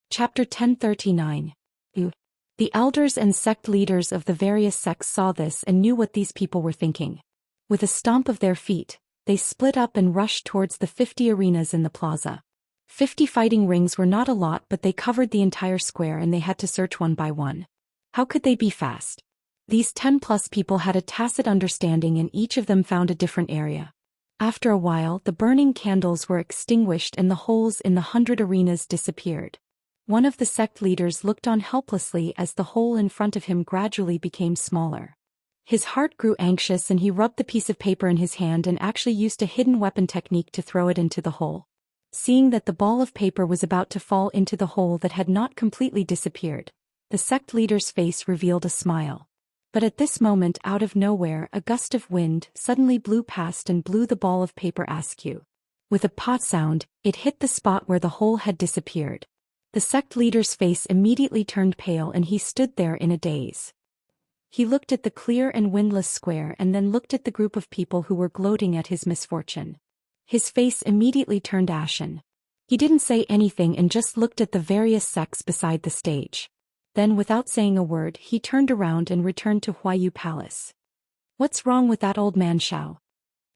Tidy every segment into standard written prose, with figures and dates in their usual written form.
Chapter 1039. The elders and sect leaders of the various sects saw this and knew what these people were thinking. With a stomp of their feet, they split up and rushed towards the 50 arenas in the plaza. 50 fighting rings were not a lot, but they covered the entire square and they had to search one by one. How could they be fast? These 10+ people had a tacit understanding and each of them found a different area. After a while, the burning candles were extinguished and the holes in the 100 arenas disappeared. One of the sect leaders looked on helplessly as the hole in front of him gradually became smaller. His heart grew anxious and he rubbed the piece of paper in his hand and actually used a hidden weapon technique to throw it into the hole. Seeing that the ball of paper was about to fall into the hole that had not completely disappeared, the sect leader's face revealed a smile. But at this moment, out of nowhere, a gust of wind suddenly blew past and blew the ball of paper askew. With a pot sound, it hit the spot where the hole had disappeared. The sect leader's face immediately turned pale and he stood there in a daze. He looked at the clear and windless square and then looked at the group of people who were gloating at his misfortune. His face immediately turned ashen. He didn't say anything and just looked at the various sects beside the stage. Then without saying a word, he turned around and returned to Huayu Palace. "What's wrong with that old man, Xiao?"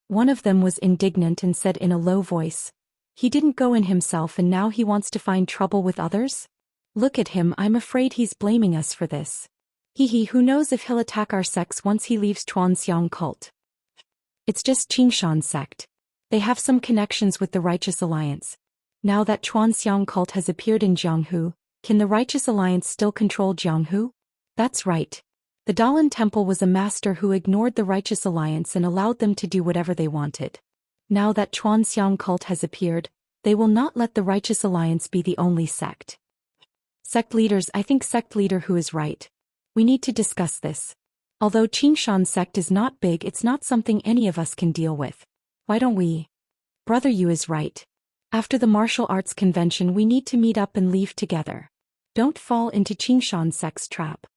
One of them was indignant and said in a low voice, "He didn't go in himself and now he wants to find trouble with others? Look at him, I'm afraid he's blaming us for this. Who knows if he'll attack our sects once he leaves Transcending cult. It's just Qingshan's sect. They have some connections with the Righteous Alliance. Now that Transcending cult has appeared in Jianghu, can the Righteous Alliance still control Jianghu?" That's right. The Dalan Temple was a master who ignored the Righteous Alliance and allowed them to do whatever they wanted. Now that Transcending cult has appeared, they will not let the Righteous Alliance be the only sect. Sect leaders, I think sect leader who is right. We need to discuss this. Although Qingshan's sect is not big, it's not something any of us can deal with. Why don't we? Brother Yu is right. After the martial arts convention we need to meet up and leave together. Don't fall into Qingshan's sect's trap.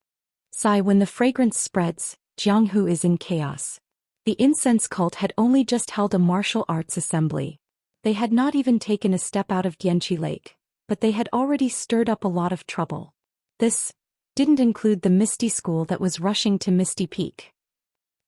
Sigh, when the fragrance spreads, Jianghu is in chaos. The incense cult had only just held a martial arts assembly. They had not even taken a step out of Dianqi Lake, but they had already stirred up a lot of trouble. This didn't include the Misty School that was rushing to Misty Peak.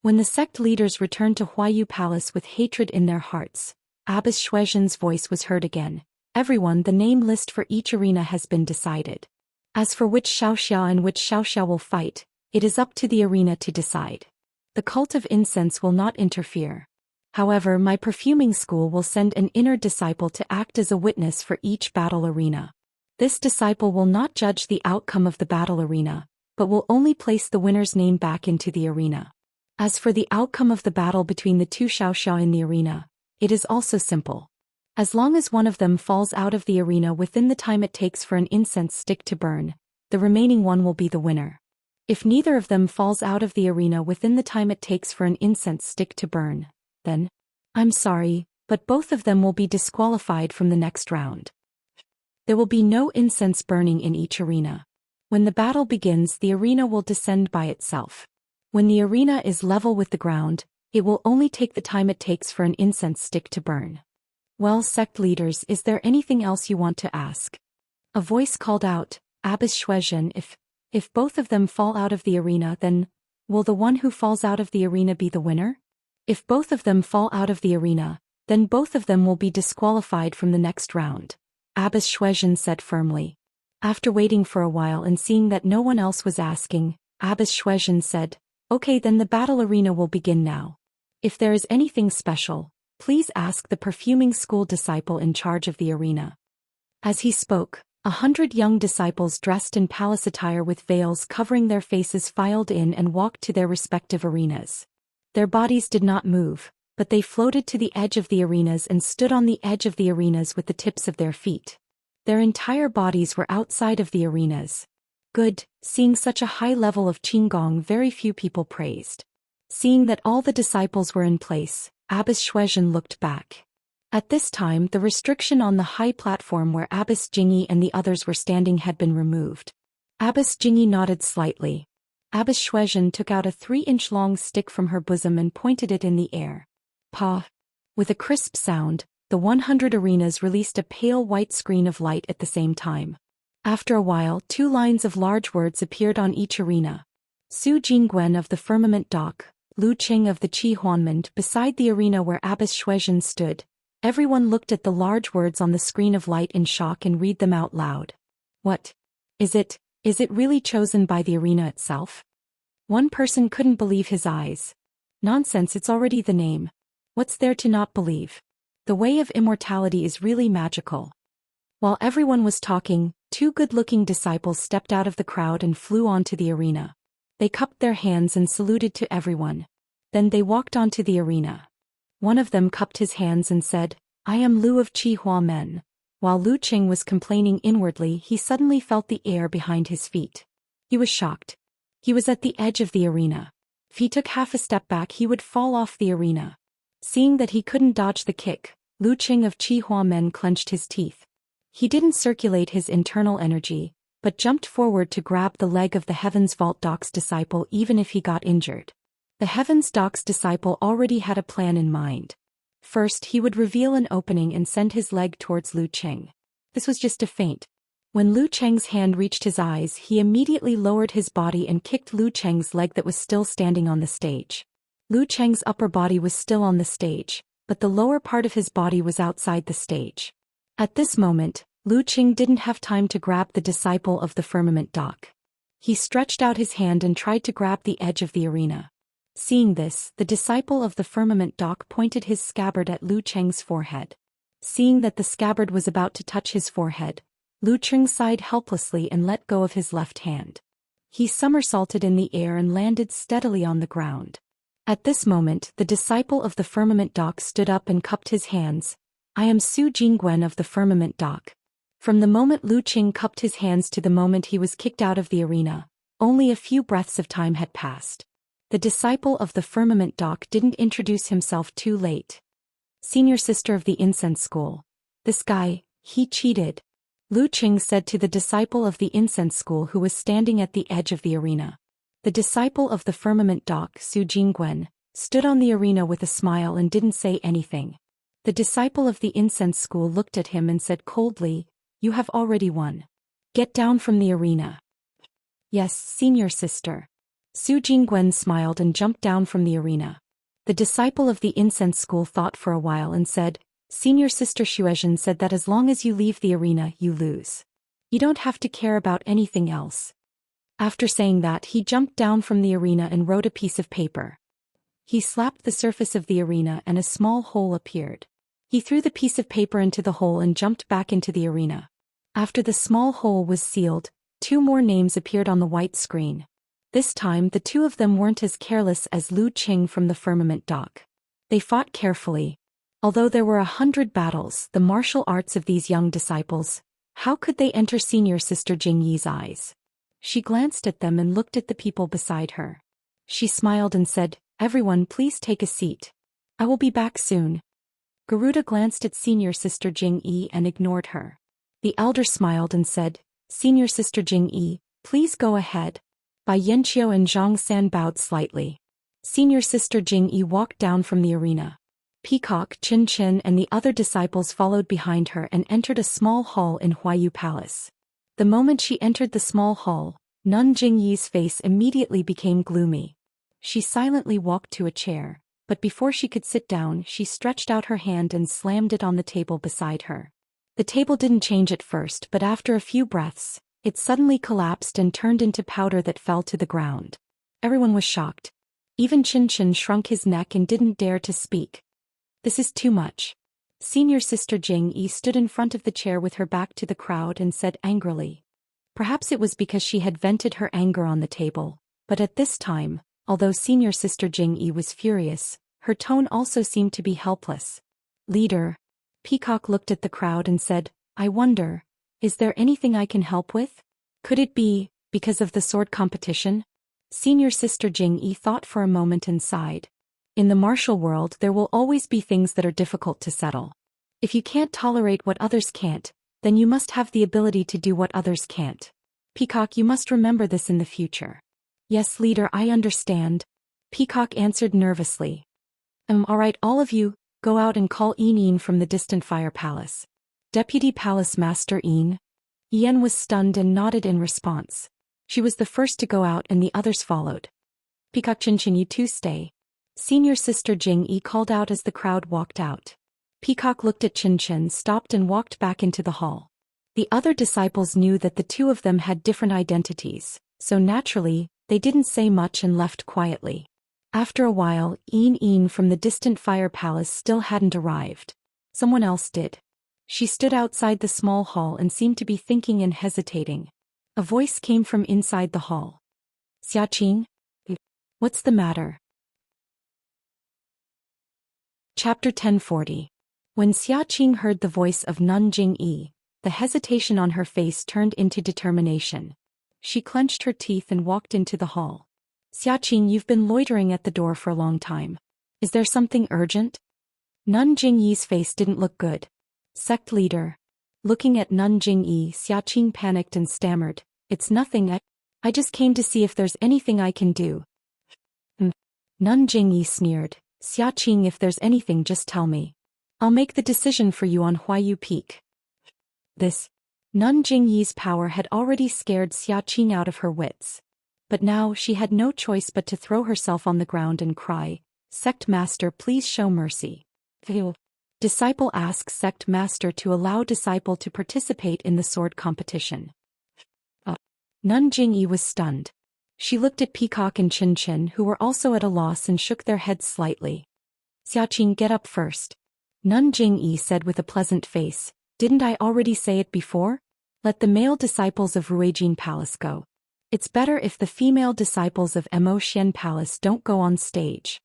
When the sect leaders returned to Huayu Palace with hatred in their hearts, Abbess Shuizhen's voice was heard again. "Everyone, the name list for each arena has been decided. As for which Xiaoxia and which Xiaoxia will fight, it is up to the arena to decide. The cult of incense will not interfere. However, my perfuming school will send an inner disciple to act as a witness for each battle arena. This disciple will not judge the outcome of the battle arena, but will only place the winner's name back into the arena. As for the outcome of the battle between the two Xiaoxia in the arena, it is also simple. As long as one of them falls out of the arena within the time it takes for an incense stick to burn, the remaining one will be the winner. If neither of them falls out of the arena within the time it takes for an incense stick to burn, then, I'm sorry, but both of them will be disqualified from the next round. There will be no incense burning in each arena. When the battle begins, the arena will descend by itself. When the arena is level with the ground, it will only take the time it takes for an incense stick to burn." "Well, sect leaders, is there anything else you want to ask?" A voice called out, "Abbess Shuizhen, if both of them fall out of the arena, then, will the one who falls out of the arena be the winner? If both of them fall out of the arena, then both of them will be disqualified from the next round," Abbess Shuizhen said firmly. After waiting for a while and seeing that no one else was asking, Abbess Shuizhen said, "Okay, then the battle arena will begin now. If there is anything special, please ask the perfuming school disciple in charge of the arena." As he spoke, 100 young disciples dressed in palace attire with veils covering their faces filed in and walked to their respective arenas. Their bodies did not move, but they floated to the edge of the arenas and stood on the edge of the arenas with the tips of their feet. Their entire bodies were outside of the arenas. Good, seeing such a high level of Qinggong, very few people praised. Seeing that all the disciples were in place, Abbess Shuizhen looked back. At this time, the restriction on the high platform where Abbess Jingyi and the others were standing had been removed. Abbess Jingyi nodded slightly. Abbess Shuizhen took out a 3-inch long stick from her bosom and pointed it in the air. Pa! With a crisp sound, the 100 arenas released a pale white screen of light at the same time. After a while, 2 lines of large words appeared on each arena. Su Jingwen of the Firmament Dock, Lu Qing of the Qi Huanmond. Beside the arena where Abbess Shuizhen stood, everyone looked at the large words on the screen of light in shock and read them out loud. What? Is it really chosen by the arena itself? One person couldn't believe his eyes. Nonsense, it's already the name. What's there to not believe? The way of immortality is really magical. While everyone was talking, 2 good-looking disciples stepped out of the crowd and flew onto the arena. They cupped their hands and saluted to everyone. Then they walked onto the arena. One of them cupped his hands and said, "I am Lu of Qi Huamen." While Lu Qing was complaining inwardly, he suddenly felt the air behind his feet. He was shocked. He was at the edge of the arena. If he took half a step back, he would fall off the arena. Seeing that he couldn't dodge the kick, Lu Qing of Qi Huamen clenched his teeth. He didn't circulate his internal energy, but jumped forward to grab the leg of the Heaven's Vault Dock's disciple even if he got injured. The Heaven's Dock's disciple already had a plan in mind. First, he would reveal an opening and send his leg towards Lu Qing. This was just a feint. When Lu Cheng's hand reached his eyes, he immediately lowered his body and kicked Lu Cheng's leg that was still standing on the stage. Lu Cheng's upper body was still on the stage, but the lower part of his body was outside the stage. At this moment, Lu Qing didn't have time to grab the disciple of the Firmament Dock. He stretched out his hand and tried to grab the edge of the arena. Seeing this, the disciple of the Firmament Dock pointed his scabbard at Lu Cheng's forehead. Seeing that the scabbard was about to touch his forehead, Lu Qing sighed helplessly and let go of his left hand. He somersaulted in the air and landed steadily on the ground. At this moment, the disciple of the Firmament Dock stood up and cupped his hands. "I am Su Jingwen of the Firmament Dock." From the moment Lu Qing cupped his hands to the moment he was kicked out of the arena, only a few breaths of time had passed. The disciple of the Firmament Dock didn't introduce himself too late. "Senior sister of the Incense School. This guy, he cheated," Lu Qing said to the disciple of the Incense School who was standing at the edge of the arena. The disciple of the Firmament Dock, Su Jingwen, stood on the arena with a smile and didn't say anything. The disciple of the Incense School looked at him and said coldly, "You have already won. Get down from the arena." "Yes, senior sister." Su Jingwen smiled and jumped down from the arena. The disciple of the Incense School thought for a while and said, "Senior sister Shuizhen said that as long as you leave the arena, you lose. You don't have to care about anything else." After saying that, he jumped down from the arena and wrote a piece of paper. He slapped the surface of the arena and a small hole appeared. He threw the piece of paper into the hole and jumped back into the arena. After the small hole was sealed, 2 more names appeared on the white screen. This time the 2 of them weren't as careless as Lu Qing from the Firmament Dock. They fought carefully. Although there were 100 battles, the martial arts of these young disciples, how could they enter senior sister Jing Yi's eyes? She glanced at them and looked at the people beside her. She smiled and said, "Everyone please take a seat. I will be back soon." Garuda glanced at senior sister Jing Yi and ignored her. The elder smiled and said, "Senior sister Jing Yi, please go ahead." Bai Yanqiu and Zhang San bowed slightly. Senior sister Jing Yi walked down from the arena. Peacock, Qin Qin and the other disciples followed behind her and entered a small hall in Huayu Palace. The moment she entered the small hall, Nun Jing Yi's face immediately became gloomy. She silently walked to a chair, but before she could sit down, she stretched out her hand and slammed it on the table beside her. The table didn't change at first, but after a few breaths, it suddenly collapsed and turned into powder that fell to the ground. Everyone was shocked. Even Qin Qin shrunk his neck and didn't dare to speak. "This is too much." Senior sister Jing Yi stood in front of the chair with her back to the crowd and said angrily. Perhaps it was because she had vented her anger on the table, but at this time, although senior sister Jing Yi was furious, her tone also seemed to be helpless. "Leader." Peacock looked at the crowd and said, "I wonder, is there anything I can help with? Could it be, because of the sword competition?" Senior sister Jing Yi thought for a moment and sighed. In the martial world there will always be things that are difficult to settle. If you can't tolerate what others can't, then you must have the ability to do what others can't. Peacock, you must remember this in the future. "Yes, leader, I understand." Peacock answered nervously. All right, all of you, go out and call Een from the distant fire palace. Deputy Palace Master Een. Yen was stunned and nodded in response. She was the first to go out and the others followed. Peacock Qinchin, you two stay. Senior sister Jing Yi called out as the crowd walked out. Peacock looked at Qinchin, stopped and walked back into the hall. The other disciples knew that the two of them had different identities, so naturally, they didn't say much and left quietly. After a while, Een from the distant fire palace still hadn't arrived. Someone else did. She stood outside the small hall and seemed to be thinking and hesitating. A voice came from inside the hall. Xiaqing? What's the matter? Chapter 1040. When Xiaqing heard the voice of Nun Jingyi, the hesitation on her face turned into determination. She clenched her teeth and walked into the hall. Xiaqing, you've been loitering at the door for a long time. Is there something urgent? Nun Jingyi's face didn't look good. Sect leader. Looking at Nun Jingyi, Xiaqing panicked and stammered, It's nothing, I just came to see if there's anything I can do. Nun Jingyi sneered, Xiaqing, if there's anything just tell me. I'll make the decision for you on why you peak. This. Nun Jingyi's power had already scared Xiaqing out of her wits. But now she had no choice but to throw herself on the ground and cry, Sect Master, please show mercy. Disciple asks Sect Master to allow disciple to participate in the sword competition. Nun Jingyi was stunned. She looked at Peacock and Qinchin, who were also at a loss, and shook their heads slightly. Xiaqing, get up first. Nun Jingyi said with a pleasant face, Didn't I already say it before? Let the male disciples of Ruijin Palace go. It's better if the female disciples of Emotian Palace don't go on stage.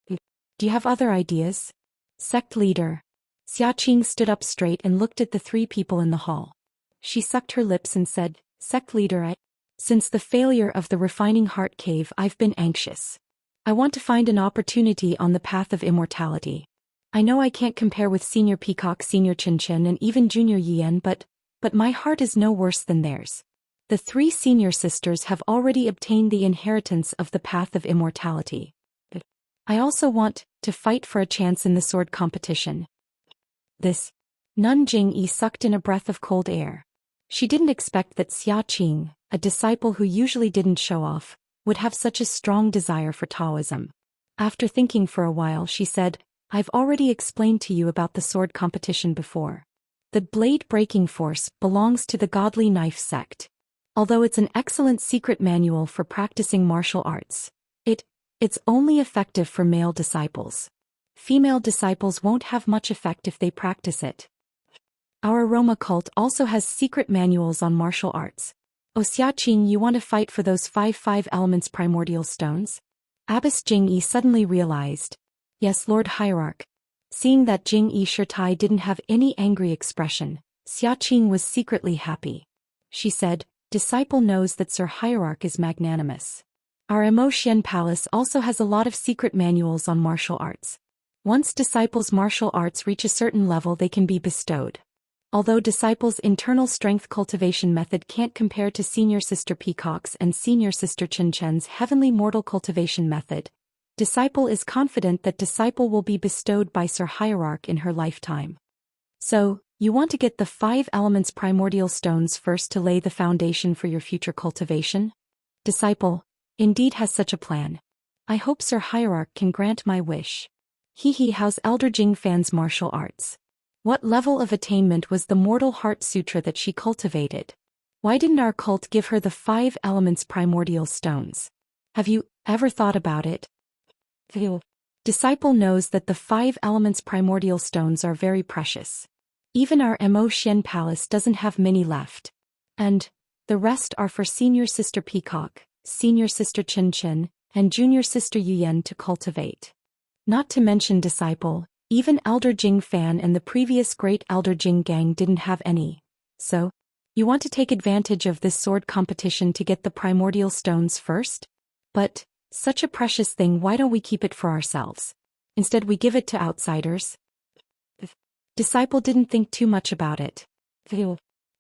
Do you have other ideas? Sect leader. Xiaqing stood up straight and looked at the three people in the hall. She sucked her lips and said, Sect leader, since the failure of the refining heart cave, I've been anxious. I want to find an opportunity on the path of immortality. I know I can't compare with Senior Peacock, Senior Qinchin, and even Junior Yen, but my heart is no worse than theirs. The three senior sisters have already obtained the inheritance of the path of immortality. I also want to fight for a chance in the sword competition. This. Nun Jingyi sucked in a breath of cold air. She didn't expect that Xiaqing, a disciple who usually didn't show off, would have such a strong desire for Taoism. After thinking for a while, she said, I've already explained to you about the sword competition before. The blade-breaking force belongs to the Godly Knife sect. Although it's an excellent secret manual for practicing martial arts, it's only effective for male disciples. Female disciples won't have much effect if they practice it. Our Aroma cult also has secret manuals on martial arts. Oh, Xiaqing, you want to fight for those 5 elements primordial stones? Abbess Jingyi suddenly realized. Yes, Lord Hierarch. Seeing that Jingyi Shirtai didn't have any angry expression, Xiaqing was secretly happy. She said, Disciple knows that Sir Hierarch is magnanimous. Our Emotian Palace also has a lot of secret manuals on martial arts. Once disciples' martial arts reach a certain level, they can be bestowed. Although disciples' internal strength cultivation method can't compare to Senior Sister Peacock's and Senior Sister Qinchen's heavenly mortal cultivation method, disciple is confident that disciple will be bestowed by Sir Hierarch in her lifetime. So, you want to get the 5 elements primordial stones first to lay the foundation for your future cultivation? Disciple indeed has such a plan. I hope Sir Hierarch can grant my wish. How's Elder Jing Fan's martial arts? What level of attainment was the Mortal Heart Sutra that she cultivated? Why didn't our cult give her the 5 elements primordial stones? Have you ever thought about it? Disciple knows that the 5 elements primordial stones are very precious. Even our Emotian Palace doesn't have many left. And the rest are for Senior Sister Peacock, Senior Sister Qinchin, and Junior Sister Yuyen to cultivate. Not to mention disciple, even Elder Jing Fan and the previous Great Elder Jing Gang didn't have any. So, you want to take advantage of this sword competition to get the primordial stones first? But, such a precious thing, why don't we keep it for ourselves? Instead we give it to outsiders? Disciple didn't think too much about it.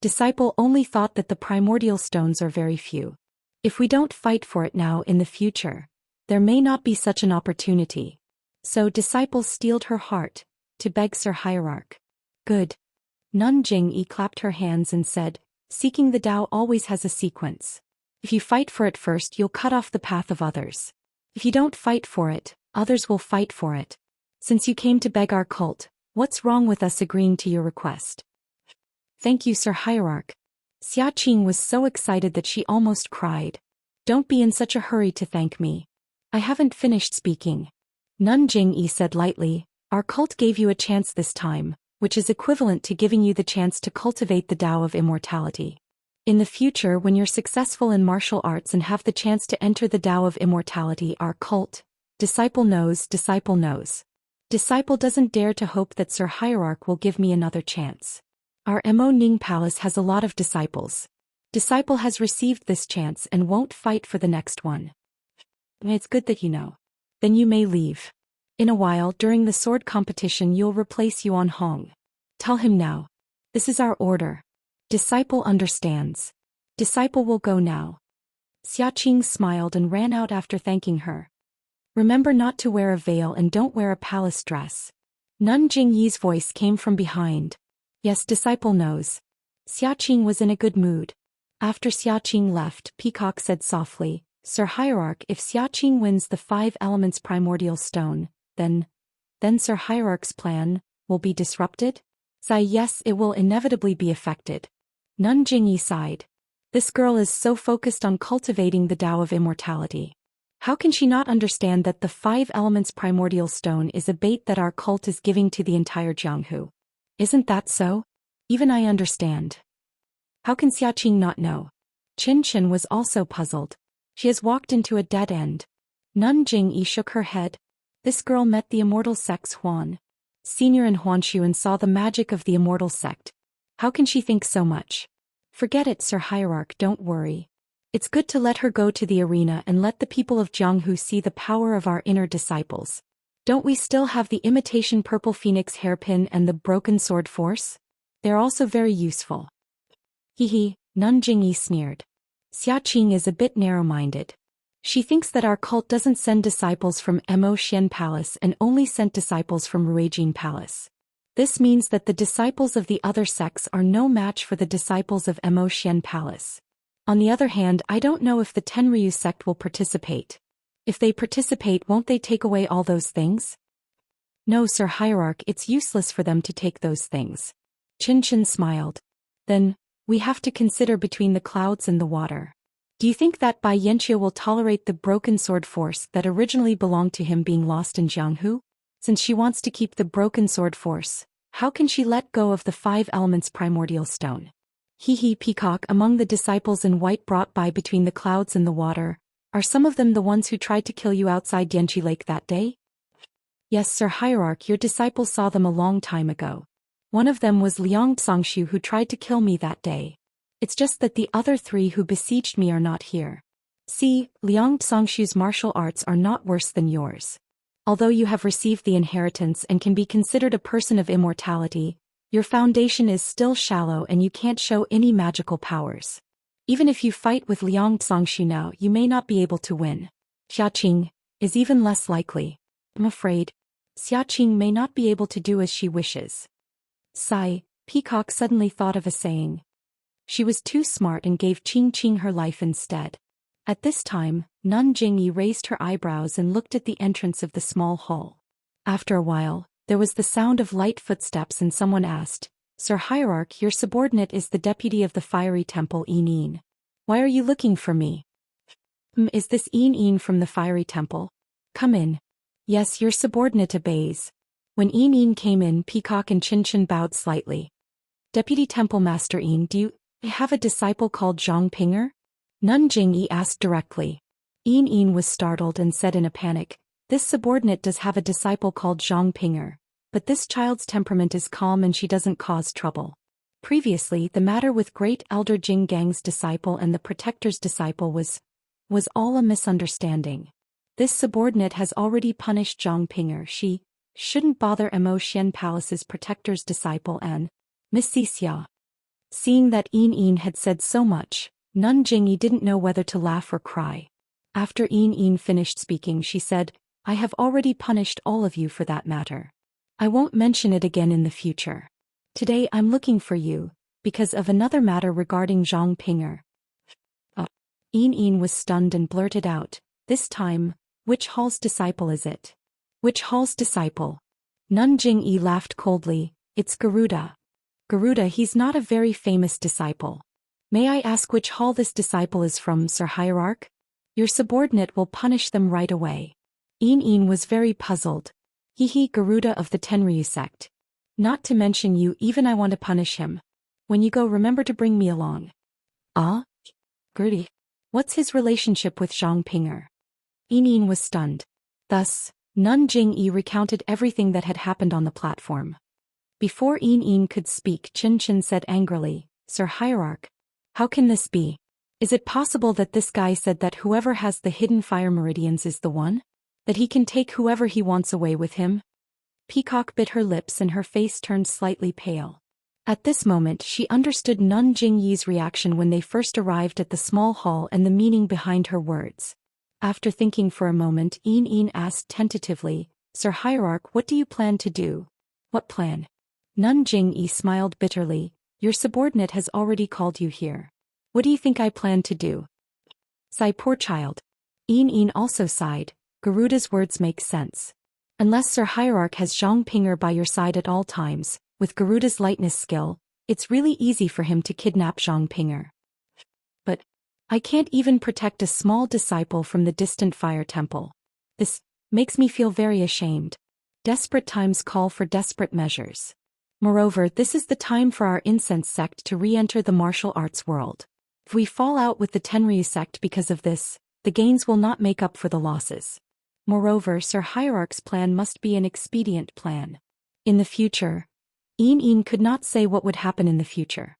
Disciple only thought that the primordial stones are very few. If we don't fight for it now, in the future, there may not be such an opportunity. So disciple steeled her heart to beg Sir Hierarch. Good. Nun Jingyi clapped her hands and said, Seeking the Tao always has a sequence. If you fight for it first, you'll cut off the path of others. If you don't fight for it, others will fight for it. Since you came to beg our cult, what's wrong with us agreeing to your request? Thank you, Sir Hierarch. Xiaqing was so excited that she almost cried. Don't be in such a hurry to thank me. I haven't finished speaking. Nun Jingyi said lightly, our cult gave you a chance this time, which is equivalent to giving you the chance to cultivate the Tao of immortality. In the future, when you're successful in martial arts and have the chance to enter the Tao of immortality, our cult, disciple knows. Disciple doesn't dare to hope that Sir Hierarch will give me another chance. Our Mo Ning Palace has a lot of disciples. Disciple has received this chance and won't fight for the next one. It's good that you know. Then you may leave. In a while, during the sword competition, you'll replace Yuan Hong. Tell him now. This is our order. Disciple understands. Disciple will go now. Xiaqing smiled and ran out after thanking her. Remember not to wear a veil and don't wear a palace dress. Nun Jingyi's voice came from behind. Yes, disciple knows. Xiaqing was in a good mood. After Xiaqing left, Peacock said softly, Sir Hierarch, if Xiaqing wins the 5 elements primordial stone, then Sir Hierarch's plan will be disrupted? Yes, it will inevitably be affected. Nun Jingyi sighed. This girl is so focused on cultivating the Tao of immortality. How can she not understand that the 5 elements primordial stone is a bait that our cult is giving to the entire Jianghu? Isn't that so? Even I understand. How can Xiaqing not know? Qin Chen was also puzzled. She has walked into a dead end. Nun Jingyi shook her head. This girl met the immortal sect's Huan Senior in Huanshu and saw the magic of the immortal sect. How can she think so much? Forget it, Sir Hierarch, don't worry. It's good to let her go to the arena and let the people of Jianghu see the power of our inner disciples. Don't we still have the imitation purple phoenix hairpin and the broken sword force? They're also very useful. Hehe, Nun Jingyi sneered. Xiaqing is a bit narrow-minded. She thinks that our cult doesn't send disciples from Mo Xian Palace and only sent disciples from Ruijin Palace. This means that the disciples of the other sects are no match for the disciples of Mo Xian Palace. On the other hand, I don't know if the Tenryu sect will participate. If they participate, won't they take away all those things? No, Sir Hierarch, it's useless for them to take those things. Qin Chen smiled. Then, we have to consider between the clouds and the water. Do you think that Bai Yanqie will tolerate the broken sword force that originally belonged to him being lost in Jianghu? Since she wants to keep the broken sword force, how can she let go of the 5 elements primordial stone? Hehe, Peacock, among the disciples in white brought by between the clouds and the water, are some of them the ones who tried to kill you outside Yanqi Lake that day? Yes, Sir Hierarch, your disciples saw them a long time ago. One of them was Liang Tsongshu who tried to kill me that day. It's just that the other 3 who besieged me are not here. See, Liang Tsongshu's martial arts are not worse than yours. Although you have received the inheritance and can be considered a person of immortality, your foundation is still shallow and you can't show any magical powers. Even if you fight with Liang Tsongshu now, you may not be able to win. Xiaqing is even less likely. I'm afraid Xiaqing may not be able to do as she wishes. Sigh, Peacock suddenly thought of a saying. She was too smart and gave Qing her life instead. At this time, Nun Jingyi raised her eyebrows and looked at the entrance of the small hall. After a while, there was the sound of light footsteps and someone asked, Sir Hierarch, your subordinate is the deputy of the fiery temple Yin. Why are you looking for me? Is this Yin from the fiery temple? Come in. Yes, your subordinate obeys. When Yin came in, Peacock and Qin Chen bowed slightly. Deputy Temple Master Yin, do you have a disciple called Zhang Pinger? Nun Jingyi asked directly. Yin was startled and said in a panic, this subordinate does have a disciple called Zhang Pinger, but this child's temperament is calm and she doesn't cause trouble. Previously, the matter with Great Elder Jing Gang's disciple and the Protector's disciple was all a misunderstanding. This subordinate has already punished Zhang Pinger. She shouldn't bother Mo Xian Palace's Protector's disciple and Miss Xia. Seeing that Yin had said so much, Nun Jingyi didn't know whether to laugh or cry. After Yin finished speaking, she said, I have already punished all of you for that matter. I won't mention it again in the future. Today I'm looking for you, because of another matter regarding Zhang Pinger. Yin was stunned and blurted out, this time, which hall's disciple is it? Which hall's disciple? Nun Jingyi laughed coldly, it's Garuda. Garuda, he's not a very famous disciple. May I ask which hall this disciple is from, Sir Hierarch? Your subordinate will punish them right away. Yin was very puzzled. He Garuda of the Tenryu sect. Not to mention you, even I want to punish him. When you go, remember to bring me along. Gertie. What's his relationship with Zhang Pinger? Yin was stunned. Thus, Nun Jingyi recounted everything that had happened on the platform. Before Yin could speak, Qin said angrily, Sir Hierarch, how can this be? Is it possible that this guy said that whoever has the hidden fire meridians is the one? That he can take whoever he wants away with him? Peacock bit her lips and her face turned slightly pale. At this moment she understood Nun Jingyi's reaction when they first arrived at the small hall and the meaning behind her words. After thinking for a moment, Yin asked tentatively, Sir Hierarch, what do you plan to do? What plan? Nun Jingyi smiled bitterly, your subordinate has already called you here. What do you think I plan to do? Sigh, poor child. Yin also sighed, Garuda's words make sense. Unless Sir Hierarch has Zhang Pinger by your side at all times, with Garuda's lightness skill, it's really easy for him to kidnap Zhang Pinger. But I can't even protect a small disciple from the distant fire temple. This makes me feel very ashamed. Desperate times call for desperate measures. Moreover, this is the time for our incense sect to re-enter the martial arts world. If we fall out with the Tenryu sect because of this, the gains will not make up for the losses. Moreover, Sir Hierarch's plan must be an expedient plan. In the future, Yin could not say what would happen in the future.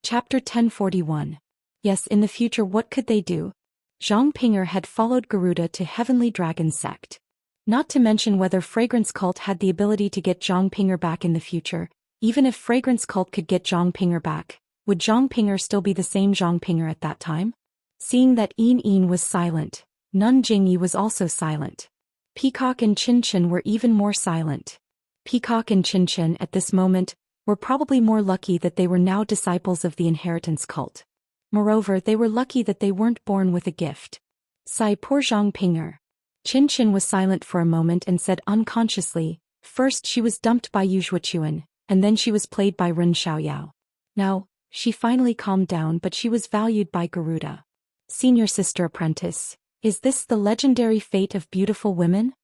Chapter 1041. Yes, in the future what could they do? Zhang Pinger had followed Garuda to Heavenly Dragon sect. Not to mention whether Fragrance Cult had the ability to get Zhang Pinger back in the future. Even if Fragrance Cult could get Zhang Pinger back, would Zhang Pinger still be the same Zhang Pinger at that time? Seeing that Yin was silent, Nun Jingyi was also silent. Peacock and Qin were even more silent. Peacock and Qin at this moment were probably more lucky that they were now disciples of the inheritance cult. Moreover, they were lucky that they weren't born with a gift. Sigh, poor Zhang Pinger. Qin was silent for a moment and said unconsciously, first she was dumped by Yu Zhuochuan, and then she was played by Ren Xiaoyao. Now, she finally calmed down, but she was valued by Garuda. Senior sister apprentice, is this the legendary fate of beautiful women?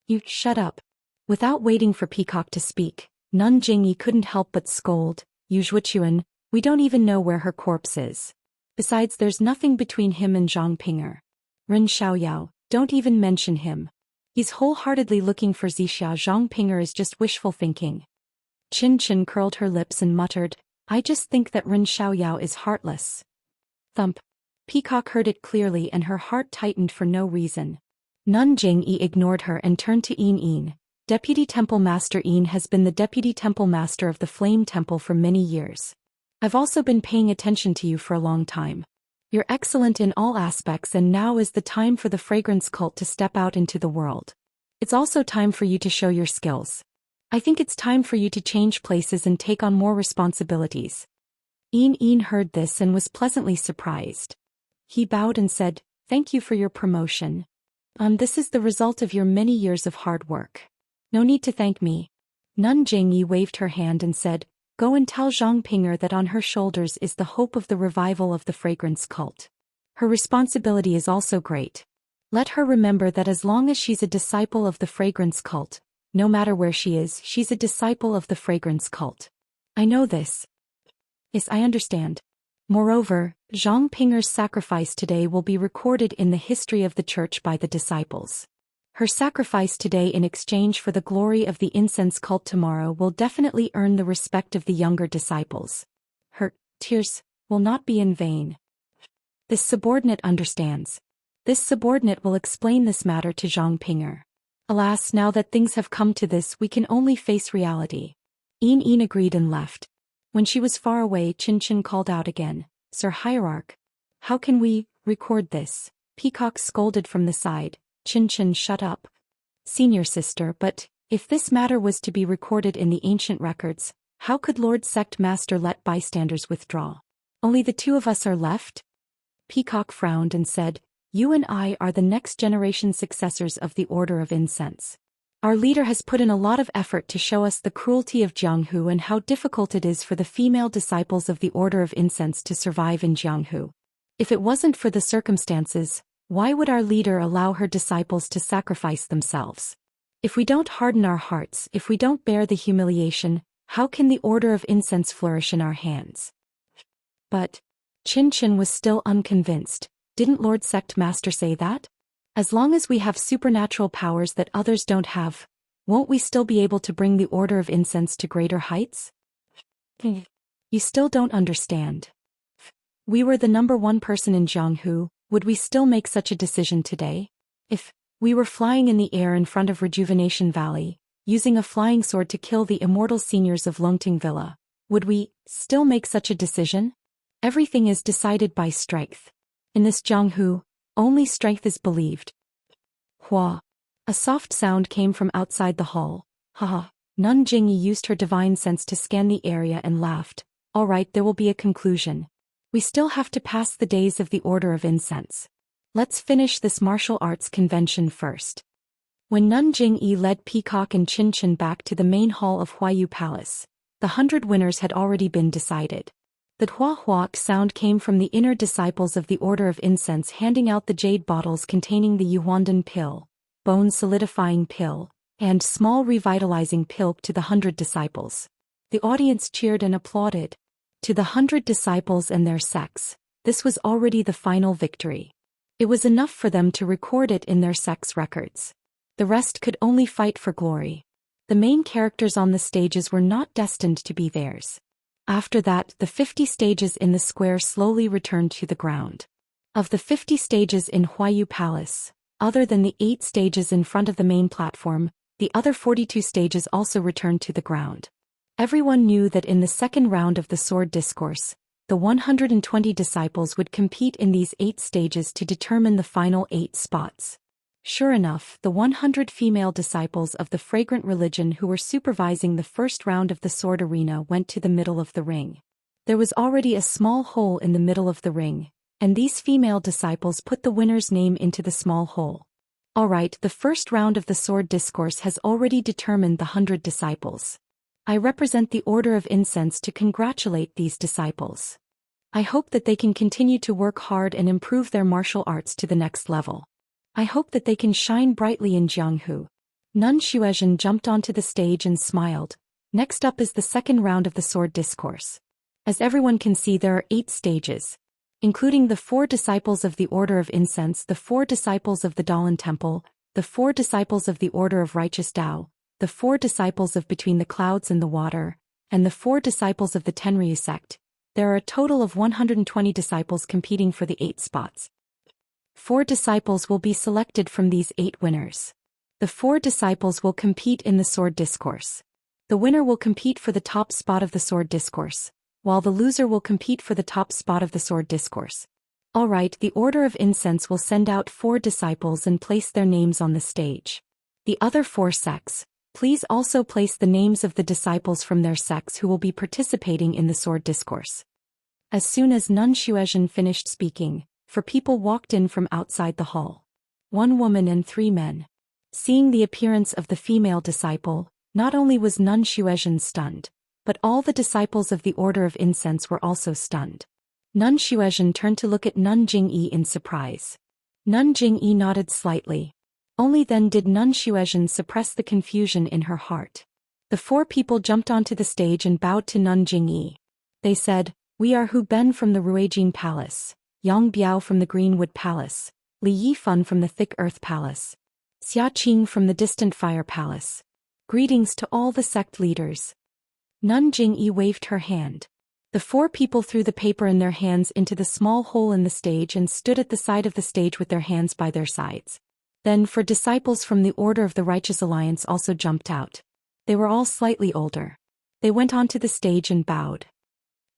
You shut up. Without waiting for Peacock to speak, Nun Jingyi couldn't help but scold, Yu Zhuochuan, we don't even know where her corpse is. Besides, there's nothing between him and Zhang Pinger. Ren Xiaoyao, don't even mention him. He's wholeheartedly looking for Zixia. Zhang Pinger is just wishful thinking. Qin curled her lips and muttered, I just think that Ren Xiaoyao is heartless. Thump. Peacock heard it clearly and her heart tightened for no reason. Nun Jingyi ignored her and turned to Yin. Deputy Temple Master Yin has been the Deputy Temple Master of the Flame Temple for many years. I've also been paying attention to you for a long time. You're excellent in all aspects, and now is the time for the Fragrance Cult to step out into the world. It's also time for you to show your skills. I think it's time for you to change places and take on more responsibilities. Yin heard this and was pleasantly surprised. He bowed and said, thank you for your promotion. This is the result of your many years of hard work. No need to thank me. Nun Jingyi waved her hand and said, go and tell Zhang Pinger that on her shoulders is the hope of the revival of the Fragrance Cult. Her responsibility is also great. Let her remember that as long as she's a disciple of the Fragrance Cult, no matter where she is, she's a disciple of the Fragrance Cult. I know this. Yes, I understand. Moreover, Zhang Pinger's sacrifice today will be recorded in the history of the church by the disciples. Her sacrifice today in exchange for the glory of the incense cult tomorrow will definitely earn the respect of the younger disciples. Her tears will not be in vain. This subordinate understands. This subordinate will explain this matter to Zhang Pinger. Alas, now that things have come to this, we can only face reality. Yin agreed and left. When she was far away, Qin called out again, Sir Hierarch, how can we record this? Peacock scolded from the side. Qin, shut up. Senior sister, but if this matter was to be recorded in the ancient records, How could Lord Sect Master let bystanders withdraw? Only the two of us are left? Peacock frowned and said, You and I are the next generation successors of the Order of Incense. Our leader has put in a lot of effort to show us the cruelty of Jianghu and how difficult it is for the female disciples of the Order of Incense to survive in Jianghu. If it wasn't for the circumstances, why would our leader allow her disciples to sacrifice themselves? If we don't harden our hearts, if we don't bear the humiliation, how can the Order of Incense flourish in our hands? But Chin Chin was still unconvinced. Didn't Lord Sect Master say that? As long as we have supernatural powers that others don't have, won't we still be able to bring the Order of Incense to greater heights? You still don't understand. We were the #1 person in Jianghu, would we still make such a decision today? If we were flying in the air in front of Rejuvenation Valley, using a flying sword to kill the immortal seniors of Longting Villa, would we still make such a decision? Everything is decided by strength. In this Jianghu, only strength is believed. Hua. A soft sound came from outside the hall. Haha. Nun Jingyi used her divine sense to scan the area and laughed. All right, there will be a conclusion. We still have to pass the days of the Order of Incense. Let's finish this martial arts convention first. When Nun Jingyi led Peacock and Chin Chin back to the main hall of Huayu Palace, the 100 winners had already been decided. The hua-huak sound came from the inner disciples of the Order of Incense handing out the jade bottles containing the Yuhuandan pill, bone solidifying pill, and small revitalizing pill to the 100 disciples. The audience cheered and applauded. To the 100 disciples and their sects, this was already the final victory. It was enough for them to record it in their sects' records. The rest could only fight for glory. The main characters on the stages were not destined to be theirs. After that, the 50 stages in the square slowly returned to the ground. Of the 50 stages in Huayu Palace, other than the 8 stages in front of the main platform, the other 42 stages also returned to the ground. Everyone knew that in the second round of the Sword Discourse, the 120 disciples would compete in these 8 stages to determine the final 8 spots. Sure enough, the 100 female disciples of the fragrant religion who were supervising the first round of the sword arena went to the middle of the ring. There was already a small hole in the middle of the ring, and these female disciples put the winner's name into the small hole. Alright, the first round of the sword discourse has already determined the 100 disciples. I represent the Order of Incense to congratulate these disciples. I hope that they can continue to work hard and improve their martial arts to the next level. I hope that they can shine brightly in Jianghu. Nun Xuezhen jumped onto the stage and smiled. Next up is the second round of the sword discourse. As everyone can see, there are 8 stages, including the 4 disciples of the Order of Incense, the 4 disciples of the Dalan Temple, the 4 disciples of the Order of Righteous Tao, the 4 disciples of Between the Clouds and the Water, and the 4 disciples of the Tenryu sect. There are a total of 120 disciples competing for the 8 spots. 4 disciples will be selected from these 8 winners. The 4 disciples will compete in the sword discourse. The winner will compete for the top spot of the sword discourse, while the loser will compete for the top spot of the sword discourse. Alright, the Order of Incense will send out 4 disciples and place their names on the stage. The other 4 sects, please also place the names of the disciples from their sects who will be participating in the sword discourse. As soon as Nun Xuezhen finished speaking, 4 people walked in from outside the hall. 1 woman and 3 men. Seeing the appearance of the female disciple, not only was Nun Xuezhen stunned, but all the disciples of the Order of Incense were also stunned. Nun Xuezhen turned to look at Nun Jingyi in surprise. Nun Jingyi nodded slightly. Only then did Nun Xuezhen suppress the confusion in her heart. The 4 people jumped onto the stage and bowed to Nun Jingyi. They said, "We are Hu Ben from the Ruijin Palace, Yang Biao from the Greenwood Palace, Li Yifan from the Thick Earth Palace, Xia Qing from the Distant Fire Palace. Greetings to all the sect leaders." Nun Jingyi waved her hand. The 4 people threw the paper in their hands into the small hole in the stage and stood at the side of the stage with their hands by their sides. Then 4 disciples from the Order of the Righteous Alliance also jumped out. They were all slightly older. They went onto the stage and bowed.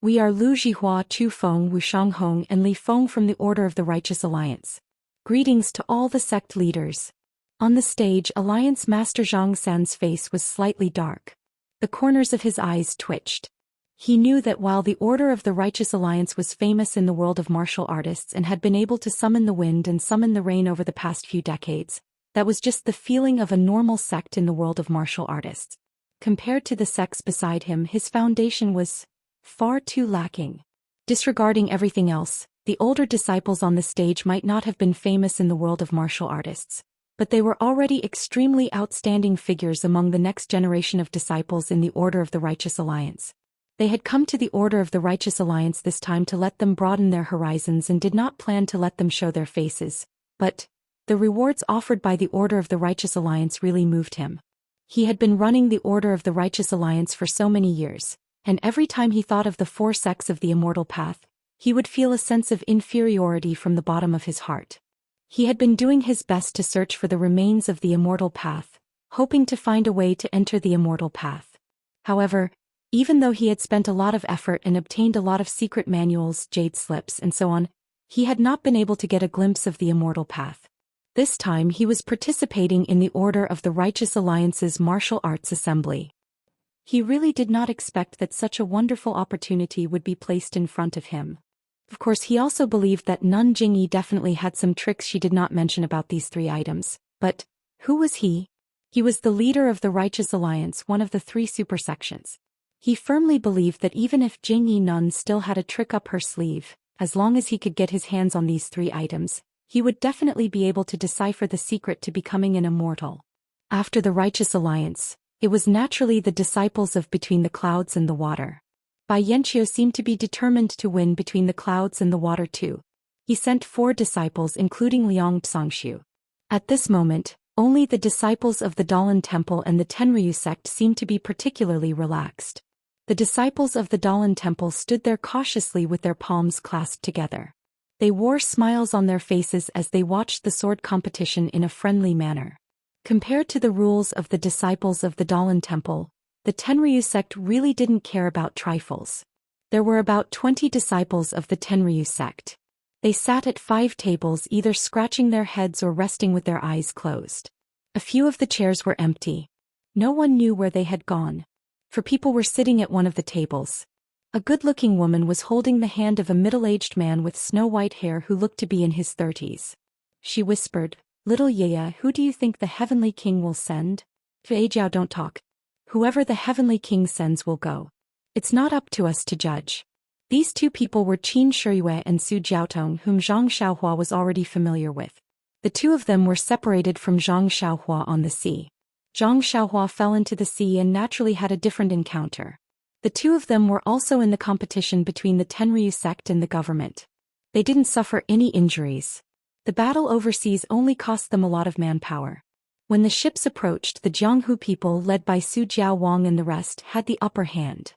"We are Lu Jihua, Chu Feng, Wu Shanghong and Li Feng from the Order of the Righteous Alliance. Greetings to all the sect leaders." On the stage, Alliance Master Zhang San's face was slightly dark. The corners of his eyes twitched. He knew that while the Order of the Righteous Alliance was famous in the world of martial artists and had been able to summon the wind and summon the rain over the past few decades, that was just the feeling of a normal sect in the world of martial artists. Compared to the sects beside him, his foundation was far too lacking. Disregarding everything else, the older disciples on the stage might not have been famous in the world of martial artists, but they were already extremely outstanding figures among the next generation of disciples in the Order of the Righteous Alliance. They had come to the Order of the Righteous Alliance this time to let them broaden their horizons and did not plan to let them show their faces, but the rewards offered by the Order of the Righteous Alliance really moved him. He had been running the Order of the Righteous Alliance for so many years, and every time he thought of the 4 sects of the Immortal Path, he would feel a sense of inferiority from the bottom of his heart. He had been doing his best to search for the remains of the Immortal Path, hoping to find a way to enter the Immortal Path. However, even though he had spent a lot of effort and obtained a lot of secret manuals, jade slips, and so on, he had not been able to get a glimpse of the Immortal Path. This time he was participating in the Order of the Righteous Alliance's Martial Arts Assembly. He really did not expect that such a wonderful opportunity would be placed in front of him. Of course, he also believed that Nun Jingyi definitely had some tricks she did not mention about these 3 items. But who was he? He was the leader of the Righteous Alliance, one of the 3 supersections. He firmly believed that even if Jingyi Nun still had a trick up her sleeve, as long as he could get his hands on these 3 items, he would definitely be able to decipher the secret to becoming an immortal. After the Righteous Alliance, it was naturally the disciples of Between the Clouds and the Water. Bai Yanqiu seemed to be determined to win Between the Clouds and the Water too. He sent 4 disciples including Liang Tsangshu. At this moment, only the disciples of the Dalan Temple and the Tenryu sect seemed to be particularly relaxed. The disciples of the Dalan Temple stood there cautiously with their palms clasped together. They wore smiles on their faces as they watched the sword competition in a friendly manner. Compared to the rules of the disciples of the Dalan Temple, the Tenryu sect really didn't care about trifles. There were about 20 disciples of the Tenryu sect. They sat at 5 tables, either scratching their heads or resting with their eyes closed. A few of the chairs were empty. No one knew where they had gone. For people were sitting at one of the tables. A good-looking woman was holding the hand of a middle-aged man with snow-white hair who looked to be in his 30s. She whispered, "Little Yaya, who do you think the Heavenly King will send?" "Fei Jiao, don't talk. Whoever the Heavenly King sends will go. It's not up to us to judge." These 2 people were Qin Shiyue and Su Jiaotong, whom Zhang Xiaohua was already familiar with. The 2 of them were separated from Zhang Xiaohua on the sea. Zhang Xiaohua fell into the sea and naturally had a different encounter. The 2 of them were also in the competition between the Tenryu sect and the government. They didn't suffer any injuries. The battle overseas only cost them a lot of manpower. When the ships approached, the Jianghu people led by Su Jiao Wang and the rest had the upper hand.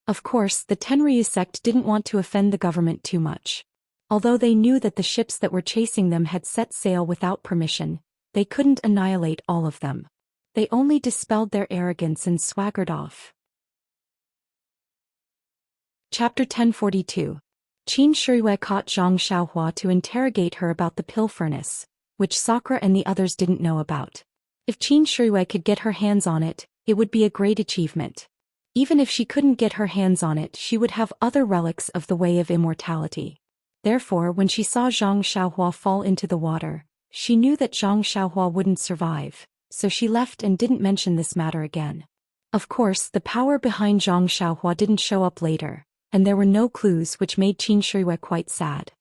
Of course, the Tenryu sect didn't want to offend the government too much. Although they knew that the ships that were chasing them had set sail without permission, they couldn't annihilate all of them. They only dispelled their arrogance and swaggered off. Chapter 1042. Qin Shiyue caught Zhang Xiaohua to interrogate her about the pill furnace, which Sakura and the others didn't know about. If Qin Shiyue could get her hands on it, it would be a great achievement. Even if she couldn't get her hands on it, she would have other relics of the way of immortality. Therefore, when she saw Zhang Xiaohua fall into the water, she knew that Zhang Xiaohua wouldn't survive, so she left and didn't mention this matter again. Of course, the power behind Zhang Xiaohua didn't show up later, and there were no clues, which made Qin Shiyue quite sad.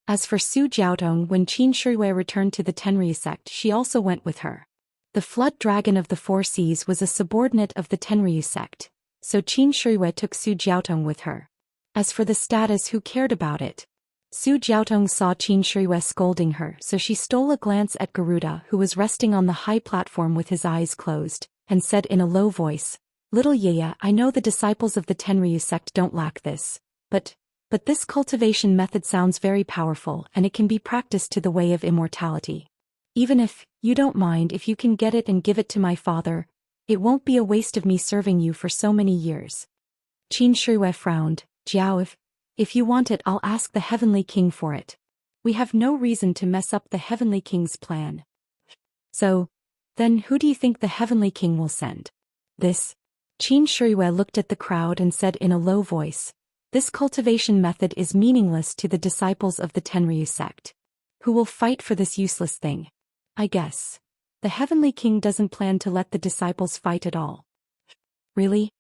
As for Su Jiaotong, when Qin Shiyue returned to the Tenryu sect, she also went with her. The Flood Dragon of the 4 Seas was a subordinate of the Tenryu sect, so Qin Shiyue took Su Jiaotong with her. As for the status, who cared about it? Su Jiaotong saw Qin Shiyue scolding her, so she stole a glance at Garuda, who was resting on the high platform with his eyes closed, and said in a low voice, "Little Yaya, I know the disciples of the Tenryu sect don't lack this, but this cultivation method sounds very powerful and it can be practiced to the way of immortality. Even if you don't mind, if you can get it and give it to my father, it won't be a waste of me serving you for so many years." Qin Shiyue frowned. "Jiao, if you want it, I'll ask the Heavenly King for it. We have no reason to mess up the Heavenly King's plan." "So, then who do you think the Heavenly King will send?" "This Qin Shiyue looked at the crowd and said in a low voice, "This cultivation method is meaningless to the disciples of the Tenryu sect. Who will fight for this useless thing? I guess. The Heavenly King doesn't plan to let the disciples fight at all." "Really?"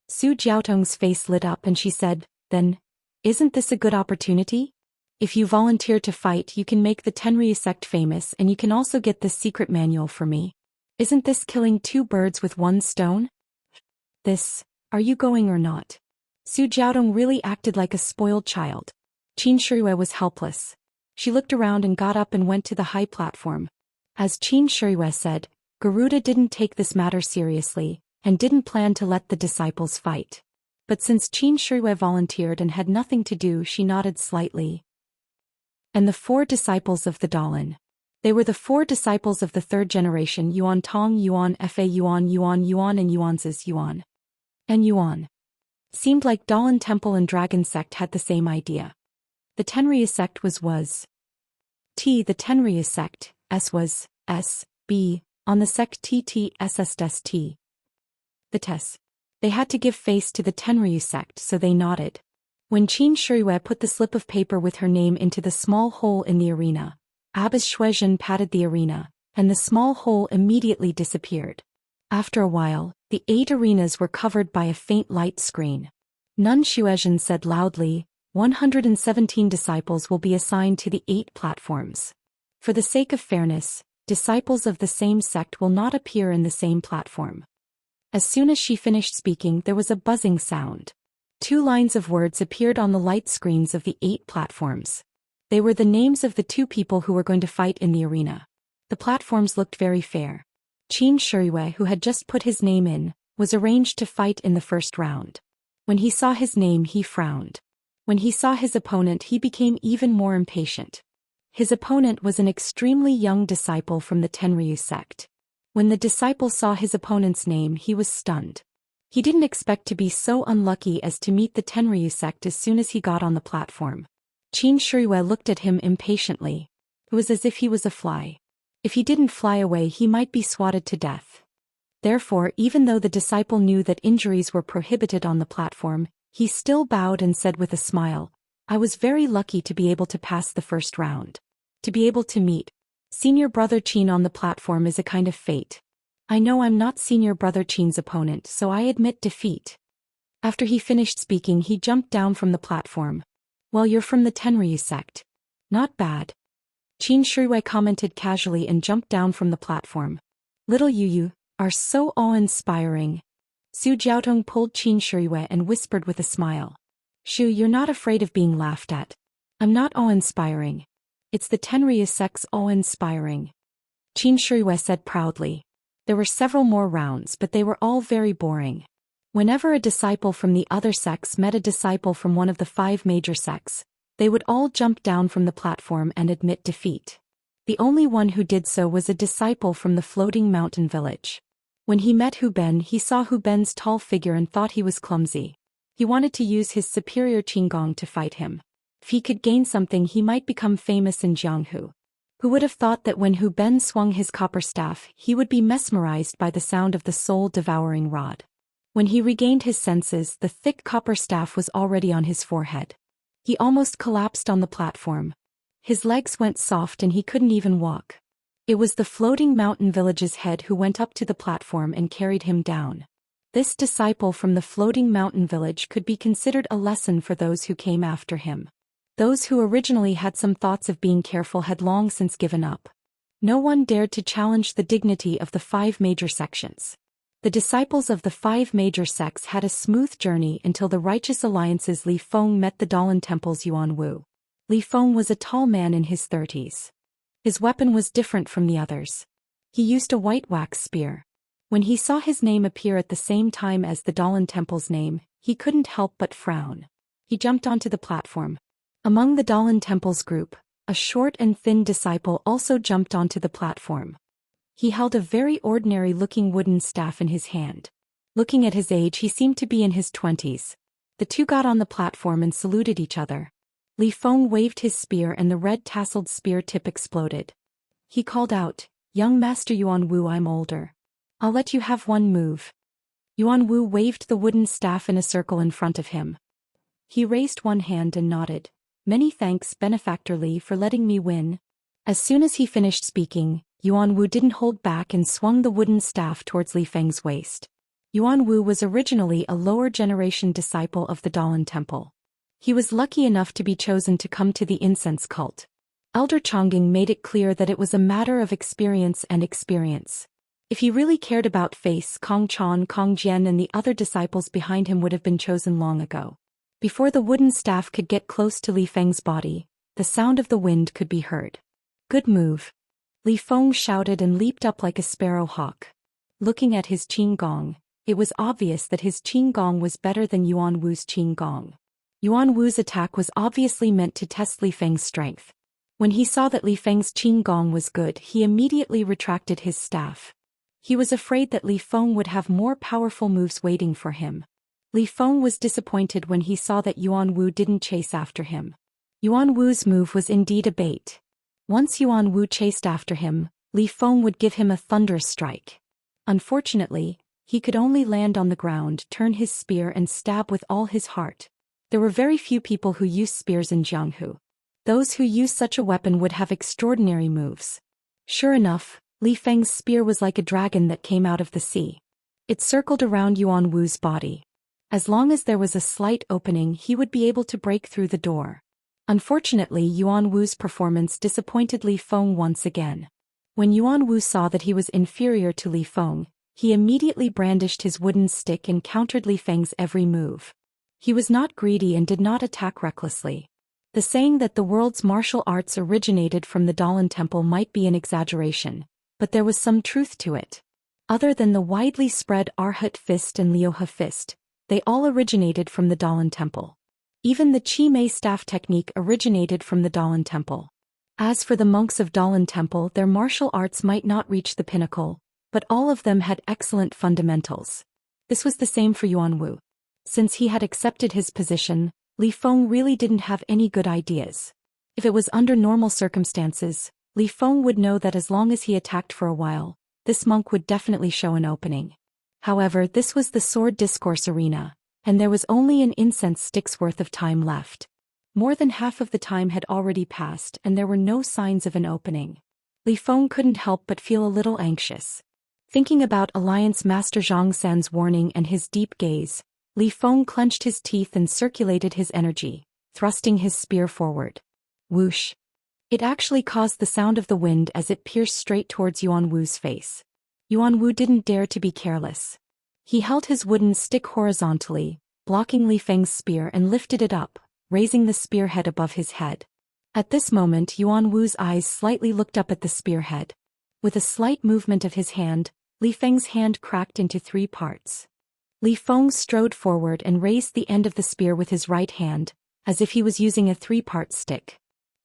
Su Jiaotong's face lit up and she said, "Then, isn't this a good opportunity? If you volunteer to fight, you can make the Tenryu sect famous and you can also get this secret manual for me. Isn't this killing two birds with one stone?" Are you going or not?" Su Jiaotong really acted like a spoiled child. Qin Shiyue was helpless. She looked around and got up and went to the high platform. As Qin Shiyue said, Garuda didn't take this matter seriously, and didn't plan to let the disciples fight. But since Qin Shiyue volunteered and had nothing to do, she nodded slightly. And the 4 disciples of the Dalan. They were the 4 disciples of the 3rd generation: Yuan Tong, Yuan Fa, Yuan Yuan Yuan and Yuanz's Yuan. And Yuan. Seemed like Dalan Temple and Dragon Sect had the same idea. The Tenryu sect was T. The Tenryu sect, S was S, B, on the sect TTSST. The Tes. They had to give face to the Tenryu sect, so they nodded. When Qin Shiyue put the slip of paper with her name into the small hole in the arena, Abbas Shuizhen patted the arena, and the small hole immediately disappeared. After a while, the 8 arenas were covered by a faint light screen. Nun Shuizhen said loudly, 117 disciples will be assigned to the 8 platforms. For the sake of fairness, disciples of the same sect will not appear in the same platform. As soon as she finished speaking, there was a buzzing sound. 2 lines of words appeared on the light screens of the 8 platforms. They were the names of the 2 people who were going to fight in the arena. The platforms looked very fair. Qin Shiyue, who had just put his name in, was arranged to fight in the first round. When he saw his name, he frowned. When he saw his opponent, he became even more impatient. His opponent was an extremely young disciple from the Tenryu sect. When the disciple saw his opponent's name, he was stunned. He didn't expect to be so unlucky as to meet the Tenryu sect as soon as he got on the platform. Qin Shiyue looked at him impatiently. It was as if he was a fly. If he didn't fly away, he might be swatted to death. Therefore, even though the disciple knew that injuries were prohibited on the platform, he still bowed and said with a smile, "I was very lucky to be able to pass the first round. To be able to meet Senior Brother Qin on the platform is a kind of fate. I know I'm not Senior Brother Qin's opponent, so I admit defeat." After he finished speaking, he jumped down from the platform. "Well, you're from the Tenryu sect. Not bad." Qin Shiyue commented casually and jumped down from the platform. "Little you are so awe-inspiring." Su Jiaotong pulled Qin Shiyue and whispered with a smile. "Shu, you're not afraid of being laughed at. I'm not awe-inspiring. It's the Tenryu sect's awe-inspiring." Qin Shiyue said proudly. There were several more rounds, but they were all very boring. Whenever a disciple from the other sects met a disciple from one of the 5 major sects, they would all jump down from the platform and admit defeat. The only one who did so was a disciple from the floating mountain village. When he met Hu Ben, he saw Hu Ben's tall figure and thought he was clumsy. He wanted to use his superior Qinggong to fight him. If he could gain something, he might become famous in Jianghu. Who would have thought that when Hu Ben swung his copper staff, he would be mesmerized by the sound of the soul-devouring rod. When he regained his senses, the thick copper staff was already on his forehead. He almost collapsed on the platform. His legs went soft and he couldn't even walk. It was the floating mountain village's head who went up to the platform and carried him down. This disciple from the floating mountain village could be considered a lesson for those who came after him. Those who originally had some thoughts of being careful had long since given up. No one dared to challenge the dignity of the 5 major sections. The disciples of the 5 major sects had a smooth journey until the Righteous Alliance's Li Feng met the Dalan Temple's Yuan Wu. Li Feng was a tall man in his 30s. His weapon was different from the others. He used a white wax spear. When he saw his name appear at the same time as the Dalan Temple's name, he couldn't help but frown. He jumped onto the platform. Among the Dalan Temple's group, a short and thin disciple also jumped onto the platform. He held a very ordinary-looking wooden staff in his hand. Looking at his age, he seemed to be in his 20s. The 2 got on the platform and saluted each other. Li Feng waved his spear and the red-tasseled spear tip exploded. He called out, "Young Master Yuan Wu, I'm older. I'll let you have one move." Yuan Wu waved the wooden staff in a circle in front of him. He raised one hand and nodded. Many thanks, Benefactor Li, for letting me win. As soon as he finished speaking, Yuan Wu didn't hold back and swung the wooden staff towards Li Feng's waist. Yuan Wu was originally a lower-generation disciple of the Dalan Temple. He was lucky enough to be chosen to come to the incense cult. Elder Chongqing made it clear that it was a matter of experience and experience. If he really cared about face, Kong Chan, Kong Jian and the other disciples behind him would have been chosen long ago. Before the wooden staff could get close to Li Feng's body, the sound of the wind could be heard. Good move. Li Feng shouted and leaped up like a sparrow hawk. Looking at his qing gong, it was obvious that his qing gong was better than Yuan Wu's qing gong. Yuan Wu's attack was obviously meant to test Li Feng's strength. When he saw that Li Feng's qing gong was good, he immediately retracted his staff. He was afraid that Li Feng would have more powerful moves waiting for him. Li Feng was disappointed when he saw that Yuan Wu didn't chase after him. Yuan Wu's move was indeed a bait. Once Yuan Wu chased after him, Li Feng would give him a thunderous strike. Unfortunately, he could only land on the ground, turn his spear and stab with all his heart. There were very few people who used spears in Jianghu. Those who used such a weapon would have extraordinary moves. Sure enough, Li Feng's spear was like a dragon that came out of the sea. It circled around Yuan Wu's body. As long as there was a slight opening, he would be able to break through the door. Unfortunately, Yuan Wu's performance disappointed Li Feng once again. When Yuan Wu saw that he was inferior to Li Feng, he immediately brandished his wooden stick and countered Li Feng's every move. He was not greedy and did not attack recklessly. The saying that the world's martial arts originated from the Dalan Temple might be an exaggeration, but there was some truth to it. Other than the widely spread Arhat fist and Liuhe fist, they all originated from the Dalan Temple. Even the Chi Mei staff technique originated from the Dalan Temple. As for the monks of Dalan Temple, their martial arts might not reach the pinnacle, but all of them had excellent fundamentals. This was the same for Yuan Wu. Since he had accepted his position, Li Feng really didn't have any good ideas. If it was under normal circumstances, Li Feng would know that as long as he attacked for a while, this monk would definitely show an opening. However, this was the sword discourse arena, and there was only an incense stick's worth of time left. More than half of the time had already passed and there were no signs of an opening. Li Feng couldn't help but feel a little anxious. Thinking about Alliance Master Zhang San's warning and his deep gaze, Li Feng clenched his teeth and circulated his energy, thrusting his spear forward. Whoosh! It actually caused the sound of the wind as it pierced straight towards Yuan Wu's face. Yuan Wu didn't dare to be careless. He held his wooden stick horizontally, blocking Li Feng's spear and lifted it up, raising the spearhead above his head. At this moment Yuan Wu's eyes slightly looked up at the spearhead. With a slight movement of his hand, Li Feng's hand cracked into 3 parts. Li Feng strode forward and raised the end of the spear with his right hand, as if he was using a 3-part stick.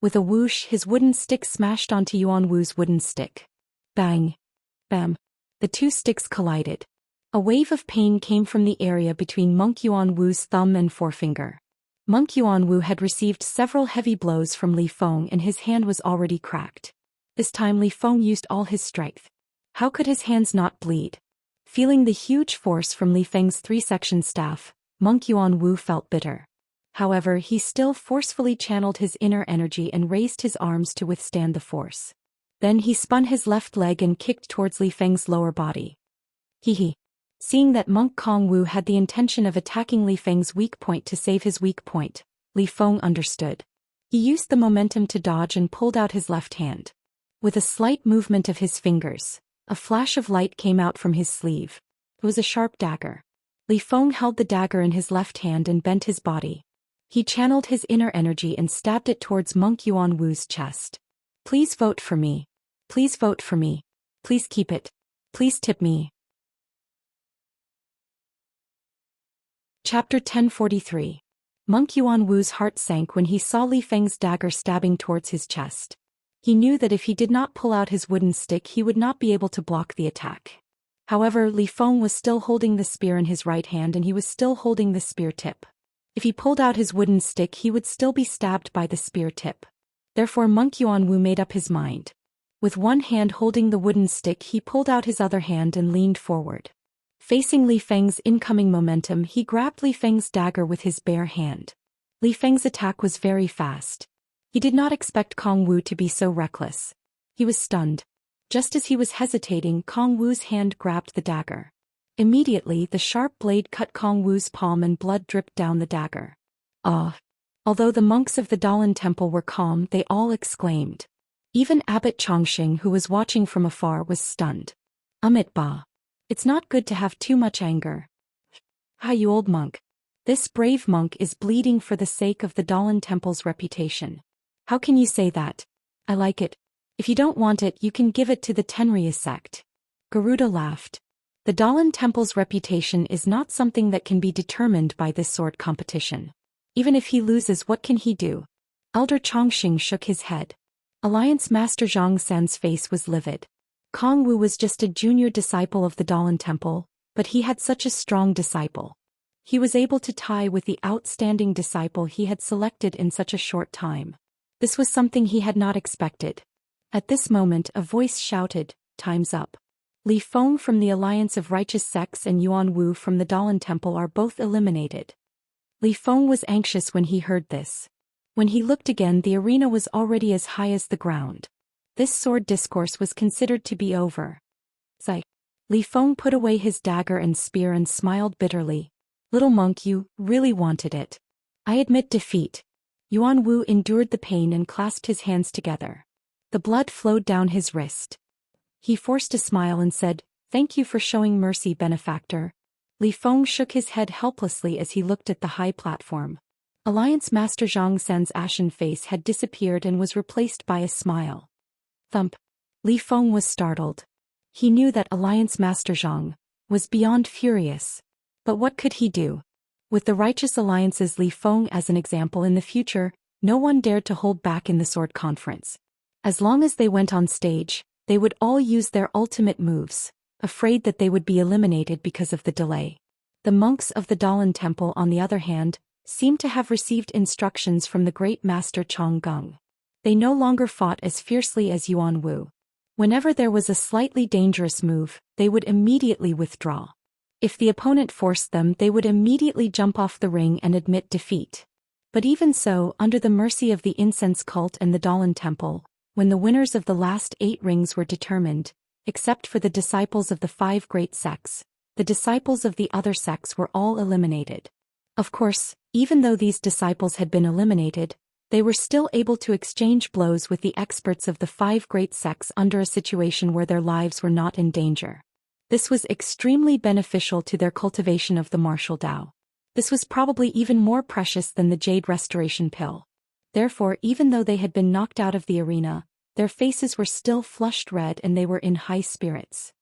With a whoosh, his wooden stick smashed onto Yuan Wu's wooden stick. Bang! Bam! The 2 sticks collided. A wave of pain came from the area between Monk Yuan Wu's thumb and forefinger. Monk Yuan Wu had received several heavy blows from Li Feng and his hand was already cracked. This time Li Feng used all his strength. How could his hands not bleed? Feeling the huge force from Li Feng's 3-section staff, Monk Yuan Wu felt bitter. However, he still forcefully channeled his inner energy and raised his arms to withstand the force. Then he spun his left leg and kicked towards Li Feng's lower body. Hee. Seeing that Monk Kong Wu had the intention of attacking Li Feng's weak point to save his weak point, Li Feng understood. He used the momentum to dodge and pulled out his left hand. With a slight movement of his fingers, a flash of light came out from his sleeve. It was a sharp dagger. Li Feng held the dagger in his left hand and bent his body. He channeled his inner energy and stabbed it towards Monk Yuan Wu's chest. Please vote for me. Please vote for me. Please keep it. Please tip me. Chapter 1043. Monk Yuan Wu's heart sank when he saw Li Feng's dagger stabbing towards his chest. He knew that if he did not pull out his wooden stick he would not be able to block the attack. However, Li Feng was still holding the spear in his right hand and he was still holding the spear tip. If he pulled out his wooden stick he would still be stabbed by the spear tip. Therefore Monk Yuan Wu made up his mind. With one hand holding the wooden stick he pulled out his other hand and leaned forward. Facing Li Feng's incoming momentum, he grabbed Li Feng's dagger with his bare hand. Li Feng's attack was very fast. He did not expect Kong Wu to be so reckless. He was stunned. Just as he was hesitating, Kong Wu's hand grabbed the dagger. Immediately, the sharp blade cut Kong Wu's palm and blood dripped down the dagger. Ah! Although the monks of the Dalan temple were calm, they all exclaimed. Even Abbot Chongqing, who was watching from afar, was stunned. Amit Ba. It's not good to have too much anger. Ah, you old monk. This brave monk is bleeding for the sake of the Dalan temple's reputation. How can you say that? I like it. If you don't want it, you can give it to the Tenryu sect. Garuda laughed. The Dalan temple's reputation is not something that can be determined by this sword competition. Even if he loses, what can he do? Elder Chongqing shook his head. Alliance Master Zhang San's face was livid. Kong Wu was just a junior disciple of the Dalan temple, but he had such a strong disciple. He was able to tie with the outstanding disciple he had selected in such a short time. This was something he had not expected. At this moment, a voice shouted, "Time's up." Li Feng from the Alliance of Righteous Sects and Yuan Wu from the Dalan temple are both eliminated. Li Feng was anxious when he heard this. When he looked again, the arena was already as high as the ground. This sword discourse was considered to be over. Zai. Li Feng put away his dagger and spear and smiled bitterly. Little monk, you really wanted it. I admit defeat. Yuan Wu endured the pain and clasped his hands together. The blood flowed down his wrist. He forced a smile and said, "Thank you for showing mercy, benefactor." Li Feng shook his head helplessly as he looked at the high platform. Alliance Master Zhang San's ashen face had disappeared and was replaced by a smile. Thump. Li Feng was startled. He knew that Alliance Master Zhang was beyond furious. But what could he do? With the Righteous Alliance's Li Feng as an example in the future, no one dared to hold back in the sword conference. As long as they went on stage, they would all use their ultimate moves, afraid that they would be eliminated because of the delay. The monks of the Dalan temple, on the other hand, seemed to have received instructions from the great master Chong Gung. They no longer fought as fiercely as Yuan Wu. Whenever there was a slightly dangerous move, they would immediately withdraw. If the opponent forced them, they would immediately jump off the ring and admit defeat. But even so, under the mercy of the incense cult and the Dalan temple, when the winners of the last 8 rings were determined, except for the disciples of the 5 great sects, the disciples of the other sects were all eliminated. Of course, even though these disciples had been eliminated, they were still able to exchange blows with the experts of the 5 great sects under a situation where their lives were not in danger. This was extremely beneficial to their cultivation of the martial Tao. This was probably even more precious than the Jade Restoration Pill. Therefore, even though they had been knocked out of the arena, their faces were still flushed red and they were in high spirits.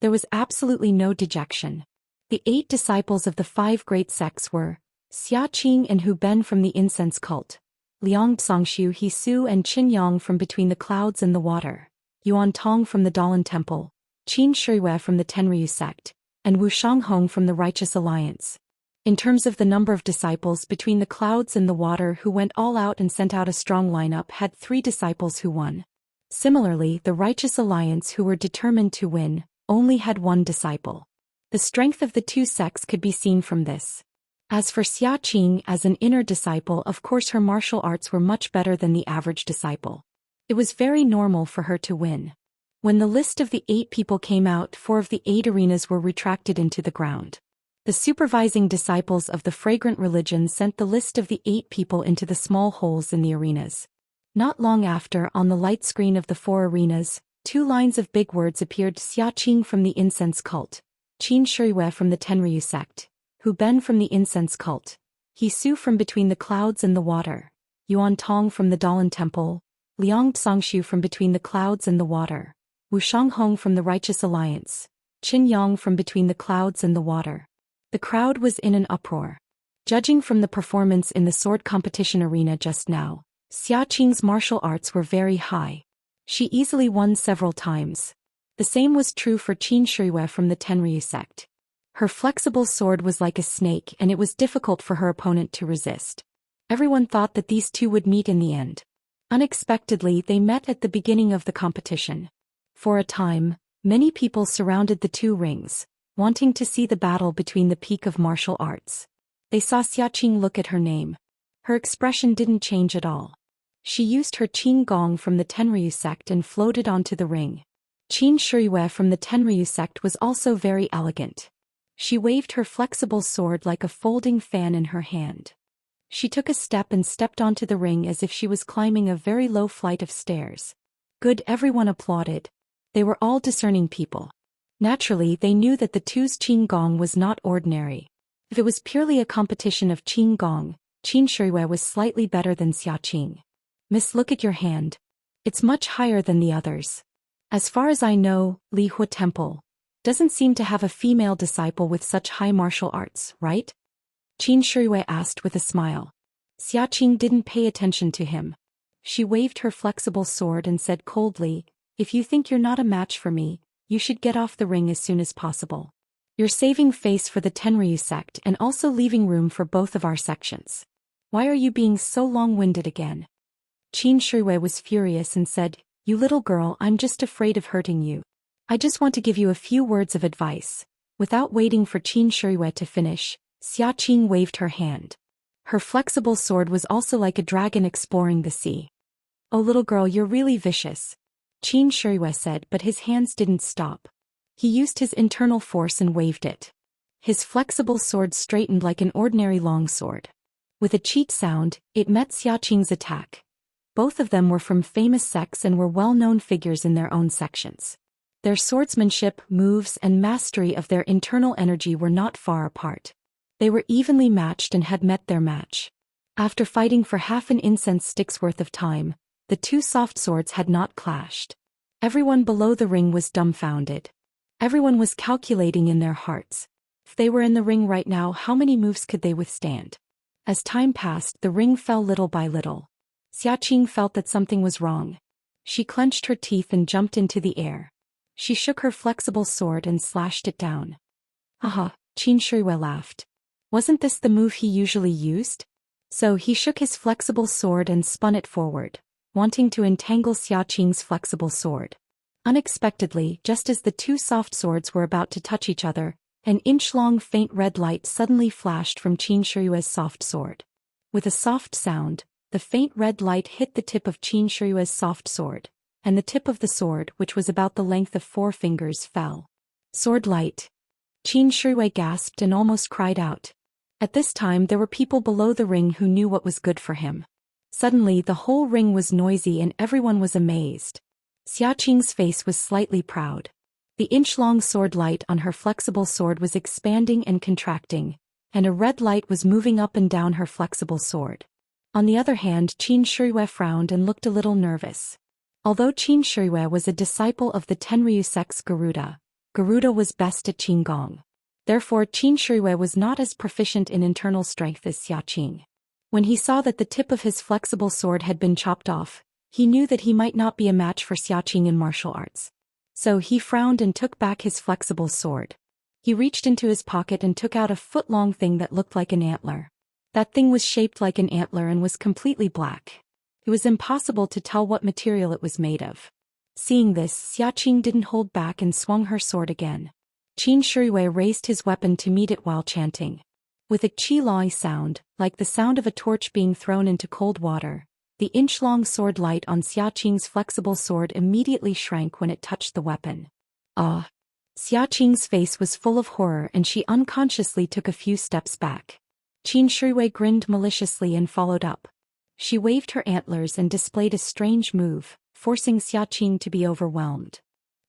There was absolutely no dejection. The 8 disciples of the 5 great sects were Xia Qing and Hu Ben from the incense cult, Liang Zongxiu He Su and Qin Yang from between the clouds and the water, Yuan Tong from the Dalan temple, Qin Shuiwei from the Tenryu sect, and Wu Shanghong from the Righteous Alliance. In terms of the number of disciples between the clouds and the water who went all out and sent out a strong lineup had 3 disciples who won. Similarly, the Righteous Alliance, who were determined to win, only had 1 disciple. The strength of the 2 sects could be seen from this. As for Xia Qing as an inner disciple, of course her martial arts were much better than the average disciple. It was very normal for her to win. When the list of the 8 people came out, 4 of the 8 arenas were retracted into the ground. The supervising disciples of the fragrant religion sent the list of the 8 people into the small holes in the arenas. Not long after, on the light screen of the 4 arenas, 2 lines of big words appeared: Xia Qing from the incense cult, Qin Shuiwei from the Tenryu sect, Hu Ben from the incense cult, He Su from between the clouds and the water, Yuan Tong from the Dalan temple, Liang Zongxiu from between the clouds and the water, Wu Shanghong from the Righteous Alliance, Qin Yang from between the clouds and the water. The crowd was in an uproar. Judging from the performance in the sword competition arena just now, Xia Qing's martial arts were very high. She easily won several times. The same was true for Qin Shuiwei from the Tenryu sect. Her flexible sword was like a snake and it was difficult for her opponent to resist. Everyone thought that these 2 would meet in the end. Unexpectedly, they met at the beginning of the competition. For a time, many people surrounded the 2 rings, wanting to see the battle between the peak of martial arts. They saw Xiaqing look at her name. Her expression didn't change at all. She used her Qin Gong from the Tenryu sect and floated onto the ring. Qin Shuiwei from the Tenryu sect was also very elegant. She waved her flexible sword like a folding fan in her hand. She took a step and stepped onto the ring as if she was climbing a very low flight of stairs. Good, everyone applauded. They were all discerning people. Naturally, they knew that the two's Qin Gong was not ordinary. If it was purely a competition of Qin Gong, Qin Shuiwei was slightly better than Xiaqing. Miss, look at your hand. It's much higher than the others. As far as I know, Li Hua Temple doesn't seem to have a female disciple with such high martial arts, right? Qin Shuiwei asked with a smile. Xiaqing didn't pay attention to him. She waved her flexible sword and said coldly, "If you think you're not a match for me, you should get off the ring as soon as possible. You're saving face for the Tenryu sect and also leaving room for both of our sections. Why are you being so long-winded again?" Qin Shuiwei was furious and said, "You little girl, I'm just afraid of hurting you. I just want to give you a few words of advice." Without waiting for Qin Shuiwei to finish, Xiaqing waved her hand. Her flexible sword was also like a dragon exploring the sea. "Oh little girl, you're really vicious," Qin Shuiwei said, but his hands didn't stop. He used his internal force and waved it. His flexible sword straightened like an ordinary longsword. With a cheat sound, it met Xiaqing's attack. Both of them were from famous sects and were well-known figures in their own sections. Their swordsmanship, moves, and mastery of their internal energy were not far apart. They were evenly matched and had met their match. After fighting for half an incense stick's worth of time, the two soft swords had not clashed. Everyone below the ring was dumbfounded. Everyone was calculating in their hearts. If they were in the ring right now, how many moves could they withstand? As time passed, the ring fell little by little. Xiaqing felt that something was wrong. She clenched her teeth and jumped into the air. She shook her flexible sword and slashed it down. "Haha," Qin Shuiwei laughed. Wasn't this the move he usually used? So he shook his flexible sword and spun it forward, wanting to entangle Xiaqing's flexible sword. Unexpectedly, just as the two soft swords were about to touch each other, an inch-long faint red light suddenly flashed from Qin Shuiwei's soft sword. With a soft sound, the faint red light hit the tip of Qin Shuiwei's soft sword, and the tip of the sword, which was about the length of 4 fingers, fell. "Sword light!" Qin Shuiwei gasped and almost cried out. At this time there were people below the ring who knew what was good for him. Suddenly the whole ring was noisy and everyone was amazed. Xiaqing's face was slightly proud. The inch-long sword light on her flexible sword was expanding and contracting, and a red light was moving up and down her flexible sword. On the other hand, Qin Shuiwei frowned and looked a little nervous. Although Qin Shuiwei was a disciple of the Tenryu sect's Garuda was best at Qinggong. Therefore Qin Shuiwei was not as proficient in internal strength as Xiaqing. When he saw that the tip of his flexible sword had been chopped off, he knew that he might not be a match for Xiaqing in martial arts. So he frowned and took back his flexible sword. He reached into his pocket and took out a foot-long thing that looked like an antler. That thing was shaped like an antler and was completely black. It was impossible to tell what material it was made of. Seeing this, Xiaqing didn't hold back and swung her sword again. Qin Shuiwei raised his weapon to meet it while chanting. With a qi-lai sound, like the sound of a torch being thrown into cold water, the inch-long sword light on Xiaqing's flexible sword immediately shrank when it touched the weapon. Ah! Xiaqing's face was full of horror and she unconsciously took a few steps back. Qin Shuiwei grinned maliciously and followed up. She waved her antlers and displayed a strange move, forcing Xiaqing to be overwhelmed.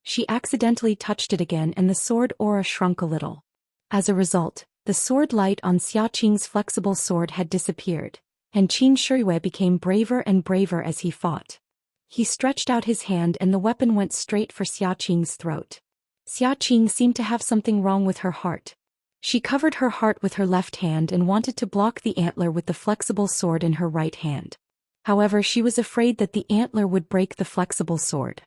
She accidentally touched it again and the sword aura shrunk a little. As a result, the sword light on Xiaqing's flexible sword had disappeared, and Qin Shuiwei became braver and braver as he fought. He stretched out his hand and the weapon went straight for Xiaqing's throat. Xiaqing seemed to have something wrong with her heart. She covered her heart with her left hand and wanted to block the antler with the flexible sword in her right hand. However, she was afraid that the antler would break the flexible sword.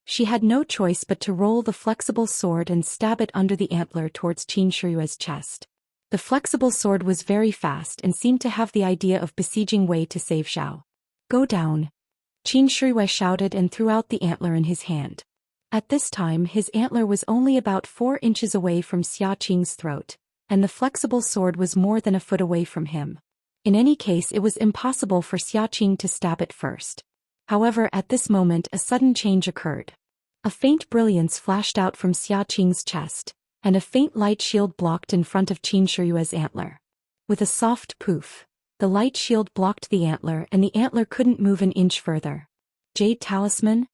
She had no choice but to roll the flexible sword and stab it under the antler towards Qin Shuiwei's chest. The flexible sword was very fast and seemed to have the idea of besieging Wei to save Xiao. "Go down!" Qin Shuiwei shouted and threw out the antler in his hand. At this time his antler was only about 4 inches away from Xia Qing's throat, and the flexible sword was more than a foot away from him. In any case it was impossible for Xia Qing to stab it first. However, at this moment a sudden change occurred. A faint brilliance flashed out from Xia Qing's chest, and a faint light shield blocked in front of Qin Shiyue's antler. With a soft poof, the light shield blocked the antler and the antler couldn't move an inch further. Jade Talisman?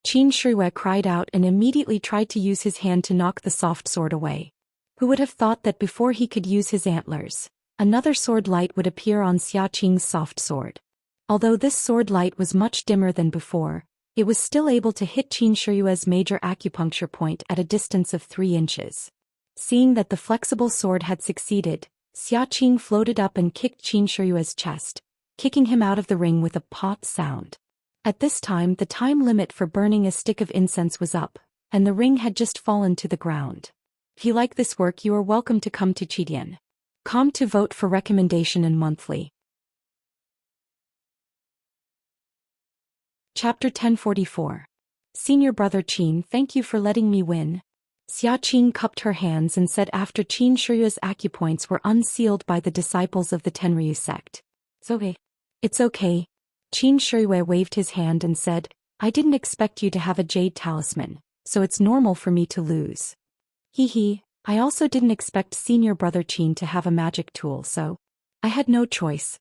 Qin Shiyue cried out and immediately tried to use his hand to knock the soft sword away. Who would have thought that before he could use his antlers, another sword light would appear on Xia Qing's soft sword. Although this sword light was much dimmer than before, it was still able to hit Qin Shiyue's major acupuncture point at a distance of 3 inches. Seeing that the flexible sword had succeeded, Xia Qing floated up and kicked Qin Shiyue's chest, kicking him out of the ring with a pot sound. At this time the time limit for burning a stick of incense was up, and the ring had just fallen to the ground. If you like this work, you are welcome to come to Chidian.com to vote for recommendation and monthly. Chapter 1044. Senior Brother Qin, thank you for letting me win. Xia Qing cupped her hands and said after Qin Shiyue's acupoints were unsealed by the disciples of the Tenryu sect. It's okay. It's okay. Qin Shiyue waved his hand and said, I didn't expect you to have a jade talisman, so it's normal for me to lose. Hee, I also didn't expect Senior Brother Qin to have a magic tool, so I had no choice.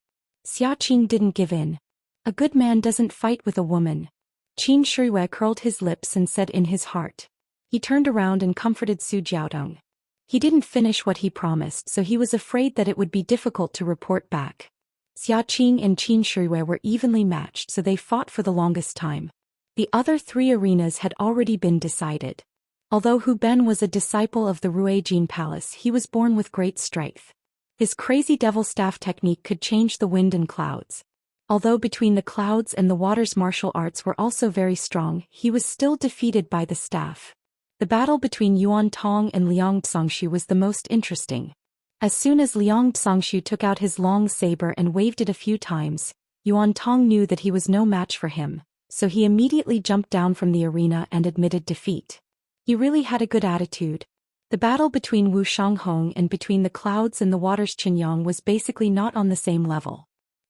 Xia Qing didn't give in. A good man doesn't fight with a woman. Qin Shiyue curled his lips and said in his heart. He turned around and comforted Su Jiaodong. He didn't finish what he promised, so he was afraid that it would be difficult to report back. Xia Qing and Qin Shiyue were evenly matched, so they fought for the longest time. The other 3 arenas had already been decided. Although Hu Ben was a disciple of the Ruijin Palace, he was born with great strength. His crazy devil staff technique could change the wind and clouds. Although between the clouds and the water's martial arts were also very strong, he was still defeated by the staff. The battle between Yuan Tong and Liang Zhongshu was the most interesting. As soon as Liang Zhongshu took out his long saber and waved it a few times, Yuan Tong knew that he was no match for him, so he immediately jumped down from the arena and admitted defeat. He really had a good attitude. The battle between Wu Shanghong and between the clouds and the water's Qinyang was basically not on the same level.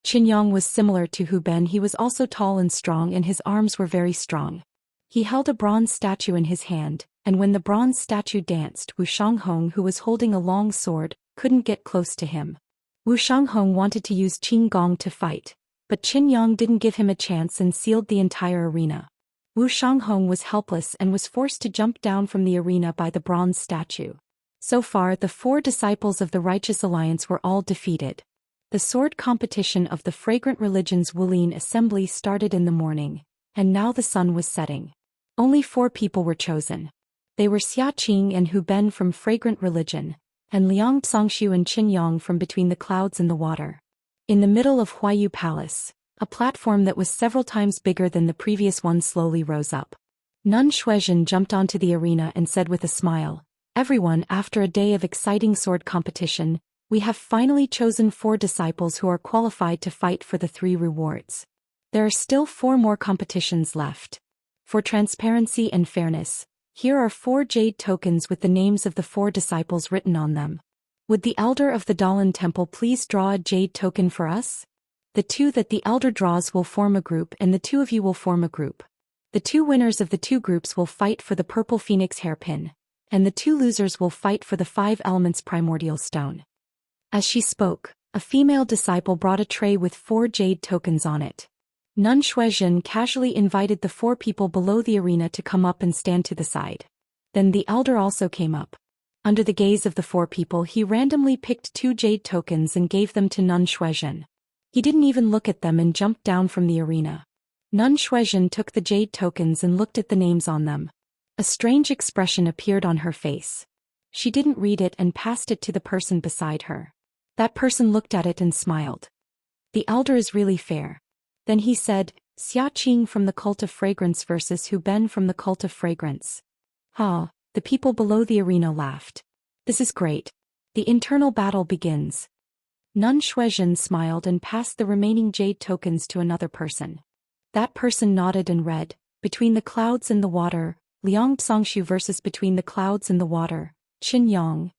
Qinyang was similar to Hu Ben. He was also tall and strong and his arms were very strong. He held a bronze statue in his hand, and when the bronze statue danced, Wu Shanghong, who was holding a long sword, couldn't get close to him. Wu Shanghong wanted to use Qin Gong to fight, but Qin Yang didn't give him a chance and sealed the entire arena. Wu Shanghong was helpless and was forced to jump down from the arena by the bronze statue. So far the 4 disciples of the Righteous Alliance were all defeated. The sword competition of the Fragrant Religion's Wulin Assembly started in the morning, and now the sun was setting. Only 4 people were chosen. They were Xia Qing and Hu Ben from Fragrant Religion, and Liang Zhongshu and Qin Yang from Between the Clouds and the Water. In the middle of Huayu Palace, a platform that was several times bigger than the previous one slowly rose up. Nun Shuizhen jumped onto the arena and said with a smile, Everyone, after a day of exciting sword competition, we have finally chosen 4 disciples who are qualified to fight for the 3 rewards. There are still 4 more competitions left. For transparency and fairness, here are 4 jade tokens with the names of the 4 disciples written on them. Would the elder of the Dalan Temple please draw a jade token for us? The 2 that the elder draws will form a group and the 2 of you will form a group. The 2 winners of the 2 groups will fight for the purple phoenix hairpin, and the 2 losers will fight for the 5 elements primordial stone. As she spoke, a female disciple brought a tray with 4 jade tokens on it. Nun Shuizhen casually invited the 4 people below the arena to come up and stand to the side. Then the elder also came up. Under the gaze of the 4 people, he randomly picked 2 jade tokens and gave them to Nun Shuizhen. He didn't even look at them and jumped down from the arena. Nun Shuizhen took the jade tokens and looked at the names on them. A strange expression appeared on her face. She didn't read it and passed it to the person beside her. That person looked at it and smiled. The elder is really fair. Then he said, Xia Qing from the Cult of Fragrance versus Hu Ben from the Cult of Fragrance. Ha, the people below the arena laughed. This is great. The internal battle begins. Nun Shuizhen smiled and passed the remaining jade tokens to another person. That person nodded and read, Between the Clouds and the Water, Liang Tsongshu versus Between the Clouds and the Water, Qin Yang.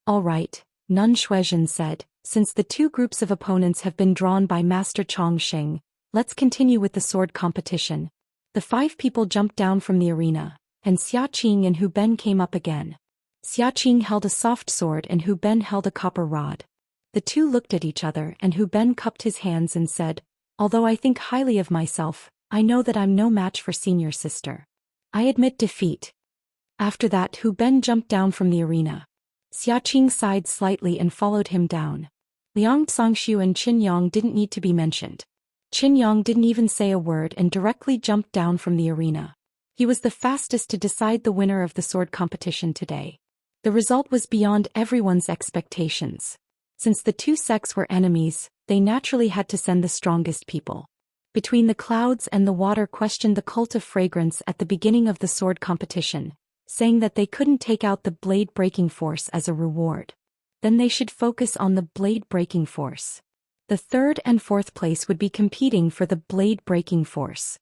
All right, Nun Shuizhen said, since the two groups of opponents have been drawn by Master Chongqing, let's continue with the sword competition. The 5 people jumped down from the arena, and Xia Qing and Hu Ben came up again. Xia Qing held a soft sword and Hu Ben held a copper rod. The two looked at each other and Hu Ben cupped his hands and said, although I think highly of myself, I know that I'm no match for senior sister. I admit defeat. After that Hu Ben jumped down from the arena. Xia Qing sighed slightly and followed him down. Liang Tsongshu and Qin Yang didn't need to be mentioned. Qin Yang didn't even say a word and directly jumped down from the arena. He was the fastest to decide the winner of the sword competition today. The result was beyond everyone's expectations. Since the two sects were enemies, they naturally had to send the strongest people. Between the Clouds and the Water questioned the cult of fragrance at the beginning of the sword competition, saying that they couldn't take out the blade-breaking force as a reward. Then they should focus on the blade-breaking force. The 3rd and 4th place would be competing for the blade-breaking force.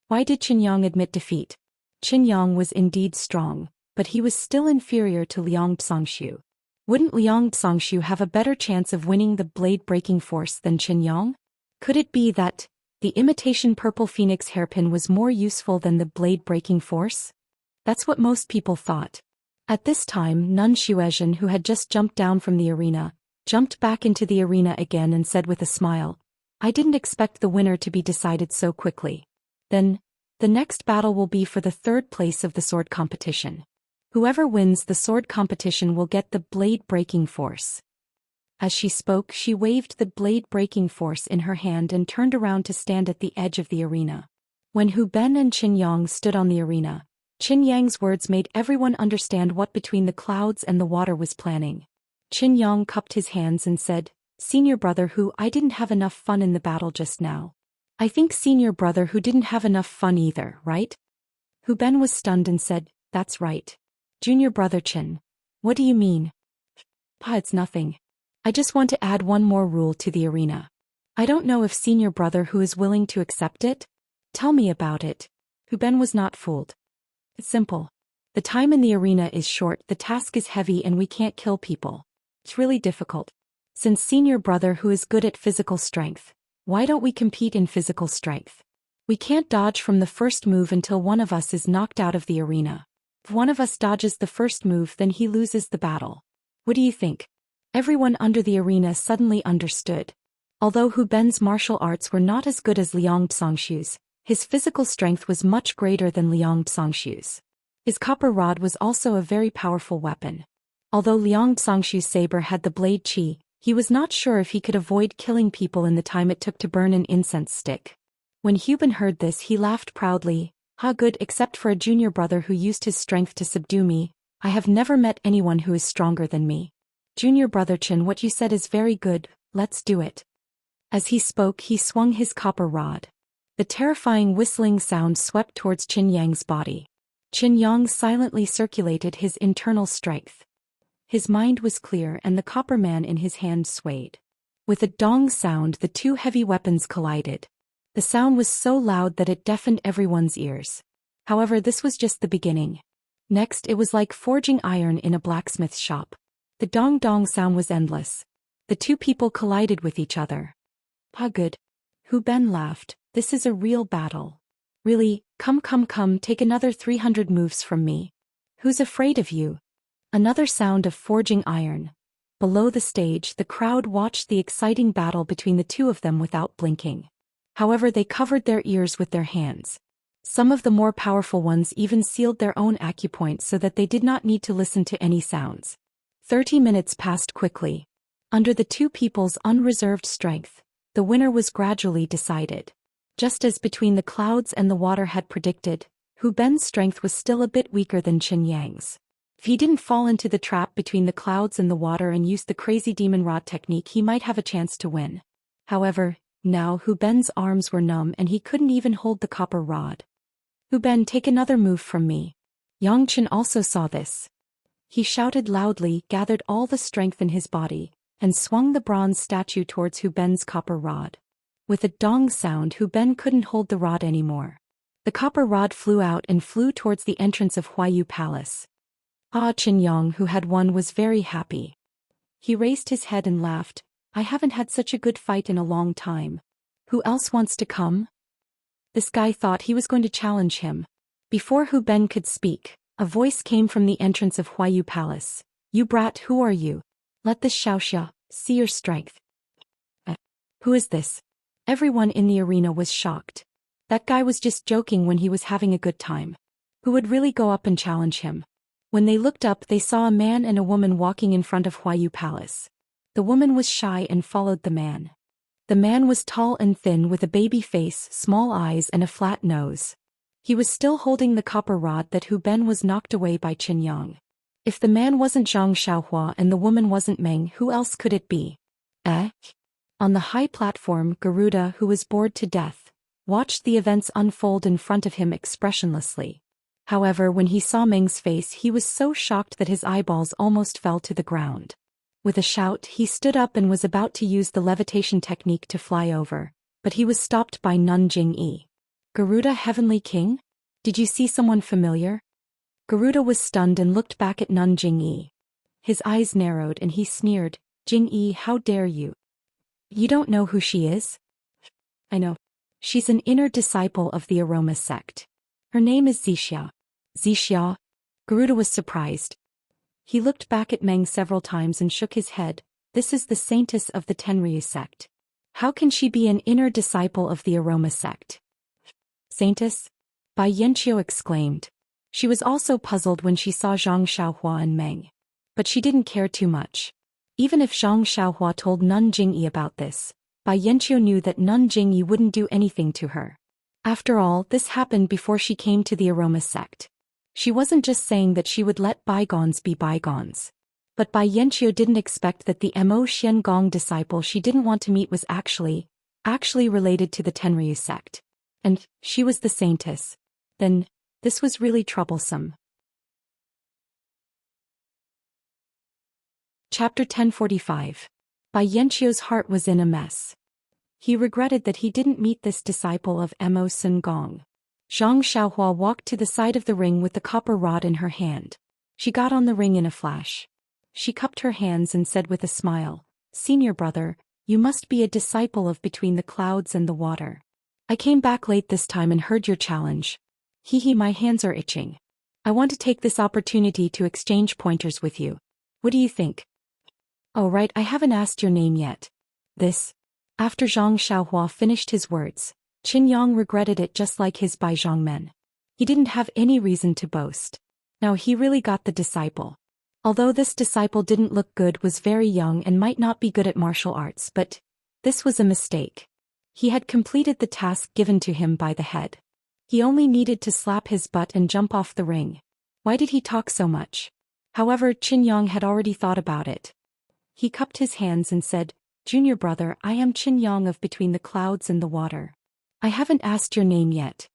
Why did Qin Yang admit defeat? Qin Yang was indeed strong, but he was still inferior to Liang Tsongshu. Wouldn't Liang Tsongshu have a better chance of winning the blade-breaking force than Qin Yang? Could it be that the imitation purple phoenix hairpin was more useful than the blade-breaking force? That's what most people thought. At this time Nun Shuizhen, who had just jumped down from the arena, jumped back into the arena again and said with a smile, I didn't expect the winner to be decided so quickly. Then, the next battle will be for the 3rd place of the sword competition. Whoever wins the sword competition will get the blade-breaking force. As she spoke, she waved the blade-breaking force in her hand and turned around to stand at the edge of the arena. When Hu Ben and Qin Yang stood on the arena, Qin Yang's words made everyone understand what Between the Clouds and the Water was planning. Qin Yang cupped his hands and said, Senior brother Hu, I didn't have enough fun in the battle just now. I think senior brother Hu didn't have enough fun either, right? Hu Ben was stunned and said, that's right. Junior brother Qin. What do you mean? Pa, it's nothing. I just want to add one more rule to the arena. I don't know if senior brother Hu is willing to accept it. Tell me about it. Hu Ben was not fooled. It's simple. The time in the arena is short, the task is heavy, and we can't kill people. It's really difficult. Since senior brother Hu is good at physical strength, why don't we compete in physical strength? We can't dodge from the first move until one of us is knocked out of the arena. If one of us dodges the first move, then he loses the battle. What do you think? Everyone under the arena suddenly understood. Although Hu Ben's martial arts were not as good as Liang Tsongshu's, his physical strength was much greater than Liang Tsongshu's. His copper rod was also a very powerful weapon. Although Liang Tsongshu's saber had the blade qi, he was not sure if he could avoid killing people in the time it took to burn an incense stick. When Hu Ben heard this, he laughed proudly. Ha, good, except for a junior brother who used his strength to subdue me, I have never met anyone who is stronger than me. Junior brother Qin, what you said is very good, let's do it. As he spoke, he swung his copper rod. The terrifying whistling sound swept towards Qin Yang's body. Qin Yang silently circulated his internal strength. His mind was clear and the copper man in his hand swayed. With a dong sound, the two heavy weapons collided. The sound was so loud that it deafened everyone's ears. However, this was just the beginning. Next, it was like forging iron in a blacksmith's shop. The dong-dong sound was endless. The two people collided with each other. Ha, good. Hu Ben laughed. This is a real battle. Really, come, take another 300 moves from me. Who's afraid of you? Another sound of forging iron. Below the stage, the crowd watched the exciting battle between the two of them without blinking. However, they covered their ears with their hands. Some of the more powerful ones even sealed their own acupoints so that they did not need to listen to any sounds. 30 minutes passed quickly. Under the two people's unreserved strength, the winner was gradually decided. Just as Between the Clouds and the Water had predicted, Hu Ben's strength was still a bit weaker than Qin Yang's. If he didn't fall into the trap between the clouds and the water and use the crazy demon rod technique, he might have a chance to win. However, now Hu Ben's arms were numb and he couldn't even hold the copper rod. Hu Ben, take another move from me. Yang Chen also saw this. He shouted loudly, gathered all the strength in his body, and swung the bronze statue towards Hu Ben's copper rod. With a dong sound, Hu Ben couldn't hold the rod anymore. The copper rod flew out and flew towards the entrance of Huayu Palace. Qin Yang, who had won, was very happy. He raised his head and laughed. I haven't had such a good fight in a long time. Who else wants to come? This guy thought he was going to challenge him. Before Hu Ben could speak, a voice came from the entrance of Huayu Palace. You brat, who are you? Let this Xiaoxia see your strength. Who is this? Everyone in the arena was shocked. That guy was just joking when he was having a good time. Who would really go up and challenge him? When they looked up, they saw a man and a woman walking in front of Huayu Palace. The woman was shy and followed the man. The man was tall and thin with a baby face, small eyes and a flat nose. He was still holding the copper rod that Hu Ben was knocked away by Qin Yang. If the man wasn't Zhang Xiaohua and the woman wasn't Meng, who else could it be? On the high platform, Garuda, who was bored to death, watched the events unfold in front of him expressionlessly. However, when he saw Meng's face, he was so shocked that his eyeballs almost fell to the ground. With a shout, he stood up and was about to use the levitation technique to fly over, but he was stopped by Nun Jingyi. Garuda, Heavenly King? Did you see someone familiar? Garuda was stunned and looked back at Nun Jingyi. His eyes narrowed and he sneered, Jingyi, how dare you? You don't know who she is? I know. She's an inner disciple of the Aroma sect. Her name is Zixia. Zixia? Garuda was surprised. He looked back at Meng several times and shook his head. This is the saintess of the Tenryu sect. How can she be an inner disciple of the Aroma sect? Saintess? Bai Yanqiu exclaimed. She was also puzzled when she saw Zhang Xiaohua and Meng. But she didn't care too much. Even if Zhang Xiaohua told Nun Jingyi about this, Bai Yanqiu knew that Nun Jingyi wouldn't do anything to her. After all, this happened before she came to the Aroma sect. She wasn't just saying that she would let bygones be bygones. But Bai Yanqiu didn't expect that the Mo Xian Gong disciple she didn't want to meet was actually related to the Tenryu sect. And she was the saintess. Then, this was really troublesome. Chapter 1045. Bai Yanqiu's heart was in a mess. He regretted that he didn't meet this disciple of Mo Sun Gong. Zhang Xiaohua walked to the side of the ring with the copper rod in her hand. She got on the ring in a flash. She cupped her hands and said with a smile, Senior brother, you must be a disciple of Between the Clouds and the Water. I came back late this time and heard your challenge. My hands are itching. I want to take this opportunity to exchange pointers with you. What do you think? Oh right, I haven't asked your name yet. After Zhang Xiaohua finished his words, Qin Yang regretted it just like his Bai Zhongmen. He didn't have any reason to boast. Now he really got the disciple. Although this disciple didn't look good, was very young and might not be good at martial arts, but this was a mistake. He had completed the task given to him by the head. He only needed to slap his butt and jump off the ring. Why did he talk so much? However, Qin Yang had already thought about it. He cupped his hands and said, Junior brother, I am Qin Yang of Between the Clouds and the Water. I haven't asked your name yet.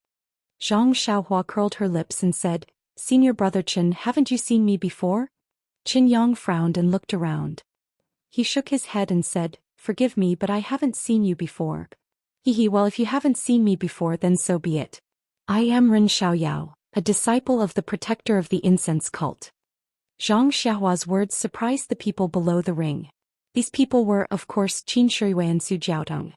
Zhang Xiaohua curled her lips and said, Senior brother Qin, haven't you seen me before? Qin Yang frowned and looked around. He shook his head and said, Forgive me, but I haven't seen you before. Well, if you haven't seen me before, then so be it. I am Ren Xiaoyao, a disciple of the protector of the incense cult. Zhang Xiaohua's words surprised the people below the ring. These people were, of course, Qin Shiyue and Su Jiaotong.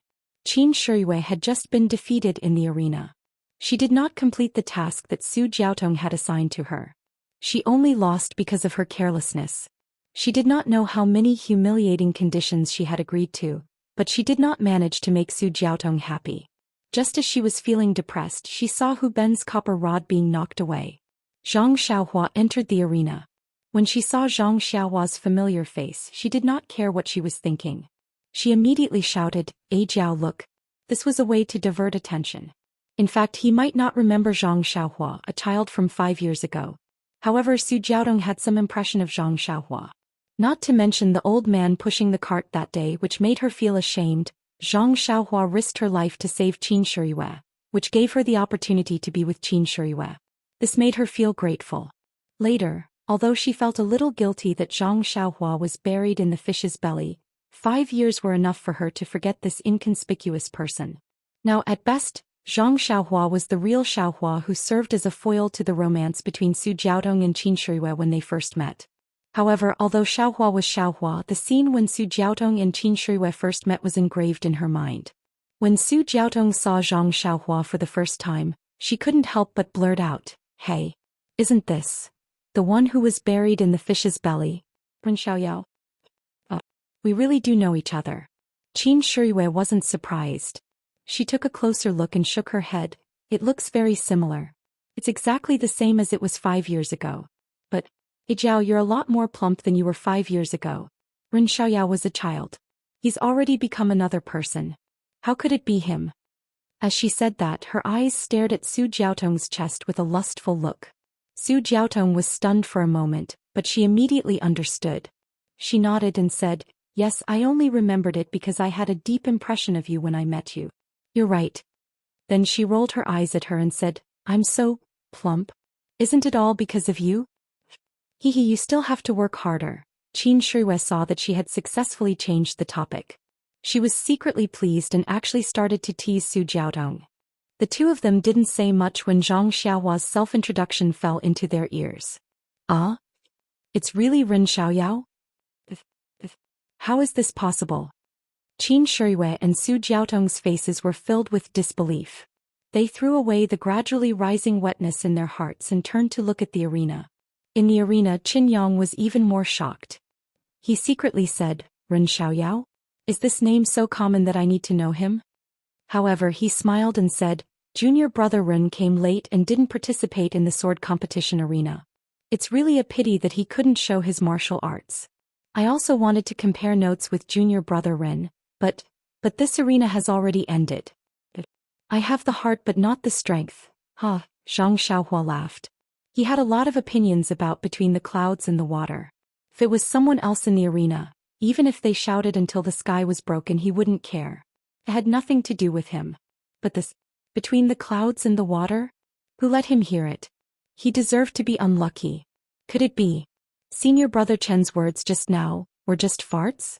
Qin Shiyue had just been defeated in the arena. She did not complete the task that Su Jiaotong had assigned to her. She only lost because of her carelessness. She did not know how many humiliating conditions she had agreed to, but she did not manage to make Su Jiaotong happy. Just as she was feeling depressed, she saw Hu Ben's copper rod being knocked away. Zhang Xiaohua entered the arena. When she saw Zhang Xiaohua's familiar face, she did not care what she was thinking. She immediately shouted, Jiao, look. This was a way to divert attention. In fact, he might not remember Zhang Xiaohua, a child from 5 years ago. However, Su Jiaotong had some impression of Zhang Xiaohua. Not to mention the old man pushing the cart that day, which made her feel ashamed. Zhang Xiaohua risked her life to save Qin Shiyue, which gave her the opportunity to be with Qin Shiyue. This made her feel grateful. Later, although she felt a little guilty that Zhang Xiaohua was buried in the fish's belly, 5 years were enough for her to forget this inconspicuous person. Now, at best, Zhang Xiaohua was the real Xiaohua who served as a foil to the romance between Su Jiaotong and Qin Shiyue when they first met. However, although Xiaohua was Xiaohua, the scene when Su Jiaotong and Qin Shiyue first met was engraved in her mind. When Su Jiaotong saw Zhang Xiaohua for the first time, she couldn't help but blurt out, "Hey, isn't this the one who was buried in the fish's belly?" Ren Xiaoyao. Oh, we really do know each other. Qin Shiyue wasn't surprised. She took a closer look and shook her head. It looks very similar. It's exactly the same as it was 5 years ago. But, Jiao, you're a lot more plump than you were 5 years ago. Ren Xiaoyao was a child. He's already become another person. How could it be him? As she said that, her eyes stared at Su Jiaotong's chest with a lustful look. Su Jiaotong was stunned for a moment, but she immediately understood. She nodded and said, "Yes, I only remembered it because I had a deep impression of you when I met you." "You're right." Then she rolled her eyes at her and said, "I'm so plump. Isn't it all because of you?" "Hee, you still have to work harder." Qin Shiyue saw that she had successfully changed the topic. She was secretly pleased and actually started to tease Su Jiaotong. The two of them didn't say much when Zhang Xiaohua's self-introduction fell into their ears. "Ah? It's really Ren Xiaoyao? How is this possible?" Qin Shiyue and Su Jiaotong's faces were filled with disbelief. They threw away the gradually rising wetness in their hearts and turned to look at the arena. In the arena, Qin Yang was even more shocked. He secretly said, "Ren Xiaoyao? Is this name so common that I need to know him?" However, he smiled and said, "Junior brother Ren came late and didn't participate in the sword competition arena. It's really a pity that he couldn't show his martial arts. I also wanted to compare notes with junior brother Ren. But this arena has already ended. I have the heart but not the strength." "Huh," Zhang Xiaohua laughed. He had a lot of opinions about between the clouds and the water. If it was someone else in the arena, even if they shouted until the sky was broken, he wouldn't care. It had nothing to do with him. But this, between the clouds and the water? Who let him hear it? He deserved to be unlucky. Could it be senior brother Chen's words just now were just farts?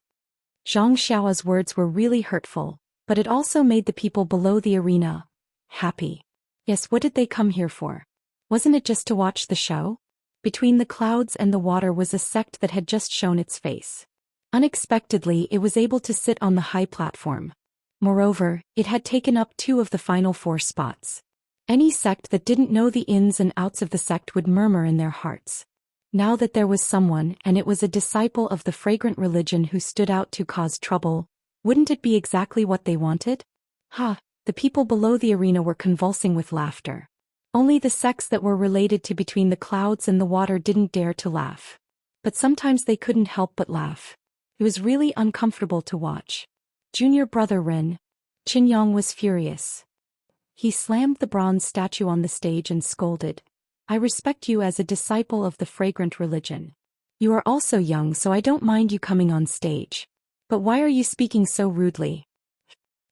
Zhang Xiao's words were really hurtful, but it also made the people below the arena happy. Yes, what did they come here for? Wasn't it just to watch the show? Between the clouds and the water was a sect that had just shown its face. Unexpectedly, it was able to sit on the high platform. Moreover, it had taken up 2 of the final 4 spots. Any sect that didn't know the ins and outs of the sect would murmur in their hearts. Now that there was someone, and it was a disciple of the fragrant religion who stood out to cause trouble, wouldn't it be exactly what they wanted? Ha! The people below the arena were convulsing with laughter. Only the sects that were related to between the clouds and the water didn't dare to laugh. But sometimes they couldn't help but laugh. It was really uncomfortable to watch. Junior brother Ren. Qin Yang was furious. He slammed the bronze statue on the stage and scolded, "I respect you as a disciple of the fragrant religion. You are also young, so I don't mind you coming on stage. But why are you speaking so rudely?"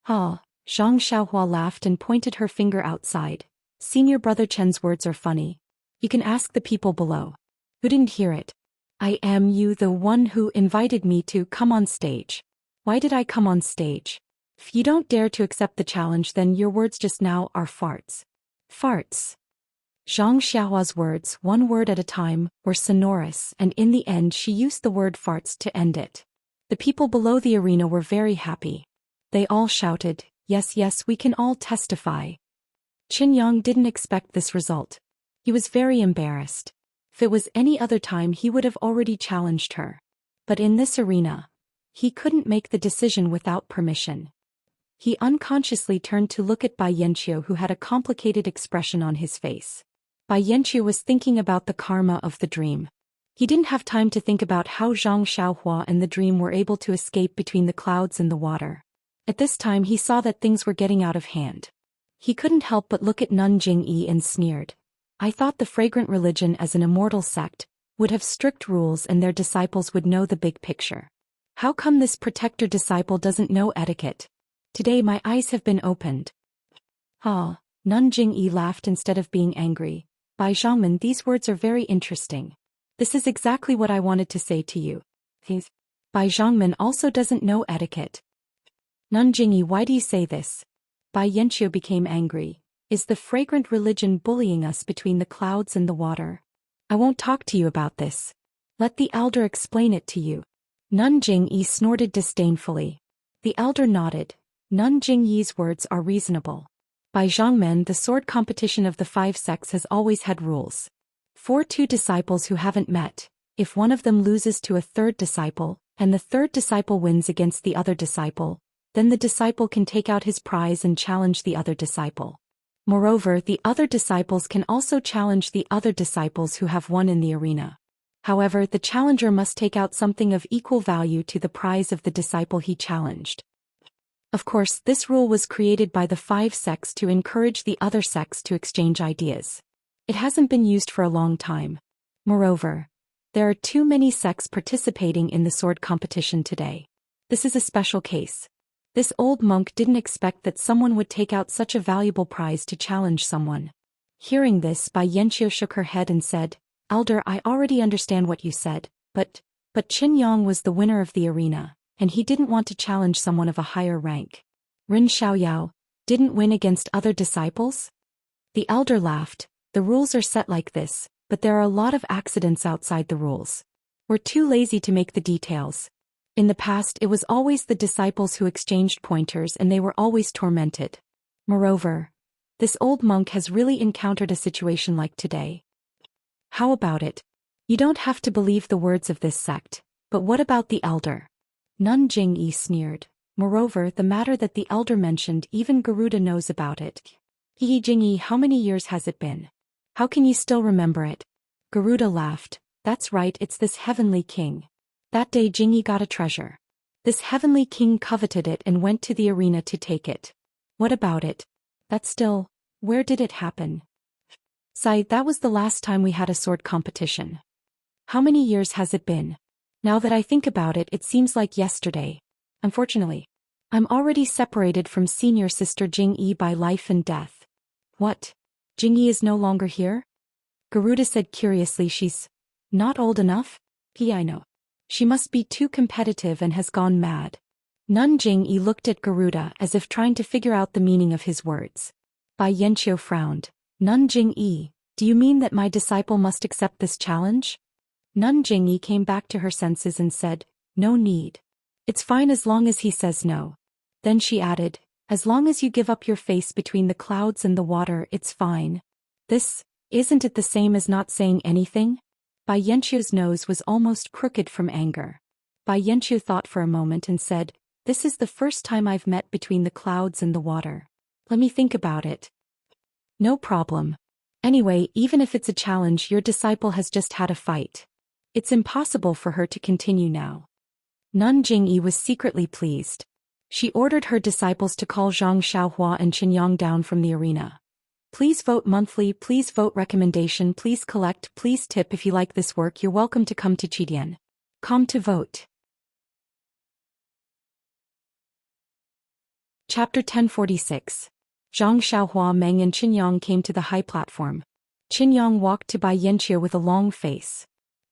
"Ah," Zhang Xiaohua laughed and pointed her finger outside. "Senior brother Chen's words are funny. You can ask the people below. Who didn't hear it? I am you, the one who invited me to come on stage. Why did I come on stage? If you don't dare to accept the challenge, then your words just now are farts." Farts. Zhang Xiaohua's words, one word at a time, were sonorous, and in the end she used the word farts to end it. The people below the arena were very happy. They all shouted, "Yes, yes, we can all testify." Qin Yang didn't expect this result. He was very embarrassed. If it was any other time, he would have already challenged her. But in this arena, he couldn't make the decision without permission. He unconsciously turned to look at Bai Yanqiu, who had a complicated expression on his face. Bai Yanqiu was thinking about the karma of the dream. He didn't have time to think about how Zhang Xiaohua and the dream were able to escape between the clouds and the water. At this time he saw that things were getting out of hand. He couldn't help but look at Nun Jingyi and sneered. "I thought the fragrant religion as an immortal sect would have strict rules and their disciples would know the big picture. How come this protector disciple doesn't know etiquette? Today my eyes have been opened." "Ah," Nun Jingyi laughed instead of being angry. "Bai Zhangman, these words are very interesting. This is exactly what I wanted to say to you. Bai Zhangman also doesn't know etiquette." "Nun Jingyi, why do you say this?" Bai Yanqiu became angry. Is the fragrant religion bullying us between the clouds and the water? I won't talk to you about this. Let the elder explain it to you. Nun Jingyi snorted disdainfully. The elder nodded. Nun Jingyi's words are reasonable. By Zhangmen, the sword competition of the 5 sects has always had rules. For 2 disciples who haven't met, if one of them loses to a 3rd disciple, and the 3rd disciple wins against the other disciple, then the disciple can take out his prize and challenge the other disciple. Moreover, the other disciples can also challenge the other disciples who have won in the arena. However, the challenger must take out something of equal value to the prize of the disciple he challenged. Of course, this rule was created by the 5 sects to encourage the other sects to exchange ideas. It hasn't been used for a long time. Moreover, there are too many sects participating in the sword competition today. This is a special case. This old monk didn't expect that someone would take out such a valuable prize to challenge someone. Hearing this, Bai Yanqiu shook her head and said, Elder, I already understand what you said, but Qin Yang was the winner of the arena, and he didn't want to challenge someone of a higher rank. Rin Xiaoyao didn't win against other disciples? The elder laughed. The rules are set like this, but there are a lot of accidents outside the rules. We're too lazy to make the details. In the past, it was always the disciples who exchanged pointers and they were always tormented. Moreover, this old monk has really encountered a situation like today. How about it? You don't have to believe the words of this sect, but what about the elder? Nun Jingyi sneered. Moreover, the matter that the elder mentioned, even Garuda knows about it. Hehe Jingyi, how many years has it been? How can you still remember it? Garuda laughed. That's right, it's this heavenly king. That day Jingyi got a treasure. This heavenly king coveted it and went to the arena to take it. What about it? Where did it happen? Sai, that was the last time we had a sword competition. How many years has it been? Now that I think about it, it seems like yesterday. Unfortunately, I'm already separated from senior sister Jingyi by life and death. What? Jingyi is no longer here? Garuda said curiously. She's not old enough? I know. She must be too competitive and has gone mad. Nun Jingyi looked at Garuda as if trying to figure out the meaning of his words. Bai Yanqiu frowned. Nun Jingyi, do you mean that my disciple must accept this challenge? Nun Jingyi came back to her senses and said, no need. It's fine as long as he says no. Then she added, as long as you give up your face between the clouds and the water, it's fine. Isn't it the same as not saying anything? Bai Yanqiu's nose was almost crooked from anger. Bai Yanqiu thought for a moment and said, this is the first time I've met between the clouds and the water. Let me think about it. No problem. Anyway, even if it's a challenge, your disciple has just had a fight. It's impossible for her to continue now. Nun Jingyi was secretly pleased. She ordered her disciples to call Zhang Xiaohua and Qin Yang down from the arena. Please vote monthly, please vote recommendation, please collect, please tip. If you like this work, you're welcome to come to Chidian. Come to vote. Chapter 1046. Zhang Xiaohua, Meng and Qin Yang came to the high platform. Qin Yang walked to Bai Yanqiu with a long face.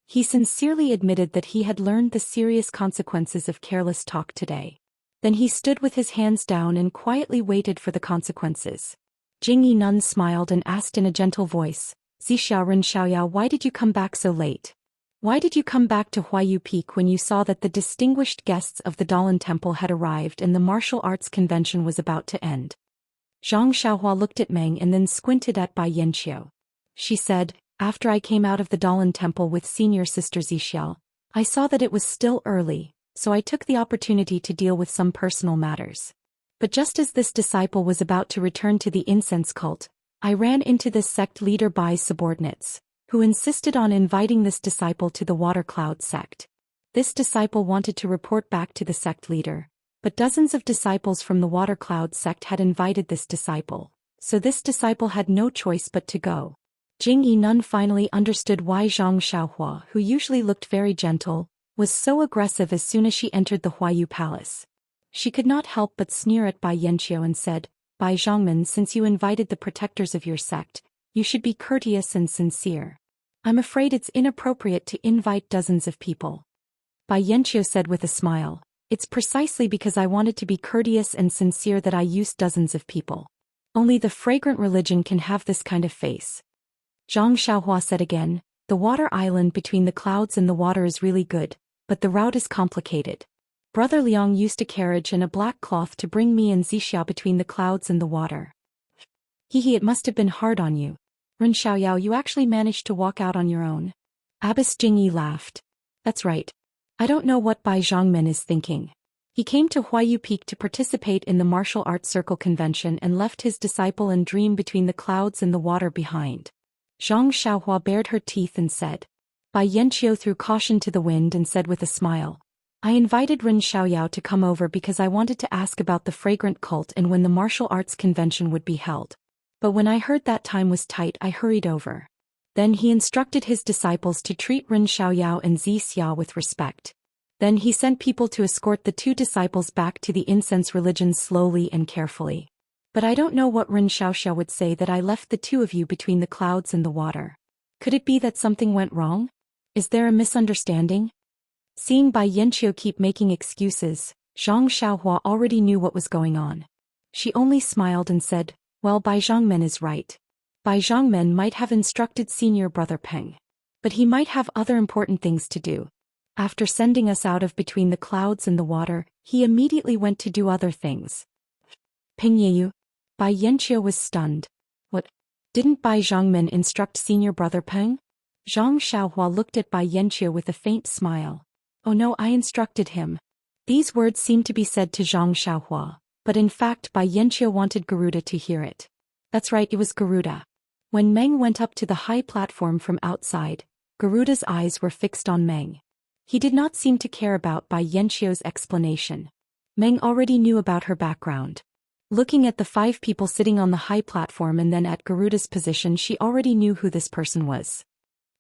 He sincerely admitted that he had learned the serious consequences of careless talk today. Then he stood with his hands down and quietly waited for the consequences. Jingyi Nun smiled and asked in a gentle voice, Zixia Ren Xiaoyao, why did you come back so late? Why did you come back to Huayu Peak when you saw that the distinguished guests of the Dalan Temple had arrived and the martial arts convention was about to end? Zhang Xiaohua looked at Meng and then squinted at Bai Yanqiu. She said, after I came out of the Dalan Temple with senior sister Zixiao, I saw that it was still early, so I took the opportunity to deal with some personal matters. But just as this disciple was about to return to the incense cult, I ran into this sect leader Bai's subordinates, who insisted on inviting this disciple to the Water Cloud sect. This disciple wanted to report back to the sect leader, but dozens of disciples from the Water Cloud sect had invited this disciple, so this disciple had no choice but to go. Jingyi Nun finally understood why Zhang Xiaohua, who usually looked very gentle, was so aggressive as soon as she entered the Huayu Palace. She could not help but sneer at Bai Yanqiu and said, Bai Zhangmen, since you invited the protectors of your sect, you should be courteous and sincere. I'm afraid it's inappropriate to invite dozens of people. Bai Yanqiu said with a smile, It's precisely because I wanted to be courteous and sincere that I used dozens of people. Only the fragrant religion can have this kind of face. Zhang Xiaohua said again, the water island between the clouds and the water is really good, but the route is complicated. Brother Liang used a carriage and a black cloth to bring me and Zixia between the clouds and the water. Hehe, it must have been hard on you. Ren Xiaoyao, you actually managed to walk out on your own. Abbess Jingyi laughed. That's right. I don't know what Bai Zhangmen is thinking. He came to Huayu Peak to participate in the martial arts circle convention and left his disciple and dream between the clouds and the water behind. Zhang Xiaohua bared her teeth and said. Bai Yanqiu threw caution to the wind and said with a smile. I invited Ren Xiaoyao to come over because I wanted to ask about the fragrant cult and when the martial arts convention would be held. But when I heard that time was tight, I hurried over. Then he instructed his disciples to treat Ren Xiaoyao and Zixia with respect. Then he sent people to escort the two disciples back to the incense religion slowly and carefully. But I don't know what Ren Xiaoxia would say that I left the two of you between the clouds and the water. Could it be that something went wrong? Is there a misunderstanding? Seeing Bai Yanqiu keep making excuses, Zhang Xiaohua already knew what was going on. She only smiled and said, well, Bai Zhangmen is right. Bai Zhangmen might have instructed senior brother Peng. But he might have other important things to do. After sending us out of between the clouds and the water, he immediately went to do other things. Peng Yeyu? Bai Yanqiu was stunned. What? Didn't Bai Zhangmen instruct senior brother Peng? Zhang Xiaohua looked at Bai Yanqiu with a faint smile. Oh no, I instructed him. These words seemed to be said to Zhang Xiaohua, but in fact Bai Yanqiu wanted Garuda to hear it. That's right, it was Garuda. When Meng went up to the high platform from outside, Garuda's eyes were fixed on Meng. He did not seem to care about Bai Yanqiu's explanation. Meng already knew about her background. Looking at the 5 people sitting on the high platform and then at Garuda's position, she already knew who this person was.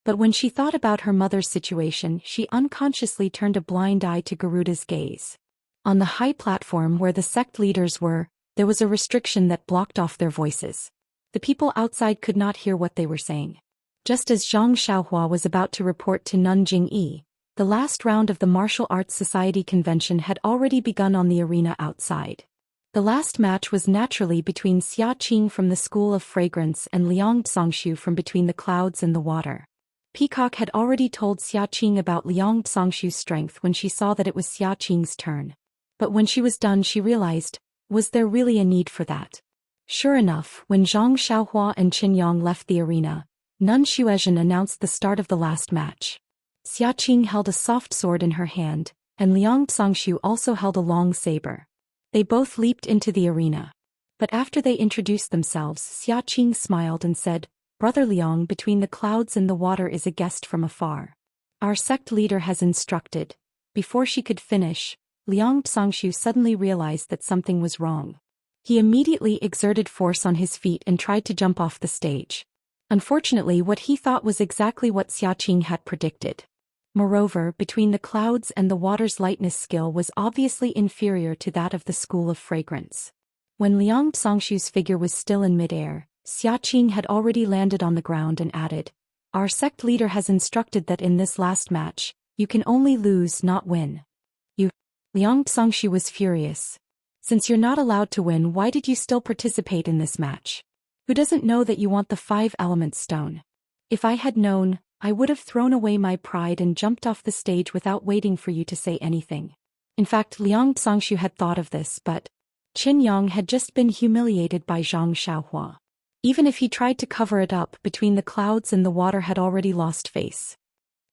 But when she thought about her mother's situation, she unconsciously turned a blind eye to Garuda's gaze. On the high platform where the sect leaders were, there was a restriction that blocked off their voices. The people outside could not hear what they were saying. Just as Zhang Xiaohua was about to report to Nanjing Yi, the last round of the Martial Arts Society convention had already begun on the arena outside. The last match was naturally between Xia Qing from the School of Fragrance and Liang Zhongshu from Between the Clouds and the Water. Peacock had already told Xia Qing about Liang Zhongshu's strength when she saw that it was Xia Qing's turn. But when she was done, she realized, was there really a need for that? Sure enough, when Zhang Xiaohua and Qin Yang left the arena, Nun Xuezhen announced the start of the last match. Xia Qing held a soft sword in her hand, and Liang Zhongshu also held a long saber. They both leaped into the arena. But after they introduced themselves, Xia Qing smiled and said, Brother Liang, Between the Clouds and the Water is a guest from afar. Our sect leader has instructed. Before she could finish, Liang Zhongshu suddenly realized that something was wrong. He immediately exerted force on his feet and tried to jump off the stage. Unfortunately, what he thought was exactly what Xia Qing had predicted. Moreover, Between the Clouds and the Water's lightness skill was obviously inferior to that of the School of Fragrance. When Liang Zhongshu's figure was still in midair, Xia Qing had already landed on the ground and added, Our sect leader has instructed that in this last match, you can only lose, not win. You. Liang Zhongshu was furious. Since you're not allowed to win, why did you still participate in this match? Who doesn't know that you want the 5-element stone? If I had known, I would have thrown away my pride and jumped off the stage without waiting for you to say anything. In fact, Liang Zhongshu had thought of this, but Qin Yang had just been humiliated by Zhang Xiaohua. Even if he tried to cover it up, Between the Clouds and the Water had already lost face.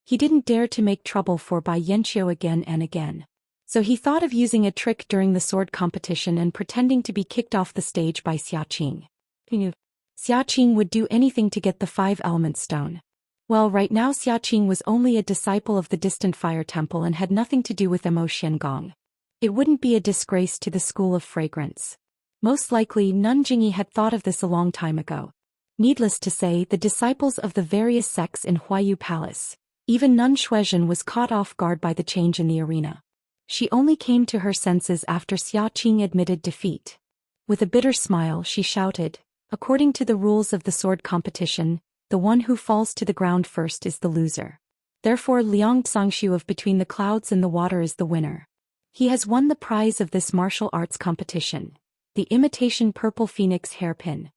He didn't dare to make trouble for Bai Yanqiu again and again. So he thought of using a trick during the sword competition and pretending to be kicked off the stage by Xia Qing. He knew Xia Qing would do anything to get the 5-element stone. Well, right now Xia Qing was only a disciple of the distant fire temple and had nothing to do with Mo Xiangong. It wouldn't be a disgrace to the School of Fragrance. Most likely Nun Jingyi had thought of this a long time ago. Needless to say, the disciples of the various sects in Huayu Palace, even Nun Xuezhen, was caught off guard by the change in the arena. She only came to her senses after Xia Qing admitted defeat. With a bitter smile, she shouted, According to the rules of the sword competition, the one who falls to the ground first is the loser. Therefore Liang Zhongshu of Between the Clouds and the Water is the winner. He has won the prize of this martial arts competition, the imitation purple phoenix hairpin.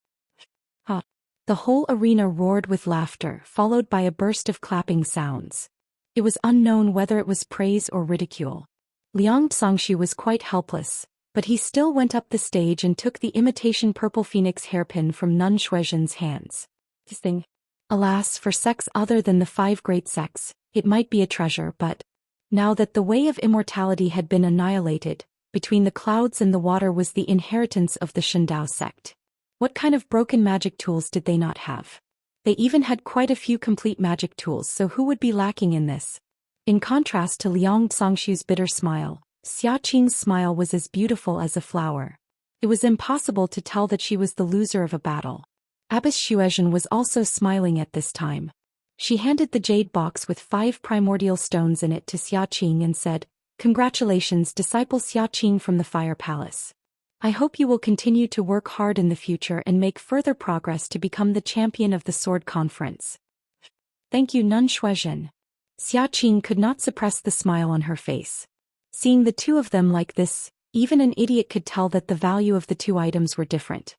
Ha! The whole arena roared with laughter, followed by a burst of clapping sounds. It was unknown whether it was praise or ridicule. Liang Zongxu was quite helpless, but he still went up the stage and took the imitation purple phoenix hairpin from Nun Shuizhen's hands. This thing. Alas, for sects other than the 5 great sects, it might be a treasure, but now that the way of immortality had been annihilated, between the clouds and the water was the inheritance of the Shandao sect. What kind of broken magic tools did they not have? They even had quite a few complete magic tools, so who would be lacking in this? In contrast to Liang Zongxu's bitter smile, Xia Qing's smile was as beautiful as a flower. It was impossible to tell that she was the loser of a battle. Abbess Shuizhen was also smiling at this time. She handed the jade box with 5 primordial stones in it to Xia Qing and said, "Congratulations, disciple Xia Qing from the Fire Palace. I hope you will continue to work hard in the future and make further progress to become the champion of the Sword Conference." "Thank you, Nun Shuizhen." Xia Qing could not suppress the smile on her face. Seeing the two of them like this, even an idiot could tell that the value of the 2 items were different.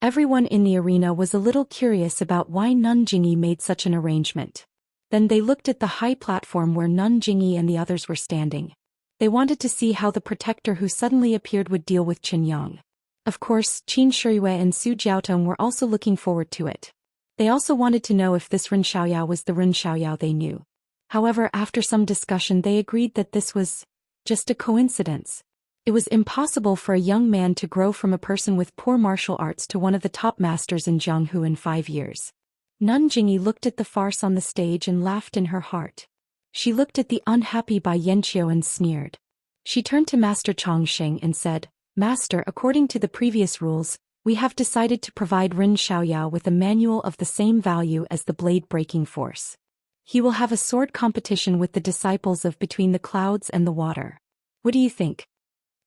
Everyone in the arena was a little curious about why Nun Jingyi made such an arrangement. Then they looked at the high platform where Nun Jingyi and the others were standing. They wanted to see how the protector who suddenly appeared would deal with Qin Yang. Of course, Qin Shiyue and Su Jiaotong were also looking forward to it. They also wanted to know if this Ren Xiaoyao was the Ren Xiaoyao they knew. However, after some discussion they agreed that this was just a coincidence. It was impossible for a young man to grow from a person with poor martial arts to one of the top masters in Jianghu in 5 years. Nun Jingyi looked at the farce on the stage and laughed in her heart. She looked at the unhappy Bai Yanqiu and sneered. She turned to Master Chongqing and said, "Master, according to the previous rules, we have decided to provide Ren Xiaoyao with a manual of the same value as the blade-breaking force. He will have a sword competition with the disciples of Between the Clouds and the Water. What do you think?"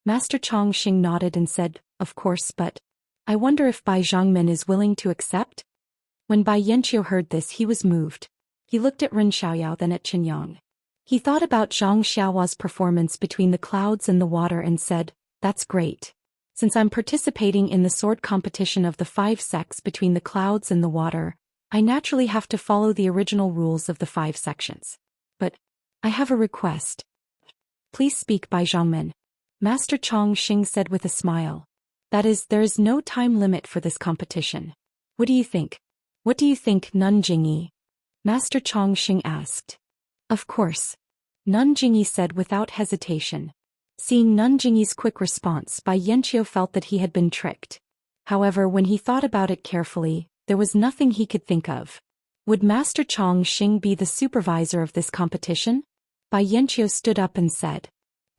Master Chongqing nodded and said, "Of course, but I wonder if Bai Zhangmen is willing to accept?" When Bai Yanqiu heard this, he was moved. He looked at Ren Xiaoyao, then at Qin Yang. He thought about Zhang Xiaohua's performance Between the Clouds and the Water and said, "That's great. Since I'm participating in the sword competition of the 5 sects Between the Clouds and the Water, I naturally have to follow the original rules of the 5 sections. But I have a request." "Please speak, Bai Zhangmen," Master Chongqing said with a smile. "That is, there is no time limit for this competition. What do you think?" "What do you think, Nun Jingyi?" Master Chongqing asked. "Of course," Nun Jingyi said without hesitation. Seeing Nun Jingyi's quick response, Bai Yanqiu felt that he had been tricked. However, when he thought about it carefully, there was nothing he could think of. Would Master Chongqing be the supervisor of this competition? Bai Yanqiu stood up and said.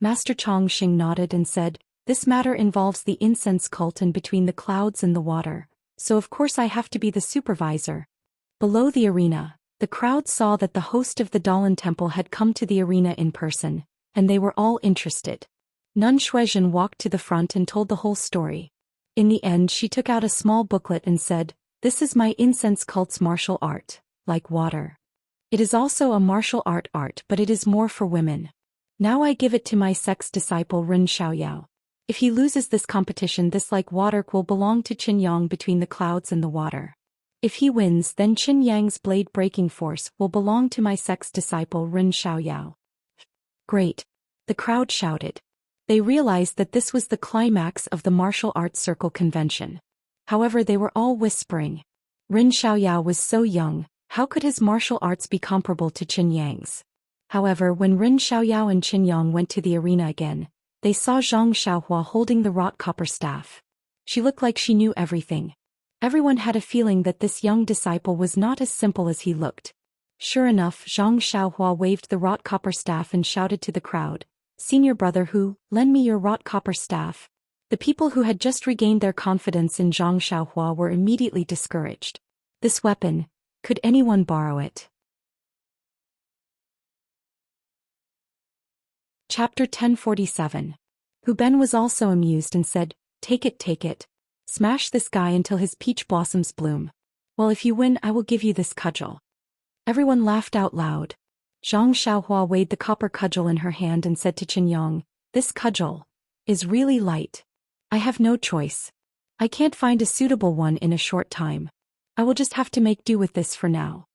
Master Chongqing nodded and said, "This matter involves the incense cult and Between the Clouds and the Water, so of course I have to be the supervisor." Below the arena, the crowd saw that the host of the Dalan Temple had come to the arena in person, and they were all interested. Nun Shuizhen walked to the front and told the whole story. In the end, she took out a small booklet and said, "This is my incense cult's martial art, like water. It is also a martial art, but it is more for women. Now I give it to my sect's disciple Ren Xiaoyao. If he loses this competition, this like water will belong to Qin Yang Between the Clouds and the Water. If he wins, then Qin Yang's blade-breaking force will belong to my sect's disciple Ren Xiaoyao." "Great!" the crowd shouted. They realized that this was the climax of the martial arts circle convention. However, they were all whispering. Ren Xiaoyao was so young, how could his martial arts be comparable to Qin Yang's? However, when Ren Xiaoyao and Qin Yang went to the arena again, they saw Zhang Xiaohua holding the wrought copper staff. She looked like she knew everything. Everyone had a feeling that this young disciple was not as simple as he looked. Sure enough, Zhang Xiaohua waved the wrought copper staff and shouted to the crowd, "Senior brother Hu, lend me your wrought copper staff." The people who had just regained their confidence in Zhang Xiaohua were immediately discouraged. This weapon, could anyone borrow it? Chapter 1047. Hu Ben was also amused and said, take it. Smash this guy until his peach blossoms bloom. Well, if you win, I will give you this cudgel." Everyone laughed out loud. Zhang Xiaohua weighed the copper cudgel in her hand and said to Qin Yang, This cudgel is really light. I have no choice. I can't find a suitable one in a short time. I will just have to make do with this for now.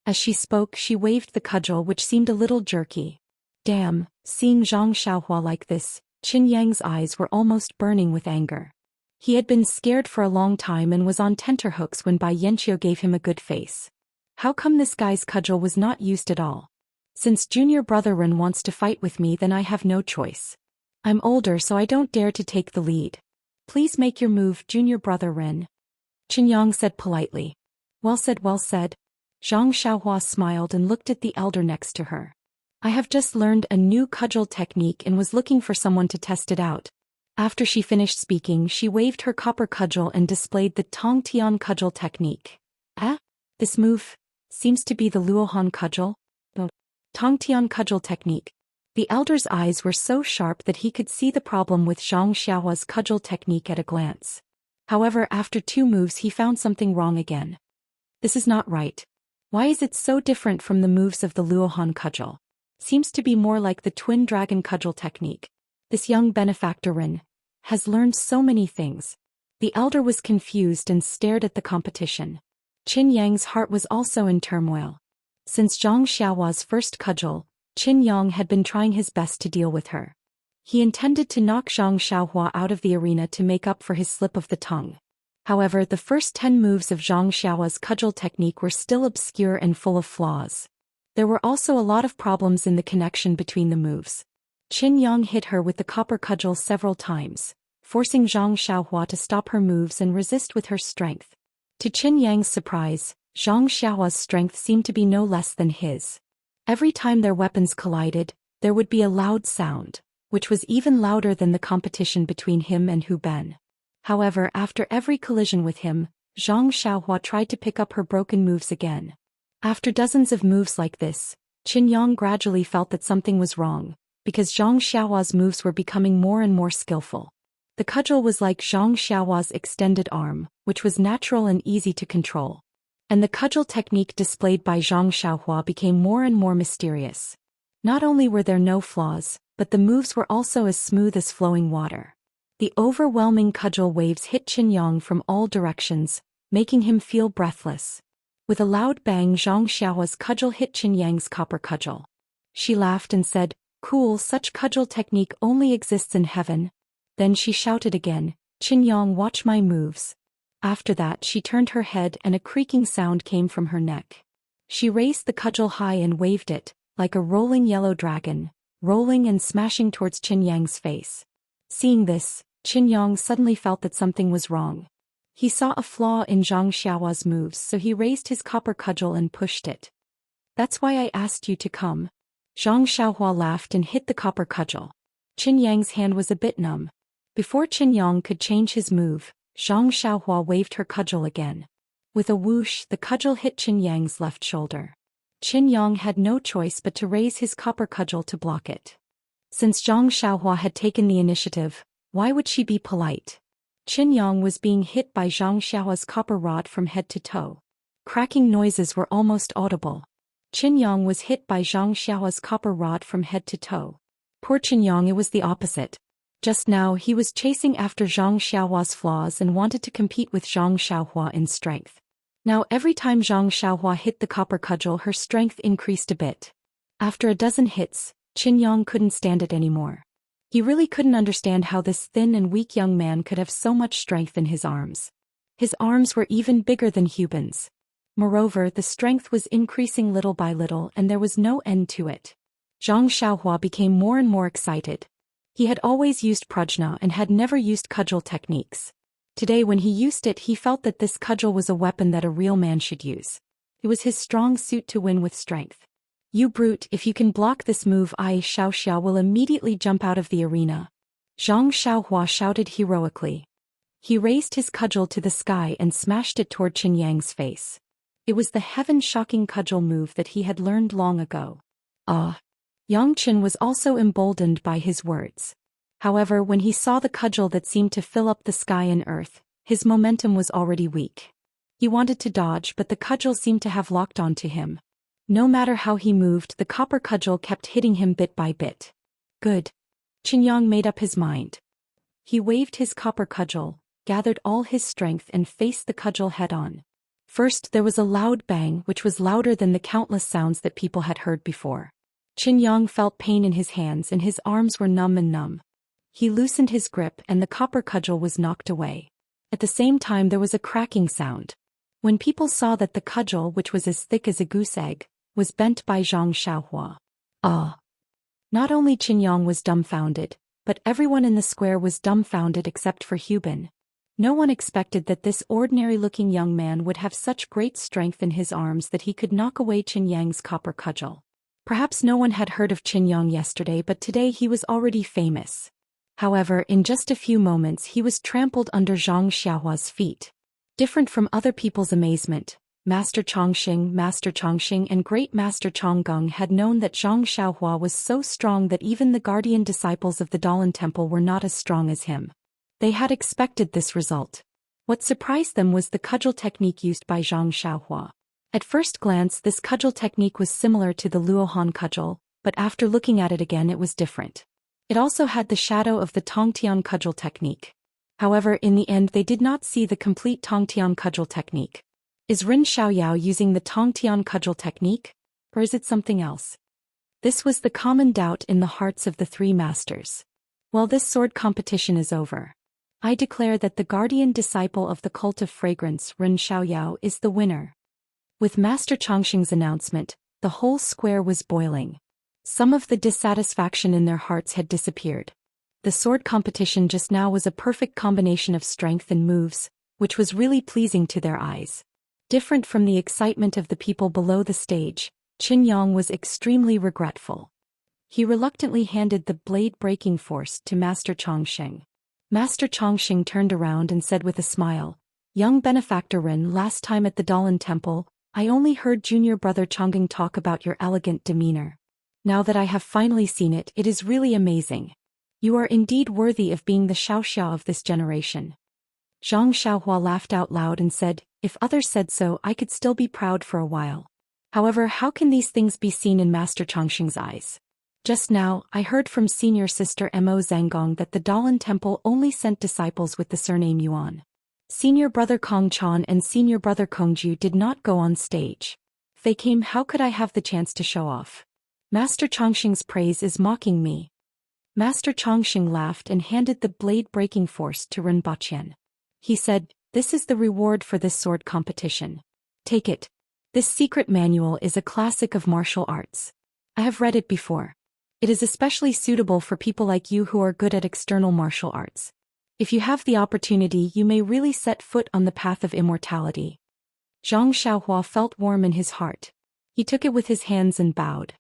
As she spoke, she waved the cudgel, which seemed a little jerky. Damn, seeing Zhang Xiaohua like this, Qin Yang's eyes were almost burning with anger. He had been scared for a long time and was on tenterhooks when Bai Yanqiu gave him a good face. How come this guy's cudgel was not used at all? Since junior brother Ren wants to fight with me, then I have no choice. I'm older, so I don't dare to take the lead. Please make your move, junior brother Ren. Qin Yang said politely. Well said, well said. Zhang Xiaohua smiled and looked at the elder next to her. I have just learned a new cudgel technique and was looking for someone to test it out. After she finished speaking, she waved her copper cudgel and displayed the Tong Tian cudgel technique. This move seems to be the Luohan cudgel. The Tong Tian cudgel technique. The elder's eyes were so sharp that he could see the problem with Zhang Xiaohua's cudgel technique at a glance. However, after 2 moves he found something wrong again. This is not right. Why is it so different from the moves of the Luohan cudgel? Seems to be more like the twin dragon cudgel technique. This young benefactor Ren has learned so many things. The elder was confused and stared at the competition. Qin Yang's heart was also in turmoil. Since Zhang Xiaohua's first cudgel, Qin Yang had been trying his best to deal with her. He intended to knock Zhang Xiaohua out of the arena to make up for his slip of the tongue. However, the first 10 moves of Zhang Xiaohua's cudgel technique were still obscure and full of flaws. There were also a lot of problems in the connection between the moves. Qin Yang hit her with the copper cudgel several times, forcing Zhang Xiaohua to stop her moves and resist with her strength. To Qin Yang's surprise, Zhang Xiaohua's strength seemed to be no less than his. Every time their weapons collided, there would be a loud sound, which was even louder than the competition between him and Hu Ben. However, after every collision with him, Zhang Xiaohua tried to pick up her broken moves again. After dozens of moves like this, Qin Yang gradually felt that something was wrong, because Zhang Xiaohua's moves were becoming more and more skillful. The cudgel was like Zhang Xiaohua's extended arm, which was natural and easy to control. And the cudgel technique displayed by Zhang Xiaohua became more and more mysterious. Not only were there no flaws, but the moves were also as smooth as flowing water. The overwhelming cudgel waves hit Qin Yang from all directions, making him feel breathless. With a loud bang, Zhang Xiaohua's cudgel hit Qin Yang's copper cudgel. She laughed and said, "Cool, such cudgel technique only exists in heaven." Then she shouted again, "Qin Yang, watch my moves." After that she turned her head and a creaking sound came from her neck. She raised the cudgel high and waved it, like a rolling yellow dragon, rolling and smashing towards Qin Yang's face. Seeing this, Qin Yang suddenly felt that something was wrong. He saw a flaw in Zhang Xiaohua's moves, so he raised his copper cudgel and pushed it. "That's why I asked you to come." Zhang Xiaohua laughed and hit the copper cudgel. Qin Yang's hand was a bit numb. Before Qin Yang could change his move, Zhang Xiaohua waved her cudgel again. With a whoosh, the cudgel hit Qin Yang's left shoulder. Qin Yang had no choice but to raise his copper cudgel to block it. Since Zhang Xiaohua had taken the initiative, why would she be polite? Qin Yang was being hit by Zhang Xiaohua's copper rod from head to toe. Cracking noises were almost audible. Qin Yang was hit by Zhang Xiaohua's copper rod from head to toe. Poor Qin Yang, it was the opposite. Just now he was chasing after Zhang Xiaohua's flaws and wanted to compete with Zhang Xiaohua in strength. Now every time Zhang Xiaohua hit the copper cudgel, her strength increased a bit. After a dozen hits, Qin Yang couldn't stand it anymore. He really couldn't understand how this thin and weak young man could have so much strength in his arms. His arms were even bigger than Hu Ben's. Moreover, the strength was increasing little by little and there was no end to it. Zhang Xiaohua became more and more excited. He had always used prajna and had never used cudgel techniques. Today when he used it, he felt that this cudgel was a weapon that a real man should use. It was his strong suit to win with strength. "You brute, if you can block this move, I, Xiao, will immediately jump out of the arena." Zhang Xiaohua shouted heroically. He raised his cudgel to the sky and smashed it toward Qin Yang's face. It was the heaven-shocking cudgel move that he had learned long ago. Yang Qin was also emboldened by his words. However, when he saw the cudgel that seemed to fill up the sky and earth, his momentum was already weak. He wanted to dodge, but the cudgel seemed to have locked onto him. No matter how he moved, the copper cudgel kept hitting him bit by bit. "Good. Qinyang made up his mind. He waved his copper cudgel, gathered all his strength and faced the cudgel head-on. First there was a loud bang which was louder than the countless sounds that people had heard before. Qinyang felt pain in his hands and his arms were numb. He loosened his grip and the copper cudgel was knocked away. At the same time there was a cracking sound. When people saw that the cudgel, which was as thick as a goose egg, was bent by Zhang Xiaohua. Not only Qinyang was dumbfounded, but everyone in the square was dumbfounded except for Hubin. No one expected that this ordinary-looking young man would have such great strength in his arms that he could knock away Qinyang's copper cudgel. Perhaps no one had heard of Qinyang yesterday, but today he was already famous. However, in just a few moments he was trampled under Zhang Xiaohua's feet. Different from other people's amazement, Master Chongqing and Great Master Chonggung had known that Zhang Xiaohua was so strong that even the guardian disciples of the Dalan Temple were not as strong as him. They had expected this result. What surprised them was the cudgel technique used by Zhang Xiaohua. At first glance this cudgel technique was similar to the Luohan cudgel, but after looking at it again it was different. It also had the shadow of the Tongtian cudgel technique. However, in the end they did not see the complete Tongtian cudgel technique. Is Ren Xiaoyao using the Tongtian cudgel technique? Or is it something else? This was the common doubt in the hearts of the three masters. Well, this sword competition is over. I declare that the guardian disciple of the cult of fragrance, Ren Xiaoyao, is the winner. With Master Chongqing's announcement, the whole square was boiling. Some of the dissatisfaction in their hearts had disappeared. The sword competition just now was a perfect combination of strength and moves, which was really pleasing to their eyes. Different from the excitement of the people below the stage, Qinyang was extremely regretful. He reluctantly handed the blade-breaking force to Master Chongqing. Master Chongqing turned around and said with a smile, "Young benefactor Ren, last time at the Dalan Temple, I only heard junior brother Chongqing talk about your elegant demeanor. Now that I have finally seen it, it is really amazing. You are indeed worthy of being the Xiaoxia of this generation." Zhang Xiaohua laughed out loud and said, "If others said so, I could still be proud for a while. However, how can these things be seen in Master Chongqing's eyes? Just now, I heard from senior sister Mo Zhangong that the Dalan Temple only sent disciples with the surname Yuan. Senior brother Kong Chan and senior brother Kongju did not go on stage. If they came, how could I have the chance to show off? Master Chongqing's praise is mocking me." Master Chongqing laughed and handed the blade-breaking force to Ren Baqian. He said, "This is the reward for this sword competition. Take it. This secret manual is a classic of martial arts. I have read it before. It is especially suitable for people like you who are good at external martial arts. If you have the opportunity, you may really set foot on the path of immortality." Zhang Xiaohua felt warm in his heart. He took it with his hands and bowed.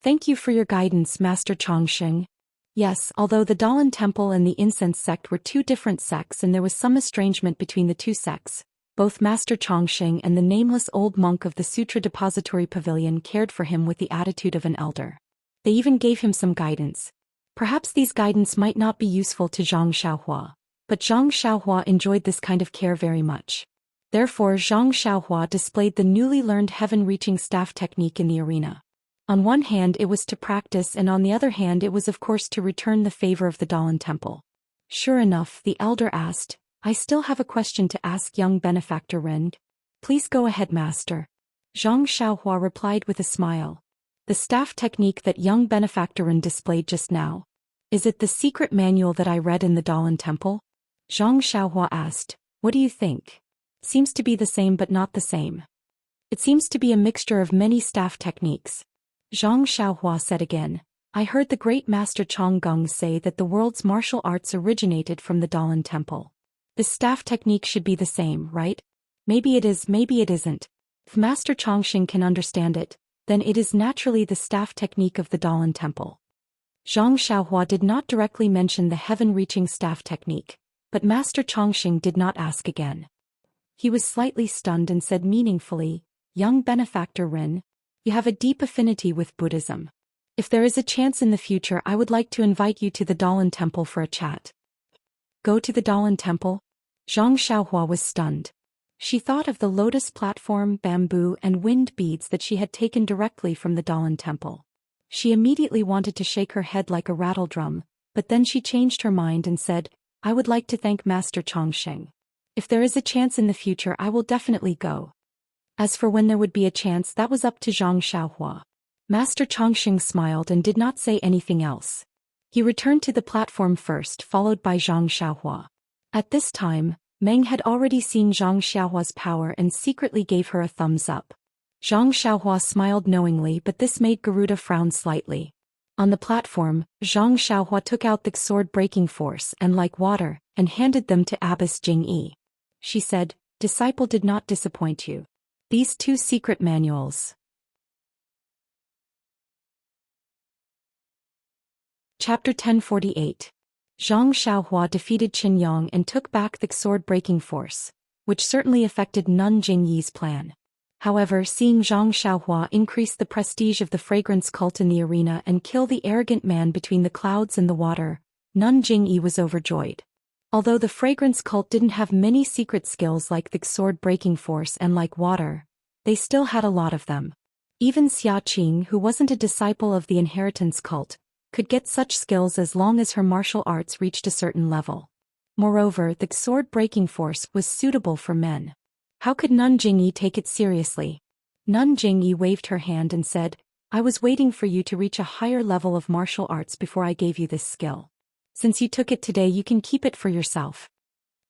"Thank you for your guidance, Master Chongqing." Yes, although the Dalan Temple and the Incense sect were two different sects and there was some estrangement between the two sects, both Master Chongqing and the nameless old monk of the Sutra Depository Pavilion cared for him with the attitude of an elder. They even gave him some guidance. Perhaps these guidance might not be useful to Zhang Xiaohua, but Zhang Xiaohua enjoyed this kind of care very much. Therefore, Zhang Xiaohua displayed the newly learned heaven-reaching staff technique in the arena. On one hand it was to practice and on the other hand it was of course to return the favor of the Dalan Temple. Sure enough, the elder asked, "I still have a question to ask young benefactor Ren." "Please go ahead, master." Zhang Xiaohua replied with a smile. "The staff technique that young benefactor Ren displayed just now. Is it the secret manual that I read in the Dalan Temple?" Zhang Xiaohua asked, "What do you think?" "Seems to be the same but not the same. It seems to be a mixture of many staff techniques." Zhang Xiaohua said again, "I heard the great master Chonggung say that the world's martial arts originated from the Dalan Temple. This staff technique should be the same, right? Maybe it is, maybe it isn't. If Master Chongqing can understand it, then it is naturally the staff technique of the Dalan Temple." Zhang Xiaohua did not directly mention the heaven-reaching staff technique, but Master Chongqing did not ask again. He was slightly stunned and said meaningfully, "Young benefactor Ren, you have a deep affinity with Buddhism. If there is a chance in the future, I would like to invite you to the Dalan Temple for a chat." "Go to the Dalan Temple?" Zhang Xiaohua was stunned. She thought of the lotus platform, bamboo and wind beads that she had taken directly from the Dalan Temple. She immediately wanted to shake her head like a rattle drum, but then she changed her mind and said, I would like to thank Master Chongsheng. If there is a chance in the future I will definitely go. As for when there would be a chance, that was up to Zhang Xiaohua. Master Chongsheng smiled and did not say anything else. He returned to the platform first, followed by Zhang Xiaohua. At this time, Meng had already seen Zhang Xiaohua's power and secretly gave her a thumbs up. Zhang Xiaohua smiled knowingly, but this made Garuda frown slightly. On the platform, Zhang Xiaohua took out the sword breaking force and like water, and handed them to Abbess Jingyi. She said, Disciple did not disappoint you. These 2 secret manuals. Chapter 1048. Zhang Xiaohua defeated Qin Yang and took back the sword breaking force, which certainly affected Nun Jingyi's plan. However, seeing Zhang Xiaohua increase the prestige of the fragrance cult in the arena and kill the arrogant man between the clouds and the water, Nun Jingyi was overjoyed. Although the fragrance cult didn't have many secret skills like the sword breaking force and like water, they still had a lot of them. Even Xia Qing, who wasn't a disciple of the inheritance cult, could get such skills as long as her martial arts reached a certain level. Moreover, the sword breaking force was suitable for men. How could Nun Jingyi take it seriously? Nun Jingyi waved her hand and said, I was waiting for you to reach a higher level of martial arts before I gave you this skill. Since you took it today, you can keep it for yourself.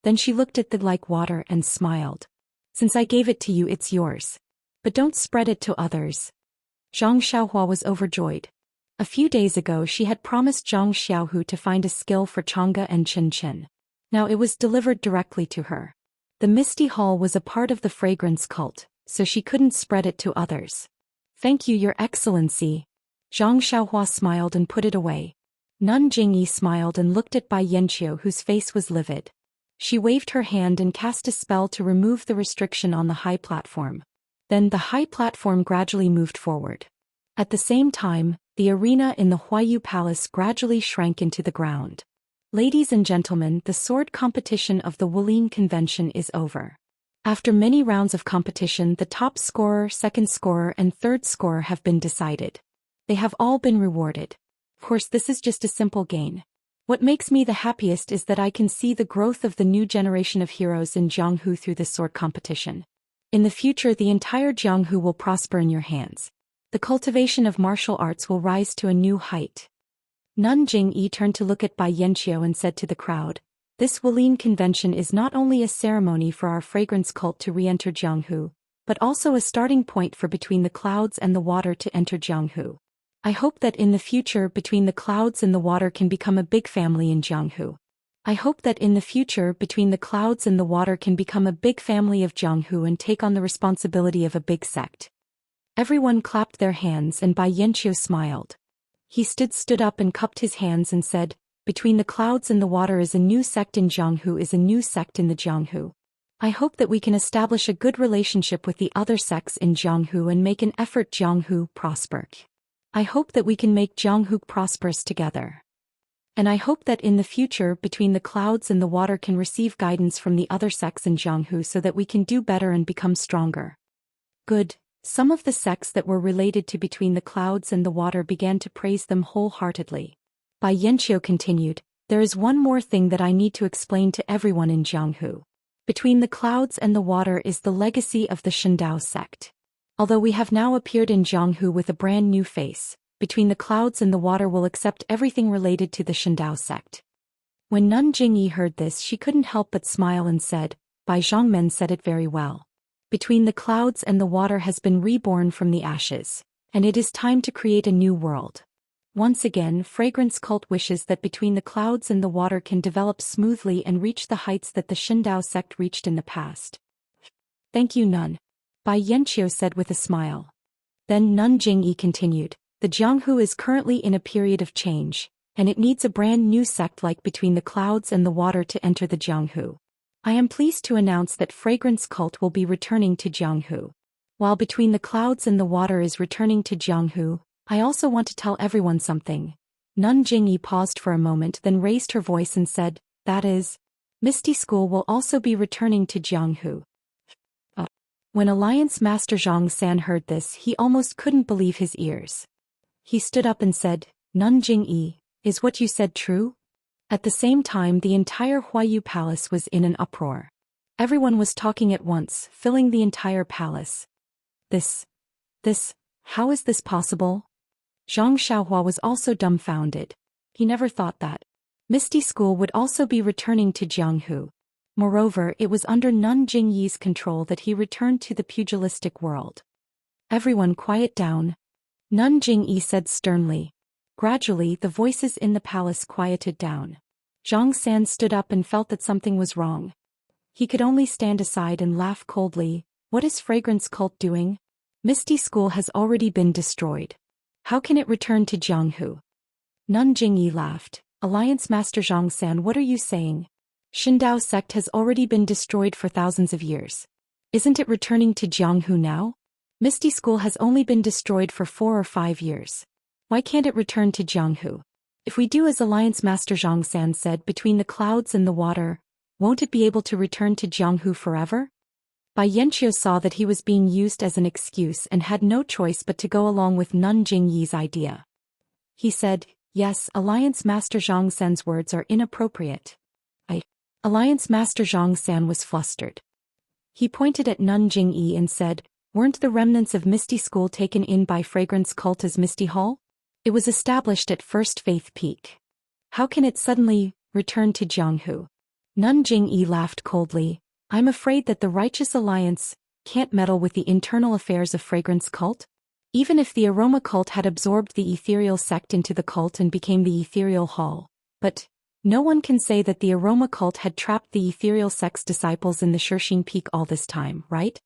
Then she looked at the like water and smiled. Since I gave it to you, it's yours. But don't spread it to others. Zhang Xiaohua was overjoyed. A few days ago she had promised Zhang Xiaohu to find a skill for Chang'e and Qin Qin. Now it was delivered directly to her. The Misty Hall was a part of the fragrance cult, so she couldn't spread it to others. Thank you, Your Excellency. Zhang Xiaohua smiled and put it away. Nun Jingyi smiled and looked at Bai Yanqiu, whose face was livid. She waved her hand and cast a spell to remove the restriction on the high platform. Then the high platform gradually moved forward. At the same time, the arena in the Huayu Palace gradually shrank into the ground. Ladies and gentlemen, the sword competition of the Wulin Convention is over. After many rounds of competition, the top scorer, second scorer, and third scorer have been decided. They have all been rewarded. Of course, this is just a simple gain. What makes me the happiest is that I can see the growth of the new generation of heroes in Jianghu through this sword competition. In the future, the entire Jianghu will prosper in your hands. The cultivation of martial arts will rise to a new height. Nun Jingyi turned to look at Bai Yanqiu and said to the crowd, This Wulin Convention is not only a ceremony for our fragrance cult to re-enter Jianghu, but also a starting point for Between the Clouds and the Water to enter Jianghu. I hope that in the future Between the Clouds and the Water can become a big family in Jianghu. I hope that in the future Between the Clouds and the Water can become a big family of Jianghu and take on the responsibility of a big sect. Everyone clapped their hands and Bai Yanqiu smiled. He stood up and cupped his hands and said, Between the Clouds and the Water is a new sect in Jianghu, is a new sect in the Jianghu. I hope that we can establish a good relationship with the other sects in Jianghu and make an effort Jianghu prosper. I hope that we can make Jianghu prosperous together. And I hope that in the future Between the Clouds and the Water can receive guidance from the other sects in Jianghu so that we can do better and become stronger. Good. Some of the sects that were related to Between the Clouds and the Water began to praise them wholeheartedly. Bai Yanqiu continued, There is one more thing that I need to explain to everyone in Jianghu. Between the Clouds and the Water is the legacy of the Shendao sect. Although we have now appeared in Jianghu with a brand new face, Between the Clouds and the Water will accept everything related to the Shendao sect. When Nun Jingyi heard this, she couldn't help but smile and said, Bai Zhongmen said it very well. Between the Clouds and the Water has been reborn from the ashes, and it is time to create a new world. Once again, Fragrance Cult wishes that Between the Clouds and the Water can develop smoothly and reach the heights that the Shendao sect reached in the past. Thank you, Nun. Bai Yanqiu said with a smile. Then Nun Jingyi continued, The Jianghu is currently in a period of change, and it needs a brand new sect like Between the Clouds and the Water to enter the Jianghu. I am pleased to announce that Fragrance Cult will be returning to Jianghu. While Between the Clouds and the Water is returning to Jianghu, I also want to tell everyone something. Nun Jingyi paused for a moment, then raised her voice and said, That is, Misty School will also be returning to Jianghu. When Alliance Master Zhang San heard this, he almost couldn't believe his ears. He stood up and said, Nun Jingyi, Is what you said true? At the same time, the entire Huayu palace was in an uproar. Everyone was talking at once, filling the entire palace. This, how is this possible? Zhang Xiaohua was also dumbfounded. He never thought that Misty School would also be returning to Jianghu. Moreover, it was under Nun Jingyi's control that he returned to the pugilistic world. Everyone quiet down. Nun Jingyi said sternly. Gradually, the voices in the palace quieted down. Zhang San stood up and felt that something was wrong. He could only stand aside and laugh coldly. What is Fragrance Cult doing? Misty School has already been destroyed. How can it return to Jianghu? Nun Jingyi laughed. Alliance Master Zhang San, what are you saying? Shindao sect has already been destroyed for thousands of years. Isn't it returning to Jianghu now? Misty School has only been destroyed for 4 or 5 years. Why can't it return to Jianghu? If we do as Alliance Master Zhang San said, between the clouds and the water, won't it be able to return to Jianghu forever? Bai Yanqiu saw that he was being used as an excuse and had no choice but to go along with Nun Jingyi's idea. He said, yes, Alliance Master Zhang San's words are inappropriate. Alliance Master Zhang San was flustered. He pointed at Nun Jingyi and said, weren't the remnants of Misty School taken in by Fragrance Cult as Misty Hall? It was established at First Faith Peak. How can it suddenly return to Jianghu? Nun Jingyi laughed coldly. I'm afraid that the Righteous Alliance can't meddle with the internal affairs of Fragrance Cult. Even if the Aroma Cult had absorbed the Ethereal Sect into the cult and became the Ethereal Hall. But no one can say that the Aroma Cult had trapped the Ethereal Sect's disciples in the Shirshing Peak all this time, right?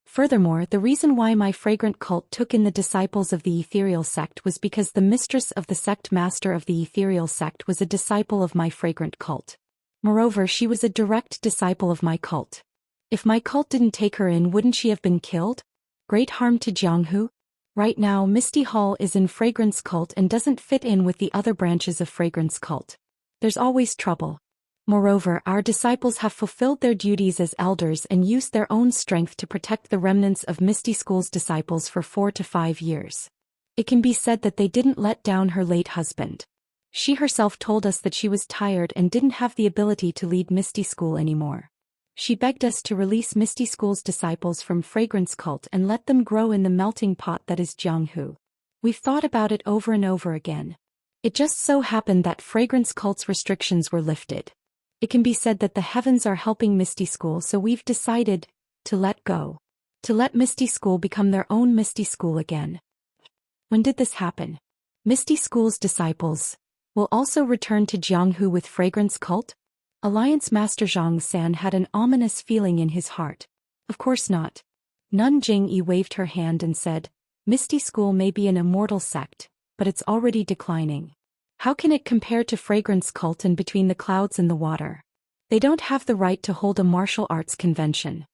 Furthermore, the reason why my fragrant cult took in the disciples of the Ethereal Sect was because the mistress of the sect master of the Ethereal Sect was a disciple of my fragrant cult. Moreover, she was a direct disciple of my cult. If my cult didn't take her in, wouldn't she have been killed? Great harm to Jianghu? Right now, Misty Hall is in Fragrance Cult and doesn't fit in with the other branches of Fragrance Cult. There's always trouble. Moreover, our disciples have fulfilled their duties as elders and used their own strength to protect the remnants of Misty School's disciples for 4 to 5 years. It can be said that they didn't let down her late husband. She herself told us that she was tired and didn't have the ability to lead Misty School anymore. She begged us to release Misty School's disciples from Fragrance Cult and let them grow in the melting pot that is Jianghu. We've thought about it over and over again. It just so happened that Fragrance Cult's restrictions were lifted. It can be said that the heavens are helping Misty School, so we've decided to let go. To let Misty School become their own Misty School again. When did this happen? Misty School's disciples will also return to Jianghu with Fragrance Cult? Alliance Master Zhang San had an ominous feeling in his heart. Of course not. Nun Jingyi waved her hand and said, Misty School may be an immortal sect, but it's already declining. How can it compare to Fragrance Cult and Between the Clouds and the Water? They don't have the right to hold a martial arts convention.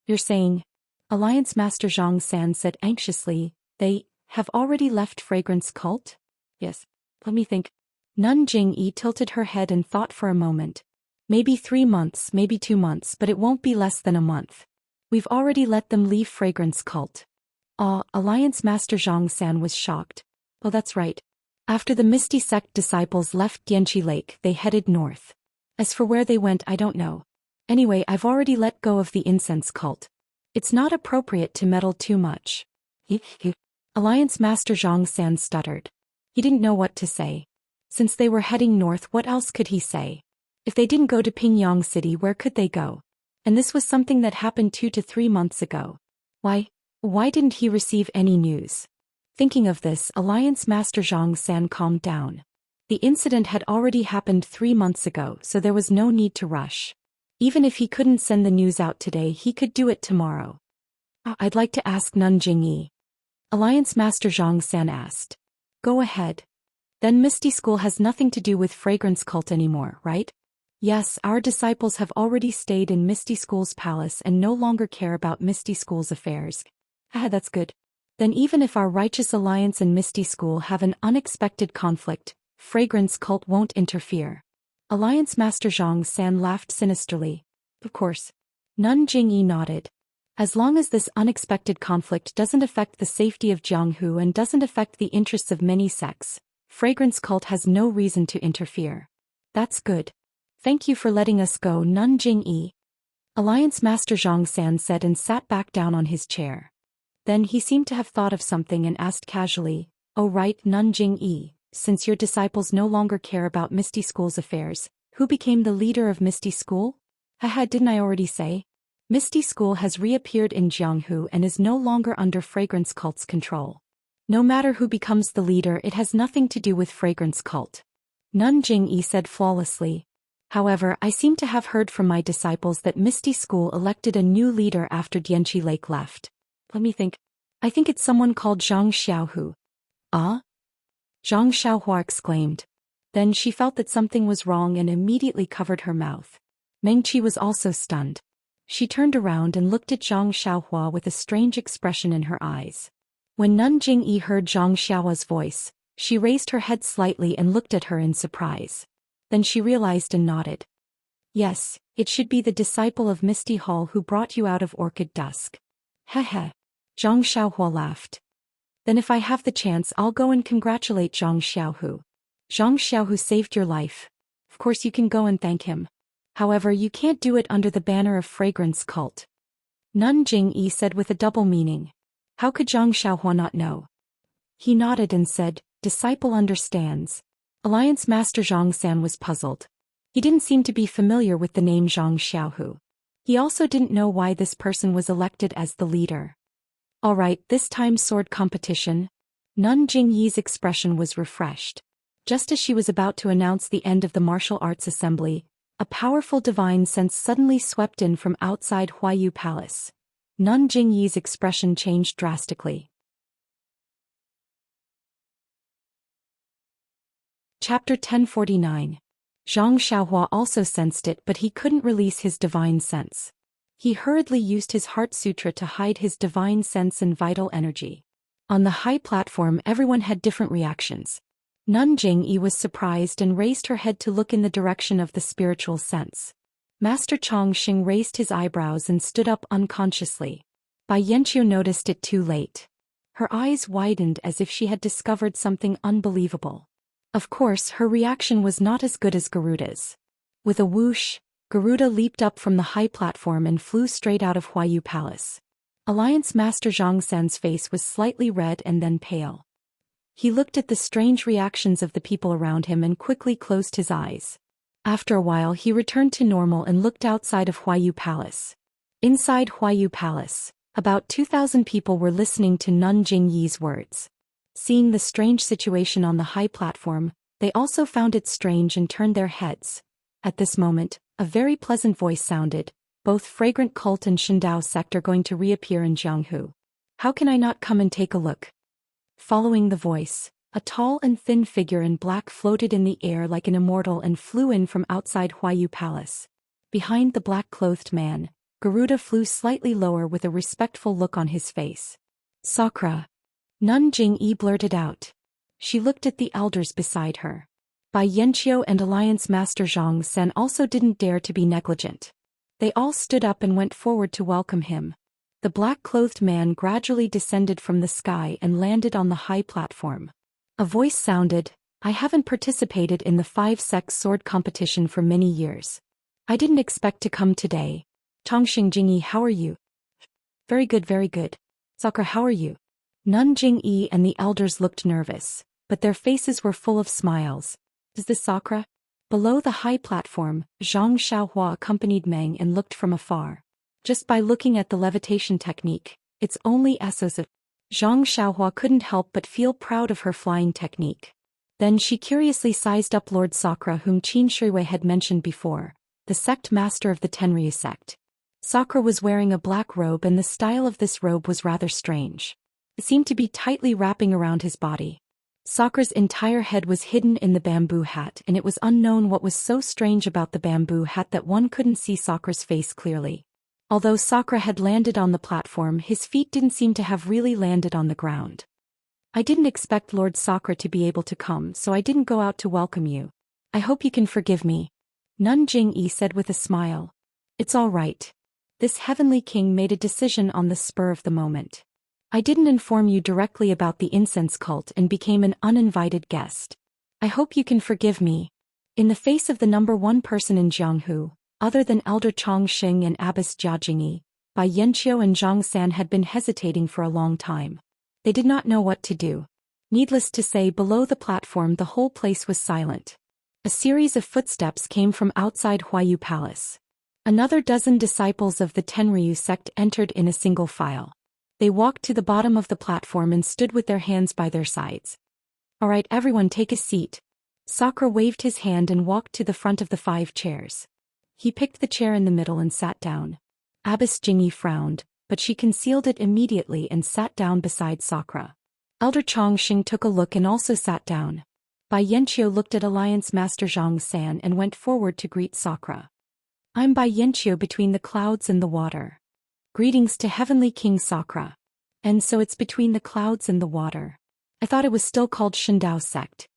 You're saying? Alliance Master Zhang San said anxiously, they have already left Fragrance Cult? Yes. Let me think. Nun Jingyi tilted her head and thought for a moment. Maybe 3 months, maybe 2 months, but it won't be less than a month. We've already let them leave Fragrance Cult. Alliance Master Zhang San was shocked. Oh, that's right. After the Misty Sect disciples left Dianqi Lake, they headed north. As for where they went, I don't know. Anyway, I've already let go of the incense cult. It's not appropriate to meddle too much. Alliance Master Zhang San stuttered. He didn't know what to say. Since they were heading north, what else could he say? If they didn't go to Pingyang City, where could they go? And this was something that happened 2 to 3 months ago. Why didn't he receive any news? Thinking of this, Alliance Master Zhang San calmed down. The incident had already happened 3 months ago, so there was no need to rush. Even if he couldn't send the news out today, he could do it tomorrow. I'd like to ask Nun Jingyi. Alliance Master Zhang San asked. Go ahead. Then Misty School has nothing to do with Fragrance Cult anymore, right? Yes, our disciples have already stayed in Misty School's palace and no longer care about Misty School's affairs. That's good. Then even if our Righteous Alliance and Misty School have an unexpected conflict, Fragrance Cult won't interfere. Alliance Master Zhang San laughed sinisterly. Of course. Nun Jingyi nodded. As long as this unexpected conflict doesn't affect the safety of Jianghu and doesn't affect the interests of many sects, Fragrance cult has no reason to interfere. That's good. Thank you for letting us go, Nun Jing-yi. Alliance Master Zhang San said and sat back down on his chair. Then he seemed to have thought of something and asked casually, "Oh right, Nun Jing-yi, since your disciples no longer care about Misty School's affairs, who became the leader of Misty School?" Haha, didn't I already say? Misty School has reappeared in Jianghu and is no longer under Fragrance Cult's control. No matter who becomes the leader, it has nothing to do with Fragrance Cult. Nun Jing-yi said flawlessly. However, I seem to have heard from my disciples that Misty School elected a new leader after Dianqi Lake left. Let me think. I think it's someone called Zhang Xiaohu. Ah? Zhang Xiaohua exclaimed. Then she felt that something was wrong and immediately covered her mouth. Meng Qi was also stunned. She turned around and looked at Zhang Xiaohua with a strange expression in her eyes. When Nun Jing-yi heard Zhang Xiaohua's voice, she raised her head slightly and looked at her in surprise. Then she realized and nodded. Yes, it should be the disciple of Misty Hall who brought you out of Orchid Dusk. Heh. Zhang Xiaohua laughed. Then if I have the chance, I'll go and congratulate Zhang Xiaohu. Zhang Xiaohu saved your life. Of course you can go and thank him. However, you can't do it under the banner of Fragrance Cult. Nun Jing-yi said with a double meaning. How could Zhang Xiaohua not know? He nodded and said, "Disciple understands." Alliance Master Zhang San was puzzled. He didn't seem to be familiar with the name Zhang Xiaohu. He also didn't know why this person was elected as the leader. Alright, this time sword competition. Nun Jing-yi's expression was refreshed. Just as she was about to announce the end of the martial arts assembly, a powerful divine sense suddenly swept in from outside Huayu Palace. Nun Jing-yi's expression changed drastically. Chapter 1049. Zhang Xiaohua also sensed it, but he couldn't release his divine sense. He hurriedly used his heart sutra to hide his divine sense and vital energy. On the high platform, everyone had different reactions. Nun Jing-yi was surprised and raised her head to look in the direction of the spiritual sense. Master Chong Xing raised his eyebrows and stood up unconsciously. Bai Yanqiu noticed it too late. Her eyes widened as if she had discovered something unbelievable. Of course, her reaction was not as good as Garuda's. With a whoosh, Garuda leaped up from the high platform and flew straight out of Huayu Palace. Alliance Master Zhang San's face was slightly red and then pale. He looked at the strange reactions of the people around him and quickly closed his eyes. After a while he returned to normal and looked outside of Huayu Palace. Inside Huayu Palace, about 2,000 people were listening to Nun Jing-yi's words. Seeing the strange situation on the high platform, they also found it strange and turned their heads. At this moment, a very pleasant voice sounded. Both Fragrant Cult and Shindao sect are going to reappear in Jianghu. How can I not come and take a look? Following the voice, a tall and thin figure in black floated in the air like an immortal and flew in from outside Huayu Palace. Behind the black-clothed man, Garuda flew slightly lower with a respectful look on his face. Sakura. Nun Jing-yi blurted out. She looked at the elders beside her. Bai Yanqiu and Alliance Master Zhang San also didn't dare to be negligent. They all stood up and went forward to welcome him. The black-clothed man gradually descended from the sky and landed on the high platform. A voice sounded, "I haven't participated in the 5-sect sword competition for many years. I didn't expect to come today. Tongxing Jingyi, how are you?" Very good, very good. Sakura, how are you?" Nun Jing-yi and the elders looked nervous, but their faces were full of smiles. "Is this Sakura?" Below the high platform, Zhang Xiaohua accompanied Meng and looked from afar. Just by looking at the levitation technique, it's only Essos of Zhang Xiaohua couldn't help but feel proud of her flying technique. Then she curiously sized up Lord Sakura, whom Qin Shuiwei had mentioned before, the sect master of the Tenryu sect. Sakura was wearing a black robe and the style of this robe was rather strange. It seemed to be tightly wrapping around his body. Sakura's entire head was hidden in the bamboo hat, and it was unknown what was so strange about the bamboo hat that one couldn't see Sakura's face clearly. Although Sakura had landed on the platform, his feet didn't seem to have really landed on the ground. "I didn't expect Lord Sakura to be able to come, so I didn't go out to welcome you. I hope you can forgive me," Nun Jing-yi said with a smile. "It's all right. This heavenly king made a decision on the spur of the moment. I didn't inform you directly about the incense cult and became an uninvited guest. I hope you can forgive me. In the face of the number one person in Jianghu, other than Elder Chongqing and Abbess Jiajingyi, Bai Yanqiu and Zhang San had been hesitating for a long time. They did not know what to do. Needless to say, below the platform the whole place was silent. A series of footsteps came from outside Huayu Palace. Another dozen disciples of the Tenryu sect entered in a single file. They walked to the bottom of the platform and stood with their hands by their sides. All right, everyone, take a seat. Sakura waved his hand and walked to the front of the 5 chairs. He picked the chair in the middle and sat down. Abbess Jingyi frowned, but she concealed it immediately and sat down beside Sakura. Elder Chongqing took a look and also sat down. Bai Yanqiu looked at Alliance Master Zhang San and went forward to greet Sakura. I'm Bai Yanqiu between the clouds and the water. Greetings to Heavenly King Sakura. And so it's between the clouds and the water. I thought it was still called Shindao sect.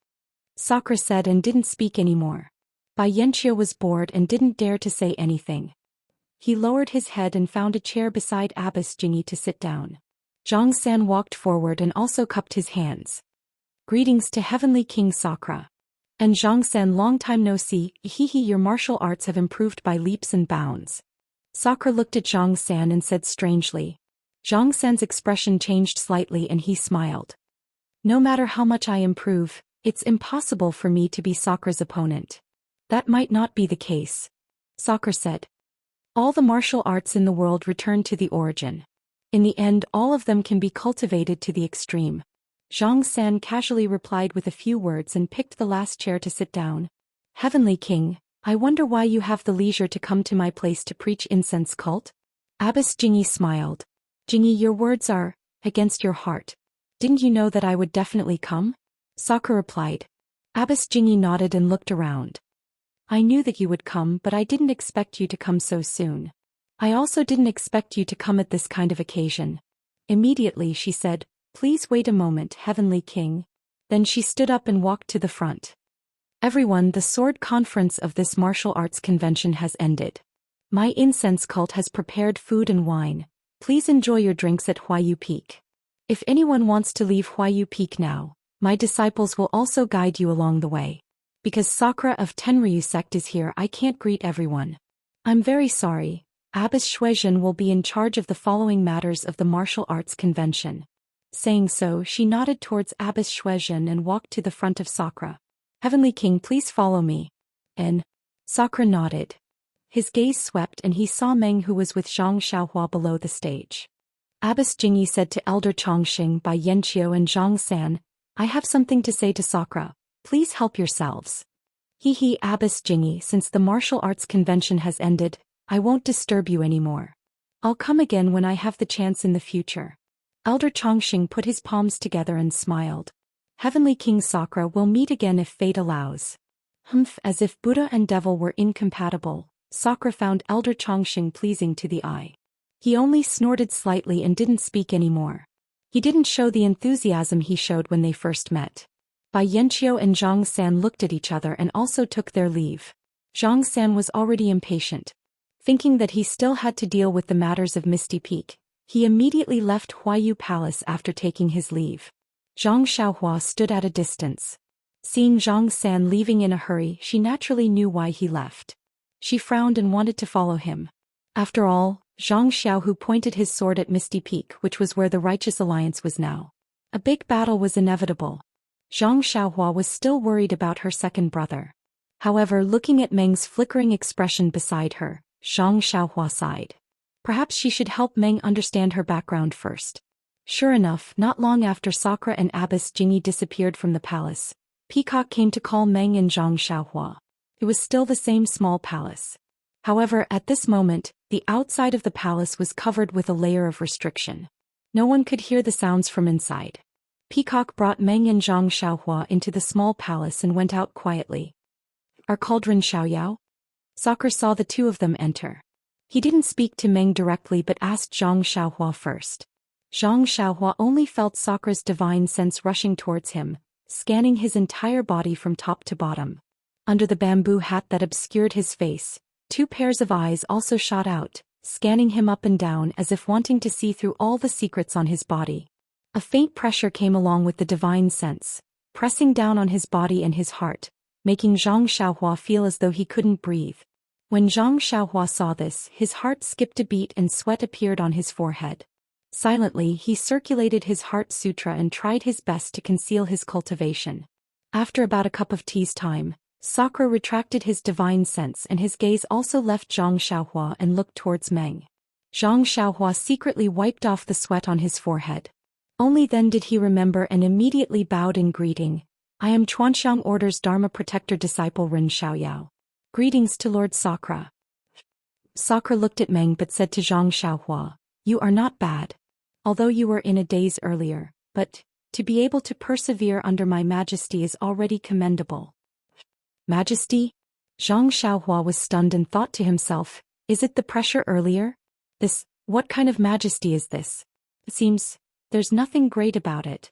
Sakura said and didn't speak anymore. Bai Yanqiu was bored and didn't dare to say anything. He lowered his head and found a chair beside Abbess Jingyi to sit down. Zhang San walked forward and also cupped his hands. Greetings to Heavenly King Sakura. And Zhang San, long time no see, your martial arts have improved by leaps and bounds. Sakura looked at Zhang San and said strangely. Zhang San's expression changed slightly and he smiled. No matter how much I improve, it's impossible for me to be Sakura's opponent. That might not be the case. Sakura said. All the martial arts in the world return to the origin. In the end, all of them can be cultivated to the extreme. Zhang San casually replied with a few words and picked the last chair to sit down. Heavenly King, I wonder why you have the leisure to come to my place to preach incense cult? Abbess Jingyi smiled. Jingyi, your words are against your heart. Didn't you know that I would definitely come? Sakura replied. Abbess Jingyi nodded and looked around. I knew that you would come, but I didn't expect you to come so soon. I also didn't expect you to come at this kind of occasion. Immediately she said, Please wait a moment, Heavenly King. Then she stood up and walked to the front. Everyone, the sword conference of this martial arts convention has ended. My incense cult has prepared food and wine. Please enjoy your drinks at Huayu Peak. If anyone wants to leave Huayu Peak now, my disciples will also guide you along the way. Because Sakura of Tenryu sect is here, I can't greet everyone. I'm very sorry. Abbess Shuizhen will be in charge of the following matters of the martial arts convention. Saying so, she nodded towards Abbess Shuizhen and walked to the front of Sakura. Heavenly King, please follow me. And Sakura nodded. His gaze swept and he saw Meng, who was with Zhang Xiaohua below the stage. Abbess Jingyi said to Elder Chongqing, Bai Yanqiu and Zhang San, I have something to say to Sakura. Please help yourselves. Abbess Jingyi, since the martial arts convention has ended, I won't disturb you anymore. I'll come again when I have the chance in the future. Elder Chongqing put his palms together and smiled. Heavenly King Sakura will meet again if fate allows. As if Buddha and devil were incompatible, Sakura found Elder Chongqing pleasing to the eye. He only snorted slightly and didn't speak anymore. He didn't show the enthusiasm he showed when they first met. Bai Yanqiu and Zhang San looked at each other and also took their leave. Zhang San was already impatient. Thinking that he still had to deal with the matters of Misty Peak, he immediately left Huayu Palace after taking his leave. Zhang Xiaohua stood at a distance. Seeing Zhang San leaving in a hurry, she naturally knew why he left. She frowned and wanted to follow him. After all, Zhang Xiaohu pointed his sword at Misty Peak, which was where the Righteous Alliance was now. A big battle was inevitable. Zhang Xiaohua was still worried about her second brother. However, looking at Meng's flickering expression beside her, Zhang Xiaohua sighed. Perhaps she should help Meng understand her background first. Sure enough, not long after Sakura and Abbess Jingyi disappeared from the palace, Peacock came to call Meng and Zhang Xiaohua. It was still the same small palace. However, at this moment, the outside of the palace was covered with a layer of restriction. No one could hear the sounds from inside. Peacock brought Meng and Zhang Xiaohua into the small palace and went out quietly. Our cauldron Xiaoyao? Sakura saw the two of them enter. He didn't speak to Meng directly but asked Zhang Xiaohua first. Zhang Xiaohua only felt Sakura's divine sense rushing towards him, scanning his entire body from top to bottom. Under the bamboo hat that obscured his face, two pairs of eyes also shot out, scanning him up and down as if wanting to see through all the secrets on his body. A faint pressure came along with the divine sense, pressing down on his body and his heart, making Zhang Xiaohua feel as though he couldn't breathe. When Zhang Xiaohua saw this, his heart skipped a beat and sweat appeared on his forehead. Silently, he circulated his heart sutra and tried his best to conceal his cultivation. After about a cup of tea's time, Sakura retracted his divine sense and his gaze also left Zhang Xiaohua and looked towards Meng. Zhang Xiaohua secretly wiped off the sweat on his forehead. Only then did he remember and immediately bowed in greeting. I am Chuanxiang Order's Dharma Protector disciple Ren Xiaoyao. Greetings to Lord Sakura. Sakura looked at Meng but said to Zhang Xiaohua, you are not bad. Although you were in a daze earlier, but to be able to persevere under my majesty is already commendable. Majesty? Zhang Xiaohua was stunned and thought to himself, is it the pressure earlier? What kind of majesty is this? It seems, there's nothing great about it.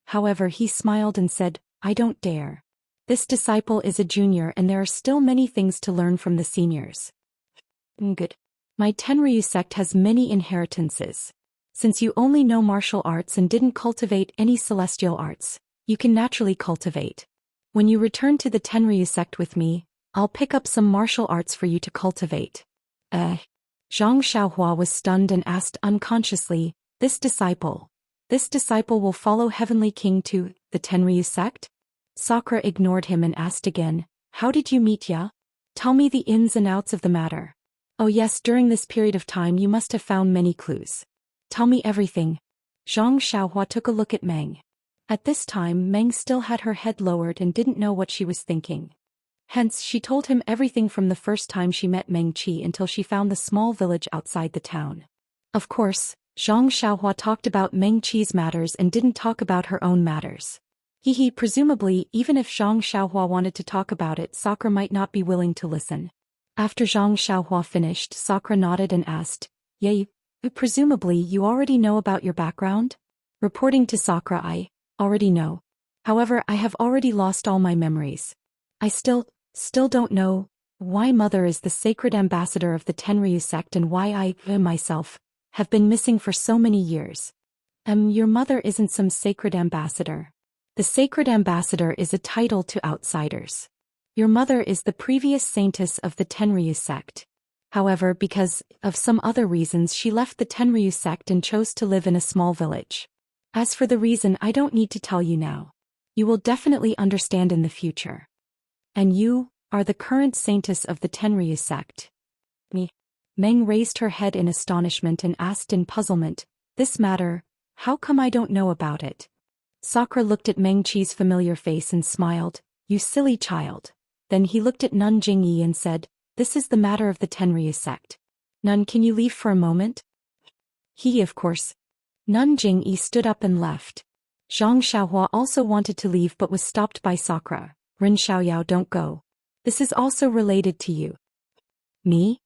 However, he smiled and said, I don't dare. This disciple is a junior and there are still many things to learn from the seniors. Good. My Tenryu sect has many inheritances. Since you only know martial arts and didn't cultivate any celestial arts, you can naturally cultivate. When you return to the Tenryu sect with me, I'll pick up some martial arts for you to cultivate. Zhang Xiaohua was stunned and asked unconsciously, This disciple will follow Heavenly King to the Tenryu sect? Sakura ignored him and asked again, how did you meet Ya? Tell me the ins and outs of the matter. Oh yes, during this period of time you must have found many clues. Tell me everything. Zhang Xiaohua took a look at Meng. At this time Meng still had her head lowered and didn't know what she was thinking. Hence she told him everything from the first time she met Meng Qi until she found the small village outside the town. Of course, Zhang Xiaohua talked about Meng Qi's matters and didn't talk about her own matters. Presumably, even if Zhang Xiaohua wanted to talk about it, Sakura might not be willing to listen. After Zhang Xiaohua finished, Sakura nodded and asked, presumably you already know about your background? Reporting to Sakura, I already know. However, I have already lost all my memories. I still don't know why Mother is the sacred ambassador of the Tenryu sect and why I, myself, have been missing for so many years. Your mother isn't some sacred ambassador. The sacred ambassador is a title to outsiders. Your mother is the previous saintess of the Tenryu sect. However, because of some other reasons she left the Tenryu sect and chose to live in a small village. As for the reason, I don't need to tell you now. You will definitely understand in the future. And you are the current saintess of the Tenryu sect. Me. Meng raised her head in astonishment and asked in puzzlement, this matter, how come I don't know about it? Sakura looked at Meng Qi's familiar face and smiled, you silly child. Then he looked at Nun Jingyi and said, this is the matter of the Tenryu sect. Nun, can you leave for a moment? Of course. Nun Jingyi stood up and left. Zhang Xiaohua also wanted to leave but was stopped by Sakura. Ren Xiaoyao, don't go. This is also related to you. Me?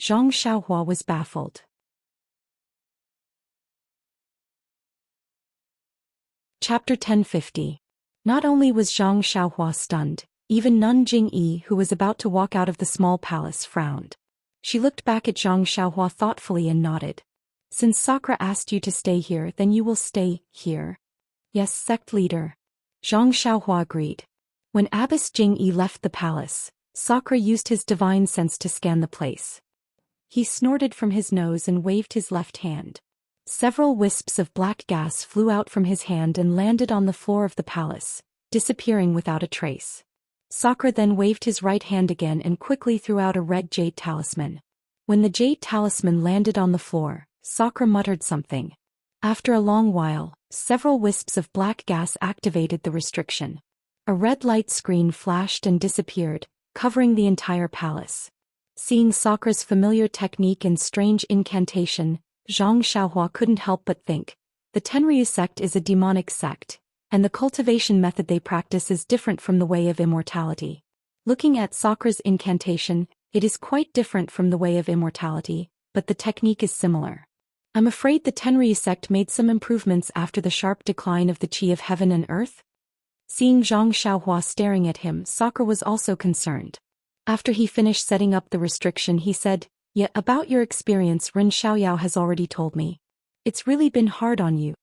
Zhang Xiaohua was baffled. Chapter 1050. Not only was Zhang Xiaohua stunned, even Nun Jingyi, who was about to walk out of the small palace, frowned. She looked back at Zhang Xiaohua thoughtfully and nodded. Since Sakura asked you to stay here, then you will stay here. Yes, sect leader. Zhang Xiaohua agreed. When Abbess Jingyi left the palace, Sakura used his divine sense to scan the place. He snorted from his nose and waved his left hand. Several wisps of black gas flew out from his hand and landed on the floor of the palace, disappearing without a trace. Sakura then waved his right hand again and quickly threw out a red jade talisman. When the jade talisman landed on the floor, Sakura muttered something. After a long while, several wisps of black gas activated the restriction. A red light screen flashed and disappeared, covering the entire palace. Seeing Sakura's familiar technique and strange incantation, Zhang Xiaohua couldn't help but think, the Tenryu sect is a demonic sect, and the cultivation method they practice is different from the way of immortality. Looking at Sakura's incantation, it is quite different from the way of immortality, but the technique is similar. I'm afraid the Tenryu sect made some improvements after the sharp decline of the chi of heaven and earth. Seeing Zhang Xiaohua staring at him, Sakura was also concerned. After he finished setting up the restriction, he said, Yet about your experience Ren Xiaoyao has already told me. It's really been hard on you.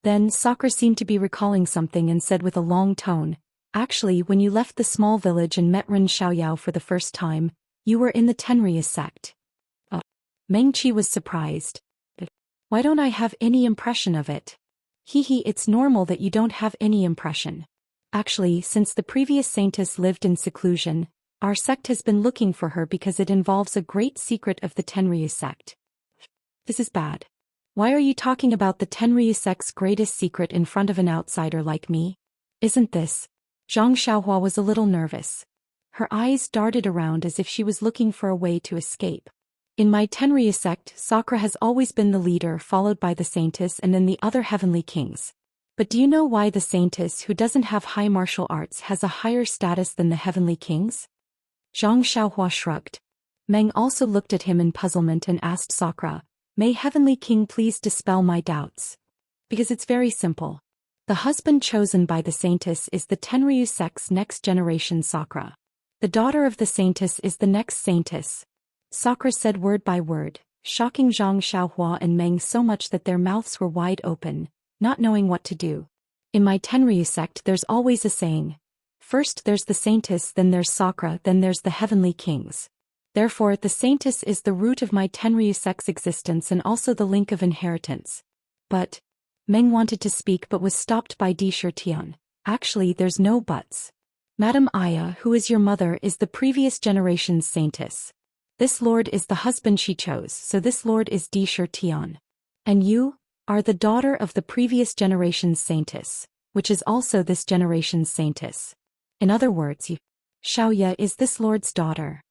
Then Sakura seemed to be recalling something and said with a long tone, actually when you left the small village and met Ren Xiaoyao for the first time, you were in the Tenryu sect. Meng Qi was surprised. Why don't I have any impression of it? Hehe, it's normal that you don't have any impression. Actually, since the previous saintess lived in seclusion, our sect has been looking for her because it involves a great secret of the Tenryu sect. This is bad. Why are you talking about the Tenryu sect's greatest secret in front of an outsider like me? Isn't this? Zhang Xiaohua was a little nervous. Her eyes darted around as if she was looking for a way to escape. In my Tenryu sect, Sakura has always been the leader, followed by the saintess and then the other heavenly kings. But do you know why the saintess who doesn't have high martial arts has a higher status than the heavenly kings? Zhang Xiaohua shrugged. Meng also looked at him in puzzlement and asked Sakura, may Heavenly King please dispel my doubts? Because it's very simple. The husband chosen by the saintess is the Tenryu sect's next generation Sakura. The daughter of the saintess is the next saintess. Sakura said word by word, shocking Zhang Xiaohua and Meng so much that their mouths were wide open, not knowing what to do. In my Tenryu sect there's always a saying. First there's the saintess, then there's Sakura, then there's the heavenly kings. Therefore, the saintess is the root of my Tenryu sect's existence and also the link of inheritance. But, Meng wanted to speak but was stopped by Di Shitian. Actually, there's no buts. Madam Aya, who is your mother, is the previous generation's saintess. This lord is the husband she chose, so this lord is Di Shitian. And you are the daughter of the previous generation's saintess, which is also this generation's saintess. In other words, Xiaoya is this lord's daughter.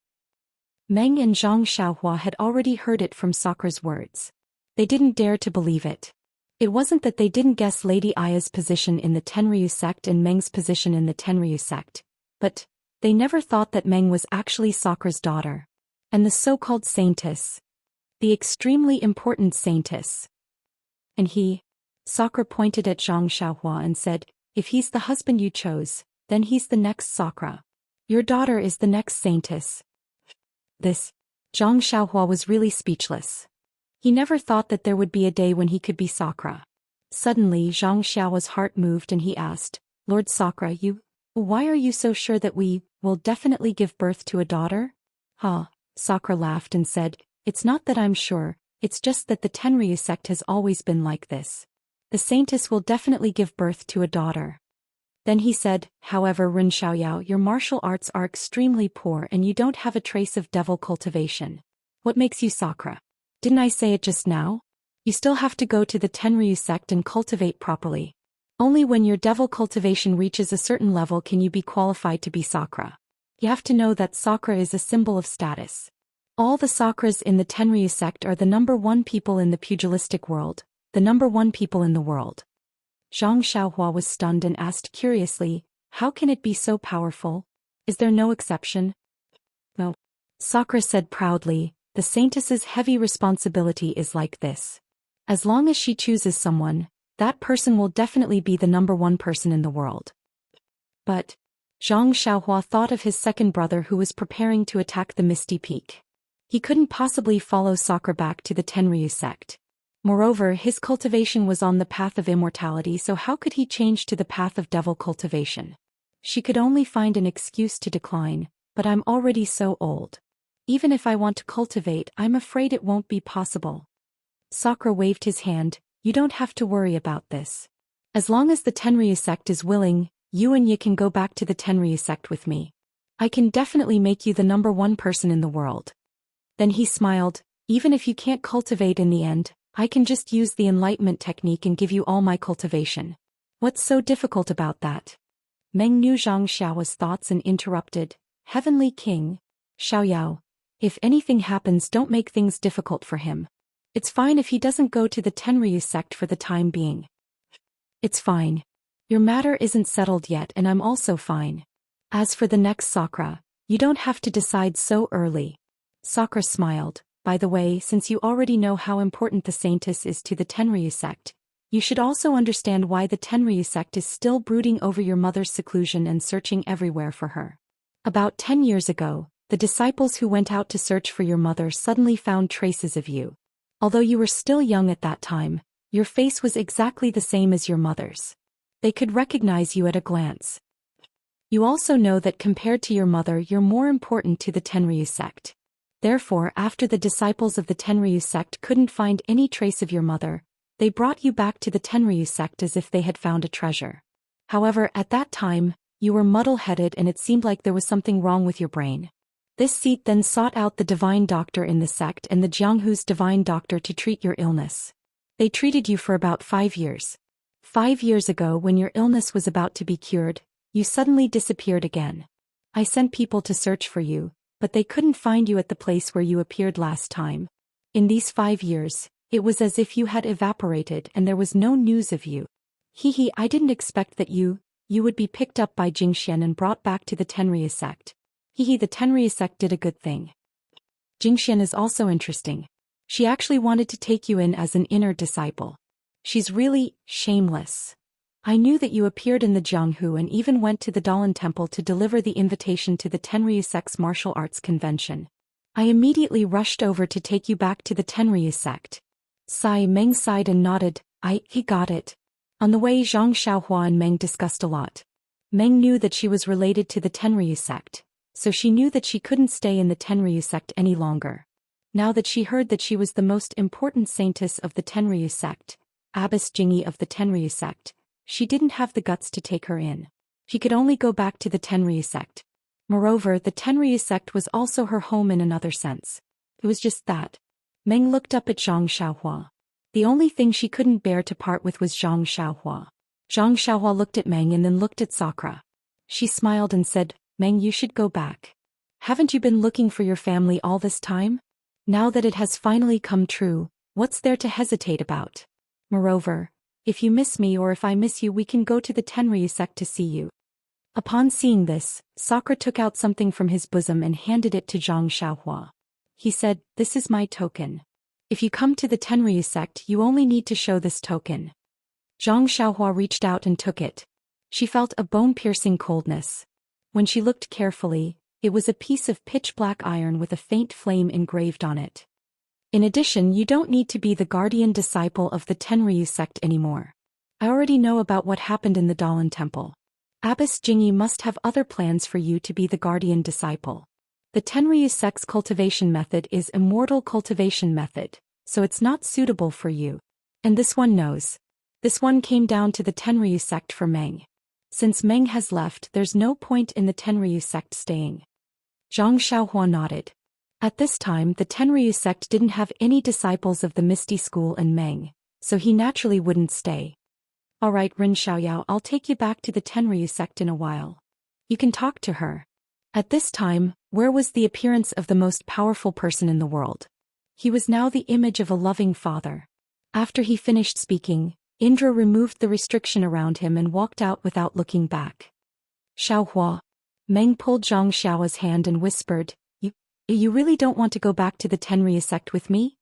Meng and Zhang Xiaohua had already heard it from Sakura's words. They didn't dare to believe it. It wasn't that they didn't guess Lady Aya's position in the Tenryu sect and Meng's position in the Tenryu sect, but they never thought that Meng was actually Sakura's daughter. And the so-called saintess. The extremely important saintess. And Sakura pointed at Zhang Xiaohua and said, if he's the husband you chose, then he's the next Sakura. Your daughter is the next saintess. Zhang Xiaohua was really speechless. He never thought that there would be a day when he could be Sakura. Suddenly Zhang Xiaohua's heart moved and he asked, Lord Sakura, why are you so sure that we will definitely give birth to a daughter? Sakura laughed and said, it's not that I'm sure, it's just that the Tenryu sect has always been like this. The saintess will definitely give birth to a daughter. Then he said, however Ren Xiaoyao, your martial arts are extremely poor and you don't have a trace of devil cultivation. What makes you Sakura? Didn't I say it just now? You still have to go to the Tenryu sect and cultivate properly. Only when your devil cultivation reaches a certain level can you be qualified to be Sakura. You have to know that Sakura is a symbol of status. All the Sakuras in the Tenryu sect are the #1 people in the pugilistic world, the #1 people in the world. Zhang Xiaohua was stunned and asked curiously, how can it be so powerful? Is there no exception? No. Sakura said proudly, the saintess's heavy responsibility is like this. As long as she chooses someone, that person will definitely be the #1 person in the world. But Zhang Xiaohua thought of his second brother who was preparing to attack the Misty Peak. He couldn't possibly follow Sakura back to the Tenryu sect. Moreover, his cultivation was on the path of immortality, so how could he change to the path of devil cultivation? She could only find an excuse to decline, but I'm already so old. Even if I want to cultivate, I'm afraid it won't be possible. Sakura waved his hand, you don't have to worry about this. As long as the Tenryu sect is willing, you and Yi can go back to the Tenryu sect with me. I can definitely make you the #1 person in the world. Then he smiled, even if you can't cultivate in the end, I can just use the enlightenment technique and give you all my cultivation. What's so difficult about that? Meng knew Zhang Xiao's thoughts and interrupted, Heavenly King, Xiaoyao, if anything happens don't make things difficult for him. It's fine if he doesn't go to the Tenryu sect for the time being. It's fine. Your matter isn't settled yet and I'm also fine. As for the next Sakura, you don't have to decide so early. Sakura smiled. By the way, since you already know how important the saintess is to the Tenryu sect, you should also understand why the Tenryu sect is still brooding over your mother's seclusion and searching everywhere for her. About 10 years ago, the disciples who went out to search for your mother suddenly found traces of you. Although you were still young at that time, your face was exactly the same as your mother's. They could recognize you at a glance. You also know that compared to your mother you're more important to the Tenryu sect. Therefore, after the disciples of the Tenryu sect couldn't find any trace of your mother, they brought you back to the Tenryu sect as if they had found a treasure. However, at that time, you were muddle-headed and it seemed like there was something wrong with your brain. This seat then sought out the divine doctor in the sect and the Jianghu's divine doctor to treat your illness. They treated you for about 5 years. 5 years ago, when your illness was about to be cured, you suddenly disappeared again. I sent people to search for you, but they couldn't find you at the place where you appeared last time. In these 5 years, it was as if you had evaporated and there was no news of you. I didn't expect that you would be picked up by Jingxian and brought back to the Tenryu sect. The Tenryu sect did a good thing. Jingxian is also interesting. She actually wanted to take you in as an inner disciple. She's really shameless. I knew that you appeared in the Jianghu and even went to the Dalan temple to deliver the invitation to the Tenryu sect's martial arts convention. I immediately rushed over to take you back to the Tenryu sect. Meng sighed and nodded. He got it. On the way, Zhang Xiaohua and Meng discussed a lot. Meng knew that she was related to the Tenryu sect, so she knew that she couldn't stay in the Tenryu sect any longer. Now that she heard that she was the most important saintess of the Tenryu sect, Abbess Jingyi of the Tenryu sect, she didn't have the guts to take her in. She could only go back to the Tenryu sect. Moreover, the Tenryu sect was also her home in another sense. It was just that. Meng looked up at Zhang Xiaohua. The only thing she couldn't bear to part with was Zhang Xiaohua. Zhang Xiaohua looked at Meng and then looked at Sakura. She smiled and said, Meng, you should go back. Haven't you been looking for your family all this time? Now that it has finally come true, what's there to hesitate about? Moreover, if you miss me or if I miss you, we can go to the Tenryu sect to see you. Upon seeing this, Sakura took out something from his bosom and handed it to Zhang Xiaohua. He said, this is my token. If you come to the Tenryu sect, you only need to show this token. Zhang Xiaohua reached out and took it. She felt a bone-piercing coldness. When she looked carefully, it was a piece of pitch-black iron with a faint flame engraved on it. In addition, you don't need to be the guardian disciple of the Tenryu sect anymore. I already know about what happened in the Dalan temple. Abbess Jingyi must have other plans for you to be the guardian disciple. The Tenryu sect's cultivation method is immortal cultivation method, so it's not suitable for you. And this one knows. This one came down to the Tenryu sect for Meng. Since Meng has left, there's no point in the Tenryu sect staying. Zhang Xiaohua nodded. At this time, the Tenryu sect didn't have any disciples of the Misty School and Meng, so he naturally wouldn't stay. Alright, Rin Xiaoyao, I'll take you back to the Tenryu sect in a while. You can talk to her. At this time, where was the appearance of the most powerful person in the world? He was now the image of a loving father. After he finished speaking, Indra removed the restriction around him and walked out without looking back. Xiaohua. Meng pulled Zhang Xiaohua's hand and whispered, You really don't want to go back to the Tenryu sect with me?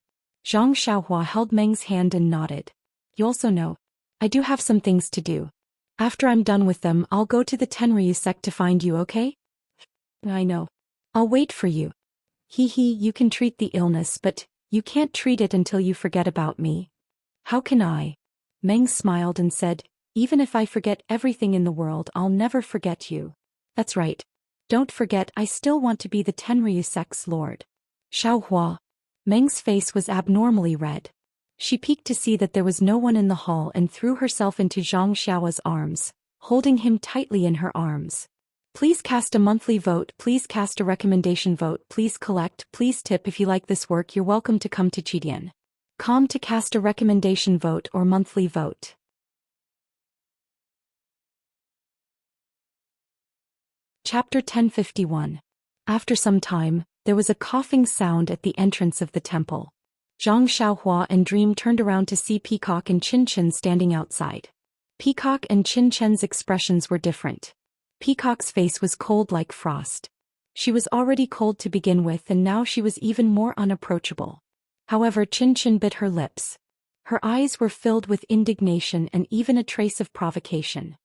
Zhang Xiaohua held Meng's hand and nodded. You also know, I do have some things to do. After I'm done with them, I'll go to the Tenryu sect to find you, okay? I know. I'll wait for you. You can treat the illness, but you can't treat it until you forget about me. How can I? Meng smiled and said, even if I forget everything in the world, I'll never forget you. That's right. Don't forget, I still want to be the Tenryu sect's lord. Xiaohua. Meng's face was abnormally red. She peeked to see that there was no one in the hall and threw herself into Zhang Xiaohua's arms, holding him tightly in her arms. Please cast a monthly vote, please cast a recommendation vote, please collect, please tip. If you like this work, you're welcome to come to Chidian. Com to cast a recommendation vote or monthly vote. Chapter 1051. After some time, there was a coughing sound at the entrance of the temple. Zhang Xiaohua and Dream turned around to see Peacock and Qin Chen standing outside. Peacock and Qin Chen's expressions were different. Peacock's face was cold like frost. She was already cold to begin with, and now she was even more unapproachable. However, Qin Chen bit her lips. Her eyes were filled with indignation and even a trace of provocation.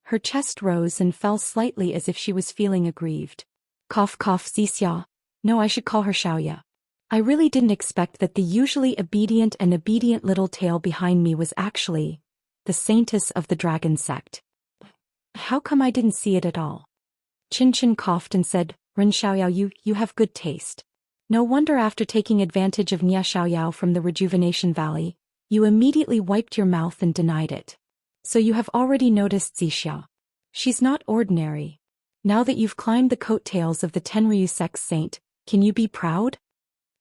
Her chest rose and fell slightly as if she was feeling aggrieved. Cough cough Xixia, No, I should call her Xiaoya. I really didn't expect that the usually obedient and obedient little tail behind me was actually the saintess of the dragon sect. How come I didn't see it at all? Chin coughed and said, Ren Xiaoyao, you have good taste. No wonder after taking advantage of Nia Xiaoyao from the Rejuvenation Valley, you immediately wiped your mouth and denied it. So you have already noticed Zixia. She's not ordinary. Now that you've climbed the coattails of the Tenryu sect's saint, can you be proud?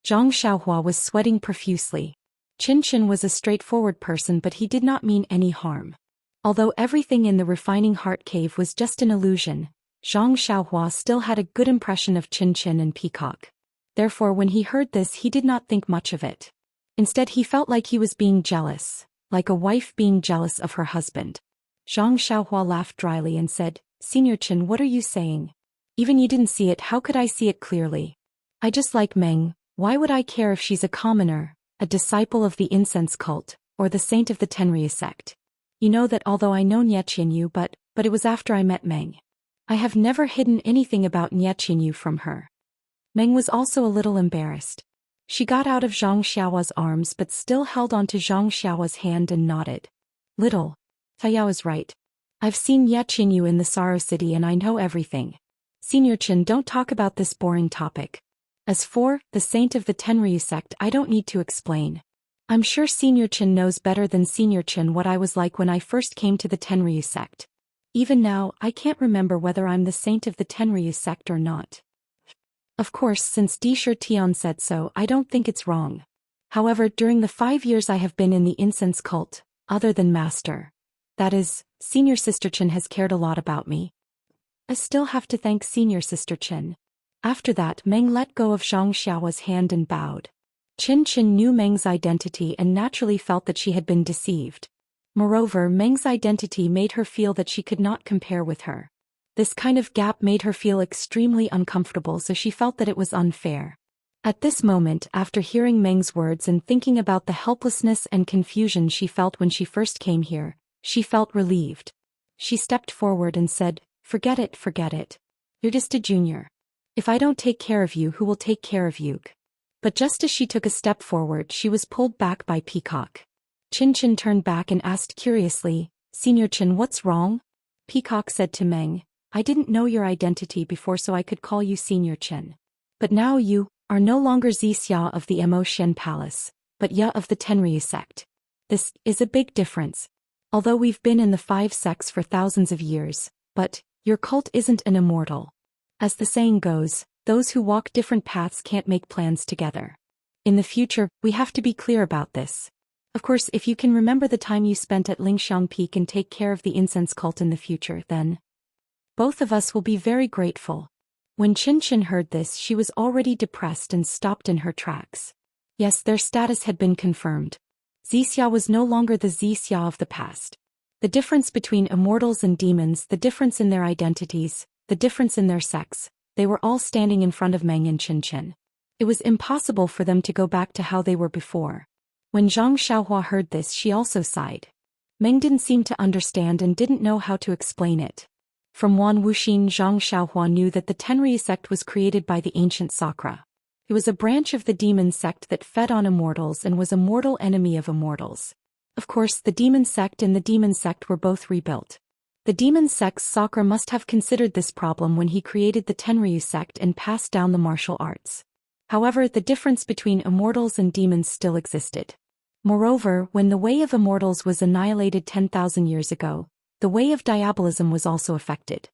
Zhang Xiaohua was sweating profusely. Chin was a straightforward person, but he did not mean any harm. Although everything in the refining heart cave was just an illusion, Zhang Xiaohua still had a good impression of Chin and Peacock. Therefore when he heard this he did not think much of it. Instead he felt like he was being jealous, like a wife being jealous of her husband. Zhang Xiaohua laughed dryly and said, Senior Chin, what are you saying? Even you didn't see it, how could I see it clearly? I just like Meng, why would I care if she's a commoner, a disciple of the incense cult, or the saint of the Tenryu sect? You know that although I know Nie Qianyu, but it was after I met Meng. I have never hidden anything about Nie Qianyu from her. Meng was also a little embarrassed. She got out of Zhang Xiaohua's arms but still held onto Zhang Xiaohua's hand and nodded. Little. Taiyao is right. I've seen Nie Qianyu in the Sorrow City and I know everything. Senior Chin, don't talk about this boring topic. As for the saint of the Tenryu sect, I don't need to explain. I'm sure Senior Chin knows better than Senior Chin what I was like when I first came to the Tenryu sect. Even now, I can't remember whether I'm the saint of the Tenryu sect or not. Of course, since Disher Tian said so, I don't think it's wrong. However, during the 5 years I have been in the incense cult, other than Master, that is, Senior Sister Chin has cared a lot about me. I still have to thank Senior Sister Chin. After that, Meng let go of Zhang Xiaohua's hand and bowed. Chin knew Meng's identity and naturally felt that she had been deceived. Moreover, Meng's identity made her feel that she could not compare with her. This kind of gap made her feel extremely uncomfortable, so she felt that it was unfair. At this moment, after hearing Meng's words and thinking about the helplessness and confusion she felt when she first came here, she felt relieved. She stepped forward and said, Forget it. You're just a junior. If I don't take care of you, who will take care of you? But just as she took a step forward, she was pulled back by Peacock. Chin turned back and asked curiously, Senior Chin, what's wrong? Peacock said to Meng, I didn't know your identity before so I could call you Senior Chin. But now you are no longer Zixia of the Mo Shen Palace, but Ya of the Tenryu sect. This is a big difference. Although we've been in the 5 sects for thousands of years, but your cult isn't an immortal. As the saying goes, those who walk different paths can't make plans together. In the future, we have to be clear about this. Of course, if you can remember the time you spent at Lingxiang Peak and take care of the incense cult in the future, then both of us will be very grateful. When Chin heard this, she was already depressed and stopped in her tracks. Yes, their status had been confirmed. Zixia was no longer the Zixia of the past. The difference between immortals and demons, the difference in their identities, the difference in their sex, they were all standing in front of Meng and Chin. It was impossible for them to go back to how they were before. When Zhang Xiaohua heard this, she also sighed. Meng didn't seem to understand and didn't know how to explain it. From Wan Wuxin, Zhang Xiaohua knew that the Tenryu sect was created by the ancient Sakra. It was a branch of the demon sect that fed on immortals and was a mortal enemy of immortals. Of course, the demon sect and the demon sect were both rebuilt. The demon sect's Sakra must have considered this problem when he created the Tenryu sect and passed down the martial arts. However, the difference between immortals and demons still existed. Moreover, when the way of immortals was annihilated 10,000 years ago, the way of diabolism was also affected.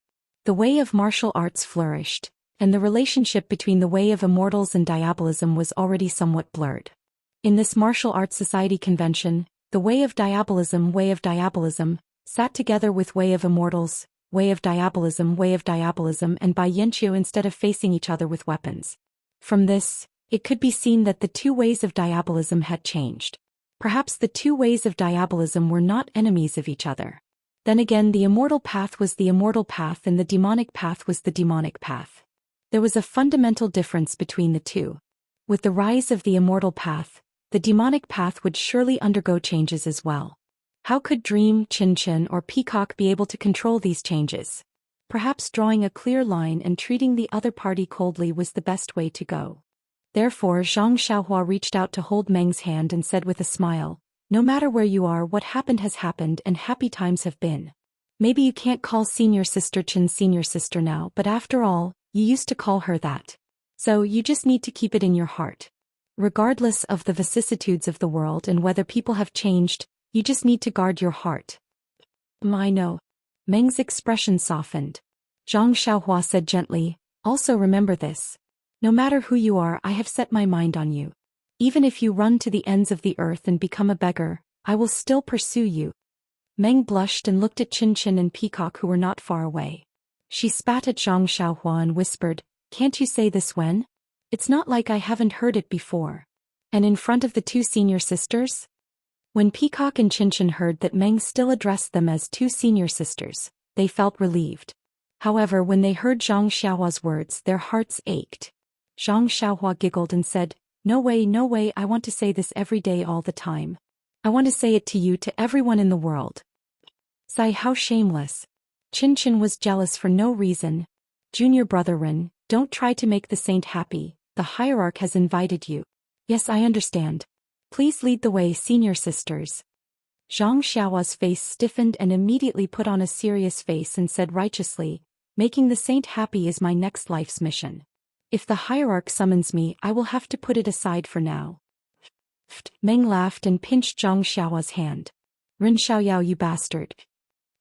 The way of martial arts flourished, and the relationship between the way of immortals and diabolism was already somewhat blurred. In this martial arts society convention, the way of diabolism, sat together with way of immortals, way of diabolism, and by Yanqiu instead of facing each other with weapons. From this, it could be seen that the two ways of diabolism had changed. Perhaps the two ways of diabolism were not enemies of each other. Then again, the immortal path was the immortal path and the demonic path was the demonic path. There was a fundamental difference between the two. With the rise of the immortal path, the demonic path would surely undergo changes as well. How could Dream, Chin or Peacock be able to control these changes? Perhaps drawing a clear line and treating the other party coldly was the best way to go. Therefore Zhang Xiaohua reached out to hold Meng's hand and said with a smile, "No matter where you are, what happened has happened and happy times have been. Maybe you can't call senior sister Chen senior sister now, but after all, you used to call her that. So you just need to keep it in your heart. Regardless of the vicissitudes of the world and whether people have changed, you just need to guard your heart." "I know." Meng's expression softened. Zhang Xiaohua said gently, "Also remember this. No matter who you are, I have set my mind on you. Even if you run to the ends of the earth and become a beggar, I will still pursue you." Meng blushed and looked at Qin and Peacock who were not far away. She spat at Zhang Xiaohua and whispered, "Can't you say this when? It's not like I haven't heard it before." "And in front of the two senior sisters?" When Peacock and Qin heard that Meng still addressed them as two senior sisters, they felt relieved. However, when they heard Zhang Xiaohua's words, their hearts ached. Zhang Xiaohua giggled and said, no way, I want to say this every day all the time. I want to say it to you, to everyone in the world." Sigh, how shameless. Qin was jealous for no reason. "Junior brother Ren, don't try to make the saint happy, the hierarch has invited you." "Yes, I understand. Please lead the way, senior sisters." Zhang Xiaohua's face stiffened and immediately put on a serious face and said righteously, "Making the saint happy is my next life's mission. If the hierarch summons me, I will have to put it aside for now." Meng laughed and pinched Zhang Xiaohua's hand. "Ren Xiaoyao, you bastard."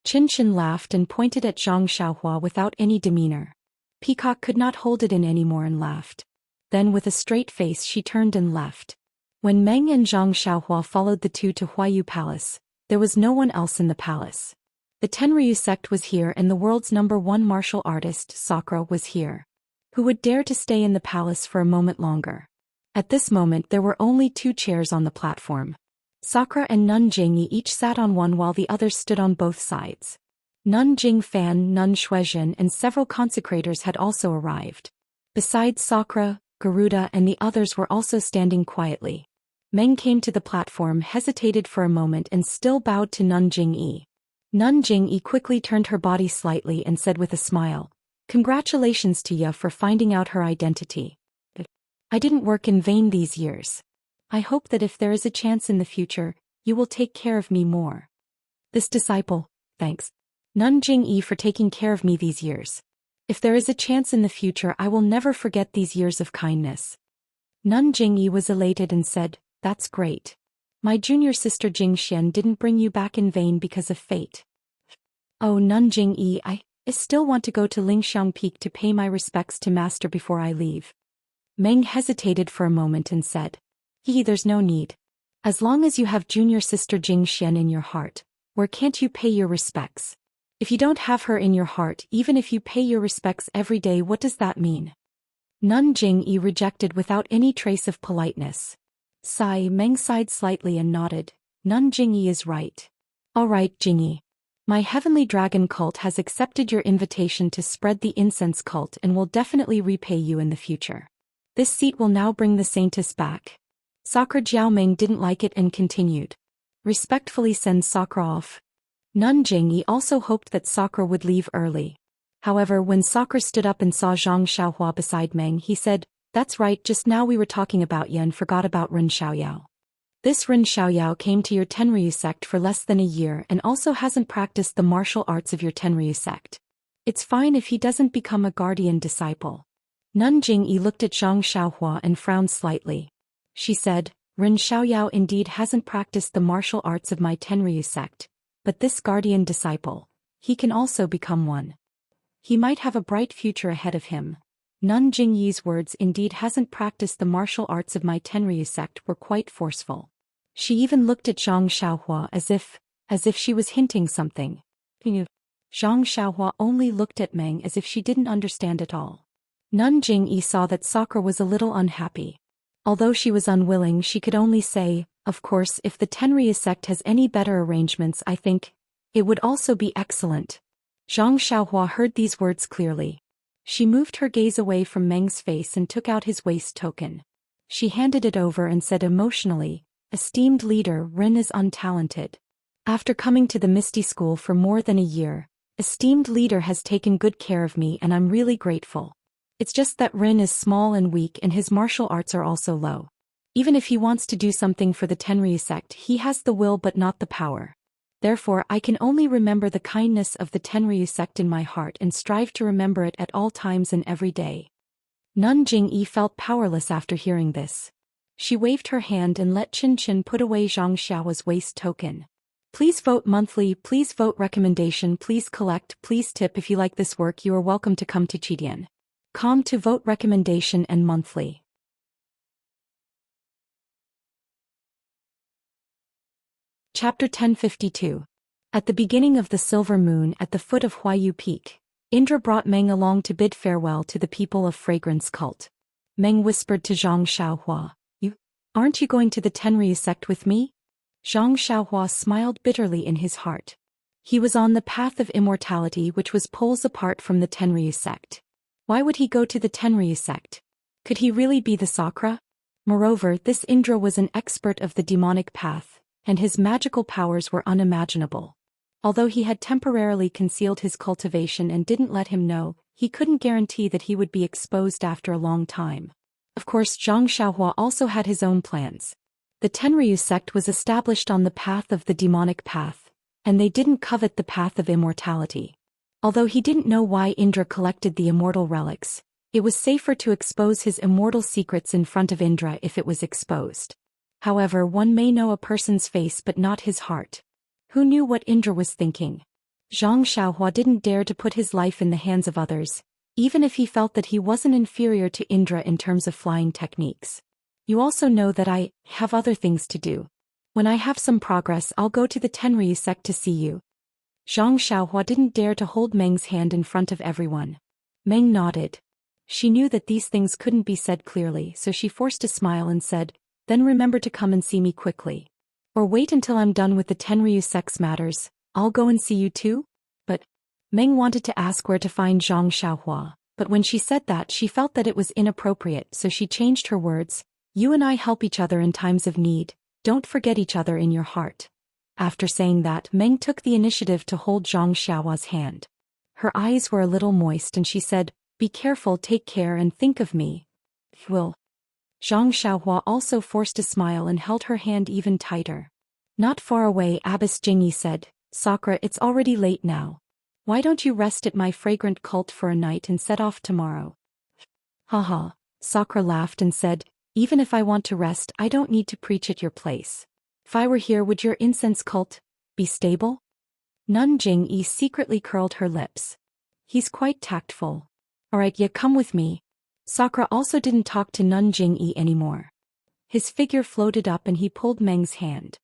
Qin laughed and pointed at Zhang Xiaohua without any demeanor. Peacock could not hold it in anymore and laughed. Then with a straight face she turned and left. When Meng and Zhang Xiaohua followed the two to Huayu Palace, there was no one else in the palace. The Tenryu sect was here and the world's #1 martial artist, Sakura, was here. Who would dare to stay in the palace for a moment longer? At this moment there were only 2 chairs on the platform. Sakura and Nun Jingyi each sat on one while the others stood on both sides. Nun Jingfan, Nun Shuizhen and several consecrators had also arrived. Besides Sakura, Garuda and the others were also standing quietly. Meng came to the platform, hesitated for a moment and still bowed to Nun Jingyi. Nun Jingyi quickly turned her body slightly and said with a smile, "Congratulations to ya for finding out her identity. I didn't work in vain these years. I hope that if there is a chance in the future, you will take care of me more." This disciple, thanks, Nun Jingyi, for taking care of me these years. If there is a chance in the future, I will never forget these years of kindness. Nun Jingyi was elated and said, "That's great. My junior sister Jingxian didn't bring you back in vain because of fate." "Oh, Nun Jingyi, I still want to go to Lingxiang Peak to pay my respects to Master before I leave." Meng hesitated for a moment and said, There's no need. As long as you have junior sister Jingxian in your heart, where can't you pay your respects? If you don't have her in your heart, even if you pay your respects every day, what does that mean?" Nun Jingyi rejected without any trace of politeness. Sigh, Meng sighed slightly and nodded. Nun Jingyi is right. "All right, Jingyi. My heavenly dragon cult has accepted your invitation to spread the incense cult and will definitely repay you in the future. This seat will now bring the saintess back." Sakura Jiaoming didn't like it and continued, "Respectfully send Sakura off." Nun Jingyi also hoped that Sakura would leave early. However, when Sakura stood up and saw Zhang Xiaohua beside Meng, he said, "That's right, just now we were talking about you and forgot about Ren Xiaoyao. This Ren Xiaoyao came to your Tenryu sect for less than a year and also hasn't practiced the martial arts of your Tenryu sect. It's fine if he doesn't become a guardian disciple." Nun Jingyi looked at Zhang Xiaohua and frowned slightly. She said, "Ren Xiaoyao indeed hasn't practiced the martial arts of my Tenryu sect, but this guardian disciple, he can also become one. He might have a bright future ahead of him." Nun Jingyi's words, "indeed hasn't practiced the martial arts of my Tenryu sect," were quite forceful. She even looked at Zhang Xiaohua as if she was hinting something. Zhang Xiaohua only looked at Meng as if she didn't understand at all. Nun Jingyi saw that Sakura was a little unhappy. Although she was unwilling, she could only say, "Of course, if the Tenryu sect has any better arrangements, I think it would also be excellent." Zhang Xiaohua heard these words clearly. She moved her gaze away from Meng's face and took out his waist token. She handed it over and said emotionally, "Esteemed leader, Ren is untalented. After coming to the Misty School for more than a year, esteemed leader has taken good care of me and I'm really grateful. It's just that Rin is small and weak and his martial arts are also low. Even if he wants to do something for the Tenryu sect, he has the will but not the power. Therefore, I can only remember the kindness of the Tenryu sect in my heart and strive to remember it at all times and every day. Nun Jingyi felt powerless after hearing this. She waved her hand and let Qin Qin put away Zhang Xiao's waste token. Please vote monthly, please vote recommendation, please collect, please tip. If you like this work, you are welcome to come to Chidian.com to vote recommendation and monthly. Chapter 1052. At the beginning of the silver moon at the foot of Huayu Peak, Indra brought Meng along to bid farewell to the people of Fragrance Cult. Meng whispered to Zhang Xiaohua, "Aren't you going to the Tenryu sect with me?" Zhang Xiaohua smiled bitterly in his heart. He was on the path of immortality, which was poles apart from the Tenryu sect. Why would he go to the Tenryu sect? Could he really be the Sakra? Moreover, this Indra was an expert of the demonic path, and his magical powers were unimaginable. Although he had temporarily concealed his cultivation and didn't let him know, he couldn't guarantee that he would be exposed after a long time. Of course, Zhang Xiaohua also had his own plans. The Tenryu sect was established on the path of the demonic path, and they didn't covet the path of immortality. Although he didn't know why Indra collected the immortal relics, it was safer to expose his immortal secrets in front of Indra if it was exposed. However, one may know a person's face but not his heart. Who knew what Indra was thinking? Zhang Xiaohua didn't dare to put his life in the hands of others, even if he felt that he wasn't inferior to Indra in terms of flying techniques. You also know that I have other things to do. When I have some progress, I'll go to the Tenryu sect to see you. Zhang Xiaohua didn't dare to hold Meng's hand in front of everyone. Meng nodded. She knew that these things couldn't be said clearly, so she forced a smile and said, "Then remember to come and see me quickly. Or wait until I'm done with the Tenryu sect's matters, I'll go and see you too?" But Meng wanted to ask where to find Zhang Xiaohua, but when she said that she felt that it was inappropriate, so she changed her words. "You and I help each other in times of need, don't forget each other in your heart." After saying that, Meng took the initiative to hold Zhang Xiaohua's hand. Her eyes were a little moist and she said, "Be careful, take care and think of me." "Will." Zhang Xiaohua also forced a smile and held her hand even tighter. Not far away, Abbess Jingyi said, "Sakura, it's already late now. Why don't you rest at my fragrant cult for a night and set off tomorrow?" "Haha." Sakura laughed and said, "Even if I want to rest, I don't need to preach at your place. If I were here, would your incense cult be stable?" Nun Jingyi secretly curled her lips. He's quite tactful. "Alright, yeah, come with me." Sakura also didn't talk to Nun Jingyi anymore. His figure floated up and he pulled Meng's hand.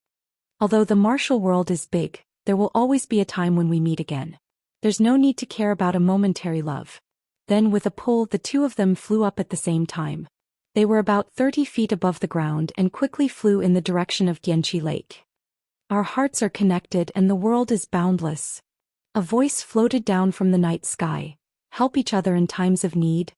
"Although the martial world is big, there will always be a time when we meet again. There's no need to care about a momentary love." Then with a pull, the two of them flew up at the same time. They were about 30 feet above the ground and quickly flew in the direction of Dianqi Lake. "Our hearts are connected and the world is boundless." A voice floated down from the night sky. "Help each other in times of need."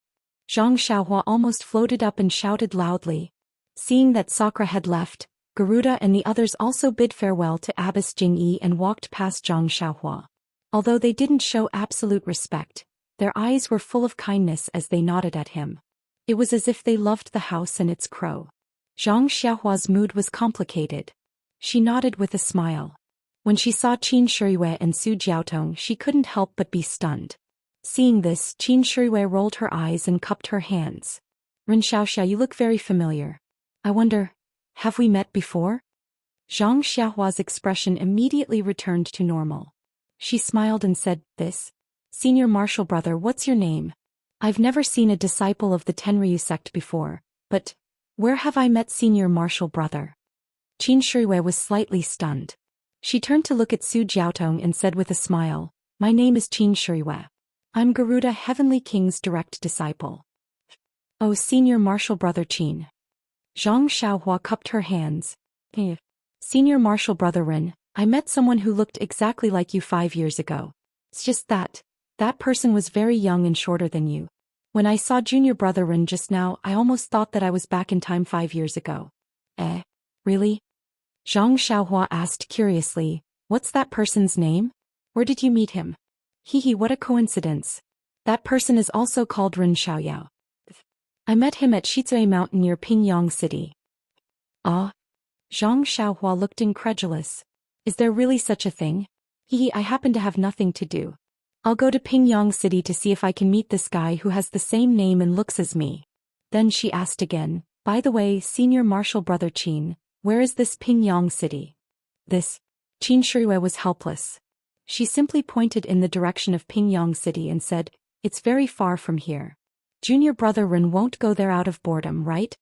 Zhang Xiaohua almost floated up and shouted loudly. Seeing that Sakura had left, Garuda and the others also bid farewell to Abbess Jingyi and walked past Zhang Xiaohua. Although they didn't show absolute respect, their eyes were full of kindness as they nodded at him. It was as if they loved the house and its crow. Zhang Xiaohua's mood was complicated. She nodded with a smile. When she saw Qin Shiriyue and Su Jiaotong, she couldn't help but be stunned. Seeing this, Qin Shiriyue rolled her eyes and cupped her hands. "Ren Xiaoxia, you look very familiar. I wonder, have we met before?" Zhang Xiaohua's expression immediately returned to normal. She smiled and said, "This? Senior Martial Brother, what's your name? I've never seen a disciple of the Tenryu sect before, but where have I met Senior Martial Brother?" Qin Shiriyue was slightly stunned. She turned to look at Su Jiaotong and said with a smile, "My name is Qin Shiriyue. I'm Garuda Heavenly King's direct disciple." "Oh, Senior Martial Brother Qin." Zhang Xiaohua cupped her hands. "Senior Martial Brother Ren, I met someone who looked exactly like you 5 years ago. It's just that person was very young and shorter than you. When I saw Junior Brother Ren just now, I almost thought that I was back in time 5 years ago." Really?" Zhang Xiaohua asked curiously, "What's that person's name? Where did you meet him?" Hee, what a coincidence. That person is also called Ren Xiaoyao. I met him at Shizui Mountain near Pingyang City. Ah? Zhang Xiaohua looked incredulous. Is there really such a thing? Hee, I happen to have nothing to do. I'll go to Pingyang City to see if I can meet this guy who has the same name and looks as me. Then she asked again, by the way, Senior Marshal Brother Qin, where is this Pingyang City? This. Qin Shuiwei was helpless. She simply pointed in the direction of Pingyang City and said, it's very far from here. Junior Brother Ren won't go there out of boredom, right?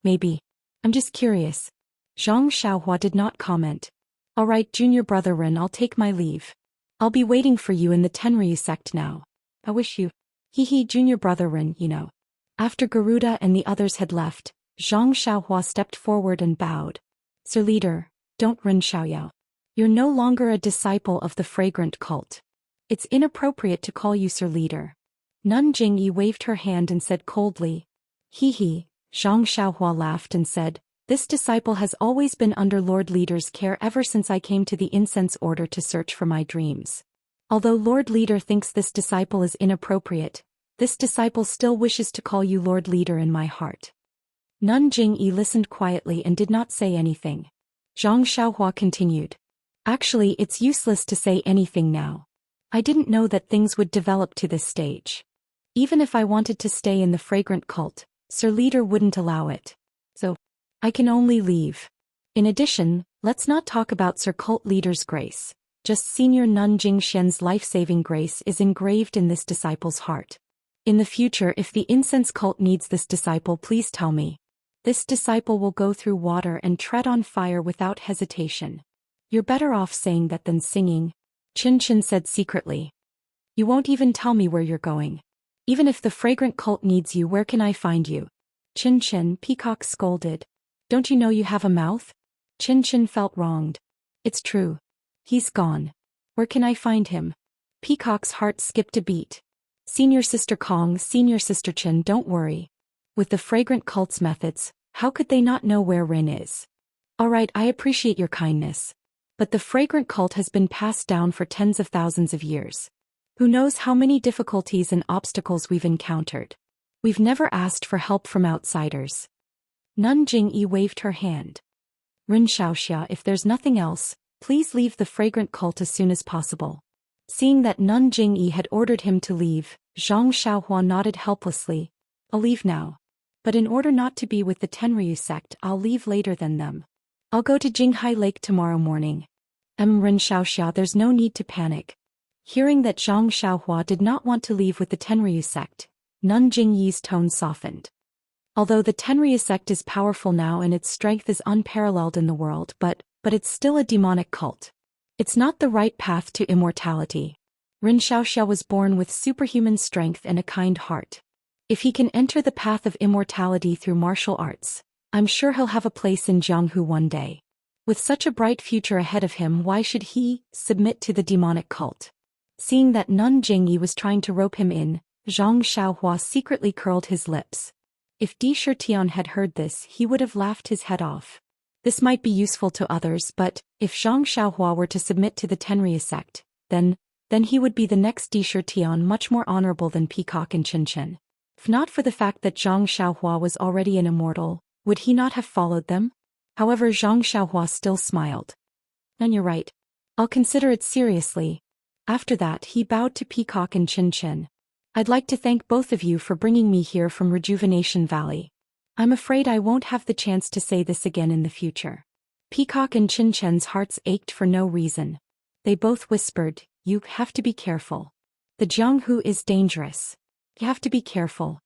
Maybe. I'm just curious. Zhang Xiaohua did not comment. All right, Junior Brother Ren, I'll take my leave. I'll be waiting for you in the Tenryu sect now. I wish you. Hee, Junior Brother Ren, you know. After Garuda and the others had left, Zhang Xiaohua stepped forward and bowed. Sir Leader, don't Ren Xiaoyao. You're no longer a disciple of the fragrant cult. It's inappropriate to call you Sir Leader. Nun Jingyi waved her hand and said coldly. Hee, Zhang Xiaohua laughed and said, this disciple has always been under Lord Leader's care ever since I came to the incense order to search for my dreams. Although Lord Leader thinks this disciple is inappropriate, this disciple still wishes to call you Lord Leader in my heart. Nun Jingyi listened quietly and did not say anything. Zhang Xiaohua continued. Actually, it's useless to say anything now. I didn't know that things would develop to this stage. Even if I wanted to stay in the fragrant cult, Sir Leader wouldn't allow it. So, I can only leave. In addition, let's not talk about Sir Cult Leader's grace. Just Senior Nun Jingxian's life-saving grace is engraved in this disciple's heart. In the future, if the incense cult needs this disciple, please tell me. This disciple will go through water and tread on fire without hesitation. You're better off saying that than singing, Qin said secretly. You won't even tell me where you're going. Even if the fragrant cult needs you, where can I find you? Qin, Peacock scolded. Don't you know you have a mouth? Qin felt wronged. It's true. He's gone. Where can I find him? Peacock's heart skipped a beat. Senior Sister Kong, Senior Sister Qin, don't worry. With the fragrant cult's methods, how could they not know where Rin is? Alright, I appreciate your kindness. But the fragrant cult has been passed down for tens of thousands of years. Who knows how many difficulties and obstacles we've encountered. We've never asked for help from outsiders. Nun Jingyi waved her hand. Rin Xiaoxia, if there's nothing else, please leave the fragrant cult as soon as possible. Seeing that Nun Jingyi had ordered him to leave, Zhang Xiaohua nodded helplessly. I'll leave now. But in order not to be with the Tenryu sect, I'll leave later than them. I'll go to Jinghai Lake tomorrow morning. Rin Xiaoxia, there's no need to panic. Hearing that Zhang Xiaohua did not want to leave with the Tenryu sect, Nun Jingyi's tone softened. Although the Tenryu sect is powerful now and its strength is unparalleled in the world, but it's still a demonic cult. It's not the right path to immortality. Rin Xiaoxia was born with superhuman strength and a kind heart. If he can enter the path of immortality through martial arts, I'm sure he'll have a place in Jianghu one day. With such a bright future ahead of him, why should he submit to the demonic cult? Seeing that Nun Jingyi was trying to rope him in, Zhang Xiaohua secretly curled his lips. If Di Shitian had heard this, he would have laughed his head off. This might be useful to others, but if Zhang Xiaohua were to submit to the Tenryu sect, then he would be the next Di Shitian, much more honorable than Peacock and Qin. If not for the fact that Zhang Xiaohua was already an immortal, would he not have followed them? However, Zhang Xiaohua still smiled. And you're right. I'll consider it seriously. After that, he bowed to Peacock and Qin. I'd like to thank both of you for bringing me here from Rejuvenation Valley. I'm afraid I won't have the chance to say this again in the future. Peacock and Qin's hearts ached for no reason. They both whispered, you have to be careful. The Jianghu is dangerous. You have to be careful.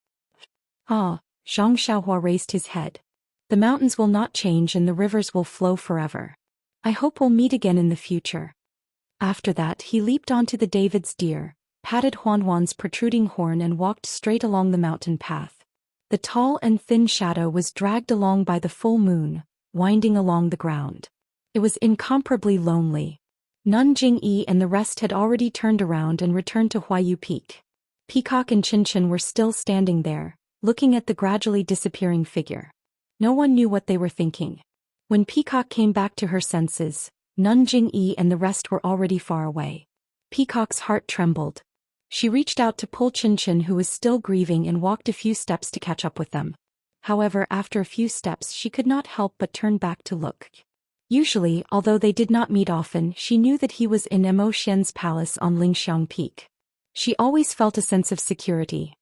Ah, Zhang Xiaohua raised his head. The mountains will not change and the rivers will flow forever. I hope we'll meet again in the future. After that, he leaped onto the David's deer, patted Huanhuan's protruding horn and walked straight along the mountain path. The tall and thin shadow was dragged along by the full moon, winding along the ground. It was incomparably lonely. Nun Jingyi and the rest had already turned around and returned to Huayu Peak. Peacock and Qin were still standing there, looking at the gradually disappearing figure. No one knew what they were thinking. When Peacock came back to her senses, Nun Jingyi and the rest were already far away. Peacock's heart trembled. She reached out to pull Chin Chin, who was still grieving, and walked a few steps to catch up with them. However, after a few steps she could not help but turn back to look. Usually, although they did not meet often, she knew that he was in Mo Xian's palace on Lingxiang Peak. She always felt a sense of security.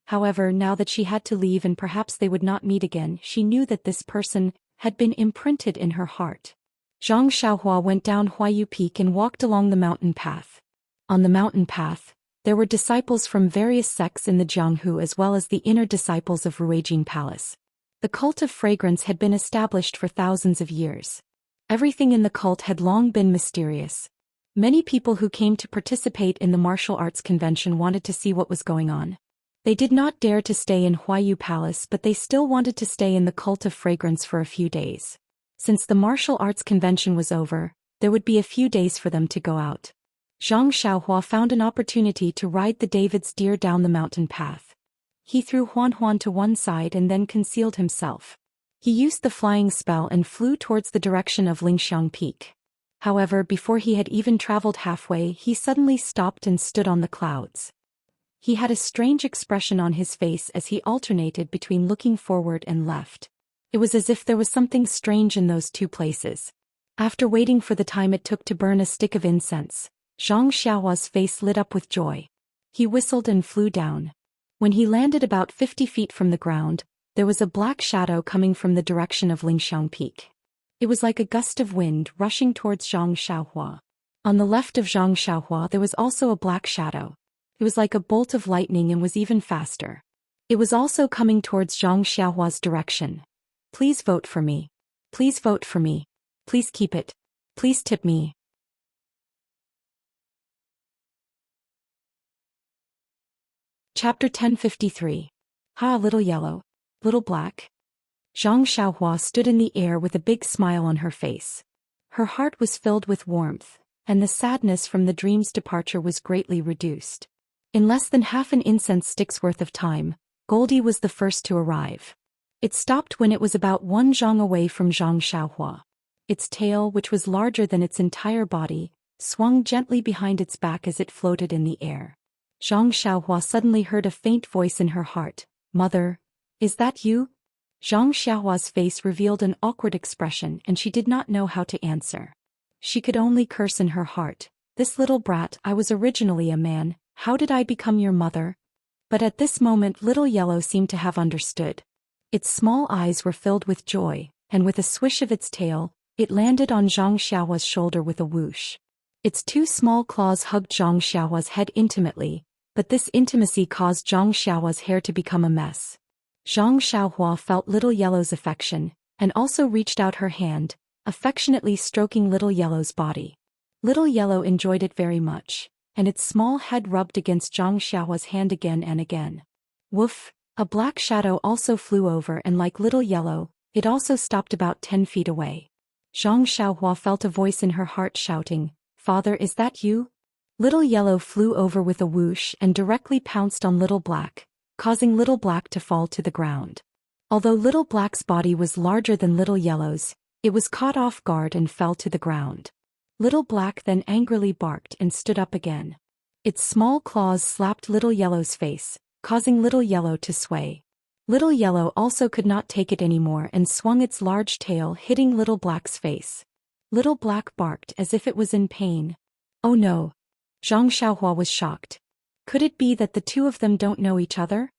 However, now that she had to leave and perhaps they would not meet again, she knew that this person had been imprinted in her heart. Zhang Xiaohua went down Huayu Peak and walked along the mountain path. On the mountain path, there were disciples from various sects in the Jianghu as well as the inner disciples of Ruijin Palace. The cult of fragrance had been established for thousands of years. Everything in the cult had long been mysterious. Many people who came to participate in the martial arts convention wanted to see what was going on. They did not dare to stay in Huayu Palace, but they still wanted to stay in the cult of fragrance for a few days. Since the martial arts convention was over, there would be a few days for them to go out. Zhang Xiaohua found an opportunity to ride the David's deer down the mountain path. He threw Huan Huan to one side and then concealed himself. He used the flying spell and flew towards the direction of Lingxiang Peak. However, before he had even traveled halfway, he suddenly stopped and stood on the clouds. He had a strange expression on his face as he alternated between looking forward and left. It was as if there was something strange in those two places. After waiting for the time it took to burn a stick of incense, Zhang Xiaohua's face lit up with joy. He whistled and flew down. When he landed about 50 feet from the ground, there was a black shadow coming from the direction of Lingxiang Peak. It was like a gust of wind rushing towards Zhang Xiaohua. On the left of Zhang Xiaohua there was also a black shadow. It was like a bolt of lightning and was even faster. It was also coming towards Zhang Xiaohua's direction. Please vote for me. Please vote for me. Please keep it. Please tip me. Chapter 1053. Ha, little yellow. Little black. Zhang Xiaohua stood in the air with a big smile on her face. Her heart was filled with warmth, and the sadness from the dream's departure was greatly reduced. In less than half an incense stick's worth of time, Goldie was the first to arrive. It stopped when it was about 1 zhang away from Zhang Xiaohua. Its tail, which was larger than its entire body, swung gently behind its back as it floated in the air. Zhang Xiaohua suddenly heard a faint voice in her heart. Mother, is that you? Zhang Xiaohua's face revealed an awkward expression and she did not know how to answer. She could only curse in her heart. This little brat, I was originally a man, how did I become your mother? But at this moment Little Yellow seemed to have understood. Its small eyes were filled with joy, and with a swish of its tail, it landed on Zhang Xiaohua's shoulder with a whoosh. Its two small claws hugged Zhang Xiaohua's head intimately, but this intimacy caused Zhang Xiaohua's hair to become a mess. Zhang Xiaohua felt Little Yellow's affection, and also reached out her hand, affectionately stroking Little Yellow's body. Little Yellow enjoyed it very much, and its small head rubbed against Zhang Xiaohua's hand again and again. Woof! A black shadow also flew over and like Little Yellow, it also stopped about 10 feet away. Zhang Xiaohua felt a voice in her heart shouting, Father, is that you? Little Yellow flew over with a whoosh and directly pounced on Little Black, causing Little Black to fall to the ground. Although Little Black's body was larger than Little Yellow's, it was caught off guard and fell to the ground. Little Black then angrily barked and stood up again. Its small claws slapped Little Yellow's face, causing Little Yellow to sway. Little Yellow also could not take it anymore and swung its large tail, hitting Little Black's face. Little Black barked as if it was in pain. Oh no! Zhang Xiaohua was shocked. Could it be that the two of them don't know each other?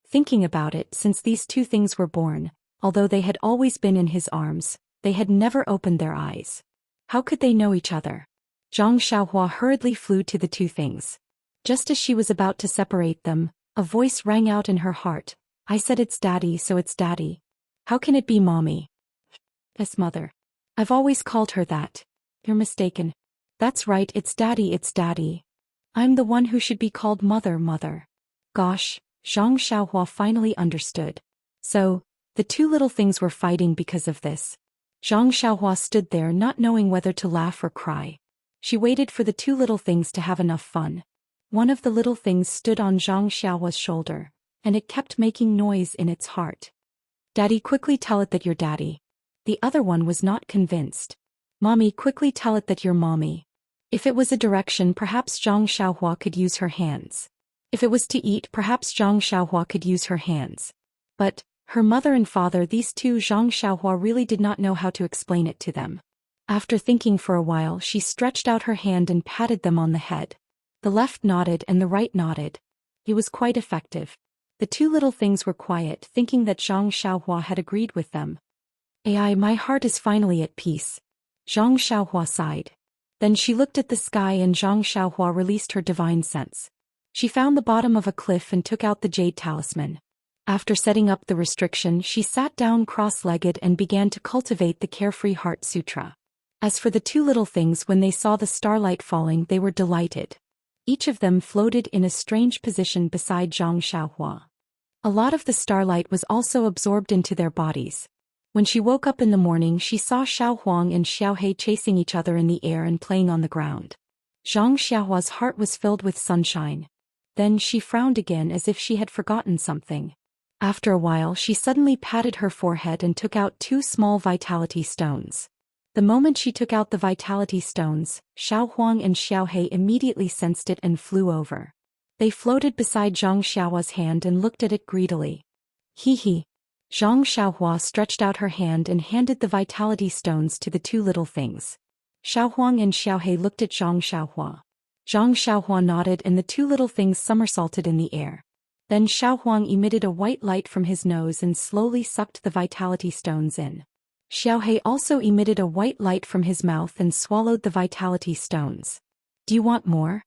Thinking about it, since these two things were born, although they had always been in his arms, they had never opened their eyes. How could they know each other? Zhang Xiaohua hurriedly flew to the two things. Just as she was about to separate them, a voice rang out in her heart. I said it's daddy, so it's daddy. How can it be mommy? Yes, mother. I've always called her that. You're mistaken. That's right, it's daddy, it's daddy. I'm the one who should be called mother, mother. Gosh, Zhang Xiaohua finally understood. So, the two little things were fighting because of this. Zhang Xiaohua stood there not knowing whether to laugh or cry. She waited for the two little things to have enough fun. One of the little things stood on Zhang Xiaohua's shoulder, and it kept making noise in its heart. Daddy, quickly tell it that you're daddy. The other one was not convinced. Mommy, quickly tell it that you're mommy. If it was a direction, perhaps Zhang Xiaohua could use her hands. If it was to eat, perhaps Zhang Xiaohua could use her hands. But, her mother and father, these two, Zhang Xiaohua really did not know how to explain it to them. After thinking for a while, she stretched out her hand and patted them on the head. The left nodded and the right nodded. It was quite effective. The two little things were quiet, thinking that Zhang Xiaohua had agreed with them. "Ai, my heart is finally at peace." Zhang Xiaohua sighed. Then she looked at the sky and Zhang Xiaohua released her divine sense. She found the bottom of a cliff and took out the jade talisman. After setting up the restriction, she sat down cross-legged and began to cultivate the Carefree Heart Sutra. As for the two little things, when they saw the starlight falling, they were delighted. Each of them floated in a strange position beside Zhang Xiaohua. A lot of the starlight was also absorbed into their bodies. When she woke up in the morning, she saw Xiao Huang and Xiao He chasing each other in the air and playing on the ground. Zhang Xiaohua's heart was filled with sunshine. Then she frowned again as if she had forgotten something. After a while, she suddenly patted her forehead and took out two small vitality stones. The moment she took out the vitality stones, Xiao Huang and Xiao He immediately sensed it and flew over. They floated beside Zhang Xiaohua's hand and looked at it greedily. Hee. Zhang Xiaohua stretched out her hand and handed the vitality stones to the two little things. Xiao Huang and Xiao He looked at Zhang Xiaohua. Zhang Xiaohua nodded and the two little things somersaulted in the air. Then Xiao Huang emitted a white light from his nose and slowly sucked the vitality stones in. Xiao He also emitted a white light from his mouth and swallowed the vitality stones. "Do you want more?"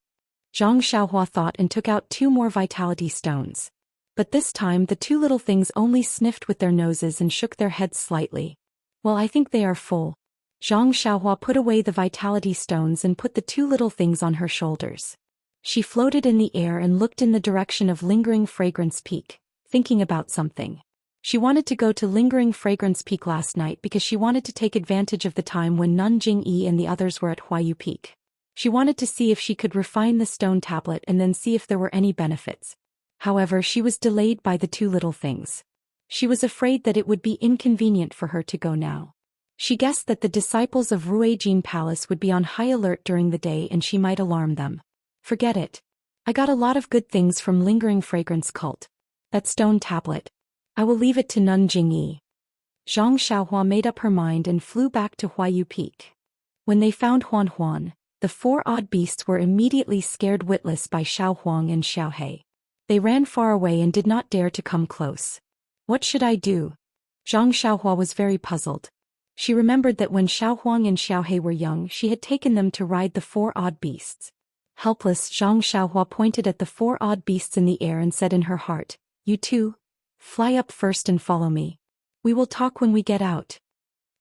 Zhang Xiaohua thought and took out two more vitality stones. But this time the two little things only sniffed with their noses and shook their heads slightly. "Well, I think they are full." Zhang Xiaohua put away the vitality stones and put the two little things on her shoulders. She floated in the air and looked in the direction of Lingering Fragrance Peak, thinking about something. She wanted to go to Lingering Fragrance Peak last night because she wanted to take advantage of the time when Nun Jingyi and the others were at Huayu Peak. She wanted to see if she could refine the stone tablet and then see if there were any benefits. However, she was delayed by the two little things. She was afraid that it would be inconvenient for her to go now. She guessed that the disciples of Ruijin Palace would be on high alert during the day and she might alarm them. "Forget it. I got a lot of good things from Lingering Fragrance Cult. That stone tablet. I will leave it to Nun Jingyi." Zhang Xiaohua made up her mind and flew back to Huayu Peak. When they found Huan, the four odd beasts were immediately scared witless by Xiao Huang and Xiao He. They ran far away and did not dare to come close. "What should I do?" Zhang Xiaohua was very puzzled. She remembered that when Xiao Huang and Xiao He were young, she had taken them to ride the four odd beasts. Helpless, Zhang Xiaohua pointed at the four odd beasts in the air and said in her heart, "You two, fly up first and follow me. We will talk when we get out."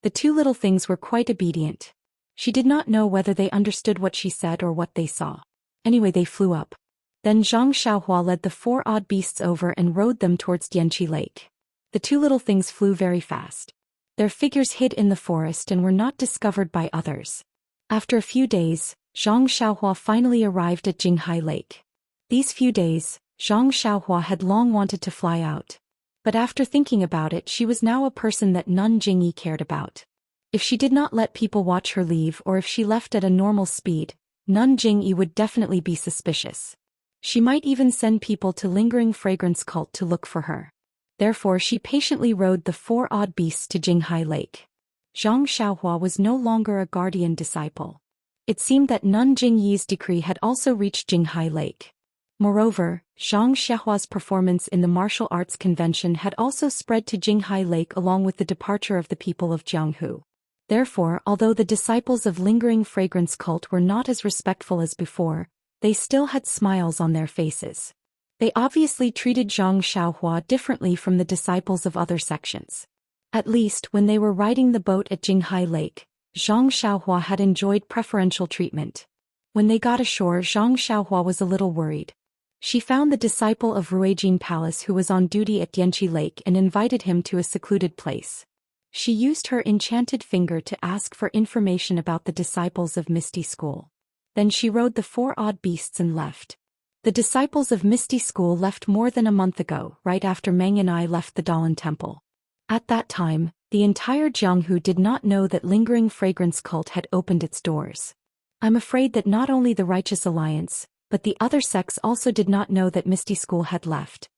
The two little things were quite obedient. She did not know whether they understood what she said or what they saw. Anyway, they flew up. Then Zhang Xiaohua led the four odd beasts over and rode them towards Dianqi Lake. The two little things flew very fast. Their figures hid in the forest and were not discovered by others. After a few days, Zhang Xiaohua finally arrived at Jinghai Lake. These few days, Zhang Xiaohua had long wanted to fly out. But after thinking about it, she was now a person that Nun Jingyi cared about. If she did not let people watch her leave or if she left at a normal speed, Nun Jingyi would definitely be suspicious. She might even send people to Lingering Fragrance Cult to look for her. Therefore she patiently rode the four odd beasts to Jinghai Lake. Zhang Xiaohua was no longer a guardian disciple. It seemed that Nun Jingyi's decree had also reached Jinghai Lake. Moreover, Zhang Xiaohua's performance in the martial arts convention had also spread to Jinghai Lake along with the departure of the people of Jianghu. Therefore, although the disciples of Lingering Fragrance Cult were not as respectful as before, they still had smiles on their faces. They obviously treated Zhang Xiaohua differently from the disciples of other sections. At least when they were riding the boat at Jinghai Lake, Zhang Xiaohua had enjoyed preferential treatment. When they got ashore, Zhang Xiaohua was a little worried. She found the disciple of Ruijin Palace who was on duty at Dianqi Lake and invited him to a secluded place. She used her enchanted finger to ask for information about the disciples of Misty School. Then she rode the four odd beasts and left. The disciples of Misty School left more than a month ago, right after Meng and I left the Dalan Temple. At that time, the entire Jianghu did not know that Lingering Fragrance Cult had opened its doors. I'm afraid that not only the Righteous Alliance, but the other sects also did not know that Misty School had left.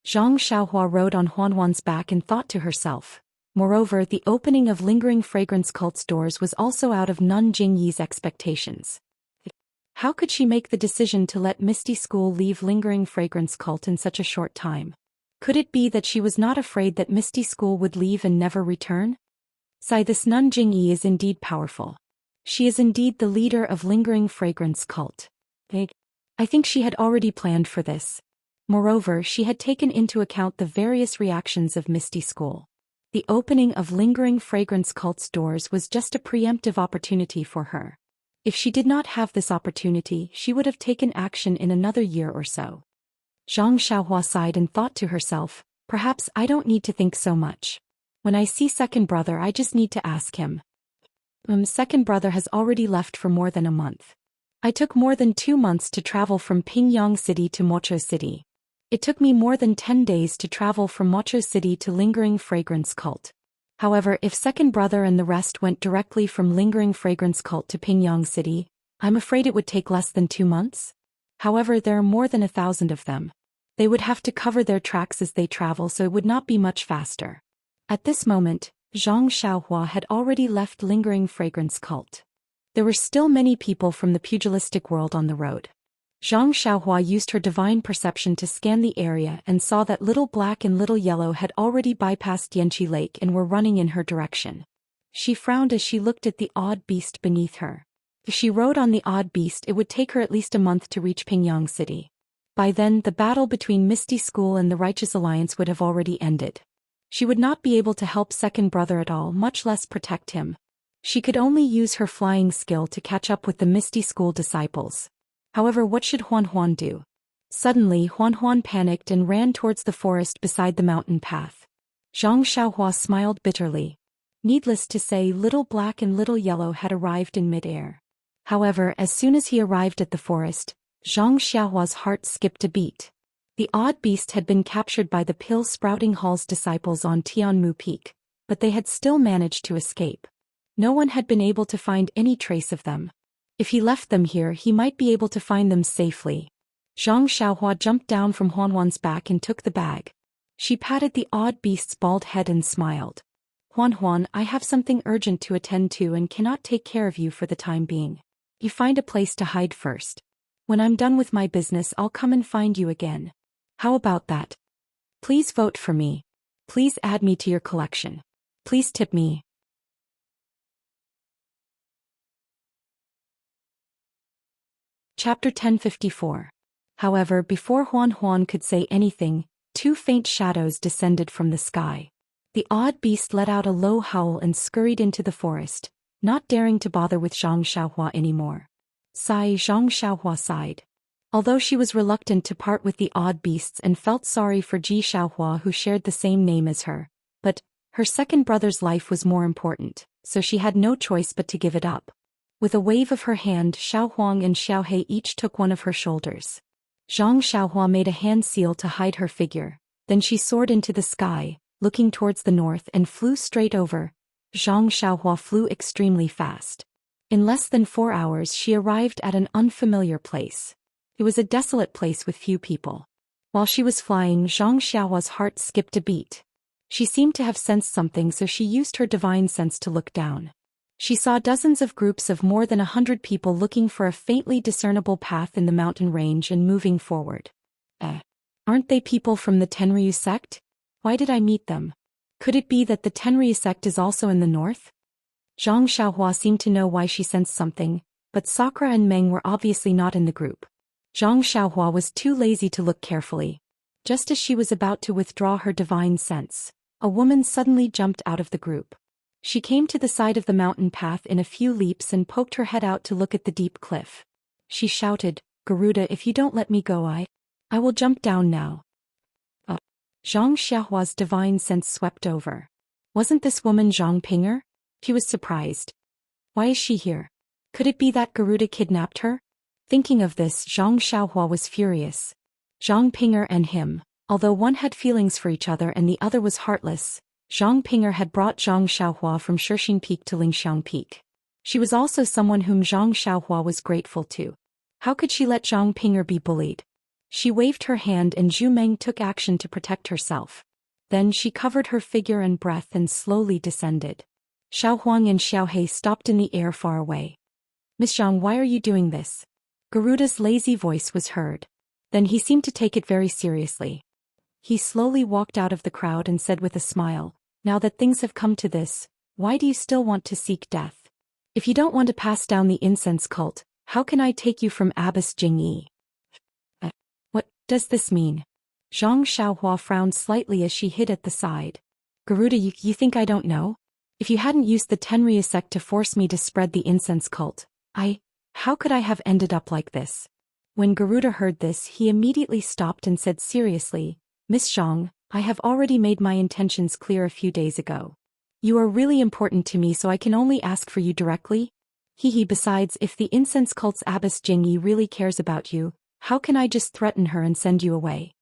Zhang Xiaohua rode on Huanhuan's back and thought to herself. Moreover, the opening of Lingering Fragrance Cult's doors was also out of Nun Jingyi's expectations. How could she make the decision to let Misty School leave Lingering Fragrance Cult in such a short time? Could it be that she was not afraid that Misty School would leave and never return? This Nun Jingyi is indeed powerful. She is indeed the leader of Lingering Fragrance Cult. I think she had already planned for this. Moreover, she had taken into account the various reactions of Misty School. The opening of Lingering Fragrance Cult's doors was just a preemptive opportunity for her. If she did not have this opportunity, she would have taken action in another year or so. Zhang Xiaohua sighed and thought to herself, perhaps I don't need to think so much. When I see second brother, I just need to ask him. Second brother has already left for more than a month. I took more than 2 months to travel from Pingyang City to Mocho City. It took me more than 10 days to travel from Mocho City to Lingering Fragrance Cult. However, if second brother and the rest went directly from Lingering Fragrance Cult to Pingyang City, I'm afraid it would take less than 2 months. However, there are more than 1,000 of them. They would have to cover their tracks as they travel, so it would not be much faster. At this moment, Zhang Xiaohua had already left Lingering Fragrance Cult. There were still many people from the pugilistic world on the road. Zhang Xiaohua used her divine perception to scan the area and saw that Little Black and Little Yellow had already bypassed Yanqi Lake and were running in her direction. She frowned as she looked at the odd beast beneath her. If she rode on the odd beast, it would take her at least a month to reach Pingyang City. By then, the battle between Misty School and the Righteous Alliance would have already ended. She would not be able to help second brother at all, much less protect him. She could only use her flying skill to catch up with the Misty School disciples. However, what should Huanhuan do? Suddenly, Huanhuan panicked and ran towards the forest beside the mountain path. Zhang Xiaohua smiled bitterly. Needless to say, Little Black and Little Yellow had arrived in mid-air. However, as soon as he arrived at the forest, Zhang Xiaohua's heart skipped a beat. The odd beast had been captured by the Pill-Sprouting Hall's disciples on Tianmu Peak, but they had still managed to escape. No one had been able to find any trace of them. If he left them here, he might be able to find them safely. Zhang Xiaohua jumped down from Huanhuan's back and took the bag. She patted the odd beast's bald head and smiled. Huanhuan, I have something urgent to attend to and cannot take care of you for the time being. You find a place to hide first. When I'm done with my business, I'll come and find you again. How about that? Please vote for me. Please add me to your collection. Please tip me. Chapter 1054. However, before Huanhuan could say anything, 2 faint shadows descended from the sky. The odd beast let out a low howl and scurried into the forest, not daring to bother with Zhang Xiaohua anymore. Zhang Xiaohua sighed. Although she was reluctant to part with the odd beasts and felt sorry for Ji Xiaohua who shared the same name as her, but her second brother's life was more important, so she had no choice but to give it up. With a wave of her hand, Xiao Huang and Xiao He each took one of her shoulders. Zhang Xiaohua made a hand seal to hide her figure, then she soared into the sky, looking towards the north, and flew straight over. Zhang Xiaohua flew extremely fast. In less than 4 hours she arrived at an unfamiliar place. It was a desolate place with few people. While she was flying, Zhang Xiaohua's heart skipped a beat. She seemed to have sensed something, so she used her divine sense to look down. She saw dozens of groups of more than 100 people looking for a faintly discernible path in the mountain range and moving forward. Aren't they people from the Tenryu sect? Why did I meet them? Could it be that the Tenryu sect is also in the north? Zhang Xiaohua seemed to know why she sensed something, but Sakura and Meng were obviously not in the group. Zhang Xiaohua was too lazy to look carefully. Just as she was about to withdraw her divine sense, a woman suddenly jumped out of the group. She came to the side of the mountain path in a few leaps and poked her head out to look at the deep cliff. She shouted, "Garuda, if you don't let me go, I will jump down now." Zhang Xiaohua's divine sense swept over. Wasn't this woman Zhang Pinger? He was surprised. Why is she here? Could it be that Garuda kidnapped her? Thinking of this, Zhang Xiaohua was furious. Zhang Pinger and him, although one had feelings for each other and the other was heartless, Zhang Pinger had brought Zhang Xiaohua from Shishing Peak to Lingxiang Peak. She was also someone whom Zhang Xiaohua was grateful to. How could she let Zhang Ping'er be bullied? She waved her hand and Zhu Meng took action to protect herself. Then she covered her figure and breath and slowly descended. Xiao Huang and Xiao He stopped in the air far away. Miss Zhang, why are you doing this? Garuda's lazy voice was heard. Then he seemed to take it very seriously. He slowly walked out of the crowd and said with a smile, now that things have come to this, why do you still want to seek death? If you don't want to pass down the incense cult, how can I take you from Abbess Jingyi? What does this mean? Zhang Xiaohua frowned slightly as she hid at the side. Garuda, you think I don't know? If you hadn't used the Tenryu sect to force me to spread the incense cult, how could I have ended up like this? When Garuda heard this, he immediately stopped and said seriously, Miss Zhang, I have already made my intentions clear a few days ago. You are really important to me, so I can only ask for you directly. Besides, if the incense cult's Abbess Jingyi really cares about you, how can I just threaten her and send you away?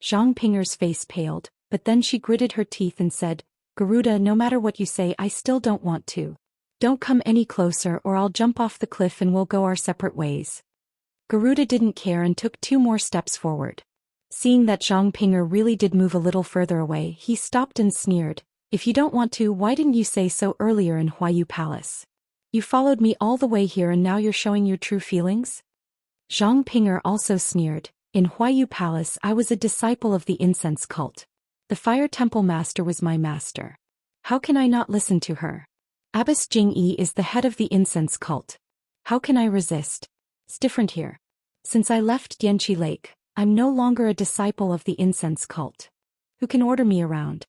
Zhang Ping'er's face paled, but then she gritted her teeth and said, Garuda, no matter what you say, I still don't want to. Don't come any closer or I'll jump off the cliff and we'll go our separate ways. Garuda didn't care and took 2 more steps forward. Seeing that Zhang Ping'er really did move a little further away, he stopped and sneered, if you don't want to, why didn't you say so earlier in Huayu Palace? You followed me all the way here and now you're showing your true feelings? Zhang Ping'er also sneered, in Huayu Palace I was a disciple of the incense cult. The Fire Temple Master was my master. How can I not listen to her? Abbess Jingyi is the head of the incense cult. How can I resist? It's different here. Since I left Dianqi Lake, I'm no longer a disciple of the incense cult. Who can order me around?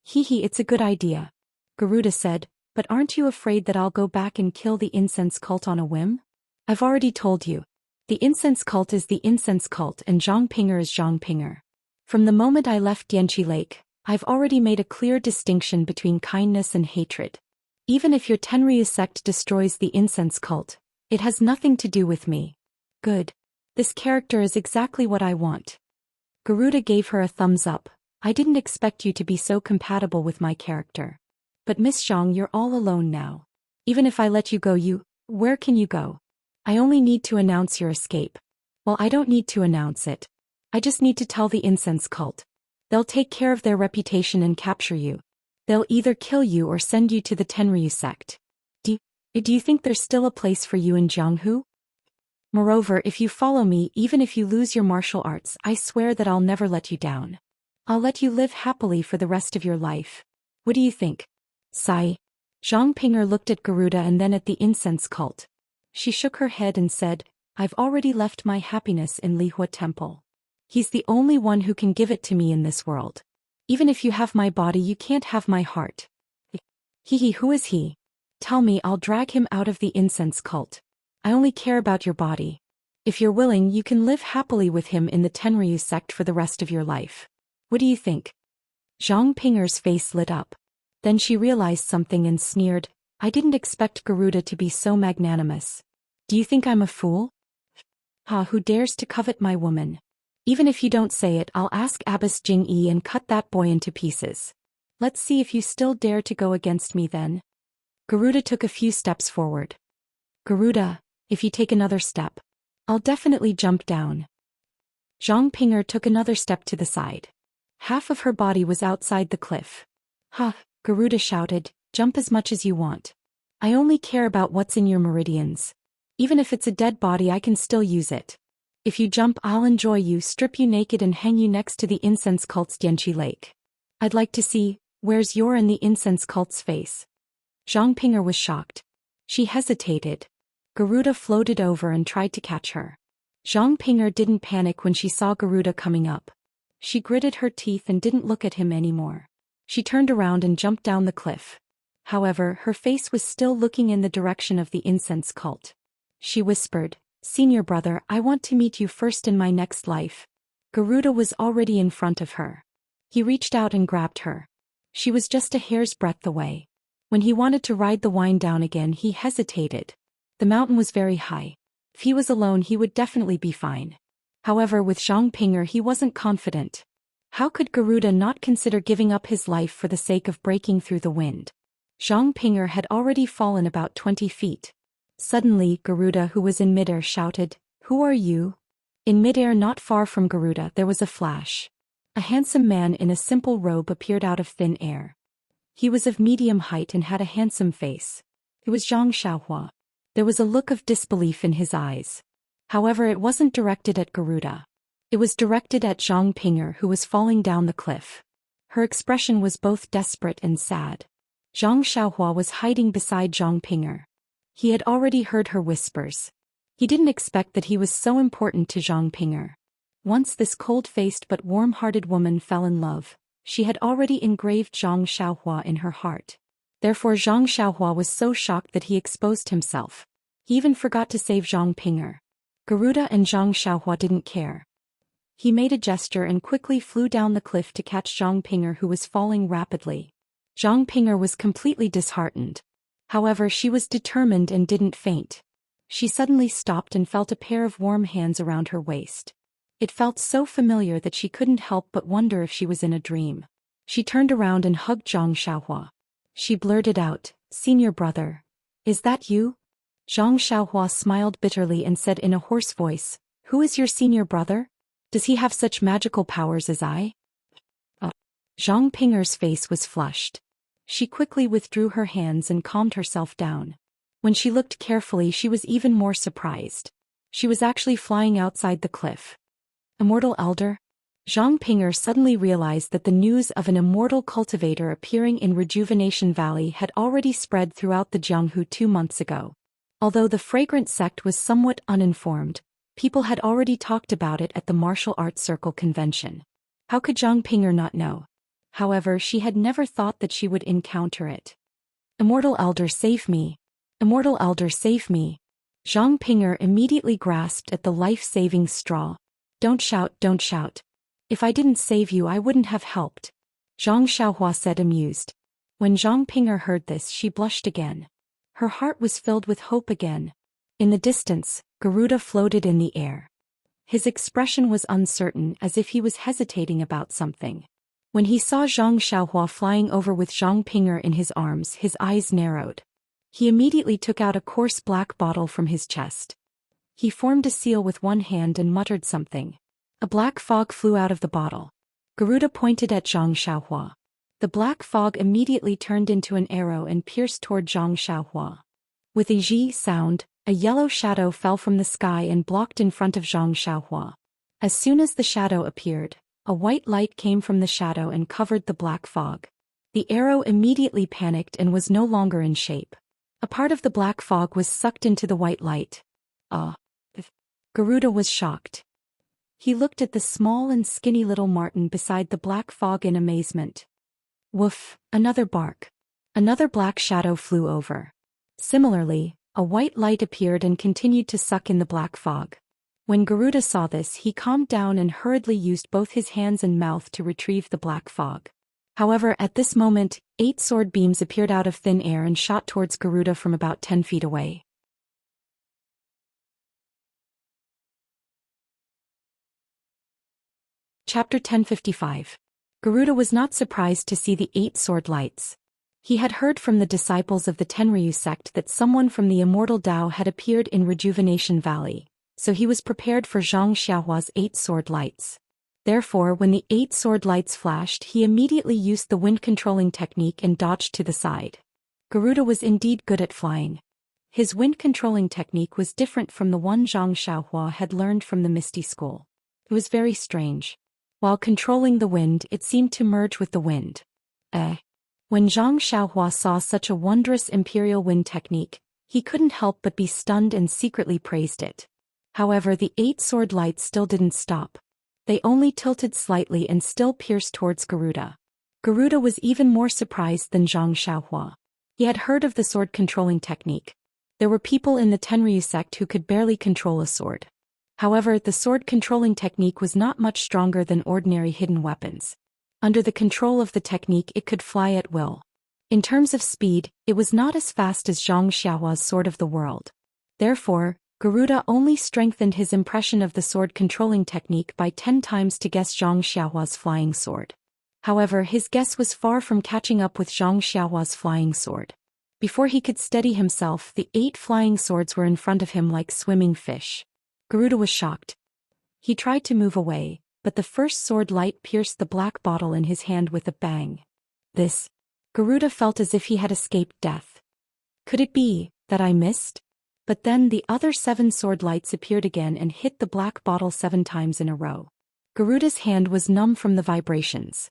It's a good idea. Garuda said, but aren't you afraid that I'll go back and kill the incense cult on a whim? I've already told you. The incense cult is the incense cult and Zhang Ping'er is Zhang Ping'er. From the moment I left Dianqi Lake, I've already made a clear distinction between kindness and hatred. Even if your Tenryu sect destroys the incense cult, it has nothing to do with me. Good. This character is exactly what I want. Garuda gave her a thumbs up. I didn't expect you to be so compatible with my character. But Miss Zhang, you're all alone now. Even if I let you go, where can you go? I only need to announce your escape. Well, I don't need to announce it. I just need to tell the incense cult. They'll take care of their reputation and capture you. They'll either kill you or send you to the Tenryu sect. Do you think there's still a place for you in Jianghu? Moreover, if you follow me, even if you lose your martial arts, I swear that I'll never let you down. I'll let you live happily for the rest of your life. What do you think? Sigh. Zhang Ping'er looked at Garuda and then at the incense cult. She shook her head and said, I've already left my happiness in Lihua Temple. He's the only one who can give it to me in this world. Even if you have my body, you can't have my heart. Who is he? Tell me, I'll drag him out of the incense cult. I only care about your body. If you're willing, you can live happily with him in the Tenryu sect for the rest of your life. What do you think? Zhang Ping'er's face lit up. Then she realized something and sneered, I didn't expect Garuda to be so magnanimous. Do you think I'm a fool? Who dares to covet my woman? Even if you don't say it, I'll ask Abbess Jingyi and cut that boy into pieces. Let's see if you still dare to go against me then. Garuda took a few steps forward. Garuda, if you take another step, I'll definitely jump down. Zhang Ping'er took another step to the side. Half of her body was outside the cliff. Garuda shouted, jump as much as you want. I only care about what's in your meridians. Even if it's a dead body, I can still use it. If you jump, I'll enjoy you, strip you naked and hang you next to the incense cult's Dianqi Lake. I'd like to see, where's your and the incense cult's face? Zhang Ping'er was shocked. She hesitated. Garuda floated over and tried to catch her. Zhang Ping'er didn't panic when she saw Garuda coming up. She gritted her teeth and didn't look at him anymore. She turned around and jumped down the cliff. However, her face was still looking in the direction of the incense cult. She whispered, Senior brother, I want to meet you first in my next life. Garuda was already in front of her. He reached out and grabbed her. She was just a hair's breadth away. When he wanted to ride the wind down again, he hesitated. The mountain was very high. If he was alone, he would definitely be fine. However, with Zhang Ping'er, he wasn't confident. How could Garuda not consider giving up his life for the sake of breaking through the wind? Zhang Ping'er had already fallen about 20 feet. Suddenly, Garuda, who was in midair, shouted, "Who are you?" In midair not far from Garuda there was a flash. A handsome man in a simple robe appeared out of thin air. He was of medium height and had a handsome face. It was Zhang Xiaohua. There was a look of disbelief in his eyes. However, it wasn't directed at Garuda. It was directed at Zhang Ping'er, who was falling down the cliff. Her expression was both desperate and sad. Zhang Xiaohua was hiding beside Zhang Ping'er. He had already heard her whispers. He didn't expect that he was so important to Zhang Ping'er. Once this cold-faced but warm-hearted woman fell in love, she had already engraved Zhang Xiaohua in her heart. Therefore Zhang Xiaohua was so shocked that he exposed himself. He even forgot to save Zhang Ping'er. Garuda and Zhang Xiaohua didn't care. He made a gesture and quickly flew down the cliff to catch Zhang Ping'er, who was falling rapidly. Zhang Ping'er was completely disheartened. However, she was determined and didn't faint. She suddenly stopped and felt a pair of warm hands around her waist. It felt so familiar that she couldn't help but wonder if she was in a dream. She turned around and hugged Zhang Xiaohua. She blurted out, "Senior brother. Is that you?" Zhang Xiaohua smiled bitterly and said in a hoarse voice, "Who is your senior brother? Does he have such magical powers as I?" Zhang Ping'er's face was flushed. She quickly withdrew her hands and calmed herself down. When she looked carefully, she was even more surprised. She was actually flying outside the cliff. Immortal Elder? Zhang Ping'er suddenly realized that the news of an immortal cultivator appearing in Rejuvenation Valley had already spread throughout the Jianghu 2 months ago. Although the fragrant sect was somewhat uninformed, people had already talked about it at the martial arts circle convention. How could Zhang Ping'er not know? However, she had never thought that she would encounter it. "Immortal Elder, save me! Immortal Elder, save me!" Zhang Ping'er immediately grasped at the life-saving straw. Don't shout, don't shout. If I didn't save you, I wouldn't have helped," Zhang Xiaohua said, amused. When Zhang Ping'er heard this, she blushed again. Her heart was filled with hope again. In the distance, Garuda floated in the air. His expression was uncertain, as if he was hesitating about something. When he saw Zhang Xiaohua flying over with Zhang Ping'er in his arms, his eyes narrowed. He immediately took out a coarse black bottle from his chest. He formed a seal with one hand and muttered something. A black fog flew out of the bottle. Garuda pointed at Zhang Xiaohua. The black fog immediately turned into an arrow and pierced toward Zhang Xiaohua. With a zhi sound, a yellow shadow fell from the sky and blocked in front of Zhang Xiaohua. As soon as the shadow appeared, a white light came from the shadow and covered the black fog. The arrow immediately panicked and was no longer in shape. A part of the black fog was sucked into the white light. Garuda was shocked. He looked at the small and skinny little marten beside the black fog in amazement. Woof, another bark. Another black shadow flew over. Similarly, a white light appeared and continued to suck in the black fog. When Garuda saw this, he calmed down and hurriedly used both his hands and mouth to retrieve the black fog. However, at this moment, 8 sword beams appeared out of thin air and shot towards Garuda from about 10 feet away. Chapter 1055. Garuda was not surprised to see the 8 sword lights. He had heard from the disciples of the Tenryu sect that someone from the immortal Tao had appeared in Rejuvenation Valley, so he was prepared for Zhang Xiaohua's 8 sword lights. Therefore, when the 8 sword lights flashed, he immediately used the wind-controlling technique and dodged to the side. Garuda was indeed good at flying. His wind-controlling technique was different from the one Zhang Xiaohua had learned from the Misty School. It was very strange. While controlling the wind, it seemed to merge with the wind. When Zhang Xiaohua saw such a wondrous imperial wind technique, he couldn't help but be stunned and secretly praised it. However, the 8 sword lights still didn't stop. They only tilted slightly and still pierced towards Garuda. Garuda was even more surprised than Zhang Xiaohua. He had heard of the sword controlling technique. There were people in the Tenryu sect who could barely control a sword. However, the sword controlling technique was not much stronger than ordinary hidden weapons. Under the control of the technique, it could fly at will. In terms of speed, it was not as fast as Zhang Xiaohua's Sword of the World. Therefore, Garuda only strengthened his impression of the sword controlling technique by 10 times to guess Zhang Xiaohua's flying sword. However, his guess was far from catching up with Zhang Xiaohua's flying sword. Before he could steady himself, the 8 flying swords were in front of him like swimming fish. Garuda was shocked. He tried to move away, but the first sword light pierced the black bottle in his hand with a bang. Garuda felt as if he had escaped death. Could it be that I missed? But then the other 7 sword lights appeared again and hit the black bottle 7 times in a row. Garuda's hand was numb from the vibrations.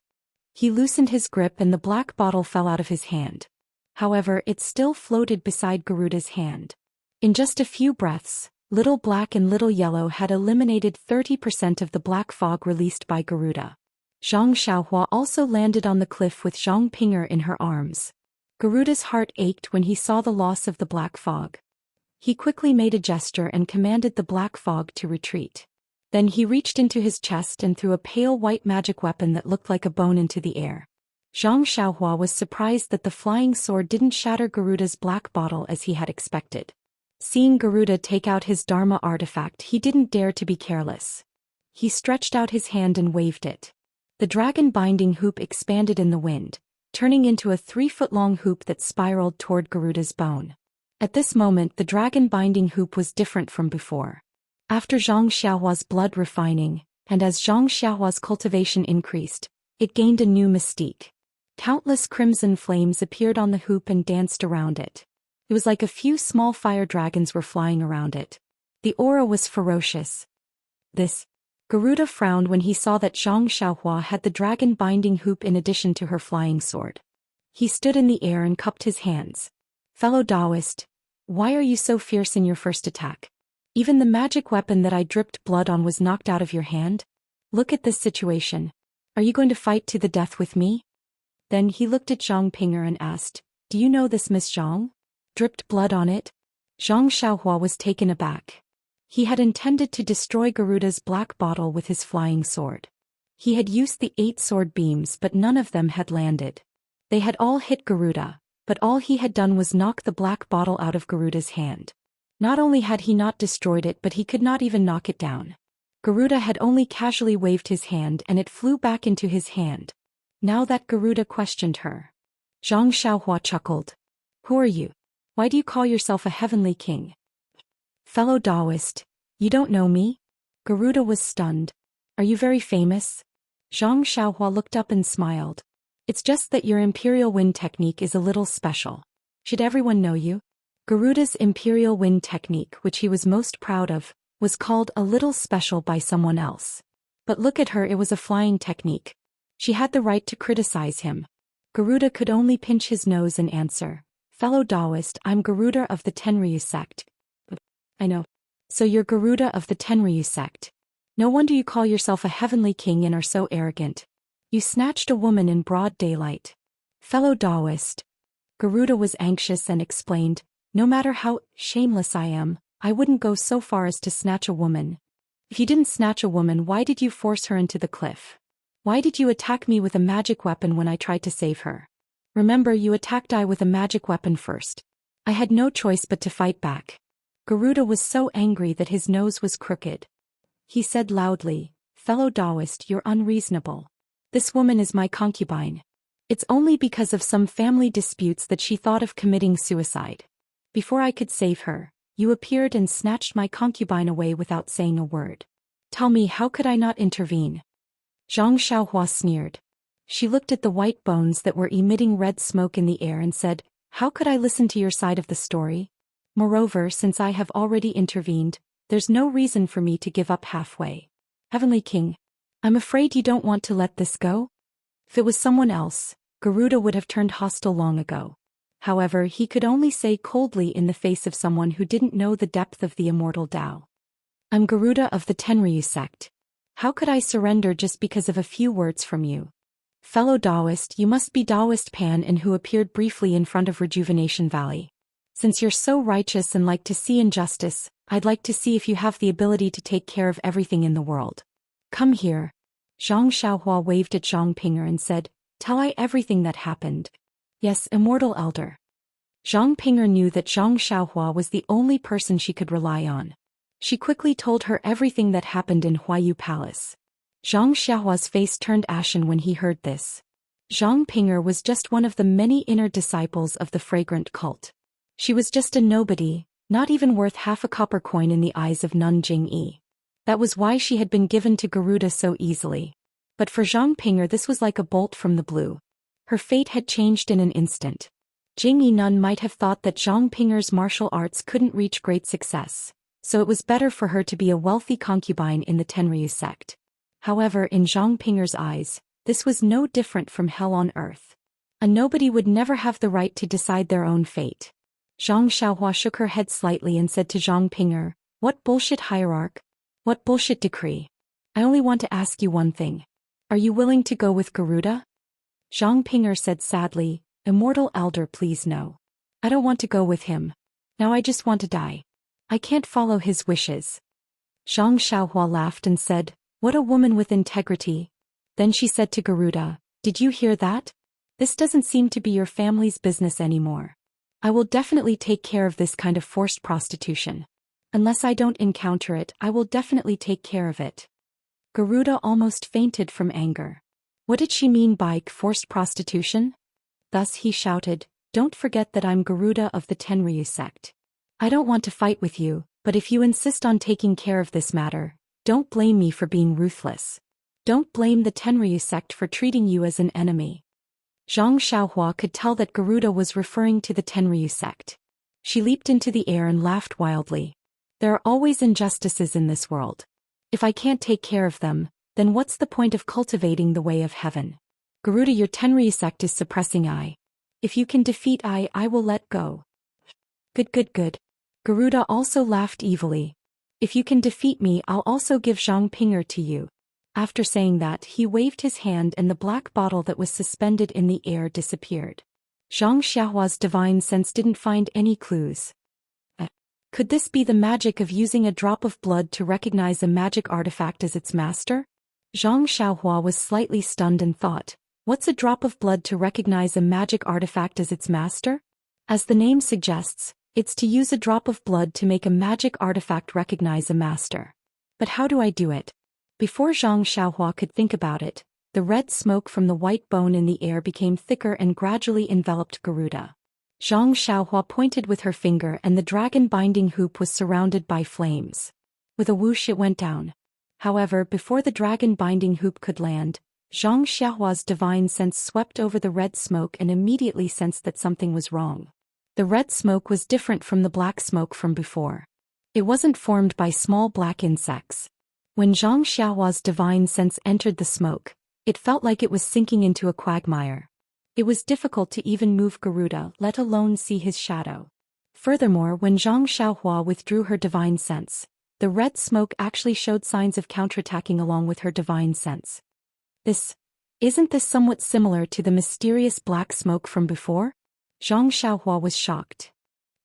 He loosened his grip and the black bottle fell out of his hand. However, it still floated beside Garuda's hand. In just a few breaths, Little Black and Little Yellow had eliminated 30% of the black fog released by Garuda. Zhang Xiaohua also landed on the cliff with Zhang Ping'er in her arms. Garuda's heart ached when he saw the loss of the black fog. He quickly made a gesture and commanded the black fog to retreat. Then he reached into his chest and threw a pale white magic weapon that looked like a bone into the air. Zhang Xiaohua was surprised that the flying sword didn't shatter Garuda's black bottle as he had expected. Seeing Garuda take out his Dharma artifact, he didn't dare to be careless. He stretched out his hand and waved it. The dragon binding hoop expanded in the wind, turning into a 3-foot-long hoop that spiraled toward Garuda's bone. At this moment, the dragon binding hoop was different from before. After Zhang Xiaohua's blood refining, and as Zhang Xiaohua's cultivation increased, it gained a new mystique. Countless crimson flames appeared on the hoop and danced around it. It was like a few small fire dragons were flying around it. The aura was ferocious. Garuda frowned when he saw that Zhang Xiaohua had the dragon binding hoop in addition to her flying sword. He stood in the air and cupped his hands. Fellow Taoist, why are you so fierce in your first attack? Even the magic weapon that I dripped blood on was knocked out of your hand? Look at this situation. Are you going to fight to the death with me? Then he looked at Zhang Ping'er and asked, do you know this Miss Zhang? Dripped blood on it? Zhang Xiaohua was taken aback. He had intended to destroy Garuda's black bottle with his flying sword. He had used the 8 sword beams but none of them had landed. They had all hit Garuda, but all he had done was knock the black bottle out of Garuda's hand. Not only had he not destroyed it but he could not even knock it down. Garuda had only casually waved his hand and it flew back into his hand. Now that Garuda questioned her. Zhang Xiaohua chuckled. Who are you? Why do you call yourself a heavenly king? Fellow Taoist, you don't know me? Garuda was stunned. Are you very famous? Zhang Xiaohua looked up and smiled. It's just that your imperial wind technique is a little special. Should everyone know you? Garuda's imperial wind technique, which he was most proud of, was called a little special by someone else. But look at her, it was a flying technique. She had the right to criticize him. Garuda could only pinch his nose and answer. Fellow Taoist, I'm Garuda of the Tenryu sect. I know. So you're Garuda of the Tenryu sect. No wonder you call yourself a heavenly king and are so arrogant. You snatched a woman in broad daylight. Fellow Taoist. Garuda was anxious and explained, no matter how shameless I am, I wouldn't go so far as to snatch a woman. If you didn't snatch a woman, why did you force her into the cliff? Why did you attack me with a magic weapon when I tried to save her? Remember, you attacked I with a magic weapon first. I had no choice but to fight back. Garuda was so angry that his nose was crooked. He said loudly, Fellow Taoist, you're unreasonable. This woman is my concubine. It's only because of some family disputes that she thought of committing suicide. Before I could save her, you appeared and snatched my concubine away without saying a word. Tell me, how could I not intervene? Zhang Xiaohua sneered. She looked at the white bones that were emitting red smoke in the air and said, how could I listen to your side of the story? Moreover, since I have already intervened, there's no reason for me to give up halfway. Heavenly King, I'm afraid you don't want to let this go? If it was someone else, Garuda would have turned hostile long ago. However, he could only say coldly in the face of someone who didn't know the depth of the immortal Tao. I'm Garuda of the Tenryu sect. How could I surrender just because of a few words from you? Fellow Taoist, you must be Taoist Pan and who appeared briefly in front of Rejuvenation Valley. Since you're so righteous and like to see injustice, I'd like to see if you have the ability to take care of everything in the world. Come here. Zhang Xiaohua waved at Zhang Ping'er and said, tell I everything that happened. Yes, immortal elder. Zhang Ping'er knew that Zhang Xiaohua was the only person she could rely on. She quickly told her everything that happened in Huayu Palace. Zhang Xiaohua's face turned ashen when he heard this. Zhang Ping'er was just one of the many inner disciples of the fragrant cult. She was just a nobody, not even worth half a copper coin in the eyes of Nun Jingyi. That was why she had been given to Garuda so easily. But for Zhang Ping'er this was like a bolt from the blue. Her fate had changed in an instant. Jingyi Nun might have thought that Zhang Ping'er's martial arts couldn't reach great success, so it was better for her to be a wealthy concubine in the Tenryu sect. However, in Zhang Ping'er's eyes, this was no different from hell on earth. A nobody would never have the right to decide their own fate. Zhang Xiaohua shook her head slightly and said to Zhang Ping'er, "What bullshit hierarch? What bullshit decree? I only want to ask you one thing. Are you willing to go with Garuda?" Zhang Ping'er said sadly, "Immortal elder, please no. I don't want to go with him. Now I just want to die. I can't follow his wishes." Zhang Xiaohua laughed and said, "What a woman with integrity." Then she said to Garuda, "Did you hear that? This doesn't seem to be your family's business anymore. I will definitely take care of this kind of forced prostitution. Unless I don't encounter it, I will definitely take care of it." Garuda almost fainted from anger. What did she mean by forced prostitution? Thus he shouted, "Don't forget that I'm Garuda of the Tenryu sect. I don't want to fight with you, but if you insist on taking care of this matter, don't blame me for being ruthless. Don't blame the Tenryu sect for treating you as an enemy." Zhang Xiaohua could tell that Garuda was referring to the Tenryu sect. She leaped into the air and laughed wildly. "There are always injustices in this world. If I can't take care of them, then what's the point of cultivating the way of heaven? Garuda, your Tenryu sect is suppressing I. If you can defeat I will let go." Good. Garuda also laughed evilly. "If you can defeat me, I'll also give Zhang Ping'er to you." After saying that, he waved his hand and the black bottle that was suspended in the air disappeared. Zhang Xiaohua's divine sense didn't find any clues. Could this be the magic of using a drop of blood to recognize a magic artifact as its master? Zhang Xiaohua was slightly stunned and thought, what's a drop of blood to recognize a magic artifact as its master? As the name suggests, it's to use a drop of blood to make a magic artifact recognize a master. But how do I do it? Before Zhang Xiaohua could think about it, the red smoke from the white bone in the air became thicker and gradually enveloped Garuda. Zhang Xiaohua pointed with her finger and the dragon binding hoop was surrounded by flames. With a whoosh it went down. However, before the dragon binding hoop could land, Zhang Xiaohua's divine sense swept over the red smoke and immediately sensed that something was wrong. The red smoke was different from the black smoke from before. It wasn't formed by small black insects. When Zhang Xiaohua's divine sense entered the smoke, it felt like it was sinking into a quagmire. It was difficult to even move Garuda, let alone see his shadow. Furthermore, when Zhang Xiaohua withdrew her divine sense, the red smoke actually showed signs of counterattacking along with her divine sense. Isn't this somewhat similar to the mysterious black smoke from before? Zhang Xiaohua was shocked.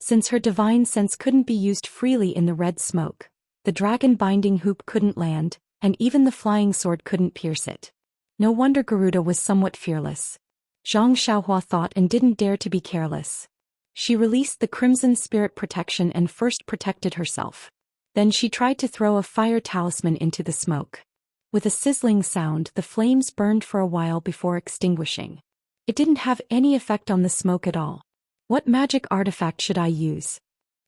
Since her divine sense couldn't be used freely in the red smoke, the dragon binding hoop couldn't land, and even the flying sword couldn't pierce it. No wonder Garuda was somewhat fearless. Zhang Xiaohua thought and didn't dare to be careless. She released the crimson spirit protection and first protected herself. Then she tried to throw a fire talisman into the smoke. With a sizzling sound, the flames burned for a while before extinguishing. It didn't have any effect on the smoke at all. What magic artifact should I use?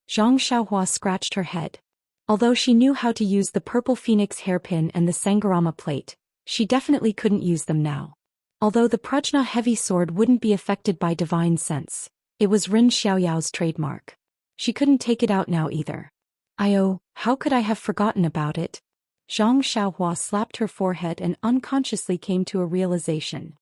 Zhang Xiaohua scratched her head. Although she knew how to use the purple phoenix hairpin and the Sangharama plate, she definitely couldn't use them now. Although the Prajna heavy sword wouldn't be affected by divine sense, it was Rin Xiaoyao's trademark. She couldn't take it out now either. How could I have forgotten about it? Zhang Xiaohua slapped her forehead and unconsciously came to a realization.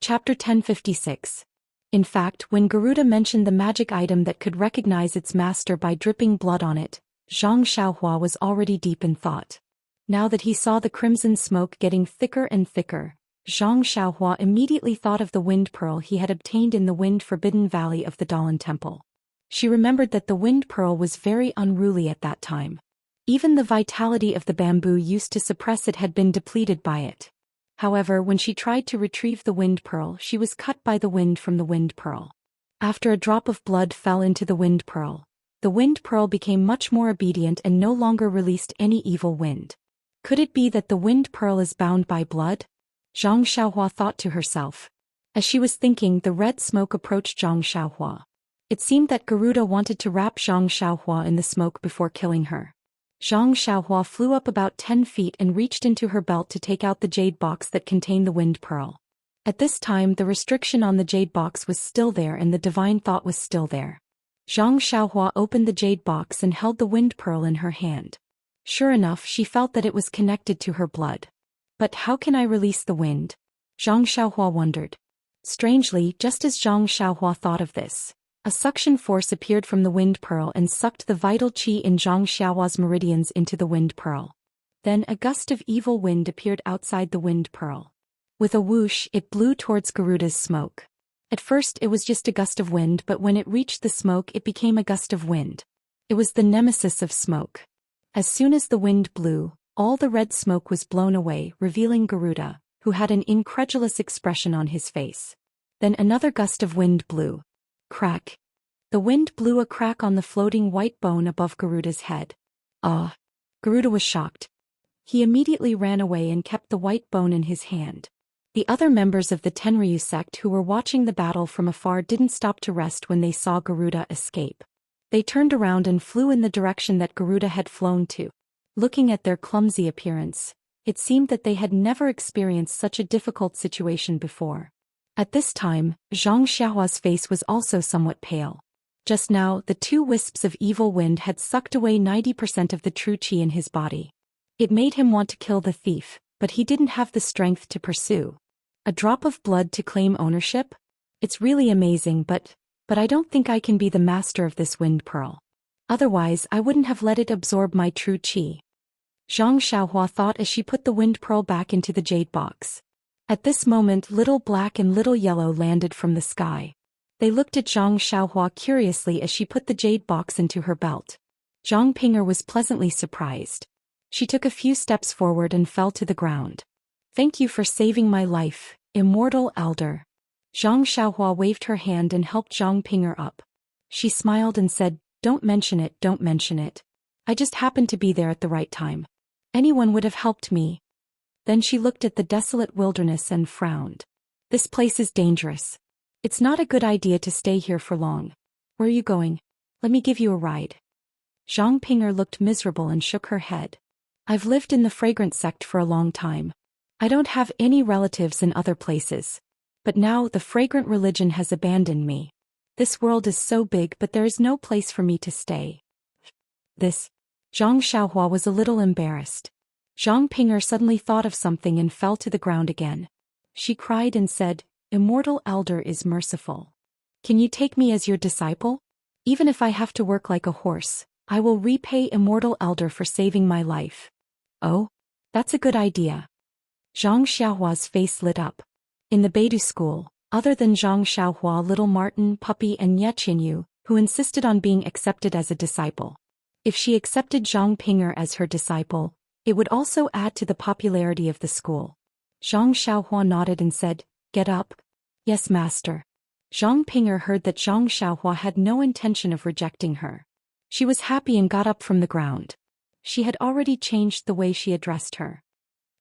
Chapter 1056. In fact, when Garuda mentioned the magic item that could recognize its master by dripping blood on it, Zhang Xiaohua was already deep in thought. Now that he saw the crimson smoke getting thicker and thicker, Zhang Xiaohua immediately thought of the wind pearl he had obtained in the wind-forbidden valley of the Dalan Temple. She remembered that the wind pearl was very unruly at that time. Even the vitality of the bamboo used to suppress it had been depleted by it. However, when she tried to retrieve the wind pearl, she was cut by the wind from the wind pearl. After a drop of blood fell into the wind pearl, The wind pearl became much more obedient and no longer released any evil wind. Could it be that the wind pearl is bound by blood? Zhang Xiaohua thought to herself. As she was thinking, the red smoke approached Zhang Xiaohua. It seemed that Garuda wanted to wrap Zhang Xiaohua in the smoke before killing her. Zhang Xiaohua flew up about 10 feet and reached into her belt to take out the jade box that contained the wind pearl. At this time, the restriction on the jade box was still there and the divine thought was still there. Zhang Xiaohua opened the jade box and held the wind pearl in her hand. Sure enough, she felt that it was connected to her blood. But how can I release the wind? Zhang Xiaohua wondered. Strangely, just as Zhang Xiaohua thought of this, a suction force appeared from the wind pearl and sucked the vital qi in Zhang Xiaohua's meridians into the wind pearl. Then a gust of evil wind appeared outside the wind pearl. With a whoosh, it blew towards Garuda's smoke. At first it was just a gust of wind, but when it reached the smoke it became a gust of wind. It was the nemesis of smoke. As soon as the wind blew, all the red smoke was blown away, revealing Garuda, who had an incredulous expression on his face. Then another gust of wind blew. Crack. The wind blew a crack on the floating white bone above Garuda's head. Ah! Garuda was shocked. He immediately ran away and kept the white bone in his hand. The other members of the Tenryu sect who were watching the battle from afar didn't stop to rest when they saw Garuda escape. They turned around and flew in the direction that Garuda had flown to. Looking at their clumsy appearance, it seemed that they had never experienced such a difficult situation before. At this time, Zhang Xiaohua's face was also somewhat pale. Just now, the 2 wisps of evil wind had sucked away 90% of the true qi in his body. It made him want to kill the thief, but he didn't have the strength to pursue. A drop of blood to claim ownership? It's really amazing, but I don't think I can be the master of this wind pearl. Otherwise, I wouldn't have let it absorb my true qi. Zhang Xiaohua thought as she put the wind pearl back into the jade box. At this moment, little black and little yellow landed from the sky. They looked at Zhang Xiaohua curiously as she put the jade box into her belt. Zhang Ping'er was pleasantly surprised. She took a few steps forward and fell to the ground. Thank you for saving my life, immortal elder. Zhang Xiaohua waved her hand and helped Zhang Ping'er up. She smiled and said, don't mention it, don't mention it. I just happened to be there at the right time. Anyone would have helped me. Then she looked at the desolate wilderness and frowned. This place is dangerous. It's not a good idea to stay here for long. Where are you going? Let me give you a ride. Zhang Ping'er looked miserable and shook her head. I've lived in the fragrant sect for a long time. I don't have any relatives in other places. But now the fragrant religion has abandoned me. This world is so big, but there is no place for me to stay. Zhang Xiaohua was a little embarrassed. Zhang Ping'er suddenly thought of something and fell to the ground again. She cried and said, Immortal Elder is merciful. Can you take me as your disciple? Even if I have to work like a horse, I will repay Immortal Elder for saving my life. Oh? That's a good idea. Zhang Xiaohua's face lit up. In the Beidou school, other than Zhang Xiaohua, little Martin, Puppy and Ye Qinyu, who insisted on being accepted as a disciple. If she accepted Zhang Ping'er as her disciple, it would also add to the popularity of the school. Zhang Xiaohua nodded and said, Get up. Yes, master. Zhang Ping'er heard that Zhang Xiaohua had no intention of rejecting her. She was happy and got up from the ground. She had already changed the way she addressed her.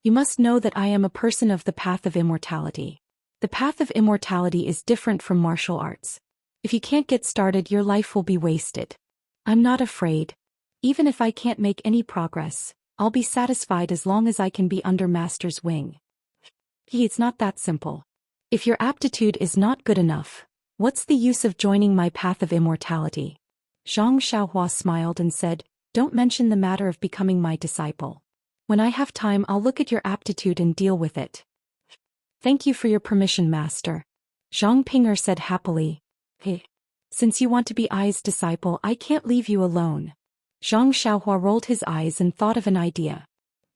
You must know that I am a person of the path of immortality. The path of immortality is different from martial arts. If you can't get started, your life will be wasted. I'm not afraid. Even if I can't make any progress, I'll be satisfied as long as I can be under Master's wing. It's not that simple. If your aptitude is not good enough, what's the use of joining my path of immortality? Zhang Xiaohua smiled and said, Don't mention the matter of becoming my disciple. When I have time, I'll look at your aptitude and deal with it. Thank you for your permission, master. Zhang Ping'er said happily. Hey. Since you want to be Ai's disciple, I can't leave you alone. Zhang Xiaohua rolled his eyes and thought of an idea.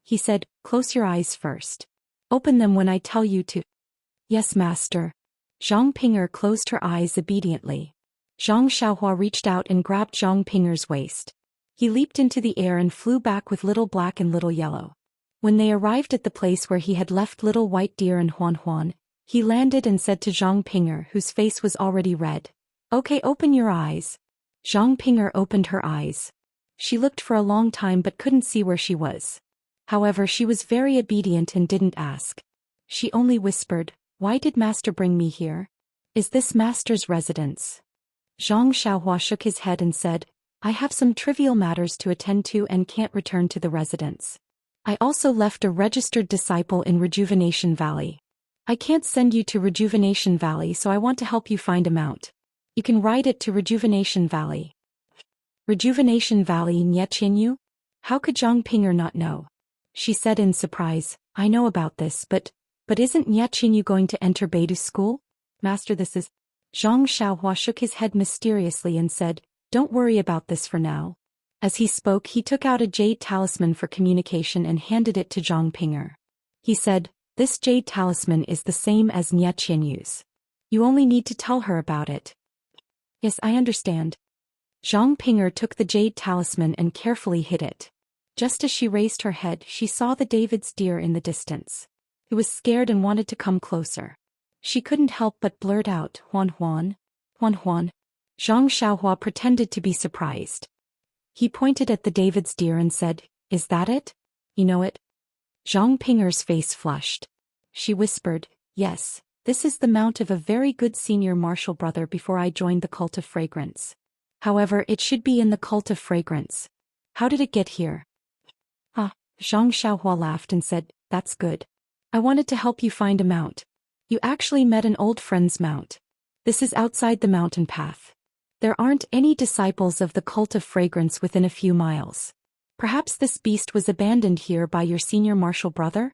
He said, Close your eyes first. Open them when I tell you to. Yes, master. Zhang Ping'er closed her eyes obediently. Zhang Xiaohua reached out and grabbed Zhang Ping'er's waist. He leaped into the air and flew back with Little Black and Little Yellow. When they arrived at the place where he had left Little White Deer and Huan Huan, he landed and said to Zhang Ping'er, whose face was already red, Okay, open your eyes. Zhang Ping'er opened her eyes. She looked for a long time but couldn't see where she was. However, she was very obedient and didn't ask. She only whispered, "Why did Master bring me here? Is this Master's residence?" Zhang Xiaohua shook his head and said, "I have some trivial matters to attend to and can't return to the residence. I also left a registered disciple in Rejuvenation Valley. I can't send you to Rejuvenation Valley, so I want to help you find a mount. You can ride it to Rejuvenation Valley." Rejuvenation Valley, Nieqianyu? How could Zhang Ping'er not know? She said in surprise, "I know about this, but isn't Nieqianyu going to enter Beidou school? Master, this is..." Zhang Xiaohua shook his head mysteriously and said, "Don't worry about this for now." As he spoke, he took out a jade talisman for communication and handed it to Zhang Ping'er. He said, "This jade talisman is the same as Nieqianyu's. You only need to tell her about it." "Yes, I understand." Zhang Ping'er took the jade talisman and carefully hid it. Just as she raised her head, she saw the David's deer in the distance. It was scared and wanted to come closer. She couldn't help but blurt out, "Huan Huan, Huan Huan." Zhang Xiaohua pretended to be surprised. He pointed at the David's deer and said, "Is that it? You know it?" Zhang Ping'er's face flushed. She whispered, "Yes, this is the mount of a very good senior martial brother before I joined the cult of fragrance. However, it should be in the cult of fragrance. How did it get here?" "Ah," Zhang Xiaohua laughed and said, "That's good. I wanted to help you find a mount. You actually met an old friend's mount. This is outside the mountain path. There aren't any disciples of the cult of fragrance within a few miles. Perhaps this beast was abandoned here by your senior martial brother?"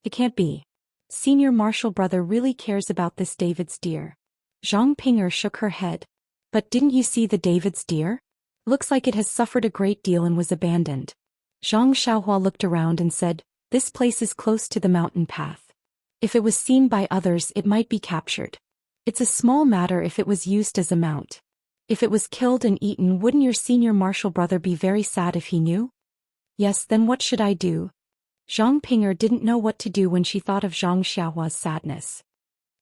"It can't be. Senior martial brother really cares about this David's deer." Zhang Ping'er shook her head. "But didn't you see the David's deer? Looks like it has suffered a great deal and was abandoned." Zhang Xiaohua looked around and said, "This place is close to the mountain path. If it was seen by others, it might be captured. It's a small matter if it was used as a mount. If it was killed and eaten, wouldn't your senior martial brother be very sad if he knew?" "Yes, then what should I do?" Zhang Ping'er didn't know what to do when she thought of Zhang Xiaohua's sadness.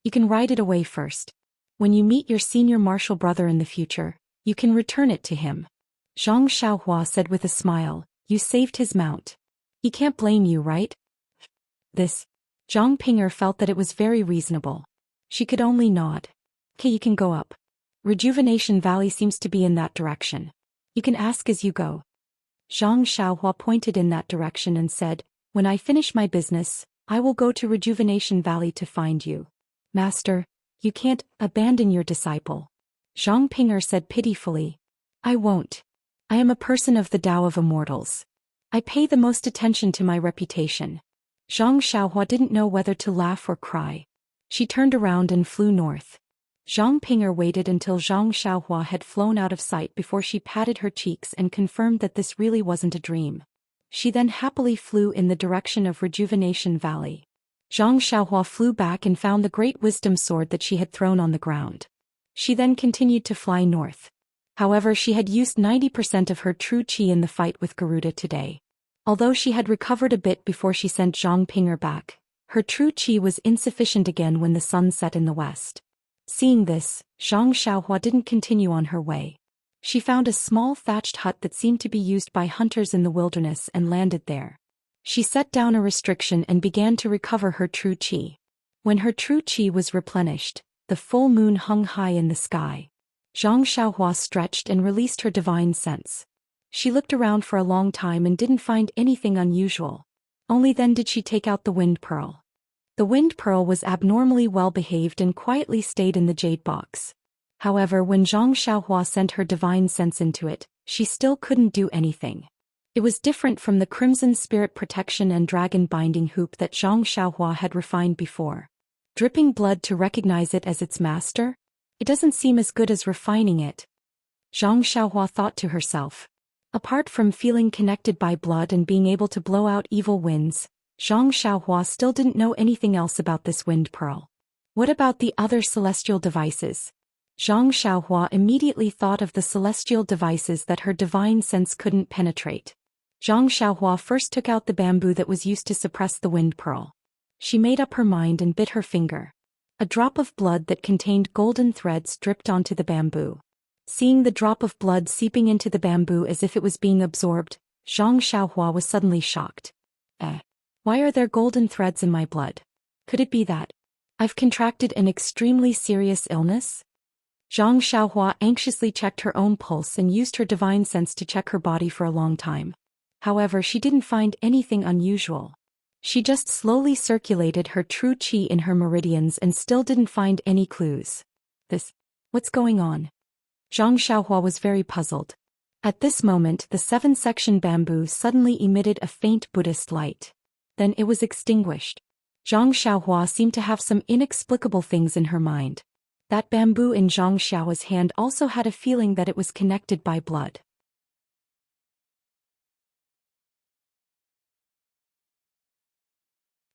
"You can ride it away first. When you meet your senior martial brother in the future, you can return it to him." Zhang Xiaohua said with a smile, "You saved his mount. He can't blame you, right?" This. Zhang Ping'er felt that it was very reasonable. She could only nod. "Okay, you can go up. Rejuvenation Valley seems to be in that direction. You can ask as you go." Zhang Xiaohua pointed in that direction and said, "When I finish my business, I will go to Rejuvenation Valley to find you." "Master, you can't abandon your disciple." Zhang Ping'er said pitifully. "I won't. I am a person of the Tao of Immortals. I pay the most attention to my reputation." Zhang Xiaohua didn't know whether to laugh or cry. She turned around and flew north. Zhang Ping'er waited until Zhang Xiaohua had flown out of sight before she patted her cheeks and confirmed that this really wasn't a dream. She then happily flew in the direction of Rejuvenation Valley. Zhang Xiaohua flew back and found the great wisdom sword that she had thrown on the ground. She then continued to fly north. However, she had used 90% of her true qi in the fight with Garuda today. Although she had recovered a bit before she sent Zhang Ping'er back, her true qi was insufficient again when the sun set in the west. Seeing this, Zhang Xiaohua didn't continue on her way. She found a small thatched hut that seemed to be used by hunters in the wilderness and landed there. She set down a restriction and began to recover her true qi. When her true qi was replenished, the full moon hung high in the sky. Zhang Xiaohua stretched and released her divine sense. She looked around for a long time and didn't find anything unusual. Only then did she take out the wind pearl. The wind pearl was abnormally well behaved and quietly stayed in the jade box. However, when Zhang Xiaohua sent her divine sense into it, she still couldn't do anything. It was different from the crimson spirit protection and dragon binding hoop that Zhang Xiaohua had refined before. Dripping blood to recognize it as its master? It doesn't seem as good as refining it. Zhang Xiaohua thought to herself. Apart from feeling connected by blood and being able to blow out evil winds, Zhang Xiaohua still didn't know anything else about this wind pearl. What about the other celestial devices? Zhang Xiaohua immediately thought of the celestial devices that her divine sense couldn't penetrate. Zhang Xiaohua first took out the bamboo that was used to suppress the wind pearl. She made up her mind and bit her finger. A drop of blood that contained golden threads dripped onto the bamboo. Seeing the drop of blood seeping into the bamboo as if it was being absorbed, Zhang Xiaohua was suddenly shocked. Why are there golden threads in my blood? Could it be that I've contracted an extremely serious illness? Zhang Xiaohua anxiously checked her own pulse and used her divine sense to check her body for a long time. However, she didn't find anything unusual. She just slowly circulated her true qi in her meridians and still didn't find any clues. What's going on? Zhang Xiaohua was very puzzled. At this moment, the 7-section bamboo suddenly emitted a faint Buddhist light. Then it was extinguished. Zhang Xiaohua seemed to have some inexplicable things in her mind. That bamboo in Zhang Xiaohua's hand also had a feeling that it was connected by blood.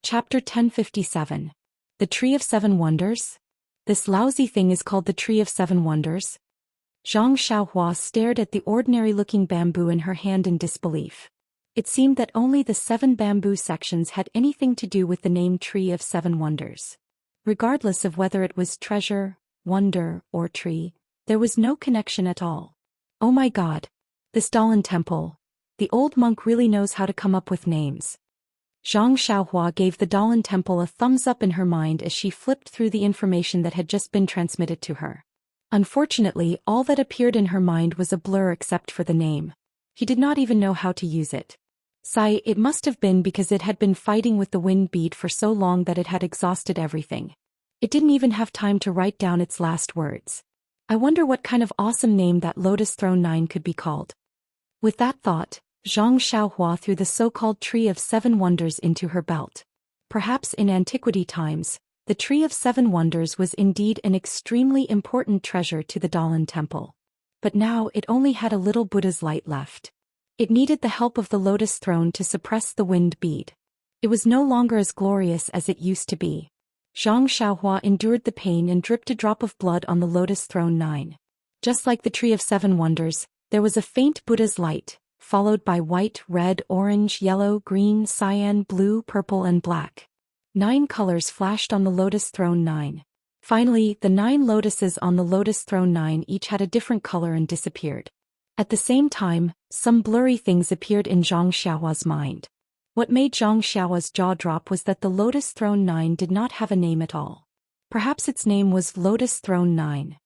Chapter 1057. The Tree of Seven Wonders? This lousy thing is called the Tree of Seven Wonders? Zhang Xiaohua stared at the ordinary-looking bamboo in her hand in disbelief. It seemed that only the 7 bamboo sections had anything to do with the name Tree of Seven Wonders. Regardless of whether it was treasure, wonder, or tree, there was no connection at all. Oh my god! This Dalan temple. The old monk really knows how to come up with names. Zhang Xiaohua gave the Dalan temple a thumbs up in her mind as she flipped through the information that had just been transmitted to her. Unfortunately, all that appeared in her mind was a blur except for the name. He did not even know how to use it. It must have been because it had been fighting with the wind bead for so long that it had exhausted everything. It didn't even have time to write down its last words. I wonder what kind of awesome name that Lotus Throne 9 could be called. With that thought, Zhang Xiaohua threw the so-called Tree of Seven Wonders into her belt. Perhaps in antiquity times, the Tree of Seven Wonders was indeed an extremely important treasure to the Dalan temple. But now it only had a little Buddha's light left. It needed the help of the Lotus Throne to suppress the wind bead. It was no longer as glorious as it used to be. Zhang Xiaohua endured the pain and dripped a drop of blood on the Lotus Throne 9. Just like the Tree of Seven Wonders, there was a faint Buddha's light, followed by white, red, orange, yellow, green, cyan, blue, purple and black. 9 colors flashed on the Lotus Throne 9. Finally, the 9 lotuses on the Lotus Throne 9 each had a different color and disappeared. At the same time, some blurry things appeared in Zhang Xiaohua's mind. What made Zhang Xiaohua's jaw drop was that the Lotus Throne 9 did not have a name at all. Perhaps its name was Lotus Throne 9.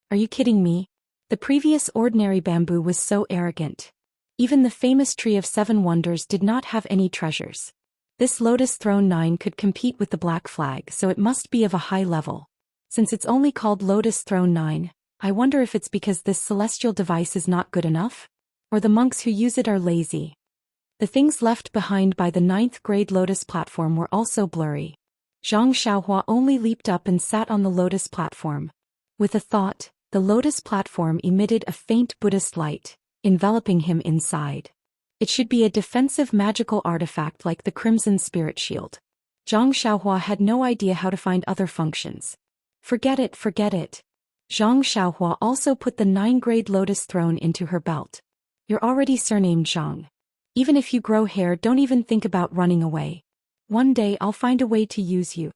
Are you kidding me? The previous ordinary bamboo was so arrogant. Even the famous Tree of Seven Wonders did not have any treasures. This Lotus Throne 9 could compete with the Black Flag, so it must be of a high level. Since it's only called Lotus Throne 9, I wonder if it's because this celestial device is not good enough? Or the monks who use it are lazy? The things left behind by the 9th grade Lotus platform were also blurry. Zhang Xiaohua only leaped up and sat on the Lotus platform. With a thought, the Lotus platform emitted a faint Buddhist light, enveloping him inside. It should be a defensive magical artifact like the Crimson Spirit Shield. Zhang Xiaohua had no idea how to find other functions. Forget it. Zhang Xiaohua also put the 9th-grade Lotus Throne into her belt. You're already surnamed Zhang. Even if you grow hair, don't even think about running away. One day I'll find a way to use you.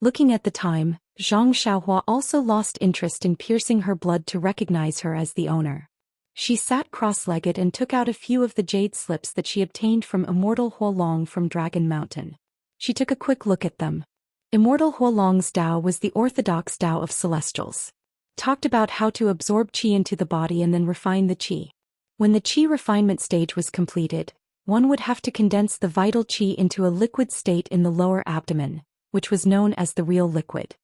Looking at the time, Zhang Xiaohua also lost interest in piercing her blood to recognize her as the owner. She sat cross-legged and took out a few of the jade slips that she obtained from Immortal Huolong from Dragon Mountain. She took a quick look at them. Immortal Huolong's Tao was the orthodox Tao of Celestials. Talked about how to absorb qi into the body and then refine the qi. When the qi refinement stage was completed, one would have to condense the vital qi into a liquid state in the lower abdomen, which was known as the real liquid.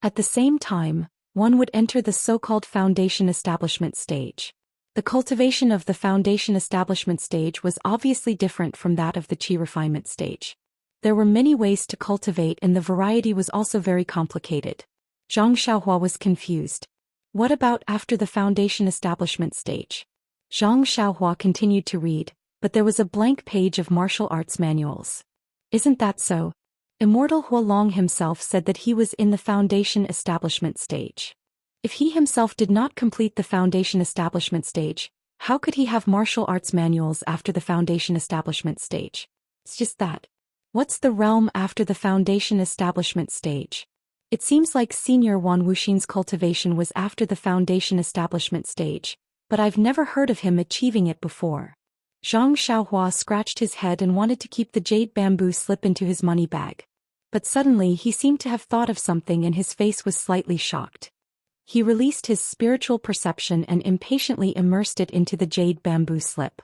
At the same time, one would enter the so-called foundation establishment stage. The cultivation of the foundation establishment stage was obviously different from that of the qi refinement stage. There were many ways to cultivate and the variety was also very complicated. Zhang Xiaohua was confused. What about after the foundation establishment stage? Zhang Xiaohua continued to read, but there was a blank page of martial arts manuals. Isn't that so? Immortal Huolong himself said that he was in the foundation establishment stage. If he himself did not complete the foundation establishment stage, how could he have martial arts manuals after the foundation establishment stage? It's just that. What's the realm after the foundation establishment stage? It seems like Senior Wan Wuxin's cultivation was after the foundation establishment stage, but I've never heard of him achieving it before. Zhang Xiaohua scratched his head and wanted to keep the jade bamboo slip into his money bag. But suddenly he seemed to have thought of something and his face was slightly shocked. He released his spiritual perception and impatiently immersed it into the jade bamboo slip.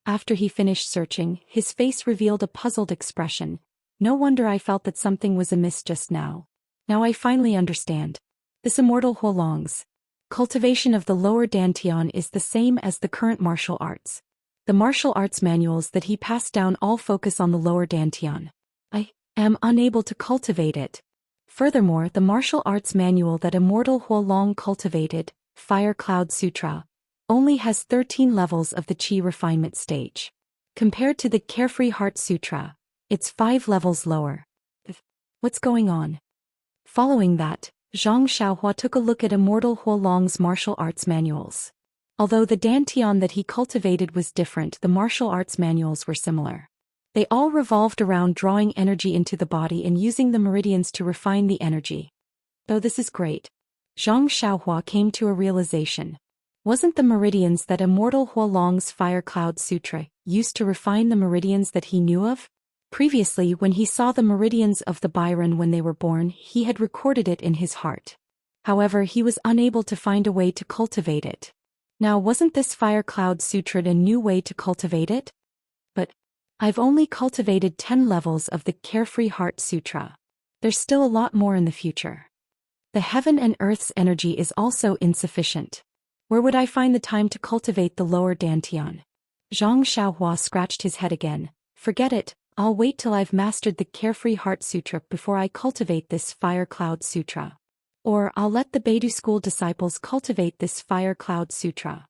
After he finished searching, his face revealed a puzzled expression. No wonder I felt that something was amiss just now. Now I finally understand. This immortal Huolong's cultivation of the lower dantian is the same as the current martial arts. The martial arts manuals that he passed down all focus on the lower dantian. I am unable to cultivate it. Furthermore, the martial arts manual that Immortal Huolong cultivated, Fire Cloud Sutra, only has 13 levels of the Qi refinement stage. Compared to the Carefree Heart Sutra, it's 5 levels lower. What's going on? Following that, Zhang Xiaohua took a look at Immortal Huolong's martial arts manuals. Although the dantian that he cultivated was different, the martial arts manuals were similar. They all revolved around drawing energy into the body and using the meridians to refine the energy. Though this is great. Zhang Xiaohua came to a realization. Wasn't the meridians that Immortal Huolong's Fire Cloud Sutra used to refine the meridians that he knew of? Previously, when he saw the meridians of the Byron when they were born, he had recorded it in his heart. However, he was unable to find a way to cultivate it. Now, wasn't this Fire Cloud Sutra a new way to cultivate it? But I've only cultivated 10 levels of the Carefree Heart Sutra. There's still a lot more in the future. The heaven and earth's energy is also insufficient. Where would I find the time to cultivate the lower dantian? Zhang Xiaohua scratched his head again. Forget it, I'll wait till I've mastered the Carefree Heart Sutra before I cultivate this Fire Cloud Sutra. Or I'll let the Beidou school disciples cultivate this Fire Cloud Sutra.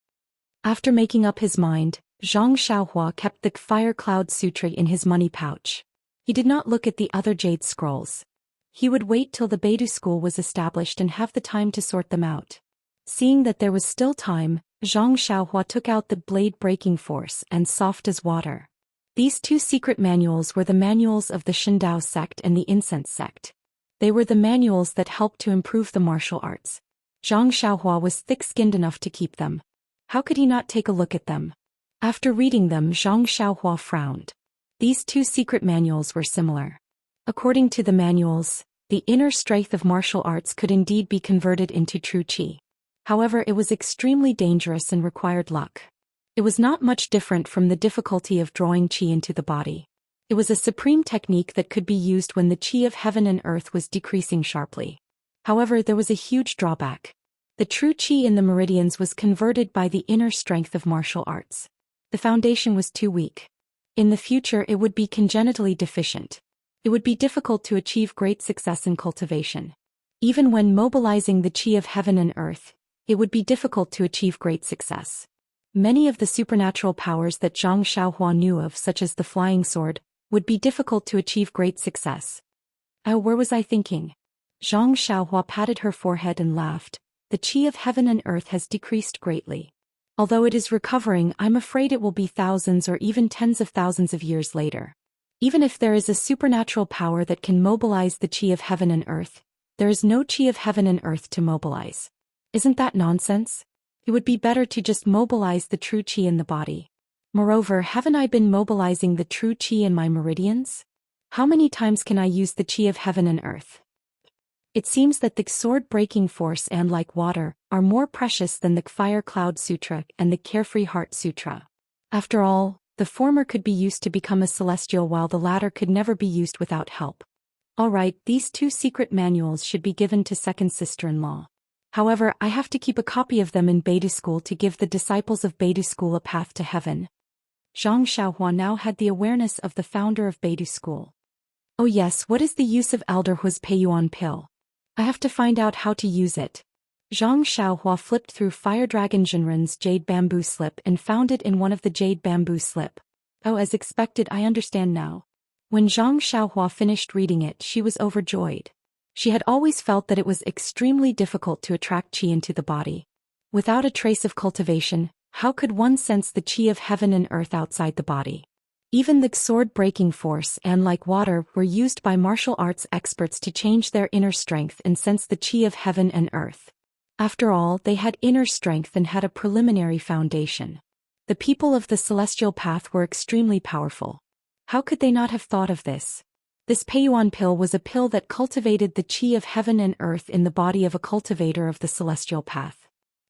After making up his mind, Zhang Xiaohua kept the Fire Cloud Sutra in his money pouch. He did not look at the other jade scrolls. He would wait till the Beidou school was established and have the time to sort them out. Seeing that there was still time, Zhang Xiaohua took out the Blade Breaking Force and Soft as Water. These two secret manuals were the manuals of the Shindao sect and the Incense sect. They were the manuals that helped to improve the martial arts. Zhang Xiaohua was thick-skinned enough to keep them. How could he not take a look at them? After reading them, Zhang Xiaohua frowned. These two secret manuals were similar. According to the manuals, the inner strength of martial arts could indeed be converted into true qi. However, it was extremely dangerous and required luck. It was not much different from the difficulty of drawing qi into the body. It was a supreme technique that could be used when the qi of heaven and earth was decreasing sharply. However, there was a huge drawback. The true qi in the meridians was converted by the inner strength of martial arts. The foundation was too weak. In the future, it would be congenitally deficient. It would be difficult to achieve great success in cultivation. Even when mobilizing the qi of heaven and earth, it would be difficult to achieve great success. Many of the supernatural powers that Zhang Xiaohua knew of, such as the flying sword, would be difficult to achieve great success. Oh, where was I thinking? Zhang Xiaohua patted her forehead and laughed. The qi of heaven and earth has decreased greatly. Although it is recovering, I'm afraid it will be thousands or even tens of thousands of years later. Even if there is a supernatural power that can mobilize the qi of heaven and earth, there is no qi of heaven and earth to mobilize. Isn't that nonsense? It would be better to just mobilize the true qi in the body. Moreover, haven't I been mobilizing the true qi in my meridians? How many times can I use the qi of heaven and earth? It seems that the sword-breaking force and, like water, are more precious than the Fire Cloud Sutra and the Carefree Heart Sutra. After all, the former could be used to become a celestial while the latter could never be used without help. Alright, these two secret manuals should be given to second sister-in-law. However, I have to keep a copy of them in Beidou school to give the disciples of Beidou school a path to heaven. Zhang Xiaohua now had the awareness of the founder of Beidou school. Oh yes, what is the use of Elder Hu's Peiyuan pill? I have to find out how to use it. Zhang Xiaohua flipped through Fire Dragon Jinren's jade bamboo slip and found it in one of the jade bamboo slip. Oh, as expected, I understand now. When Zhang Xiaohua finished reading it, she was overjoyed. She had always felt that it was extremely difficult to attract qi into the body. Without a trace of cultivation, how could one sense the qi of heaven and earth outside the body? Even the sword-breaking force and, like water, were used by martial arts experts to change their inner strength and sense the chi of heaven and earth. After all, they had inner strength and had a preliminary foundation. The people of the celestial path were extremely powerful. How could they not have thought of this? This Peiyuan pill was a pill that cultivated the chi of heaven and earth in the body of a cultivator of the celestial path.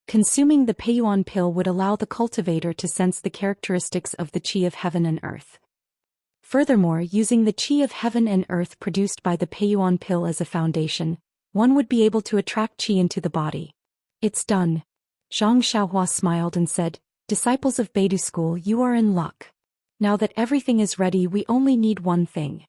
Consuming the Peiyuan pill would allow the cultivator to sense the characteristics of the chi of heaven and earth. Furthermore, using the chi of heaven and earth produced by the Peiyuan pill as a foundation, one would be able to attract chi into the body. It's done. Zhang Xiaohua smiled and said, "Disciples of Beidou School, you are in luck. Now that everything is ready, we only need one thing."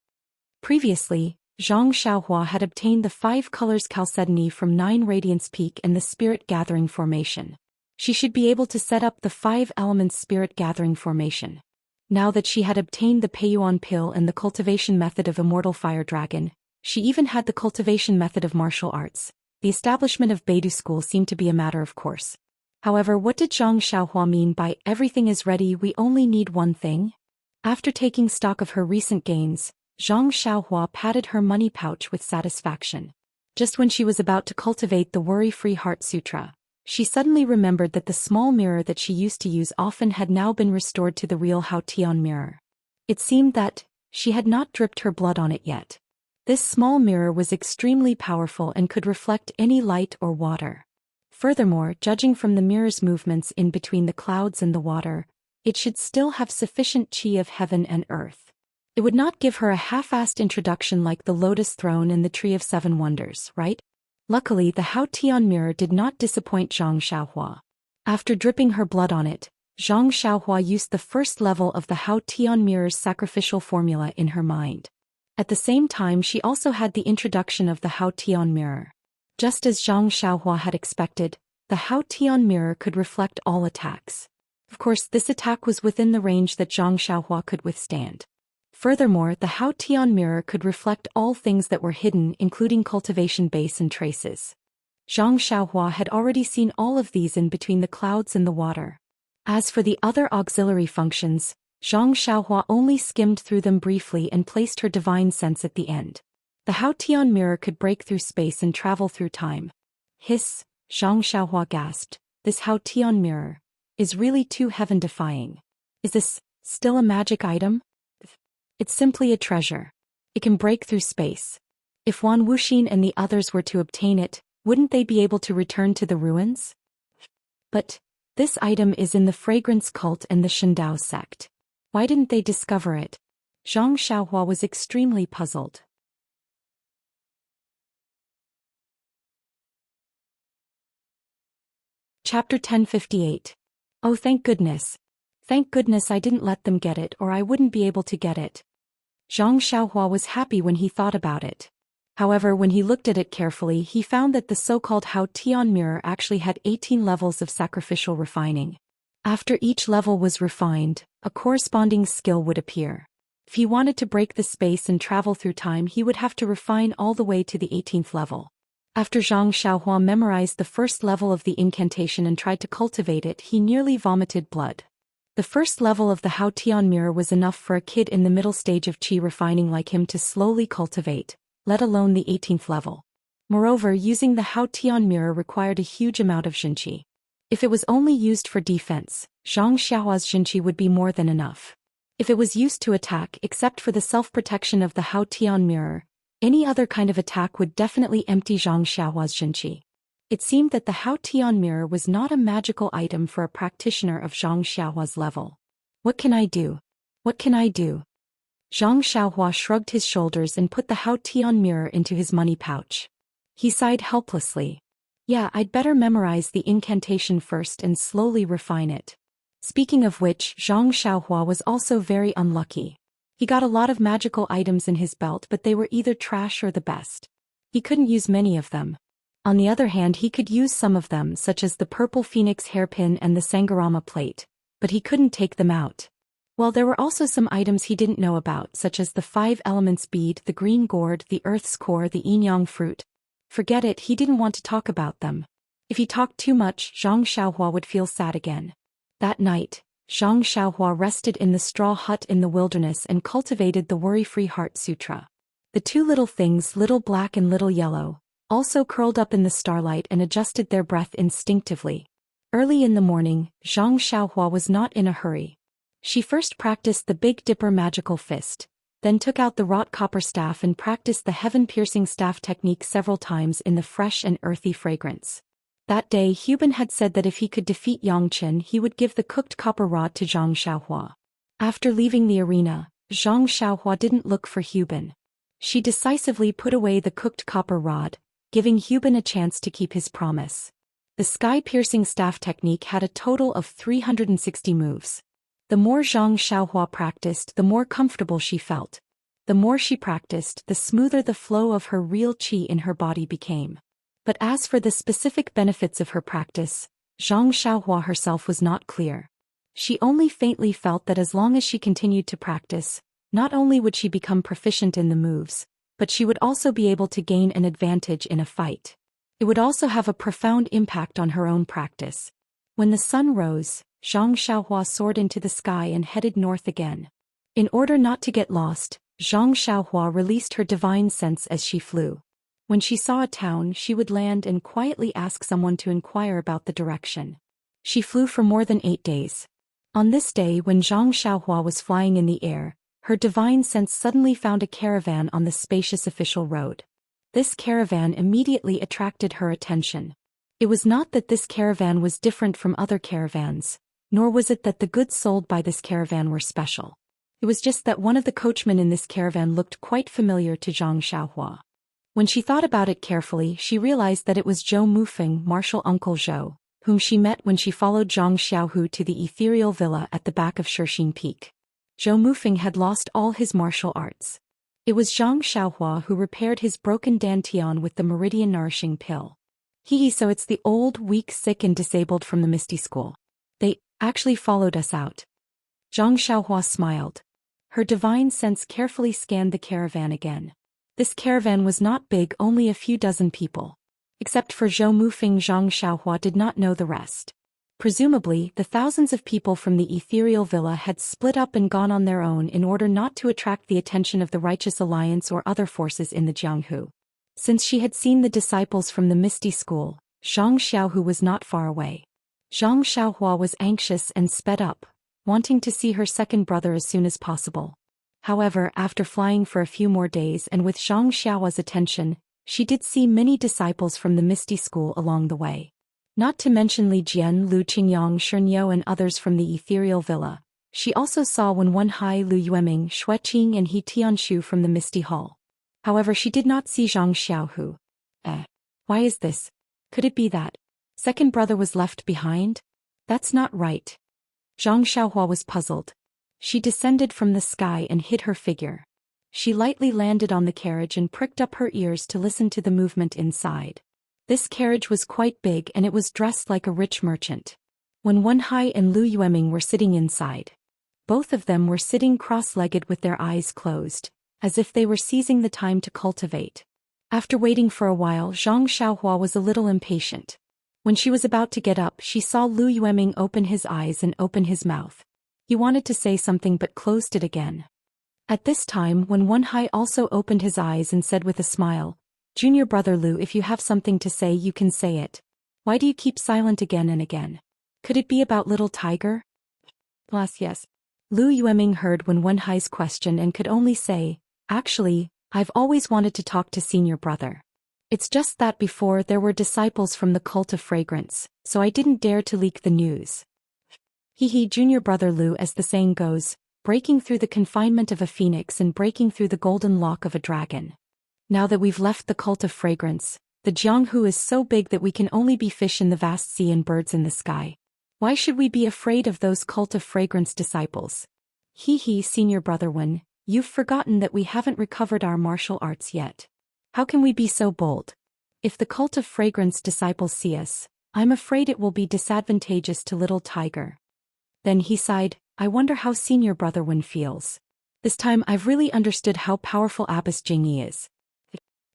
Previously, Zhang Xiaohua had obtained the 5 colors chalcedony from 9 Radiance Peak and the Spirit Gathering Formation. She should be able to set up the 5 elements Spirit Gathering Formation. Now that she had obtained the Peiyuan pill and the cultivation method of Immortal Fire Dragon, she even had the cultivation method of martial arts. The establishment of Beidou School seemed to be a matter of course. However, what did Zhang Xiaohua mean by "everything is ready, we only need one thing"? After taking stock of her recent gains, Zhang Xiaohua patted her money pouch with satisfaction. Just when she was about to cultivate the Worry-Free Heart Sutra, she suddenly remembered that the small mirror that she used to use often had now been restored to the real Hao Tian mirror. It seemed that she had not dripped her blood on it yet. This small mirror was extremely powerful and could reflect any light or water. Furthermore, judging from the mirror's movements in between the clouds and the water, it should still have sufficient chi of heaven and earth. It would not give her a half-assed introduction like the Lotus Throne and the Tree of 7 Wonders, right? Luckily, the Hao Tian mirror did not disappoint Zhang Xiaohua. After dripping her blood on it, Zhang Xiaohua used the first level of the Hao Tian mirror's sacrificial formula in her mind. At the same time, she also had the introduction of the Hao Tian mirror. Just as Zhang Xiaohua had expected, the Hao Tian mirror could reflect all attacks. Of course, this attack was within the range that Zhang Xiaohua could withstand. Furthermore, the Hao Tian mirror could reflect all things that were hidden, including cultivation base and traces. Zhang Xiaohua had already seen all of these in between the clouds and the water. As for the other auxiliary functions, Zhang Xiaohua only skimmed through them briefly and placed her divine sense at the end. The Hao Tian mirror could break through space and travel through time. Hiss, Zhang Xiaohua gasped, "This Hao Tian mirror is really too heaven-defying. Is this still a magic item? It's simply a treasure. It can break through space. If Wan Wuxin and the others were to obtain it, wouldn't they be able to return to the ruins? But this item is in the Fragrance Cult and the Shendao sect. Why didn't they discover it?" Zhang Xiaohua was extremely puzzled. Chapter 1058. Oh, thank goodness. Thank goodness I didn't let them get it, or I wouldn't be able to get it. Zhang Xiaohua was happy when he thought about it. However, when he looked at it carefully, he found that the so-called Hao Tian mirror actually had 18 levels of sacrificial refining. After each level was refined, a corresponding skill would appear. If he wanted to break the space and travel through time, he would have to refine all the way to the 18th level. After Zhang Xiaohua memorized the first level of the incantation and tried to cultivate it, he nearly vomited blood. The first level of the Hao Tian mirror was enough for a kid in the middle stage of qi refining like him to slowly cultivate, let alone the 18th level. Moreover, using the Hao Tian mirror required a huge amount of xinqi. If it was only used for defense, Zhang Xiaohua's xinqi would be more than enough. If it was used to attack, except for the self-protection of the Hao Tian mirror, any other kind of attack would definitely empty Zhang Xiaohua's xinqi. It seemed that the Hao Tian mirror was not a magical item for a practitioner of Zhang Xiaohua's level. What can I do? What can I do? Zhang Xiaohua shrugged his shoulders and put the Hao Tian mirror into his money pouch. He sighed helplessly. Yeah, I'd better memorize the incantation first and slowly refine it. Speaking of which, Zhang Xiaohua was also very unlucky. He got a lot of magical items in his belt, but they were either trash or the best. He couldn't use many of them. On the other hand, he could use some of them, such as the purple phoenix hairpin and the Sangharama plate, but he couldn't take them out. Well, there were also some items he didn't know about, such as the 5 elements bead, the green gourd, the earth's core, the yin-yang fruit. Forget it, he didn't want to talk about them. If he talked too much, Zhang Xiaohua would feel sad again. That night, Zhang Xiaohua rested in the straw hut in the wilderness and cultivated the Worry-Free Heart Sutra. The two little things, little black and little yellow, also curled up in the starlight and adjusted their breath instinctively. Early in the morning, Zhang Xiaohua was not in a hurry. She first practiced the Big Dipper magical fist, then took out the wrought copper staff and practiced the heaven-piercing staff technique several times in the fresh and earthy fragrance. That day Hubin had said that if he could defeat Yangchen he would give the cooked copper rod to Zhang Xiaohua. After leaving the arena, Zhang Xiaohua didn't look for Hubin. She decisively put away the cooked copper rod, giving Hubin a chance to keep his promise. The sky-piercing staff technique had a total of 360 moves. The more Zhang Xiaohua practiced, the more comfortable she felt. The more she practiced, the smoother the flow of her real qi in her body became. But as for the specific benefits of her practice, Zhang Xiaohua herself was not clear. She only faintly felt that as long as she continued to practice, not only would she become proficient in the moves, but she would also be able to gain an advantage in a fight. It would also have a profound impact on her own practice. When the sun rose, Zhang Xiaohua soared into the sky and headed north again. In order not to get lost, Zhang Xiaohua released her divine sense as she flew. When she saw a town, she would land and quietly ask someone to inquire about the direction. She flew for more than 8 days. On this day when Zhang Xiaohua was flying in the air, her divine sense suddenly found a caravan on the spacious official road. This caravan immediately attracted her attention. It was not that this caravan was different from other caravans, nor was it that the goods sold by this caravan were special. It was just that one of the coachmen in this caravan looked quite familiar to Zhang Xiaohua. When she thought about it carefully, she realized that it was Zhou Mufeng, martial uncle Zhou, whom she met when she followed Zhang Xiaohu to the ethereal villa at the back of Shixin Peak. Zhou Mufeng had lost all his martial arts. It was Zhang Xiaohua who repaired his broken dantian with the meridian nourishing pill. So it's the old, weak, sick and disabled from the Misty School. They actually followed us out. Zhang Xiaohua smiled. Her divine sense carefully scanned the caravan again. This caravan was not big, only a few dozen people. Except for Zhou Mufeng, Zhang Xiaohua did not know the rest. Presumably, the thousands of people from the ethereal villa had split up and gone on their own in order not to attract the attention of the Righteous Alliance or other forces in the Jianghu. Since she had seen the disciples from the Misty School, Zhang Xiaohu was not far away. Zhang Xiaohua was anxious and sped up, wanting to see her second brother as soon as possible. However, after flying for a few more days and with Zhang Xiaohua's attention, she did see many disciples from the Misty School along the way. Not to mention Li Jian, Lu Qingyang, Shernyo and others from the ethereal villa. She also saw Wenhai, Lu Yueming, Xueqing and He Tianshu from the Misty Hall. However, she did not see Zhang Xiaohu. Why is this? Could it be that second brother was left behind? That's not right. Zhang Xiaohua was puzzled. She descended from the sky and hid her figure. She lightly landed on the carriage and pricked up her ears to listen to the movement inside. This carriage was quite big and it was dressed like a rich merchant. When Wenhai and Lu Yueming were sitting inside, both of them were sitting cross-legged with their eyes closed, as if they were seizing the time to cultivate. After waiting for a while, Zhang Xiaohua was a little impatient. When she was about to get up, she saw Lu Yueming open his eyes and open his mouth. He wanted to say something but closed it again. At this time, when Wenhai also opened his eyes and said with a smile, "Junior brother Lu, if you have something to say you can say it. Why do you keep silent again and again? Could it be about little tiger?" Yes. Lu Yueming heard Wenhai's question and could only say, "Actually, I've always wanted to talk to senior brother. It's just that before there were disciples from the cult of fragrance, so I didn't dare to leak the news." Junior brother Lu, as the saying goes, breaking through the confinement of a phoenix and breaking through the golden lock of a dragon. Now that we've left the cult of fragrance, the Jianghu is so big that we can only be fish in the vast sea and birds in the sky. Why should we be afraid of those cult of fragrance disciples? Senior brother Wen, you've forgotten that we haven't recovered our martial arts yet. How can we be so bold? If the cult of fragrance disciples see us, I'm afraid it will be disadvantageous to little tiger. Then he sighed, I wonder how senior brother Wen feels. This time I've really understood how powerful Abbess Jingyi is.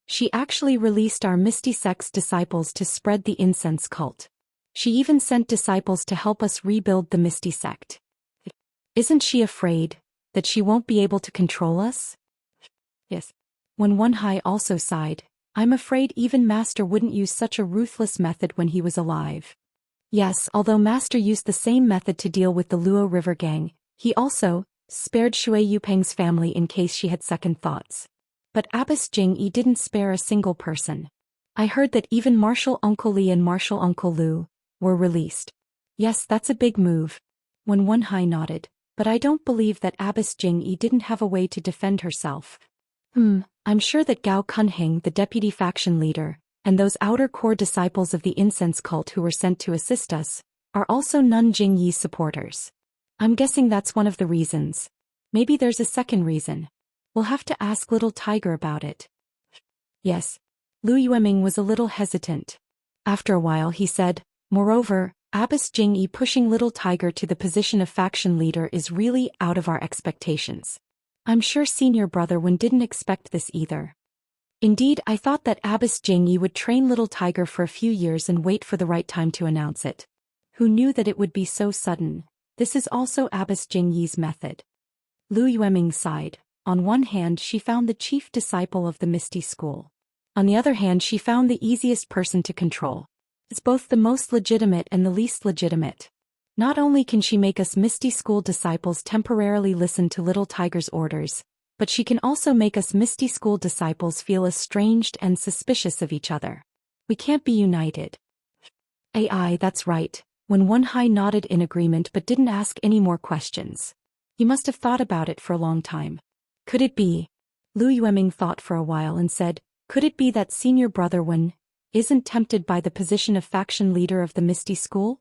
She actually released our Misty Sect's disciples to spread the incense cult. She even sent disciples to help us rebuild the Misty Sect. Isn't she afraid that she won't be able to control us? Yes. When One Hai also sighed, I'm afraid even Master wouldn't use such a ruthless method when he was alive. Yes, although Master used the same method to deal with the Luo River gang, he also spared Shui Yupeng's family in case she had second thoughts. But Abbess Jing-yi didn't spare a single person. I heard that even Marshal Uncle Li and Marshal Uncle Lu were released. Yes, that's a big move. When One Hai nodded, but I don't believe that Abbess Jing-yi didn't have a way to defend herself. I'm sure that Gao Kunheng, the deputy faction leader, and those outer core disciples of the incense cult who were sent to assist us, are also Nun Jing-yi's supporters. I'm guessing that's one of the reasons. Maybe there's a second reason. We'll have to ask Little Tiger about it. Yes. Lu Yueming was a little hesitant. After a while he said, moreover, Abbess Jing-yi pushing Little Tiger to the position of faction leader is really out of our expectations. I'm sure Senior Brother Wen didn't expect this either. Indeed, I thought that Abbess Jing-yi would train Little Tiger for a few years and wait for the right time to announce it. Who knew that it would be so sudden? This is also Abbess Jing-yi's method. Lu Yueming sighed. On one hand she found the chief disciple of the Misty School. On the other hand she found the easiest person to control. It's both the most legitimate and the least legitimate. Not only can she make us Misty School disciples temporarily listen to Little Tiger's orders, but she can also make us Misty School disciples feel estranged and suspicious of each other. We can't be united. AI, that's right. When One Hai nodded in agreement but didn't ask any more questions. He must have thought about it for a long time. Could it be? Lu Yueming thought for a while and said, could it be that Senior Brother Wen isn't tempted by the position of faction leader of the Misty School?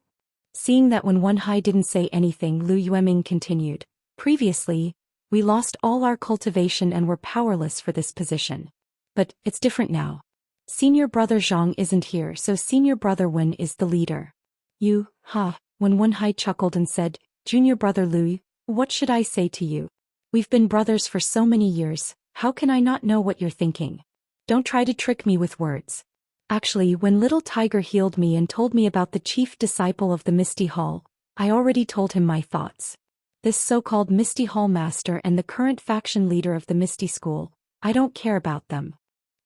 Seeing that when One Hai didn't say anything, Lu Yueming continued, previously, we lost all our cultivation and were powerless for this position. But it's different now. Senior Brother Zhang isn't here, so Senior Brother Wen is the leader. When One Hai chuckled and said, Junior Brother Lu, what should I say to you? We've been brothers for so many years, how can I not know what you're thinking? Don't try to trick me with words. Actually, when Little Tiger healed me and told me about the chief disciple of the Misty Hall, I already told him my thoughts. This so-called Misty Hall master and the current faction leader of the Misty School, I don't care about them.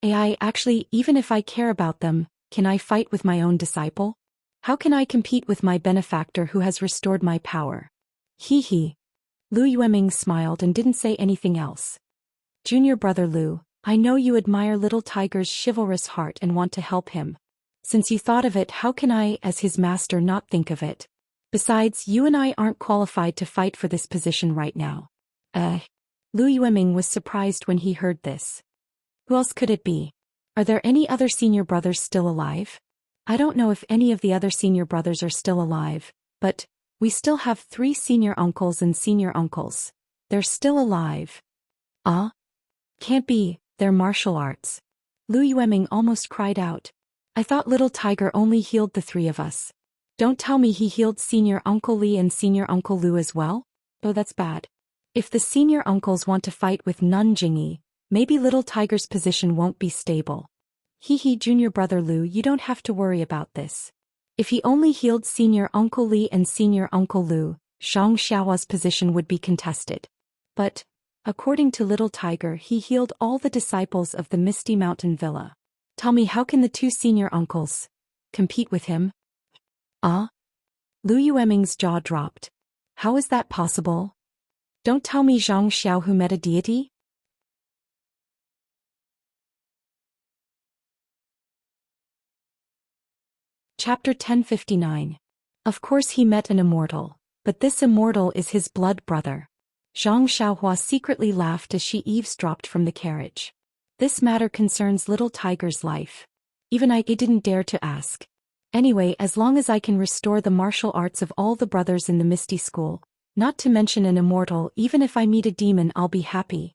Actually, even if I care about them, can I fight with my own disciple? How can I compete with my benefactor who has restored my power? Hee. Lu Yueming smiled and didn't say anything else. Junior Brother Lu, I know you admire Little Tiger's chivalrous heart and want to help him. Since you thought of it, how can I, as his master, not think of it? Besides, you and I aren't qualified to fight for this position right now. Lu Yueming was surprised when he heard this. Who else could it be? Are there any other senior brothers still alive? I don't know if any of the other senior brothers are still alive, but we still have 3 senior uncles and senior uncles. They're still alive. Can't be, they're martial arts. Lu Yueming almost cried out. I thought Little Tiger only healed the 3 of us. Don't tell me he healed Senior Uncle Li and Senior Uncle Lu as well? Oh, that's bad. If the senior uncles want to fight with Nun Jingyi, maybe Little Tiger's position won't be stable. Junior Brother Lu, you don't have to worry about this. If he only healed Senior Uncle Li and Senior Uncle Lu, Zhang Xiaohua's position would be contested. But, according to Little Tiger, he healed all the disciples of the Misty Mountain Villa. Tell me, how can the 2 senior uncles compete with him? Lu Yueming's jaw dropped. How is that possible? Don't tell me Zhang Xiao who met a deity? Chapter 1059. Of course he met an immortal, but this immortal is his blood brother. Zhang Xiaohua secretly laughed as she eavesdropped from the carriage. This matter concerns Little Tiger's life. Even I didn't dare to ask. Anyway, as long as I can restore the martial arts of all the brothers in the Misty School, not to mention an immortal, even if I meet a demon, I'll be happy.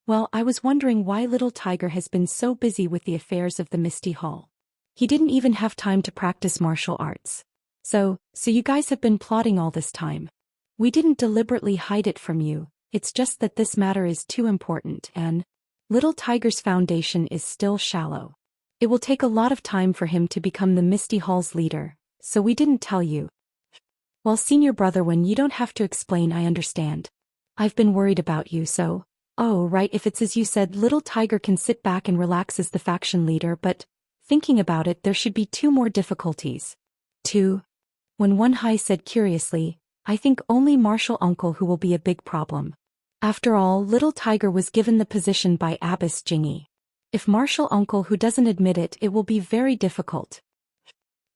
Well, I was wondering why Little Tiger has been so busy with the affairs of the Misty Hall. He didn't even have time to practice martial arts. So you guys have been plotting all this time. We didn't deliberately hide it from you, it's just that this matter is too important and Little Tiger's foundation is still shallow. It will take a lot of time for him to become the Misty Hall's leader, so we didn't tell you. Well, senior brother, when you don't have to explain, I understand. I've been worried about you, so. Oh, right, if it's as you said, little tiger can sit back and relax as the faction leader, but thinking about it, there should be two more difficulties. Two. When One Hai said curiously, I think only Martial Uncle who will be a big problem. After all, little tiger was given the position by Abbess Jingy. If Martial Uncle who doesn't admit it, it will be very difficult.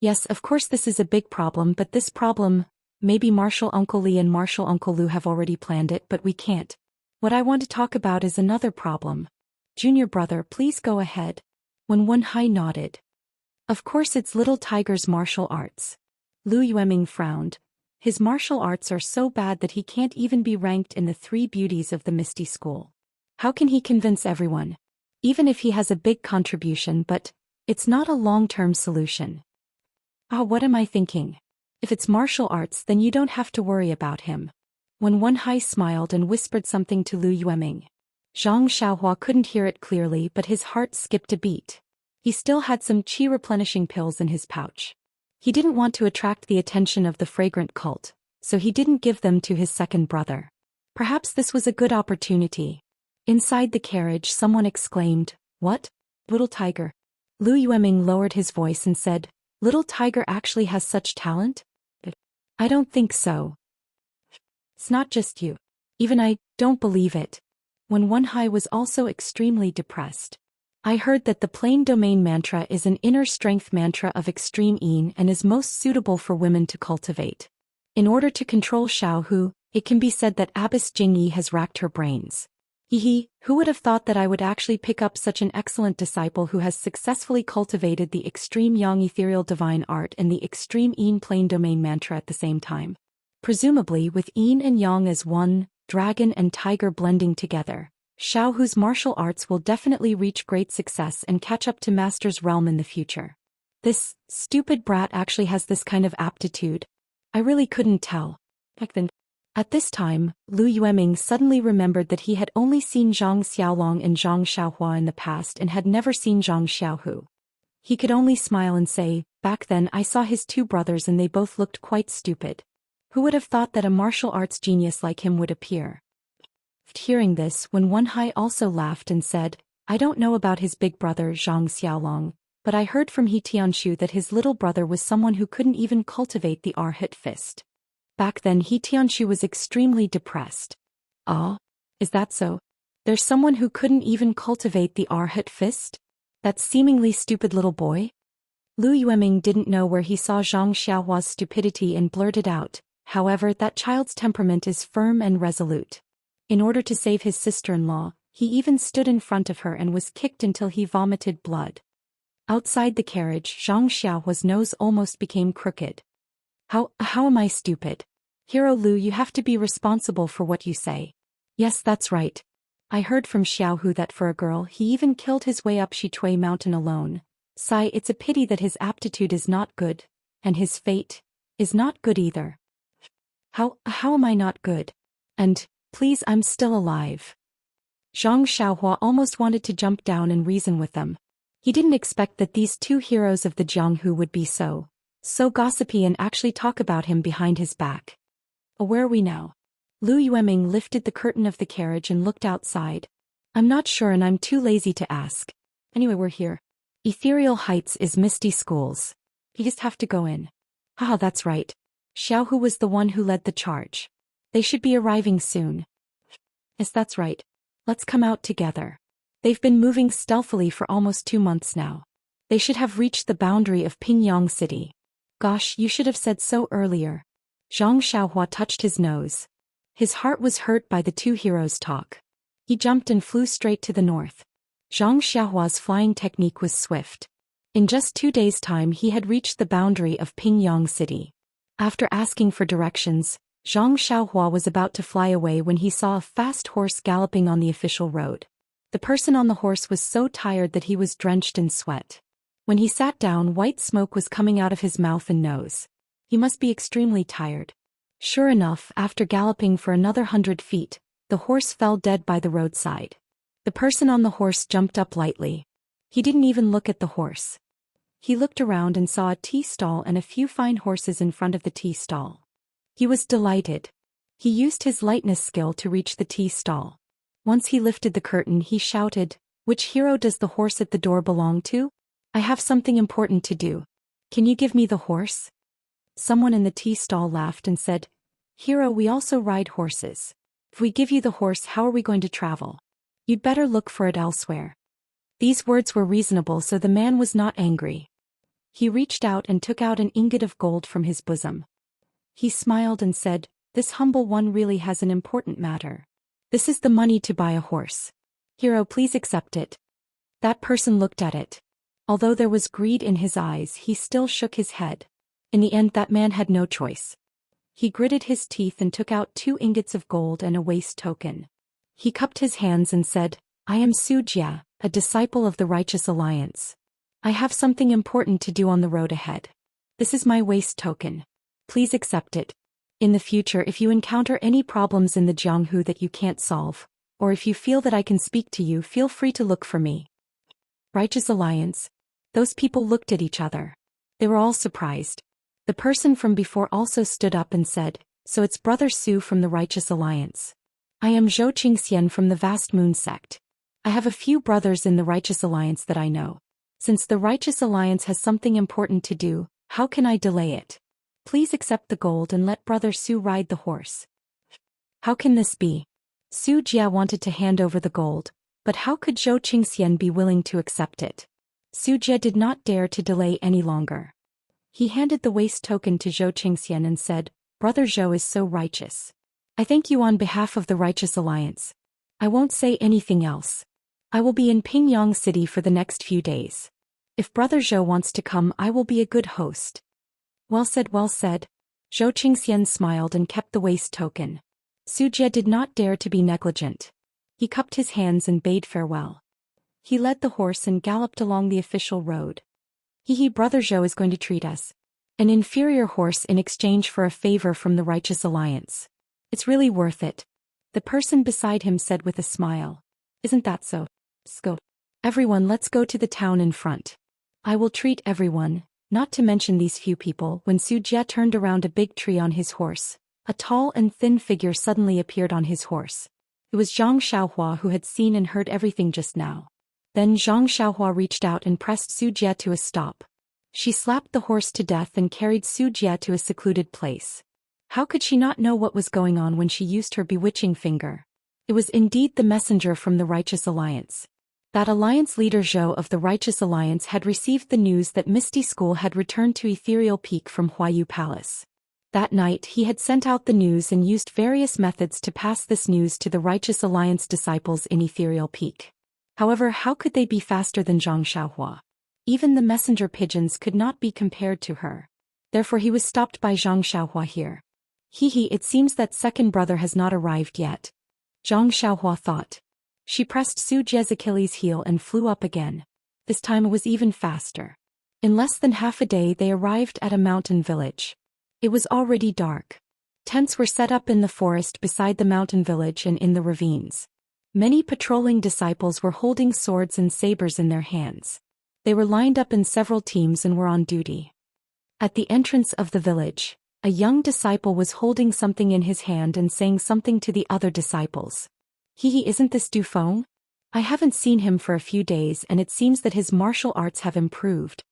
Yes, of course this is a big problem, but this problem, maybe Martial Uncle Lee and Martial Uncle Lu have already planned it, but we can't. What I want to talk about is another problem. Junior brother, please go ahead. When One Hai nodded. Of course it's little tiger's martial arts. Lu Yueming frowned. His martial arts are so bad that he can't even be ranked in the 3 beauties of the Misty School. How can he convince everyone? Even if he has a big contribution, but it's not a long-term solution. Ah, what am I thinking? If it's martial arts, then you don't have to worry about him. When One Hai smiled and whispered something to Lu Yueming. Zhang Xiaohua couldn't hear it clearly, but his heart skipped a beat. He still had some qi replenishing pills in his pouch. He didn't want to attract the attention of the fragrant cult, so he didn't give them to his second brother. Perhaps this was a good opportunity. Inside the carriage, someone exclaimed, "What? Little tiger?" Lu Yueming lowered his voice and said, "Little tiger actually has such talent?" "I don't think so. It's not just you. Even I don't believe it." When One Hai was also extremely depressed. I heard that the plain domain mantra is an inner strength mantra of extreme yin and is most suitable for women to cultivate. In order to control Xiaohu, it can be said that Abbess Jingyi has racked her brains. Who would have thought that I would actually pick up such an excellent disciple who has successfully cultivated the extreme yang ethereal divine art and the extreme yin plain domain mantra at the same time? Presumably with yin and yang as one, dragon and tiger blending together. Xiaohu's martial arts will definitely reach great success and catch up to Master's realm in the future. This stupid brat actually has this kind of aptitude. I really couldn't tell. Back then. At this time, Lu Yueming suddenly remembered that he had only seen Zhang Xiaolong and Zhang Xiaohua in the past and had never seen Zhang Xiaohu. He could only smile and say, "Back then I saw his 2 brothers and they both looked quite stupid. Who would have thought that a martial arts genius like him would appear?" Hearing this, when One Hai also laughed and said, "I don't know about his big brother Zhang Xiaolong, but I heard from He Tianshu that his little brother was someone who couldn't even cultivate the Arhat fist." Back then He Tianshu was extremely depressed. "Ah? Is that so? There's someone who couldn't even cultivate the Arhat fist? That seemingly stupid little boy?" Lu Yueming didn't know where he saw Zhang Xiaohua's stupidity and blurted out, "However, that child's temperament is firm and resolute." In order to save his sister-in-law, he even stood in front of her and was kicked until he vomited blood. Outside the carriage, Zhang Xiaohua's nose almost became crooked. How am I stupid? Hero Lu, you have to be responsible for what you say." "Yes, that's right. I heard from Xiaohu that for a girl he even killed his way up Shichui Mountain alone. Sigh, it's a pity that his aptitude is not good, and his fate is not good either." How am I not good? And, please, I'm still alive." Zhang Xiaohua almost wanted to jump down and reason with them. He didn't expect that these 2 heroes of the Jianghu would be so gossipy and actually talk about him behind his back. "Oh, where are we now?" Lu Yueming lifted the curtain of the carriage and looked outside. "I'm not sure and I'm too lazy to ask. Anyway, we're here. Ethereal Heights is Misty Schools. You just have to go in." "Ah, that's right. Xiaohu was the one who led the charge. They should be arriving soon." "Yes, that's right. Let's come out together. They've been moving stealthily for almost 2 months now. They should have reached the boundary of Pingyang City." "Gosh, you should have said so earlier." Zhang Xiaohua touched his nose. His heart was hurt by the 2 heroes' talk. He jumped and flew straight to the north. Zhang Xiaohua's flying technique was swift. In just 2 days' time he had reached the boundary of Pingyang City. After asking for directions, Zhang Xiaohua was about to fly away when he saw a fast horse galloping on the official road. The person on the horse was so tired that he was drenched in sweat. When he sat down, white smoke was coming out of his mouth and nose. He must be extremely tired. Sure enough, after galloping for another 100 feet, the horse fell dead by the roadside. The person on the horse jumped up lightly. He didn't even look at the horse. He looked around and saw a tea stall and a few fine horses in front of the tea stall. He was delighted. He used his lightness skill to reach the tea stall. Once he lifted the curtain, he shouted, "Which hero does the horse at the door belong to? I have something important to do. Can you give me the horse?" Someone in the tea stall laughed and said, "Hero, we also ride horses. If we give you the horse, how are we going to travel? You'd better look for it elsewhere." These words were reasonable, so the man was not angry. He reached out and took out an ingot of gold from his bosom. He smiled and said, "This humble one really has an important matter. This is the money to buy a horse. Hero, please accept it." That person looked at it. Although there was greed in his eyes, he still shook his head. In the end, that man had no choice. He gritted his teeth and took out 2 ingots of gold and a waist token. He cupped his hands and said, "I am Su Jia, a disciple of the Righteous Alliance. I have something important to do on the road ahead. This is my waist token. Please accept it. In the future, if you encounter any problems in the Jianghu that you can't solve, or if you feel that I can speak to you, feel free to look for me." Righteous Alliance. Those people looked at each other. They were all surprised. The person from before also stood up and said, "So it's Brother Su from the Righteous Alliance. I am Zhou Qingxian from the Vast Moon Sect. I have a few brothers in the Righteous Alliance that I know. Since the Righteous Alliance has something important to do, how can I delay it? Please accept the gold and let Brother Su ride the horse." How can this be? Su Jia wanted to hand over the gold, but how could Zhou Qingxian be willing to accept it? Su Jia did not dare to delay any longer. He handed the waist token to Zhou Qingxian and said, "Brother Zhou is so righteous. I thank you on behalf of the Righteous Alliance. I won't say anything else. I will be in Pingyang City for the next few days. If Brother Zhou wants to come, I will be a good host." Well said, well said. Zhou Qingxian smiled and kept the waist token. Su Jia did not dare to be negligent. He cupped his hands and bade farewell. He led the horse and galloped along the official road. Brother Zhou is going to treat us. An inferior horse in exchange for a favor from the Righteous Alliance. It's really worth it. The person beside him said with a smile. Isn't that so? Go. Everyone, let's go to the town in front. I will treat everyone, not to mention these few people. When Su Jia turned around a big tree on his horse, a tall and thin figure suddenly appeared on his horse. It was Zhang Xiaohua, who had seen and heard everything just now. Then Zhang Xiaohua reached out and pressed Su Jia to a stop. She slapped the horse to death and carried Su Jia to a secluded place. How could she not know what was going on when she used her bewitching finger? It was indeed the messenger from the Righteous Alliance. That alliance leader Zhou of the Righteous Alliance had received the news that Misty School had returned to Ethereal Peak from Huayu Palace. That night he had sent out the news and used various methods to pass this news to the Righteous Alliance disciples in Ethereal Peak. However, how could they be faster than Zhang Xiaohua? Even the messenger pigeons could not be compared to her. Therefore he was stopped by Zhang Xiaohua here. It seems that second brother has not arrived yet. Zhang Xiaohua thought. She pressed Su Jia's Achilles heel and flew up again. This time it was even faster. In less than half a day they arrived at a mountain village. It was already dark. Tents were set up in the forest beside the mountain village and in the ravines. Many patrolling disciples were holding swords and sabers in their hands. They were lined up in several teams and were on duty. At the entrance of the village, a young disciple was holding something in his hand and saying something to the other disciples. Isn't this Du Feng? I haven't seen him for a few days and it seems that his martial arts have improved.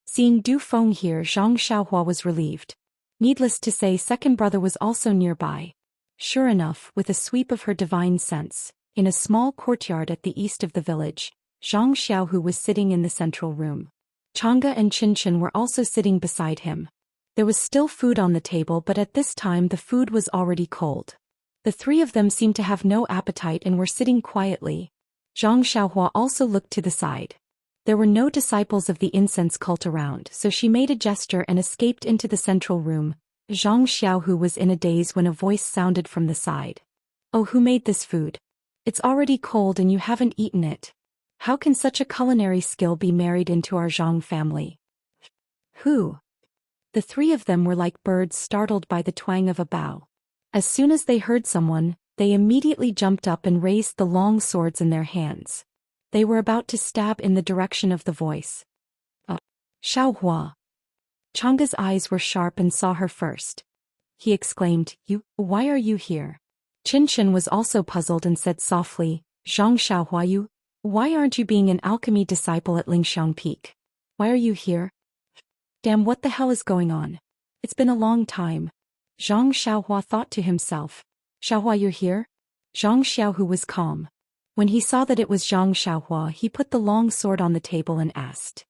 Seeing Du Feng here, Zhang Xiaohua was relieved. Needless to say, second brother was also nearby. Sure enough, with a sweep of her divine sense, in a small courtyard at the east of the village, Zhang Xiaohu was sitting in the central room. Chang'e and Qinshan were also sitting beside him. There was still food on the table, but at this time the food was already cold. The three of them seemed to have no appetite and were sitting quietly. Zhang Xiaohua also looked to the side. There were no disciples of the incense cult around, so she made a gesture and escaped into the central room. Zhang Xiaohu was in a daze when a voice sounded from the side. "Oh, who made this food? It's already cold and you haven't eaten it. How can such a culinary skill be married into our Zhang family?" "Who?" The three of them were like birds startled by the twang of a bow. As soon as they heard someone, they immediately jumped up and raised the long swords in their hands. They were about to stab in the direction of the voice. Xiaohua. Chang'e's eyes were sharp and saw her first. he exclaimed, why are you here? Qinshan was also puzzled and said softly, Zhang Xiaohua, why aren't you being an alchemy disciple at Lingxiang Peak? Why are you here? Damn, what the hell is going on? It's been a long time. Zhang Xiaohua thought to himself. Xiaohua, you're here? Zhang Xiaohu was calm. When he saw that it was Zhang Xiaohua, he put the long sword on the table and asked.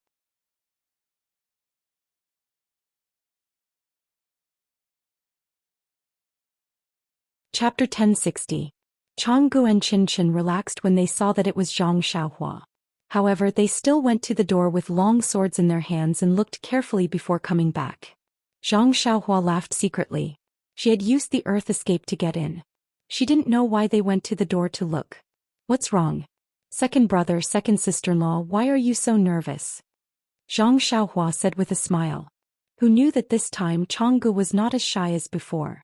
Chapter 1060. Changgu and Qinshan relaxed when they saw that it was Zhang Xiaohua. However, they still went to the door with long swords in their hands and looked carefully before coming back. Zhang Xiaohua laughed secretly. She had used the earth escape to get in. She didn't know why they went to the door to look. What's wrong? Second brother, second sister-in-law, why are you so nervous? Zhang Xiaohua said with a smile. Who knew that this time Changgu was not as shy as before.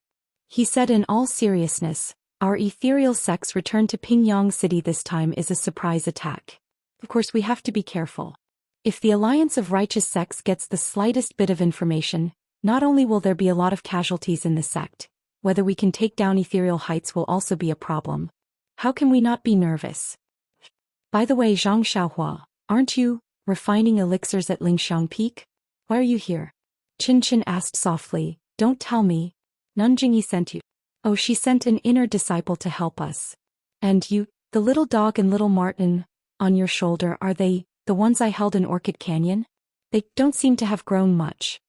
He said in all seriousness, our ethereal sects return to Pingyang City this time is a surprise attack. Of course we have to be careful. If the alliance of righteous sects gets the slightest bit of information, not only will there be a lot of casualties in the sect, whether we can take down ethereal heights will also be a problem. How can we not be nervous? By the way, Zhang Xiaohua, aren't you refining elixirs at Lingxiang Peak? Why are you here? Qinshan asked softly. Don't tell me. Nanjingyi sent you. Oh, she sent an inner disciple to help us. And you, the little dog and little Martin, on your shoulder, are they the ones I held in Orchid Canyon? They don't seem to have grown much.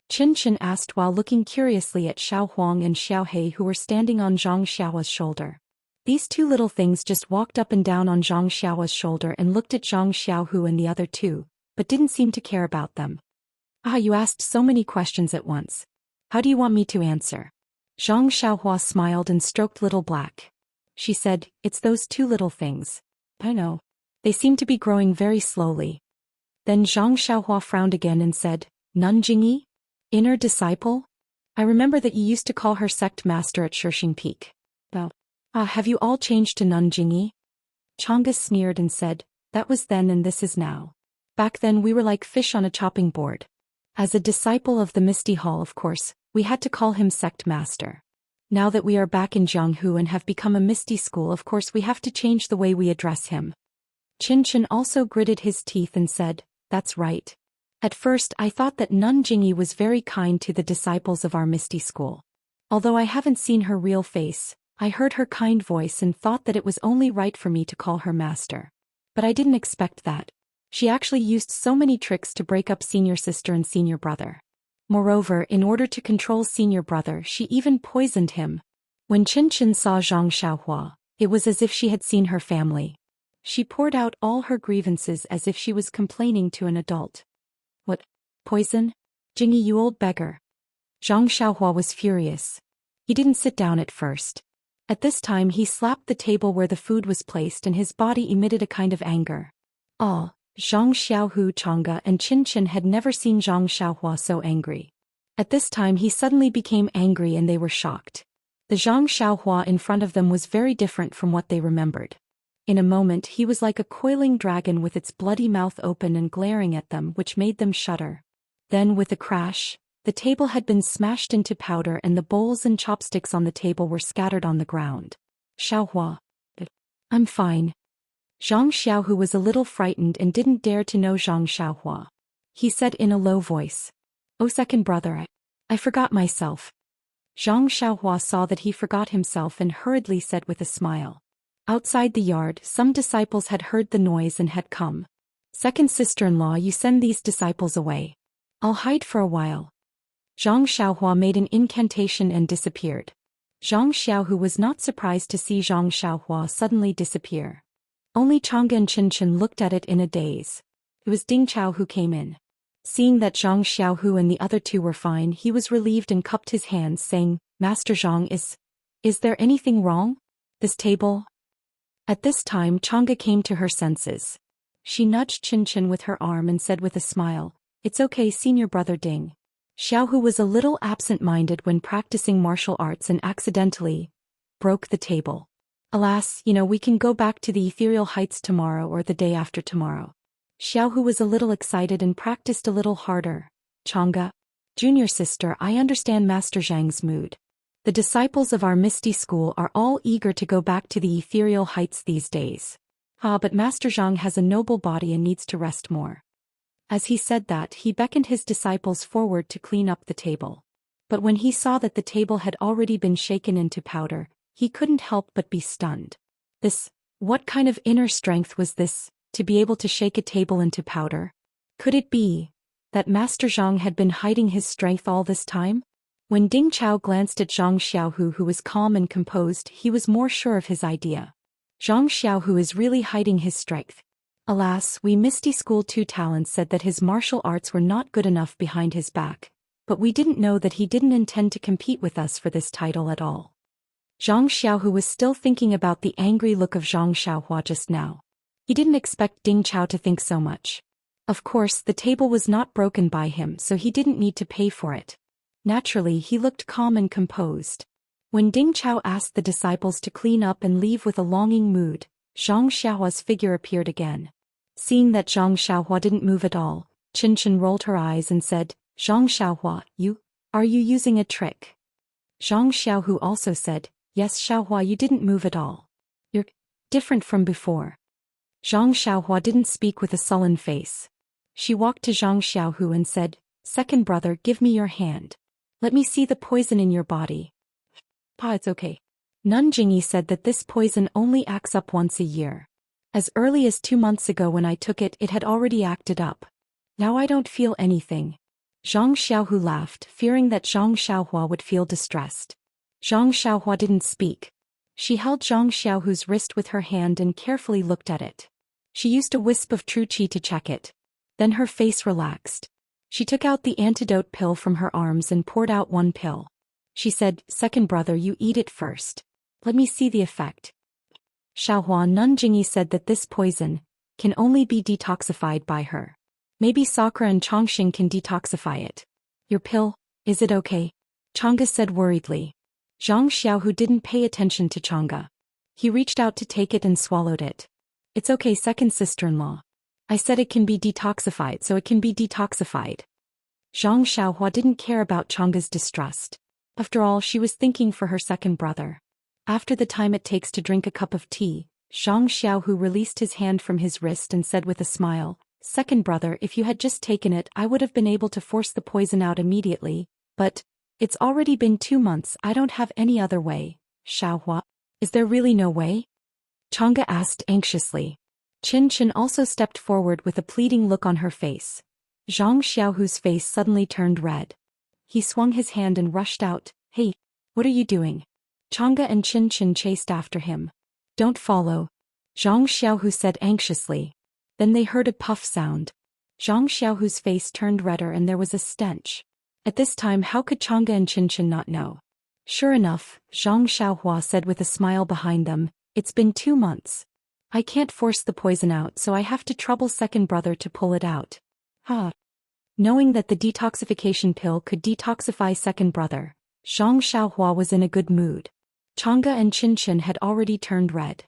Qinshan asked while looking curiously at Xiao Huang and Xiao He who were standing on Zhang Xiaohua's shoulder. These two little things just walked up and down on Zhang Xiaohua's shoulder and looked at Zhang Xiaohu and the other two, but didn't seem to care about them. Ah, you asked so many questions at once. How do you want me to answer? Zhang Xiaohua smiled and stroked Little Black. She said, it's those two little things. I know. They seem to be growing very slowly. Then Zhang Xiaohua frowned again and said, Nanjingyi? Inner disciple? I remember that you used to call her sect master at Shishing Peak. Well, have you all changed to Nanjingyi? Chang'e sneered and said, that was then and this is now. Back then we were like fish on a chopping board. As a disciple of the Misty Hall, of course, we had to call him sect master. Now that we are back in Jianghu and have become a Misty school, of course we have to change the way we address him. Qinshan also gritted his teeth and said, that's right. At first I thought that Nanjingyi was very kind to the disciples of our Misty school. Although I haven't seen her real face, I heard her kind voice and thought that it was only right for me to call her master. But I didn't expect that. She actually used so many tricks to break up senior sister and senior brother. Moreover, in order to control senior brother, she even poisoned him. When Qinshan saw Zhang Xiaohua, it was as if she had seen her family. She poured out all her grievances as if she was complaining to an adult. What? Poison? Jingyi, you old beggar. Zhang Xiaohua was furious. He didn't sit down at first. At this time he slapped the table where the food was placed and his body emitted a kind of anger. Ah, Zhang Xiaohu, Chang'e and Qinshan had never seen Zhang Xiaohua so angry. At this time he suddenly became angry and they were shocked. The Zhang Xiaohua in front of them was very different from what they remembered. In a moment he was like a coiling dragon with its bloody mouth open and glaring at them, which made them shudder. Then with a crash, the table had been smashed into powder and the bowls and chopsticks on the table were scattered on the ground. Xiaohua. I'm fine. Zhang Xiaohu was a little frightened and didn't dare to know Zhang Xiaohua. He said in a low voice, Oh second brother, I forgot myself. Zhang Xiaohua saw that he forgot himself and hurriedly said with a smile. Outside the yard, some disciples had heard the noise and had come. Second sister-in-law, you send these disciples away. I'll hide for a while. Zhang Xiaohua made an incantation and disappeared. Zhang Xiaohu was not surprised to see Zhang Xiaohua suddenly disappear. Only Chang'e and Qinshan looked at it in a daze. It was Ding Chao who came in. Seeing that Zhang Xiaohu and the other two were fine, he was relieved and cupped his hands, saying, Master Zhang, is there anything wrong? This table? At this time Chang'e came to her senses. She nudged Qinshan with her arm and said with a smile, It's okay, senior brother Ding. Xiaohu was a little absent-minded when practicing martial arts and accidentally broke the table. Alas, we can go back to the ethereal heights tomorrow or the day after tomorrow. Xiaohu was a little excited and practiced a little harder. Chang'e. Junior sister, I understand Master Zhang's mood. The disciples of our Misty School are all eager to go back to the ethereal heights these days. But Master Zhang has a noble body and needs to rest more. As he said that, he beckoned his disciples forward to clean up the table. But when he saw that the table had already been shaken into powder, he couldn't help but be stunned. What kind of inner strength was this, to be able to shake a table into powder? Could it be that Master Zhang had been hiding his strength all this time? When Ding Chao glanced at Zhang Xiaohu, who was calm and composed, he was more sure of his idea. Zhang Xiaohu is really hiding his strength. Alas, we Misty School 2 talents said that his martial arts were not good enough behind his back, but we didn't know that he didn't intend to compete with us for this title at all. Zhang Xiaohu was still thinking about the angry look of Zhang Xiaohua just now. He didn't expect Ding Chao to think so much. Of course, the table was not broken by him, so he didn't need to pay for it. Naturally, he looked calm and composed. When Ding Chao asked the disciples to clean up and leave with a longing mood, Zhang Xiaohua's figure appeared again. Seeing that Zhang Xiaohua didn't move at all, Chen rolled her eyes and said, "Zhang Xiaohua, are you using a trick?" Zhang Xiaohu also said, "Yes, Xiaohua, you didn't move at all. You're different from before." Zhang Xiaohua didn't speak with a sullen face. She walked to Zhang Xiaohu and said, "Second brother, give me your hand. Let me see the poison in your body." "Pa, it's okay." Nun Jingyi said that this poison only acts up once a year. As early as 2 months ago when I took it, it had already acted up. Now I don't feel anything. Zhang Xiaohu laughed, fearing that Zhang Xiaohua would feel distressed. Zhang Xiaohua didn't speak. She held Zhang Xiaohu's wrist with her hand and carefully looked at it. She used a wisp of true qi to check it. Then her face relaxed. She took out the antidote pill from her arms and poured out one pill. She said, "Second brother, you eat it first. Let me see the effect." Xiaohua, Nun Jingyi said that this poison can only be detoxified by her. Maybe Sakura and Chongqing can detoxify it. "Your pill, is it okay?" Chang'e said worriedly. Zhang Xiaohu didn't pay attention to Chang'e. He reached out to take it and swallowed it. "It's okay, second sister-in-law. I said it can be detoxified, so it can be detoxified." Zhang Xiaohua didn't care about Chang'e's distrust. After all, she was thinking for her second brother. After the time it takes to drink a cup of tea, Zhang Xiaohu released his hand from his wrist and said with a smile, "Second brother, if you had just taken it, I would have been able to force the poison out immediately, but it's already been 2 months, I don't have any other way." "Xiaohua, is there really no way?" Chang'e asked anxiously. Chen also stepped forward with a pleading look on her face. Zhang Xiaohu's face suddenly turned red. He swung his hand and rushed out. "Hey, what are you doing?" Chang'e and Chen chased after him. "Don't follow," Zhang Xiaohu said anxiously. Then they heard a puff sound. Zhang Xiaohu's face turned redder and there was a stench. At this time, how could Chang'e and Chen not know? "Sure enough," Zhang Xiaohua said with a smile behind them, "it's been 2 months. I can't force the poison out, so I have to trouble second brother to pull it out." Knowing that the detoxification pill could detoxify second brother, Zhang Xiaohua was in a good mood. Chang'e and Chen had already turned red.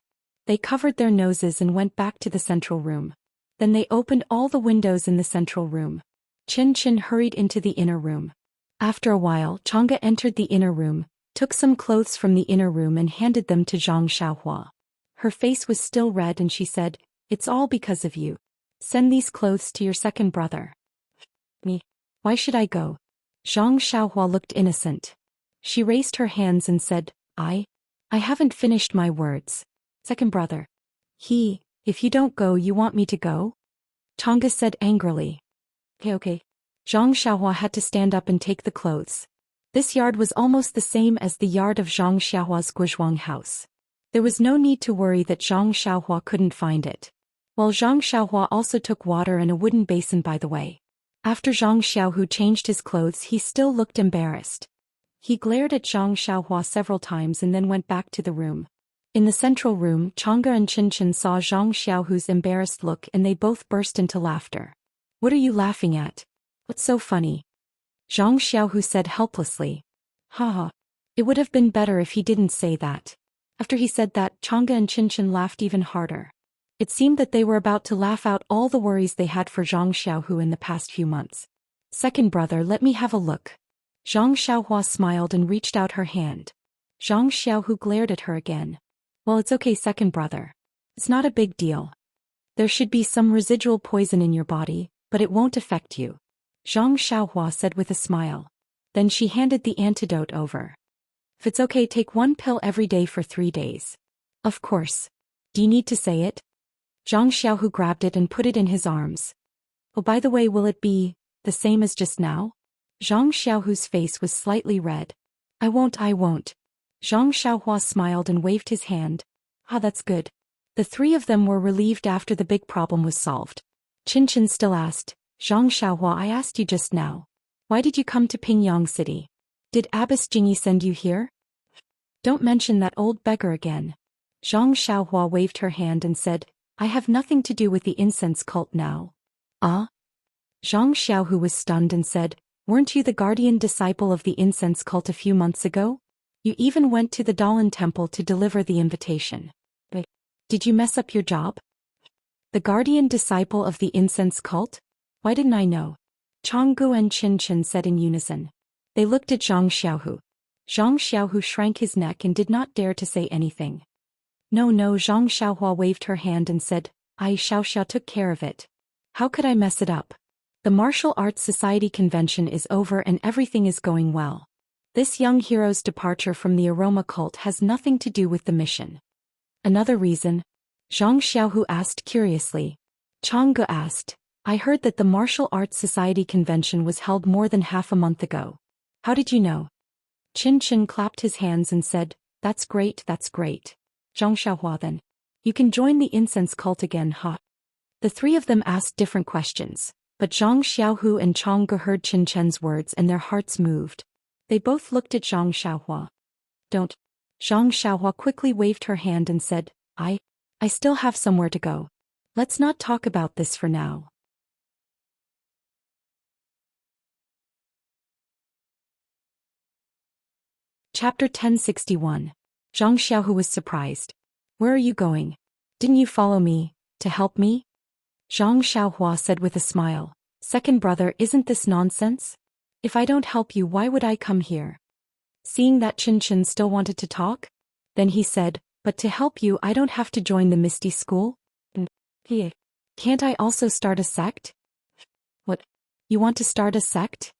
They covered their noses and went back to the central room. Then they opened all the windows in the central room. Chen hurried into the inner room. After a while, Chang'e entered the inner room, took some clothes from the inner room and handed them to Zhang Xiaohua. Her face was still red and she said, "It's all because of you. Send these clothes to your second brother." "Me? Why should I go?" Zhang Xiaohua looked innocent. She raised her hands and said, I haven't finished my words. Second brother. If you don't go, you want me to go?" Chang'e said angrily. Okay. Zhang Xiaohua had to stand up and take the clothes. This yard was almost the same as the yard of Zhang Xiaohua's Guzhuang house. There was no need to worry that Zhang Xiaohua couldn't find it. While Zhang Xiaohua also took water and a wooden basin by the way. After Zhang Xiaohu changed his clothes, he still looked embarrassed. He glared at Zhang Xiaohua several times and then went back to the room. In the central room, Chang'e and Chen saw Zhang Xiaohu's embarrassed look and they both burst into laughter. "What are you laughing at? What's so funny?" Zhang Xiaohu said helplessly. "Haha. It would have been better if he didn't say that." After he said that, Chang'e and Chen laughed even harder. It seemed that they were about to laugh out all the worries they had for Zhang Xiaohu in the past few months. "Second brother, let me have a look." Zhang Xiaohua smiled and reached out her hand. Zhang Xiaohu glared at her again. Well, it's okay, second brother. It's not a big deal. There should be some residual poison in your body, but it won't affect you. Zhang Xiaohua said with a smile. Then she handed the antidote over. If it's okay, take 1 pill every day for 3 days. Of course. Do you need to say it? Zhang Xiaohu grabbed it and put it in his arms. Oh, by the way, will it be the same as just now? Zhang Xiaohu's face was slightly red. I won't. Zhang Xiaohua smiled and waved his hand. Ah, that's good. The three of them were relieved after the big problem was solved. Chen still asked, Zhang Xiaohua, I asked you just now. Why did you come to Pingyang City? Did Abbess Jingyi send you here? Don't mention that old beggar again. Zhang Xiaohua waved her hand and said, I have nothing to do with the incense cult now. Ah? Zhang Xiaohu was stunned and said, weren't you the guardian disciple of the incense cult a few months ago? You even went to the Dalan temple to deliver the invitation. But did you mess up your job? The guardian disciple of the incense cult? Why didn't I know? Changgu and Chen said in unison. They looked at Zhang Xiaohu. Zhang Xiaohu shrank his neck and did not dare to say anything. No, Zhang Xiaohua waved her hand and said, I Xiao took care of it. How could I mess it up? The Martial Arts Society convention is over and everything is going well. This young hero's departure from the aroma cult has nothing to do with the mission. Another reason? Zhang Xiaohu asked curiously. Changgu asked, I heard that the Martial Arts Society convention was held more than half a month ago. How did you know? Chen clapped his hands and said, That's great. Zhang Xiaohua, then. You can join the incense cult again, huh? The three of them asked different questions, but Zhang Xiaohu and Changgu heard Chen's words and their hearts moved. They both looked at Zhang Xiaohua. Don't. Zhang Xiaohua quickly waved her hand and said, I still have somewhere to go. Let's not talk about this for now. Chapter 1061. Zhang Xiaohu was surprised. Where are you going? Didn't you follow me, to help me? Zhang Xiaohua said with a smile. Second brother, isn't this nonsense? If I don't help you, why would I come here? Seeing that Chen still wanted to talk? Then he said, but to help you I don't have to join the Misty School? Can't I also start a sect? What? You want to start a sect?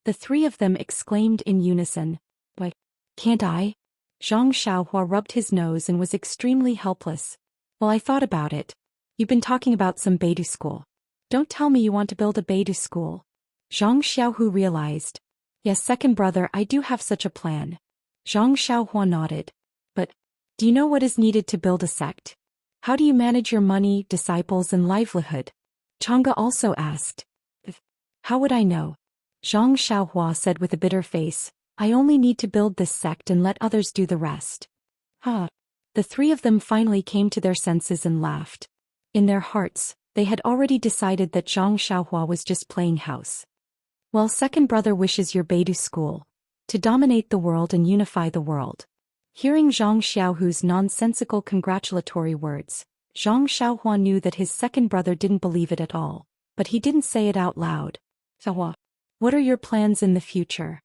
The three of them exclaimed in unison. Why, can't I? Zhang Xiaohua rubbed his nose and was extremely helpless. Well, I thought about it. You've been talking about some Beidou school. Don't tell me you want to build a Beidou school. Zhang Xiaohu realized. Yes, second brother, I do have such a plan. Zhang Xiaohua nodded. But, do you know what is needed to build a sect? How do you manage your money, disciples and livelihood? Changgu also asked. How would I know? Zhang Xiaohua said with a bitter face. I only need to build this sect and let others do the rest. The three of them finally came to their senses and laughed. In their hearts, they had already decided that Zhang Xiaohua was just playing house. Well, second brother wishes your Beidou school to dominate the world and unify the world. Hearing Zhang Xiaohu's nonsensical congratulatory words, Zhang Xiaohua knew that his second brother didn't believe it at all, but he didn't say it out loud. Xiaohua, what are your plans in the future?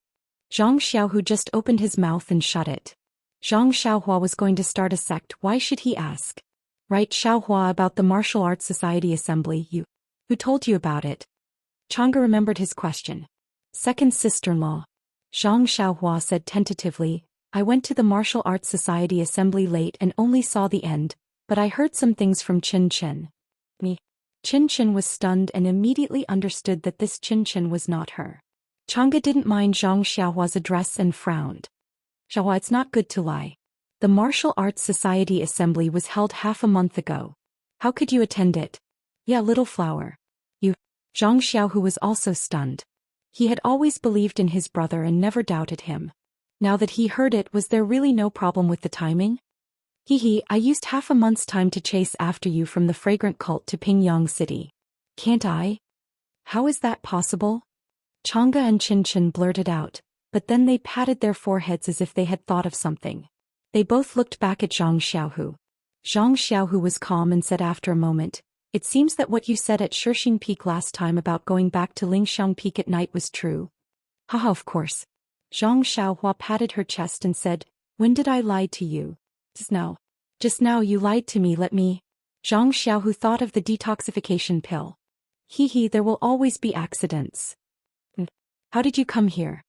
Zhang Xiaohu just opened his mouth and shut it. Zhang Xiaohua was going to start a sect, why should he ask? Right, Xiaohua, about the Martial Arts Society Assembly, who told you about it? Changgu remembered his question. Second sister-in-law. Zhang Xiaohua said tentatively, I went to the Martial Arts Society Assembly late and only saw the end, but I heard some things from Chen. Me. Chen was stunned and immediately understood that this Chen was not her. Changgu didn't mind Zhang Xiaohua's address and frowned. Xiaohua, it's not good to lie. The Martial Arts Society Assembly was held half a month ago. How could you attend it? Yeah, little flower. Zhang Xiaohu was also stunned. He had always believed in his brother and never doubted him. Now that he heard it, was there really no problem with the timing? I used half a month's time to chase after you from the fragrant cult to Pingyang City. Can't I? How is that possible? Changgu and Chen blurted out, but then they patted their foreheads as if they had thought of something. They both looked back at Zhang Xiaohu. Zhang Xiaohu was calm and said after a moment, It seems that what you said at Shishing Peak last time about going back to Lingxiang Peak at night was true. Haha, of course. Zhang Xiaohua patted her chest and said, when did I lie to you? Just now. Just now you lied to me, let me. Zhang Xiaohu thought of the detoxification pill. Hee, there will always be accidents. How did you come here?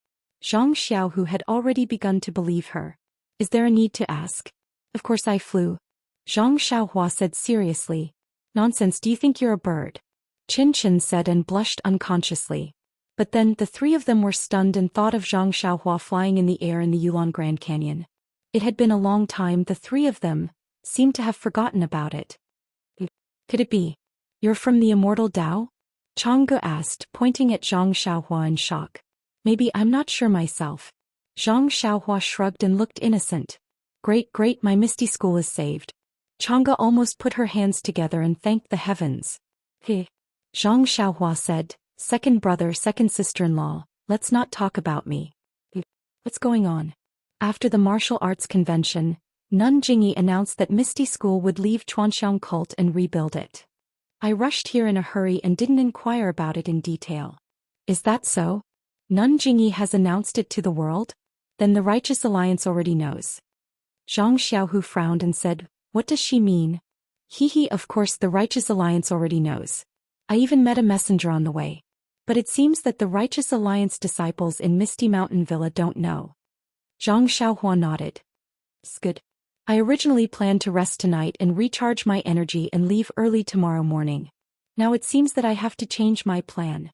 Zhang Xiaohu had already begun to believe her. Is there a need to ask? Of course I flew. Zhang Xiaohua said seriously. Nonsense, do you think you're a bird? Qin said and blushed unconsciously. But then the three of them were stunned and thought of Zhang Xiaohua flying in the air in the Yulon Grand Canyon. It had been a long time, the three of them seemed to have forgotten about it. Could it be? You're from the immortal Tao? Changge asked, pointing at Zhang Xiaohua in shock. Maybe, I'm not sure myself. Zhang Xiaohua shrugged and looked innocent. Great, my Misty School is saved. Changge almost put her hands together and thanked the heavens. Zhang Xiaohua said, second brother, second sister-in-law, let's not talk about me. What's going on? After the martial arts convention, Nun Jingyi announced that Misty School would leave Chuanxiang cult and rebuild it. I rushed here in a hurry and didn't inquire about it in detail. Is that so? Nun Jingyi has announced it to the world? Then the Righteous Alliance already knows. Zhang Xiaohu frowned and said, what does she mean? Hee, of course the Righteous Alliance already knows. I even met a messenger on the way. But it seems that the Righteous Alliance disciples in Misty Mountain Villa don't know. Zhang Xiaohua nodded. It's good. I originally planned to rest tonight and recharge my energy and leave early tomorrow morning. Now it seems that I have to change my plan.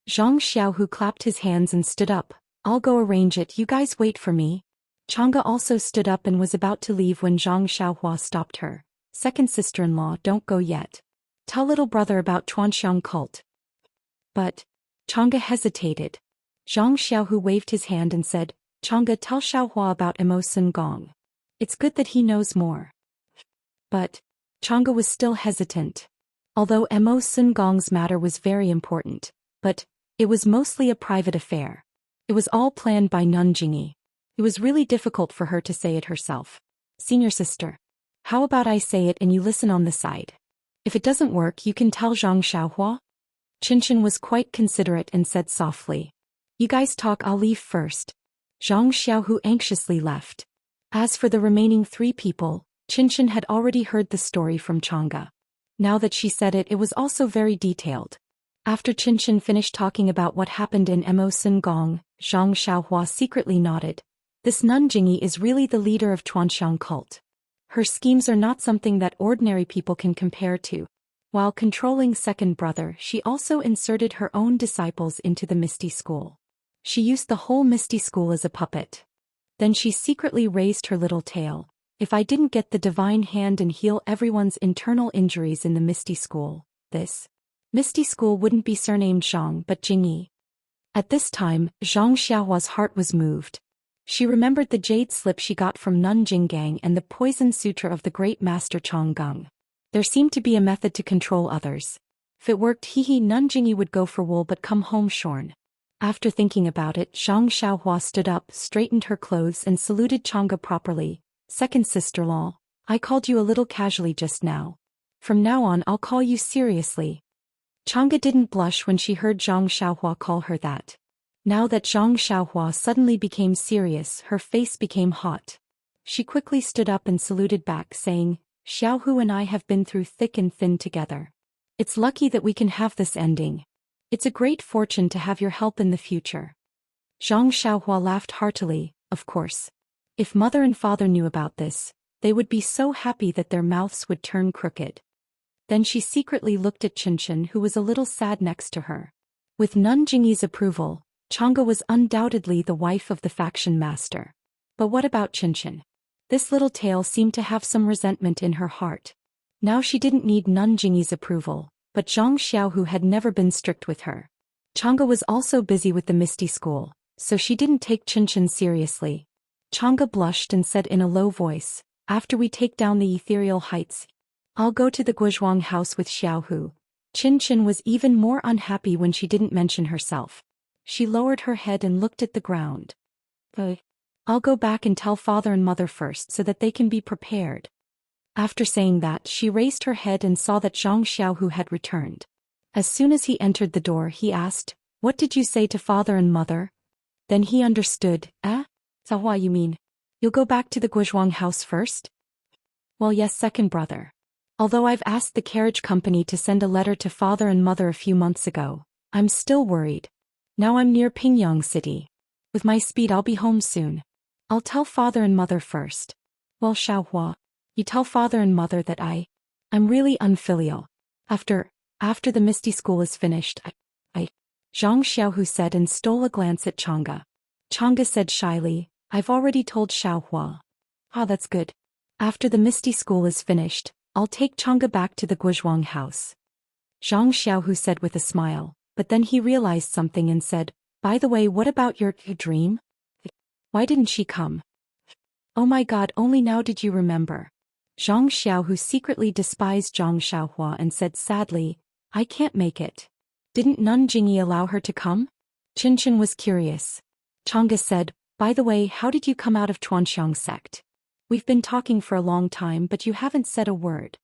Zhang Xiaohu clapped his hands and stood up. I'll go arrange it, you guys wait for me. Changge also stood up and was about to leave when Zhang Xiaohua stopped her. Second sister-in-law, don't go yet. Tell little brother about Chuanxiang cult. But Changge hesitated. Zhang Xiaohu waved his hand and said, Changge, tell Xiaohua about Immerse Gong. It's good that he knows more. But Changge was still hesitant. Although Immerse Gong's matter was very important, but it was mostly a private affair. It was all planned by Nun Jingyi. It was really difficult for her to say it herself. Senior sister. How about I say it and you listen on the side? If it doesn't work, you can tell Zhang Xiaohua. Qin was quite considerate and said softly. You guys talk, I'll leave first. Zhang Xiaohu anxiously left. As for the remaining three people, Qin had already heard the story from Changge. Now that she said it, it was also very detailed. After Qin finished talking about what happened in Immerse Gong, Zhang Xiaohua secretly nodded. This Nun Jingyi is really the leader of Chuanxiang cult. Her schemes are not something that ordinary people can compare to. While controlling second brother, she also inserted her own disciples into the Misty School. She used the whole Misty School as a puppet. Then she secretly raised her little tail. If I didn't get the divine hand and heal everyone's internal injuries in the Misty School, this Misty School wouldn't be surnamed Zhang but Jingyi. At this time, Zhang Xiaohua's heart was moved. She remembered the jade slip she got from Nun Jinggang and the poison sutra of the great master Changgung. There seemed to be a method to control others. If it worked, Nun Jingyi would go for wool but come home shorn. After thinking about it, Zhang Xiaohua stood up, straightened her clothes and saluted Changge properly. Second sister-in-law, I called you a little casually just now. From now on I'll call you seriously. Changge didn't blush when she heard Zhang Xiaohua call her that. Now that Zhang Xiaohua suddenly became serious, her face became hot. She quickly stood up and saluted back, saying, Xiaohu and I have been through thick and thin together. It's lucky that we can have this ending. It's a great fortune to have your help in the future. Zhang Xiaohua laughed heartily, of course. If mother and father knew about this, they would be so happy that their mouths would turn crooked. Then she secretly looked at Qin, who was a little sad next to her. With Nun Jingyi's approval, Changge was undoubtedly the wife of the faction master. But what about Qin? This little tail seemed to have some resentment in her heart. Now she didn't need Nun Jingyi's approval, but Zhang Xiaohu had never been strict with her. Changge was also busy with the Misty School, so she didn't take Qin seriously. Changge blushed and said in a low voice, after we take down the ethereal heights, I'll go to the Guozhuang house with Xiaohu. Qin was even more unhappy when she didn't mention herself. She lowered her head and looked at the ground. I'll go back and tell father and mother first so that they can be prepared. After saying that, she raised her head and saw that Zhang Xiaohu had returned. As soon as he entered the door, he asked, What did you say to father and mother? Then he understood. Zahua, you mean? You'll go back to the Guizhuang house first? Well, yes, second brother. Although I've asked the carriage company to send a letter to father and mother a few months ago, I'm still worried. Now I'm near Pingyang City. With my speed I'll be home soon. I'll tell father and mother first. Well, Xiaohua, you tell father and mother that I'm really unfilial. After the Misty School is finished, Zhang Xiaohu said and stole a glance at Chang'e. Chang'e said shyly, I've already told Xiaohua. Ah, that's good. After the Misty School is finished, I'll take Chang'e back to the Guizhuang house. Zhang Xiaohu said with a smile, but then he realized something and said, by the way, what about your dream? Why didn't she come? Oh my god, only now did you remember. Zhang Xiaohu secretly despised Zhang Xiaohua and said sadly, I can't make it. Didn't Nun Jingyi allow her to come? Qinshan was curious. Chang'e said, by the way, how did you come out of Chuanxiang sect? We've been talking for a long time but you haven't said a word.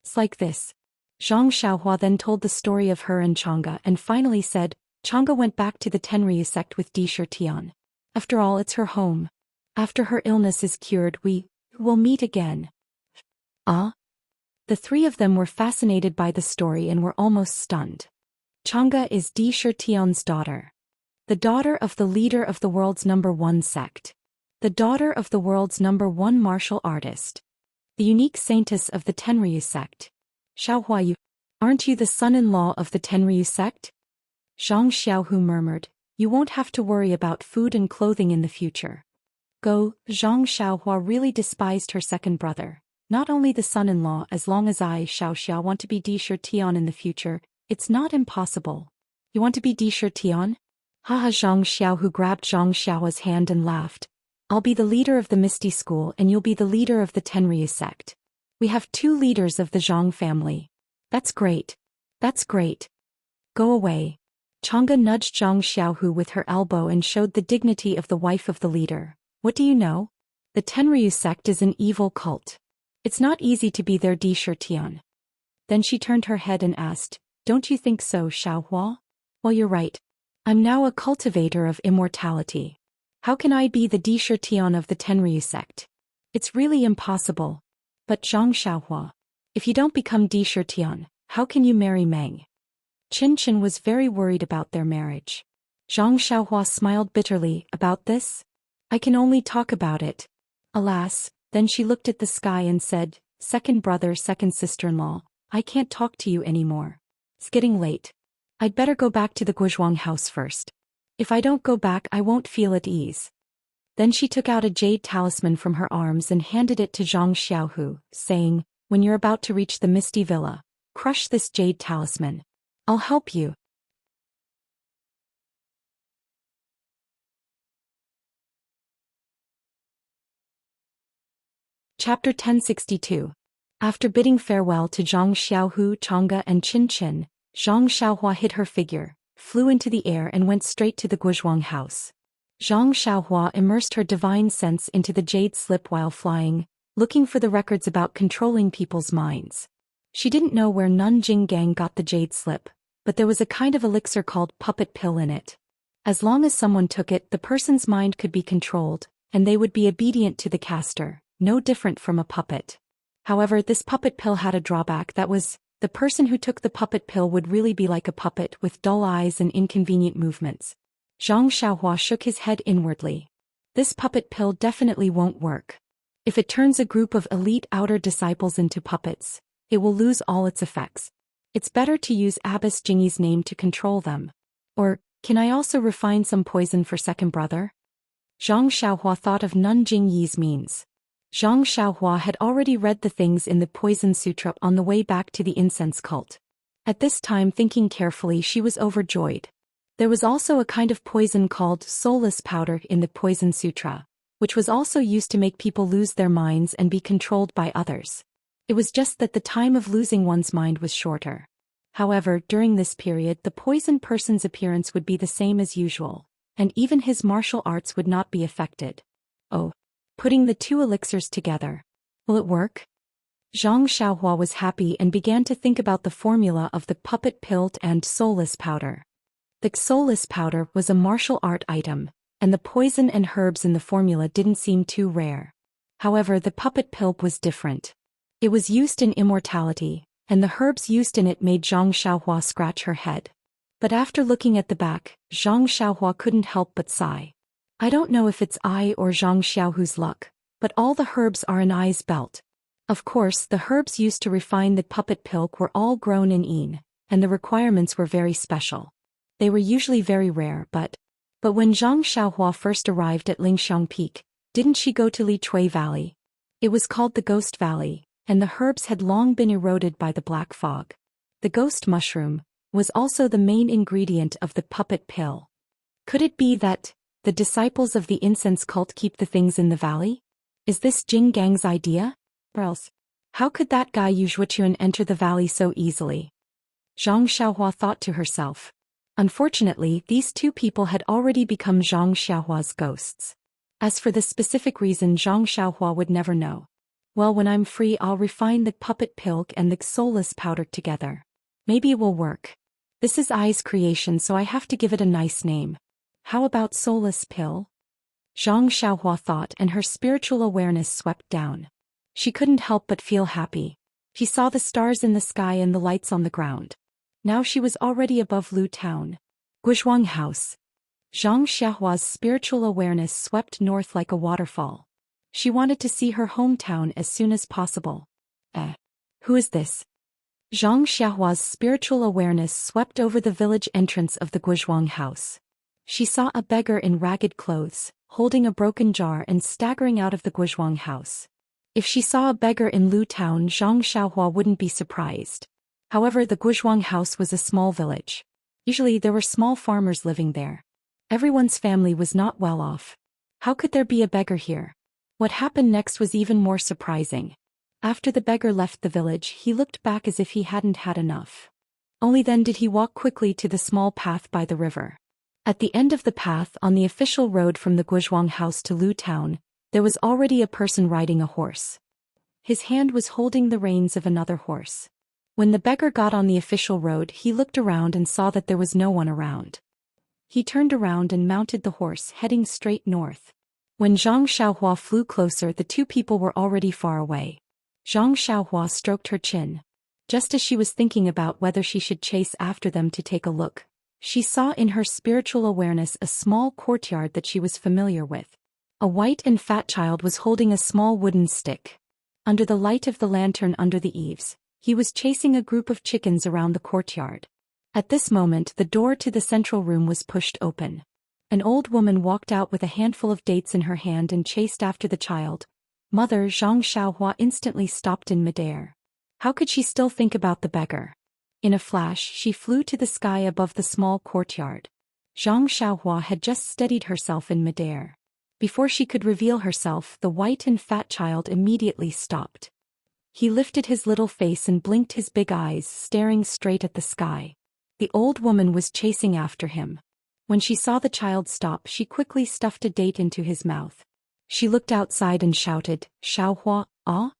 It's like this. Zhang Xiaohua then told the story of her and Chang'e and finally said, Chang'e went back to the Tenryu sect with Di Shitian. After all, it's her home. After her illness is cured, we will meet again. Ah? The three of them were fascinated by the story and were almost stunned. Chang'e is Di Shitian's daughter. The daughter of the leader of the world's #1 sect. The daughter of the world's #1 martial artist. The unique saintess of the Tenryu sect. Xiaohua, aren't you the son-in-law of the Tenryu sect? Zhang Xiaohu murmured, you won't have to worry about food and clothing in the future. Go, Zhang Xiaohua really despised her second brother. Not only the son-in-law, as long as I, Xiaoxia, want to be Di Shitian in the future, it's not impossible. You want to be Di Shitian? Haha, Zhang Xiaohu grabbed Zhang Xiaohua's hand and laughed. I'll be the leader of the Misty School and you'll be the leader of the Tenryu sect. We have 2 leaders of the Zhang family. That's great. That's great. Go away. Chang'e nudged Zhang Xiaohu with her elbow and showed the dignity of the wife of the leader. What do you know? The Tenryu sect is an evil cult. It's not easy to be their Di Shitian. Then she turned her head and asked, don't you think so, Xiaohua? Well, you're right. I'm now a cultivator of immortality. How can I be the Di Shitian of the Tenryu sect? It's really impossible. But Zhang Xiaohua, if you don't become Di Shitian, how can you marry Meng? Qinshan was very worried about their marriage. Zhang Xiaohua smiled bitterly. About this? I can only talk about it. Alas, then she looked at the sky and said, second brother, second sister-in-law, I can't talk to you anymore. It's getting late. I'd better go back to the Guizhuang house first. If I don't go back I won't feel at ease. Then she took out a jade talisman from her arms and handed it to Zhang Xiaohu, saying, when you're about to reach the Misty Villa, crush this jade talisman. I'll help you. Chapter 1062. After bidding farewell to Zhang Xiaohu, Chang'e and Qinshan, Zhang Xiaohua hid her figure, flew into the air and went straight to the Guizhuang house. Zhang Xiaohua immersed her divine sense into the jade slip while flying, looking for the records about controlling people's minds. She didn't know where Nun Jinggang got the jade slip, but there was a kind of elixir called puppet pill in it. As long as someone took it, the person's mind could be controlled, and they would be obedient to the caster, no different from a puppet. However, this puppet pill had a drawback, that was, the person who took the puppet pill would really be like a puppet with dull eyes and inconvenient movements. Zhang Xiaohua shook his head inwardly. This puppet pill definitely won't work. If it turns a group of elite outer disciples into puppets, it will lose all its effects. It's better to use Abbess Jingyi's name to control them. Or, can I also refine some poison for second brother? Zhang Xiaohua thought of Nun Jingyi's means. Zhang Xiaohua had already read the things in the Poison Sutra on the way back to the incense cult. At this time, thinking carefully, she was overjoyed. There was also a kind of poison called soulless powder in the Poison Sutra, which was also used to make people lose their minds and be controlled by others. It was just that the time of losing one's mind was shorter. However, during this period the poisoned person's appearance would be the same as usual, and even his martial arts would not be affected. Oh. Putting the 2 elixirs together. Will it work? Zhang Xiaohua was happy and began to think about the formula of the puppet pill and soulless powder. The soulless powder was a martial art item, and the poison and herbs in the formula didn't seem too rare. However, the puppet pill was different. It was used in Immortality, and the herbs used in it made Zhang Xiaohua scratch her head. But after looking at the back, Zhang Xiaohua couldn't help but sigh. I don't know if it's I or Zhang Xiaohu's luck, but all the herbs are in I's belt. Of course, the herbs used to refine the puppet pill were all grown in Yin, and the requirements were very special. They were usually very rare, but when Zhang Xiaohua first arrived at Lingxiang Peak, didn't she go to Li Chui Valley? It was called the Ghost Valley, and the herbs had long been eroded by the black fog. The ghost mushroom was also the main ingredient of the puppet pill. Could it be that the disciples of the incense cult keep the things in the valley? Is this Jing Gang's idea? Or else, how could that guy Yu Zhuochuan enter the valley so easily? Zhang Xiaohua thought to herself. Unfortunately, these two people had already become Zhang Xiaohua's ghosts. As for the specific reason, Zhang Xiaohua would never know. Well, when I'm free, I'll refine the puppet pill and the soulless powder together. Maybe it will work. This is I's creation, so I have to give it a nice name. How about soulless pill? Zhang Xiaohua thought, and her spiritual awareness swept down. She couldn't help but feel happy. She saw the stars in the sky and the lights on the ground. Now she was already above Lu Town. Guzhuang House. Zhang Xiaohua's spiritual awareness swept north like a waterfall. She wanted to see her hometown as soon as possible. Who is this? Zhang Xiaohua's spiritual awareness swept over the village entrance of the Guzhuang House. She saw a beggar in ragged clothes, holding a broken jar and staggering out of the Guzhuang House. If she saw a beggar in Lu Town, Zhang Xiaohua wouldn't be surprised. However, the Guzhuang House was a small village. Usually there were small farmers living there. Everyone's family was not well off. How could there be a beggar here? What happened next was even more surprising. After the beggar left the village, he looked back as if he hadn't had enough. Only then did he walk quickly to the small path by the river. At the end of the path, on the official road from the Guzhuang House to Lu Town, there was already a person riding a horse. His hand was holding the reins of another horse. When the beggar got on the official road, he looked around and saw that there was no one around. He turned around and mounted the horse, heading straight north. When Zhang Xiaohua flew closer, the two people were already far away. Zhang Xiaohua stroked her chin. Just as she was thinking about whether she should chase after them to take a look, she saw in her spiritual awareness a small courtyard that she was familiar with. A white and fat child was holding a small wooden stick. Under the light of the lantern under the eaves, he was chasing a group of chickens around the courtyard. At this moment, the door to the central room was pushed open. An old woman walked out with a handful of dates in her hand and chased after the child. Mother Zhang Xiaohua instantly stopped in midair. How could she still think about the beggar? In a flash, she flew to the sky above the small courtyard. Zhang Xiaohua had just steadied herself in midair. Before she could reveal herself, the white and fat child immediately stopped. He lifted his little face and blinked his big eyes, staring straight at the sky. The old woman was chasing after him. When she saw the child stop, she quickly stuffed a date into his mouth. She looked outside and shouted, "Xiaohua, ah?"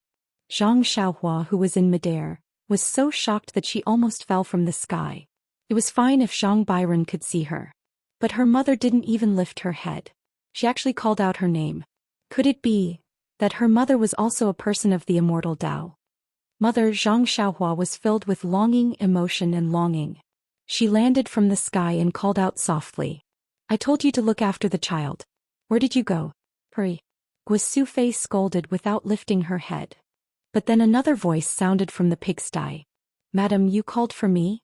Zhang Xiaohua, who was in midair, was so shocked that she almost fell from the sky. It was fine if Zhang Byron could see her. But her mother didn't even lift her head. She actually called out her name. Could it be that her mother was also a person of the immortal Tao? Mother Zhang Xiaohua was filled with longing, emotion and longing. She landed from the sky and called out softly. "I told you to look after the child. Where did you go?" "Hurry." Guisufei scolded without lifting her head. But then another voice sounded from the pigsty. "Madam, you called for me?"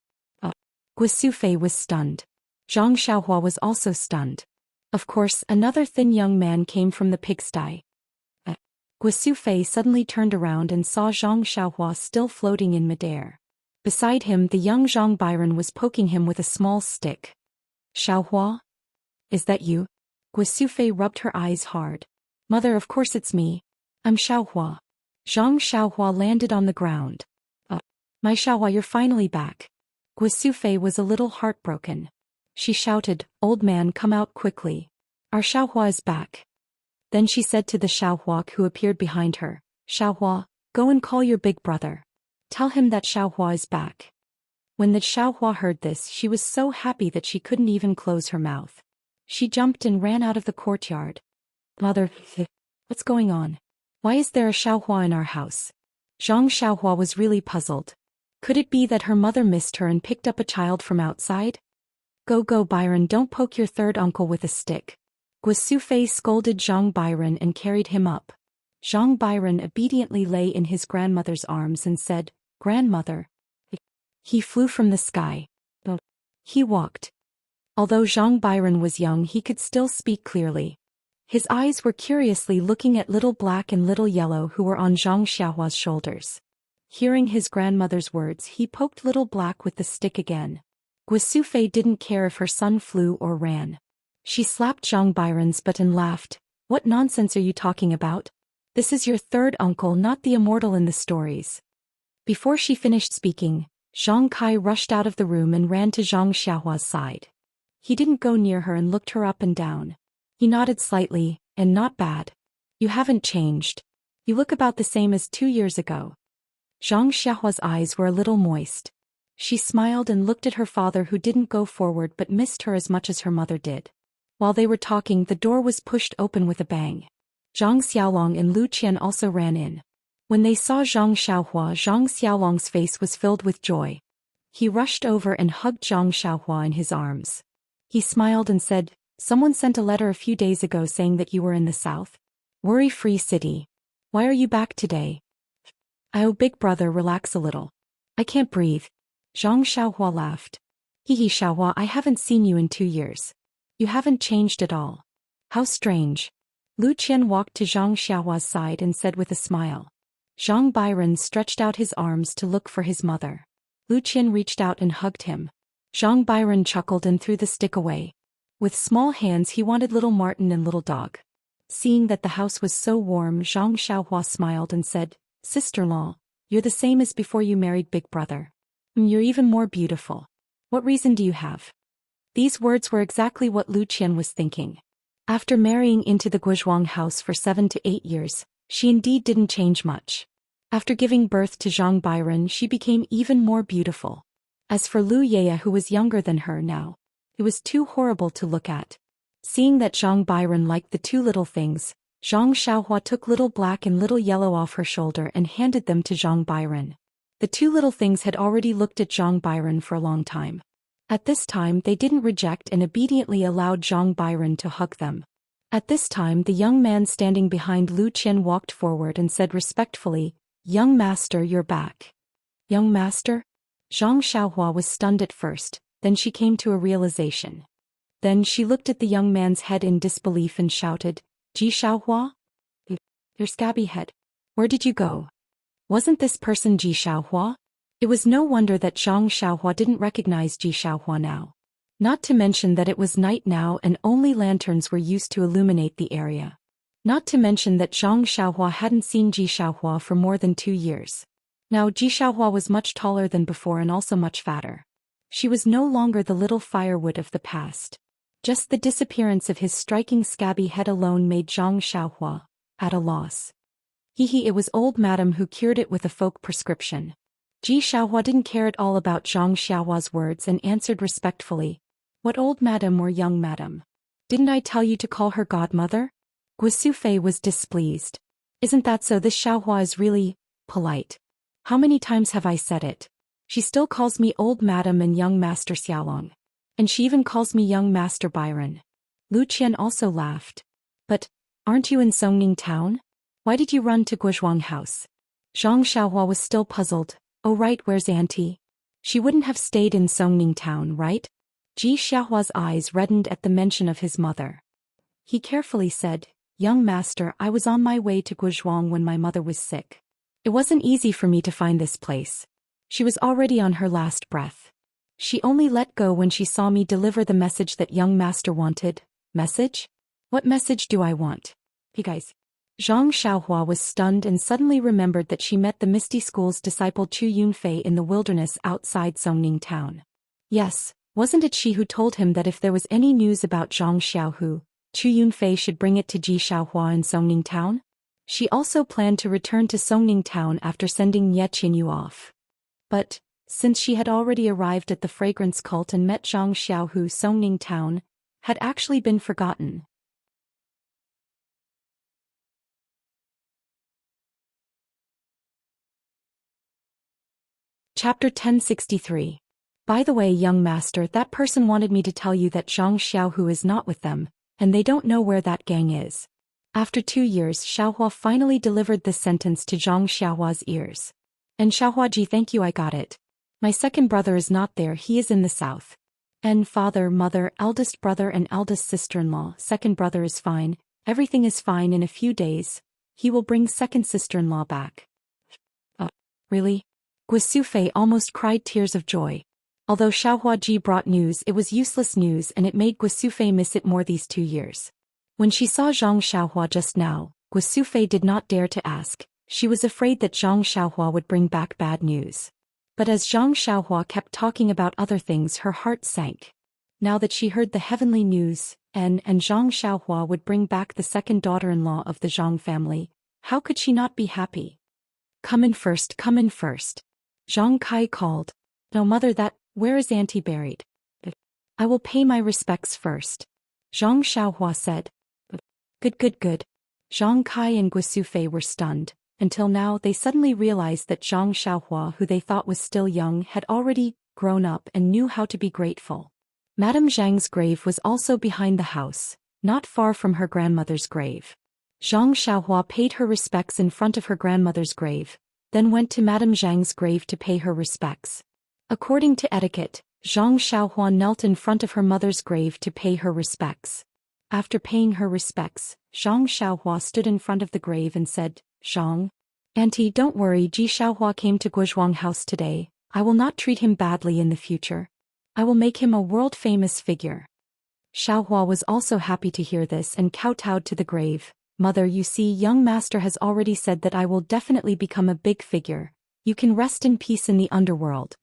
Guisufei was stunned. Zhang Xiaohua was also stunned. Of course, another thin young man came from the pigsty. Guisufei suddenly turned around and saw Zhang Xiaohua still floating in midair. Beside him, the young Zhang Byron was poking him with a small stick. "Xiaohua? Is that you?" Guisufei rubbed her eyes hard. "Mother, of course it's me. I'm Xiaohua." Zhang Xiaohua landed on the ground. My Xiaohua, you're finally back." Guisufei was a little heartbroken. She shouted, "Old man, come out quickly. Our Xiaohua is back." Then she said to the Xiaohua who appeared behind her, "Xiaohua, go and call your big brother. Tell him that Xiaohua is back." When the Xiaohua heard this, she was so happy that she couldn't even close her mouth. She jumped and ran out of the courtyard. Mother, what's going on? Why is there a Xiaohua in our house? Zhang Xiaohua was really puzzled. Could it be that her mother missed her and picked up a child from outside? Go Byron, don't poke your third uncle with a stick. Guasufei scolded Zhang Byron and carried him up. Zhang Byron obediently lay in his grandmother's arms and said, Grandmother. He flew from the sky. He walked. Although Zhang Byron was young, he could still speak clearly. His eyes were curiously looking at Little Black and Little Yellow who were on Zhang Xiaohua's shoulders. Hearing his grandmother's words, he poked Little Black with the stick again. Guasufei didn't care if her son flew or ran. She slapped Zhang Byron's butt and laughed. What nonsense are you talking about? This is your third uncle, not the immortal in the stories. Before she finished speaking, Zhang Kai rushed out of the room and ran to Zhang Xiaohua's side. He didn't go near her and looked her up and down. He nodded slightly, and not bad. You haven't changed. You look about the same as 2 years ago. Zhang Xiaohua's eyes were a little moist. She smiled and looked at her father, who didn't go forward but missed her as much as her mother did. While they were talking, the door was pushed open with a bang. Zhang Xiaolong and Lu Qian also ran in. When they saw Zhang Xiaohua, Zhang Xiaolong's face was filled with joy. He rushed over and hugged Zhang Xiaohua in his arms. He smiled and said, Someone sent a letter a few days ago saying that you were in the south. Worry-free city. Why are you back today? Oh, big brother, relax a little. I can't breathe. Zhang Xiaohua laughed. Hee Xiaohua, I haven't seen you in 2 years. You haven't changed at all. How strange. Lu Qian walked to Zhang Xiaohua's side and said with a smile. Zhang Byron stretched out his arms to look for his mother. Lu Qian reached out and hugged him. Zhang Byron chuckled and threw the stick away. With small hands he wanted little Martin and little dog. Seeing that the house was so warm, Zhang Xiaohua smiled and said, Sister-in-law, you're the same as before you married big brother. You're even more beautiful. What reason do you have? These words were exactly what Lu Qian was thinking. After marrying into the Guozhuang house for 7 to 8 years, she indeed didn't change much. After giving birth to Zhang Byron, she became even more beautiful. As for Lu Yaya, who was younger than her now, it was too horrible to look at. Seeing that Zhang Byron liked the two little things, Zhang Xiaohua took Little Black and Little Yellow off her shoulder and handed them to Zhang Byron. The two little things had already looked at Zhang Byron for a long time. At this time they didn't reject and obediently allowed Zhang Byron to hug them. At this time the young man standing behind Lu Qian walked forward and said respectfully, Young master, you're back. Young master? Zhang Xiaohua was stunned at first, then she came to a realization. Then she looked at the young man's head in disbelief and shouted, Ji Xiaohua? Your scabby head. Where did you go? Wasn't this person Ji Xiaohua? It was no wonder that Zhang Xiaohua didn't recognize Ji Xiaohua now. Not to mention that it was night now and only lanterns were used to illuminate the area. Not to mention that Zhang Xiaohua hadn't seen Ji Xiaohua for more than 2 years. Now Ji Xiaohua was much taller than before and also much fatter. She was no longer the little firewood of the past. Just the disappearance of his striking scabby head alone made Zhang Xiaohua at a loss. It was old madam who cured it with a folk prescription. Ji Xiaohua didn't care at all about Zhang Xiaohua's words and answered respectfully. What old madam or young madam? Didn't I tell you to call her godmother? Guasufei was displeased. Isn't that so? This Xiaohua is really polite. How many times have I said it? She still calls me old madam and young master Xiaolong. And she even calls me young master Byron. Lu Qian also laughed. But, aren't you in Songning town? Why did you run to Guozhuang house? Zhang Xiaohua was still puzzled. Oh right, where's auntie? She wouldn't have stayed in Songning town, right? Ji Xiaohua's eyes reddened at the mention of his mother. He carefully said, Young master, I was on my way to Guozhuang when my mother was sick. It wasn't easy for me to find this place. She was already on her last breath. She only let go when she saw me deliver the message that young master wanted. Message? What message do I want? Hey guys. Zhang Xiaohua was stunned and suddenly remembered that she met the Misty School's disciple Chu Yunfei in the wilderness outside Songning town. Yes, wasn't it she who told him that if there was any news about Zhang Xiaohu, Chu Yunfei should bring it to Ji Xiaohua in Songning town? She also planned to return to Songning town after sending Ye Qinyu off. But, since she had already arrived at the fragrance cult and met Zhang Xiaohu Songning town, had actually been forgotten. Chapter 1063. By the way, young master, that person wanted me to tell you that Zhang Xiaohu is not with them, and they don't know where that gang is. After 2 years, Xiaohua finally delivered this sentence to Zhang Xiaohua's ears. And Xiaohuaji, thank you, I got it. My second brother is not there, he is in the south. And father, mother, eldest brother and eldest sister-in-law, second brother is fine, everything is fine. In a few days, he will bring second sister-in-law back. Really? Guisufei almost cried tears of joy. Although Xiaohuaji brought news, it was useless news and it made Guisufei miss it more these 2 years. When she saw Zhang Xiaohua just now, Guisufei did not dare to ask. She was afraid that Zhang Xiaohua would bring back bad news. But as Zhang Xiaohua kept talking about other things, her heart sank. Now that she heard the heavenly news, and Zhang Xiaohua would bring back the second daughter-in-law of the Zhang family, how could she not be happy? Come in first, come in first. Zhang Kai called. No, mother, where is auntie buried? I will pay my respects first. Zhang Xiaohua said. Good. Zhang Kai and Guisufei were stunned. Until now they suddenly realized that Zhang Xiaohua, who they thought was still young, had already grown up and knew how to be grateful. Madame Zhang's grave was also behind the house, not far from her grandmother's grave. Zhang Xiaohua paid her respects in front of her grandmother's grave, then went to Madame Zhang's grave to pay her respects. According to etiquette, Zhang Xiaohua knelt in front of her mother's grave to pay her respects. After paying her respects, Zhang Xiaohua stood in front of the grave and said, Zhang, auntie, don't worry, Ji Xiaohua came to Guizhuang house today. I will not treat him badly in the future. I will make him a world-famous figure. Xiaohua was also happy to hear this and kowtowed to the grave. Mother, you see, young master has already said that I will definitely become a big figure. You can rest in peace in the underworld.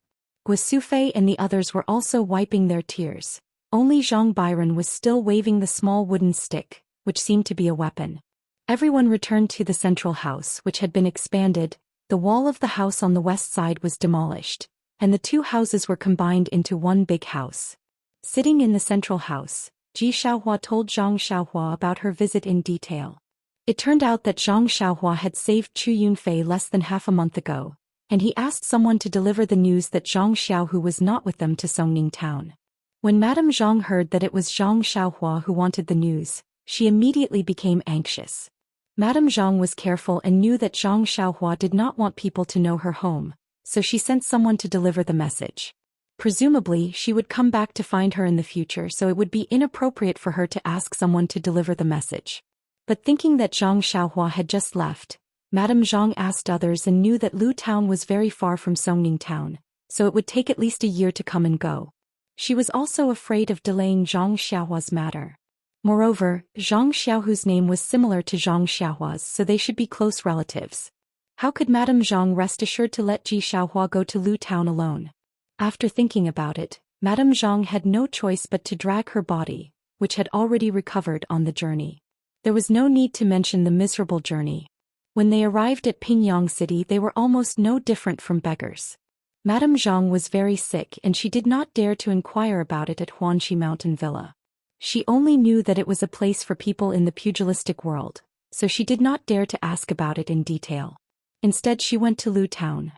Guisufei and the others were also wiping their tears. Only Zhang Byron was still waving the small wooden stick, which seemed to be a weapon. Everyone returned to the central house, which had been expanded. The wall of the house on the west side was demolished, and the 2 houses were combined into one big house. Sitting in the central house, Ji Xiaohua told Zhang Xiaohua about her visit in detail. It turned out that Zhang Xiaohua had saved Chu Yunfei less than half a month ago, and he asked someone to deliver the news that Zhang Xiaohu was not with them to Songning town. When Madame Zhang heard that it was Zhang Xiaohua who wanted the news, she immediately became anxious. Madame Zhang was careful and knew that Zhang Xiaohua did not want people to know her home, so she sent someone to deliver the message. Presumably, she would come back to find her in the future, so it would be inappropriate for her to ask someone to deliver the message. But thinking that Zhang Xiaohua had just left, Madame Zhang asked others and knew that Lu town was very far from Songning town, so it would take at least a year to come and go. She was also afraid of delaying Zhang Xiaohua's matter. Moreover, Zhang Xiaohu's name was similar to Zhang Xiaohua's, so they should be close relatives. How could Madame Zhang rest assured to let Ji Xiaohua go to Lu town alone? After thinking about it, Madame Zhang had no choice but to drag her body, which had already recovered, on the journey. There was no need to mention the miserable journey. When they arrived at Pingyang City, they were almost no different from beggars. Madame Zhang was very sick and she did not dare to inquire about it at Huanxi Mountain Villa. She only knew that it was a place for people in the pugilistic world, so she did not dare to ask about it in detail. Instead, she went to Lu town.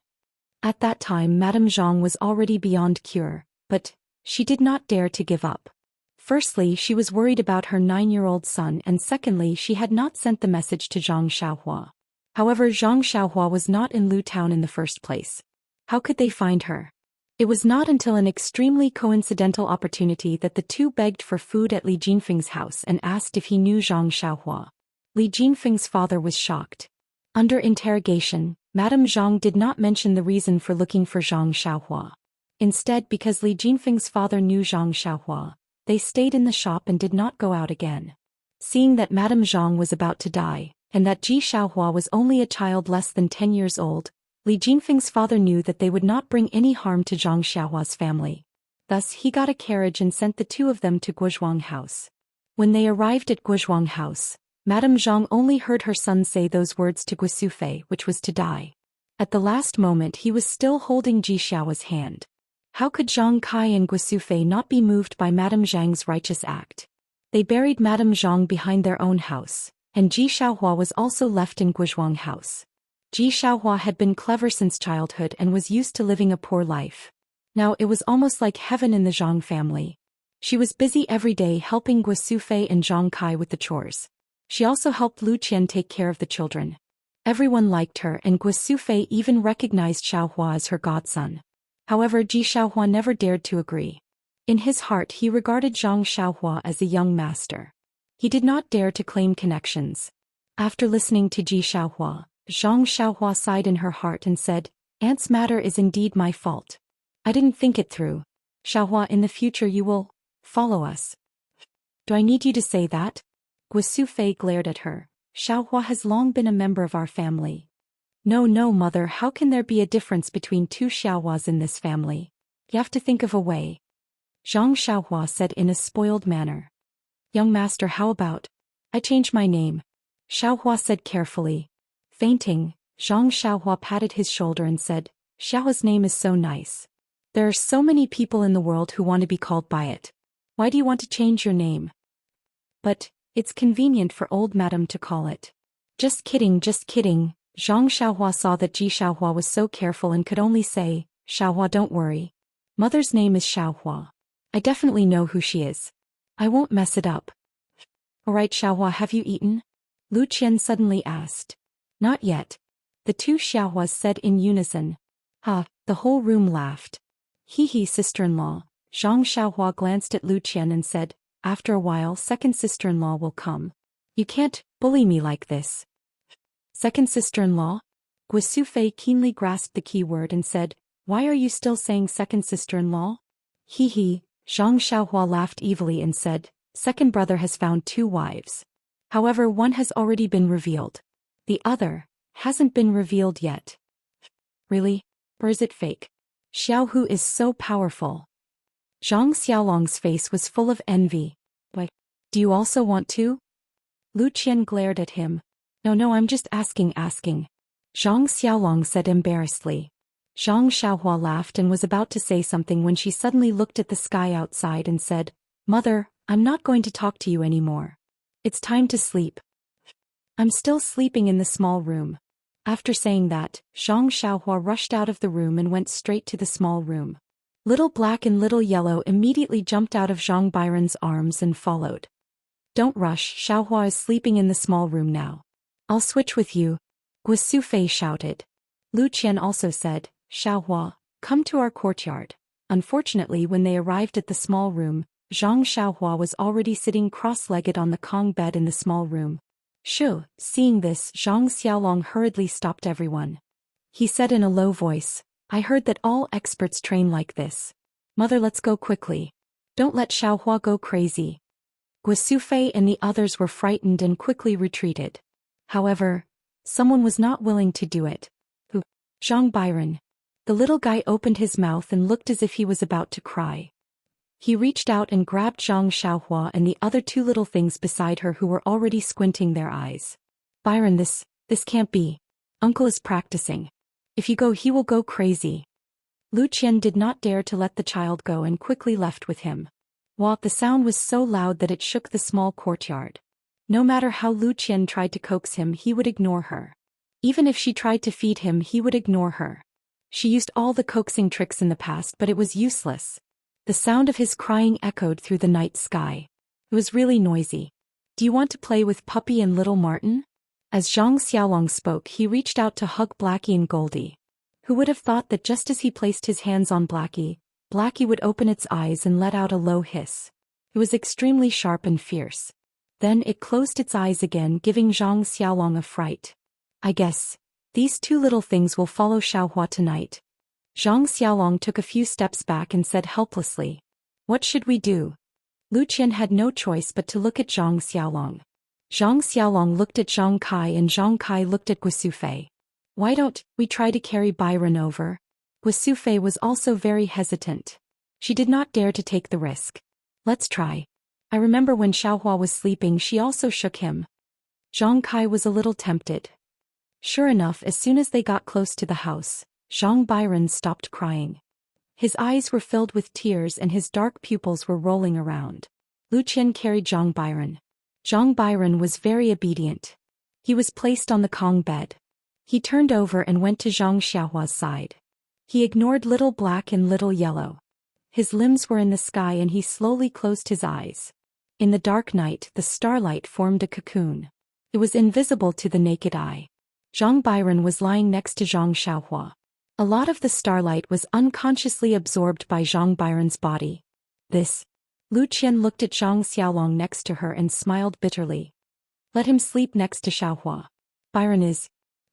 At that time, Madame Zhang was already beyond cure, but she did not dare to give up. Firstly, she was worried about her 9-year-old son, and secondly, she had not sent the message to Zhang Xiaohua. However, Zhang Xiaohua was not in Lu town in the first place. How could they find her? It was not until an extremely coincidental opportunity that the two begged for food at Li Jinfeng's house and asked if he knew Zhang Xiaohua. Li Jinfeng's father was shocked. Under interrogation, Madame Zhang did not mention the reason for looking for Zhang Xiaohua. Instead, because Li Jinfeng's father knew Zhang Xiaohua, they stayed in the shop and did not go out again. Seeing that Madame Zhang was about to die, and that Ji Xiaohua was only a child less than 10 years old, Li Jinfeng's father knew that they would not bring any harm to Zhang Xiaohua's family. Thus, he got a carriage and sent the two of them to Guizhuang house. When they arrived at Guizhuang house, Madame Zhang only heard her son say those words to Guisufei, which was to die. At the last moment, he was still holding Ji Xiaohua's hand. How could Zhang Kai and Guisufei not be moved by Madame Zhang's righteous act? They buried Madame Zhang behind their own house, and Ji Xiaohua was also left in Guizhuang house. Ji Xiaohua had been clever since childhood and was used to living a poor life. Now it was almost like heaven in the Zhang family. She was busy every day helping Guo Sufei and Zhang Kai with the chores. She also helped Lu Qian take care of the children. Everyone liked her, and Guo Sufei even recognized Xiaohua as her godson. However, Ji Xiaohua never dared to agree. In his heart he regarded Zhang Xiaohua as a young master. He did not dare to claim connections. After listening to Ji Xiaohua, Zhang Xiaohua sighed in her heart and said, "Aunt's matter is indeed my fault. I didn't think it through. Xiaohua, in the future you will follow us." "Do I need you to say that?" Guo Sufei glared at her. "Xiaohua has long been a member of our family." "No, no, mother, how can there be a difference between two Xiaohuas in this family? You have to think of a way," Zhang Xiaohua said in a spoiled manner. "Young master, how about I change my name?" Xiaohua said carefully. Fainting, Zhang Xiaohua patted his shoulder and said, "Xiaohua's name is so nice. There are so many people in the world who want to be called by it. Why do you want to change your name?" "But it's convenient for old madam to call it." Just kidding, just kidding." Zhang Xiaohua saw that Ji Xiaohua was so careful and could only say, "Xiaohua, don't worry. Mother's name is Xiaohua. I definitely know who she is. I won't mess it up." "Alright, Xiaohua, have you eaten?" Lu Qian suddenly asked. "Not yet," the two Xiaohuas said in unison. "Ha," the whole room laughed. "Hee, sister-in-law." Zhang Xiaohua glanced at Lu Qian and said, "After a while second sister-in-law will come. You can't bully me like this." "Second sister-in-law?" Guo Sufei keenly grasped the key word and said, "Why are you still saying second sister-in-law?" Hee, Zhang Xiaohua laughed evilly and said, "Second brother has found two wives. However, one has already been revealed. The other hasn't been revealed yet." "Really? Or is it fake? Xiaohu is so powerful." Zhang Xiaolong's face was full of envy. "Why, do you also want to?" Lu Qian glared at him. No, I'm just asking. Zhang Xiaolong said embarrassedly. Zhang Xiaohua laughed and was about to say something when she suddenly looked at the sky outside and said, "Mother, I'm not going to talk to you anymore. It's time to sleep." "I'm still sleeping in the small room." After saying that, Zhang Xiaohua rushed out of the room and went straight to the small room. Little Black and Little Yellow immediately jumped out of Zhang Byron's arms and followed. "Don't rush, Xiaohua is sleeping in the small room now. I'll switch with you," Guo Sufei shouted. Lu Qian also said, "Xiaohua, come to our courtyard." Unfortunately, when they arrived at the small room, Zhang Xiaohua was already sitting cross-legged on the Kong bed in the small room. "Shu," seeing this, Zhang Xiaolong hurriedly stopped everyone. He said in a low voice, "I heard that all experts train like this. Mother, let's go quickly. Don't let Xiaohua go crazy." Guo Sufei and the others were frightened and quickly retreated. However, someone was not willing to do it. Who? Zhang Byron. The little guy opened his mouth and looked as if he was about to cry. He reached out and grabbed Zhang Xiaohua and the other two little things beside her who were already squinting their eyes. "Byron, this can't be. Uncle is practicing. If you go, he will go crazy." Lu Qian did not dare to let the child go and quickly left with him. The sound was so loud that it shook the small courtyard. No matter how Lu Qian tried to coax him, he would ignore her. Even if she tried to feed him, he would ignore her. She used all the coaxing tricks in the past, but it was useless. The sound of his crying echoed through the night sky. It was really noisy. "Do you want to play with Puppy and Little Martin?" As Zhang Xiaolong spoke, he reached out to hug Blackie and Goldie. Who would have thought that just as he placed his hands on Blackie, Blackie would open its eyes and let out a low hiss. It was extremely sharp and fierce. Then it closed its eyes again, giving Zhang Xiaolong a fright. "I guess these two little things will follow Xiaohua tonight." Zhang Xiaolong took a few steps back and said helplessly, "What should we do?" Lu Qian had no choice but to look at Zhang Xiaolong. Zhang Xiaolong looked at Zhang Kai and Zhang Kai looked at Guo Sufei. "Why don't we try to carry Byron over?" Guo Sufei was also very hesitant. She did not dare to take the risk. "Let's try. I remember when Xiaohua was sleeping, she also shook him." Zhang Kai was a little tempted. Sure enough, as soon as they got close to the house, Zhang Byron stopped crying. His eyes were filled with tears and his dark pupils were rolling around. Qian carried Zhang Byron. Zhang Byron was very obedient. He was placed on the Kong bed. He turned over and went to Zhang Xiaohua's side. He ignored little black and little yellow. His limbs were in the sky and he slowly closed his eyes. In the dark night, the starlight formed a cocoon. It was invisible to the naked eye. Zhang Byron was lying next to Zhang Xiaohua. A lot of the starlight was unconsciously absorbed by Zhang Byron's body. Lu Qian looked at Zhang Xiaolong next to her and smiled bitterly. Let him sleep next to Xiaohua. Byron is.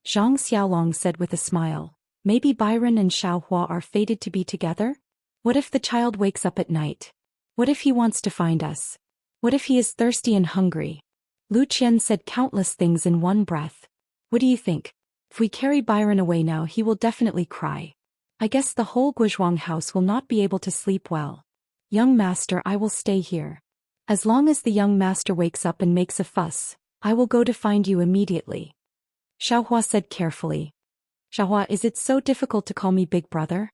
Zhang Xiaolong said with a smile. Maybe Byron and Xiaohua are fated to be together? What if the child wakes up at night? What if he wants to find us? What if he is thirsty and hungry? Lu Qian said countless things in one breath. What do you think? If we carry Byron away now, he will definitely cry. I guess the whole Guizhuang house will not be able to sleep well. Young master, I will stay here. As long as the young master wakes up and makes a fuss, I will go to find you immediately. Xiaohua said carefully. Xiaohua, is it so difficult to call me big brother?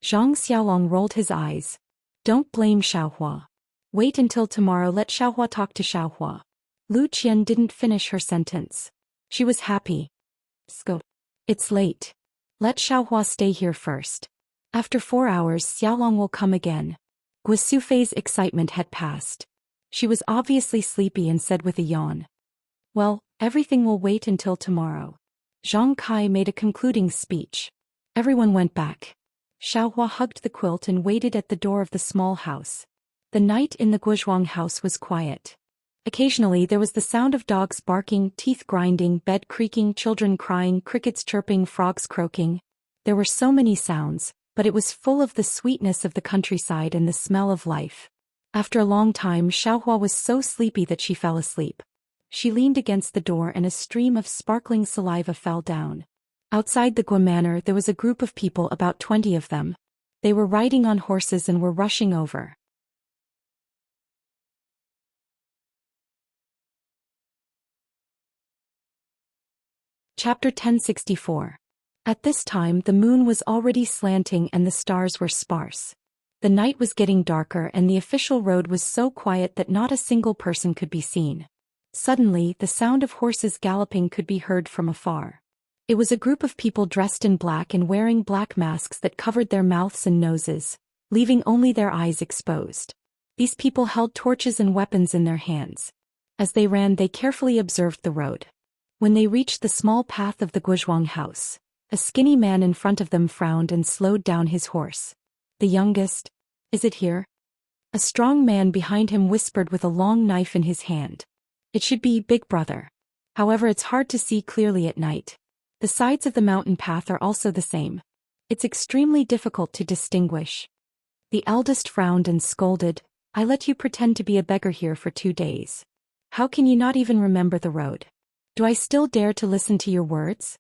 Zhang Xiaolong rolled his eyes. Don't blame Xiaohua. Wait until tomorrow, let Xiaohua talk to Xiaohua. Lu Qian didn't finish her sentence. She was happy. Sco. It's late. Let Xiaohua stay here first. After 4 hours, Xiaolong will come again. Guisufei's excitement had passed. She was obviously sleepy and said with a yawn. Well, everything will wait until tomorrow. Zhang Kai made a concluding speech. Everyone went back. Xiaohua hugged the quilt and waited at the door of the small house. The night in the Guizhuang house was quiet. Occasionally there was the sound of dogs barking, teeth grinding, bed creaking, children crying, crickets chirping, frogs croaking. There were so many sounds, but it was full of the sweetness of the countryside and the smell of life. After a long time, Xiaohua was so sleepy that she fell asleep. She leaned against the door and a stream of sparkling saliva fell down. Outside the Gua Manor there was a group of people, about 20 of them. They were riding on horses and were rushing over. Chapter 1064. At this time the moon was already slanting and the stars were sparse. The night was getting darker and the official road was so quiet that not a single person could be seen. Suddenly, the sound of horses galloping could be heard from afar. It was a group of people dressed in black and wearing black masks that covered their mouths and noses, leaving only their eyes exposed. These people held torches and weapons in their hands. As they ran, they carefully observed the road. When they reached the small path of the Guizhuang house, a skinny man in front of them frowned and slowed down his horse. The youngest? Is it here? A strong man behind him whispered with a long knife in his hand. It should be Big Brother. However, it's hard to see clearly at night. The sides of the mountain path are also the same. It's extremely difficult to distinguish. The eldest frowned and scolded. I let you pretend to be a beggar here for 2 days. How can you not even remember the road? Do I still dare to listen to your words?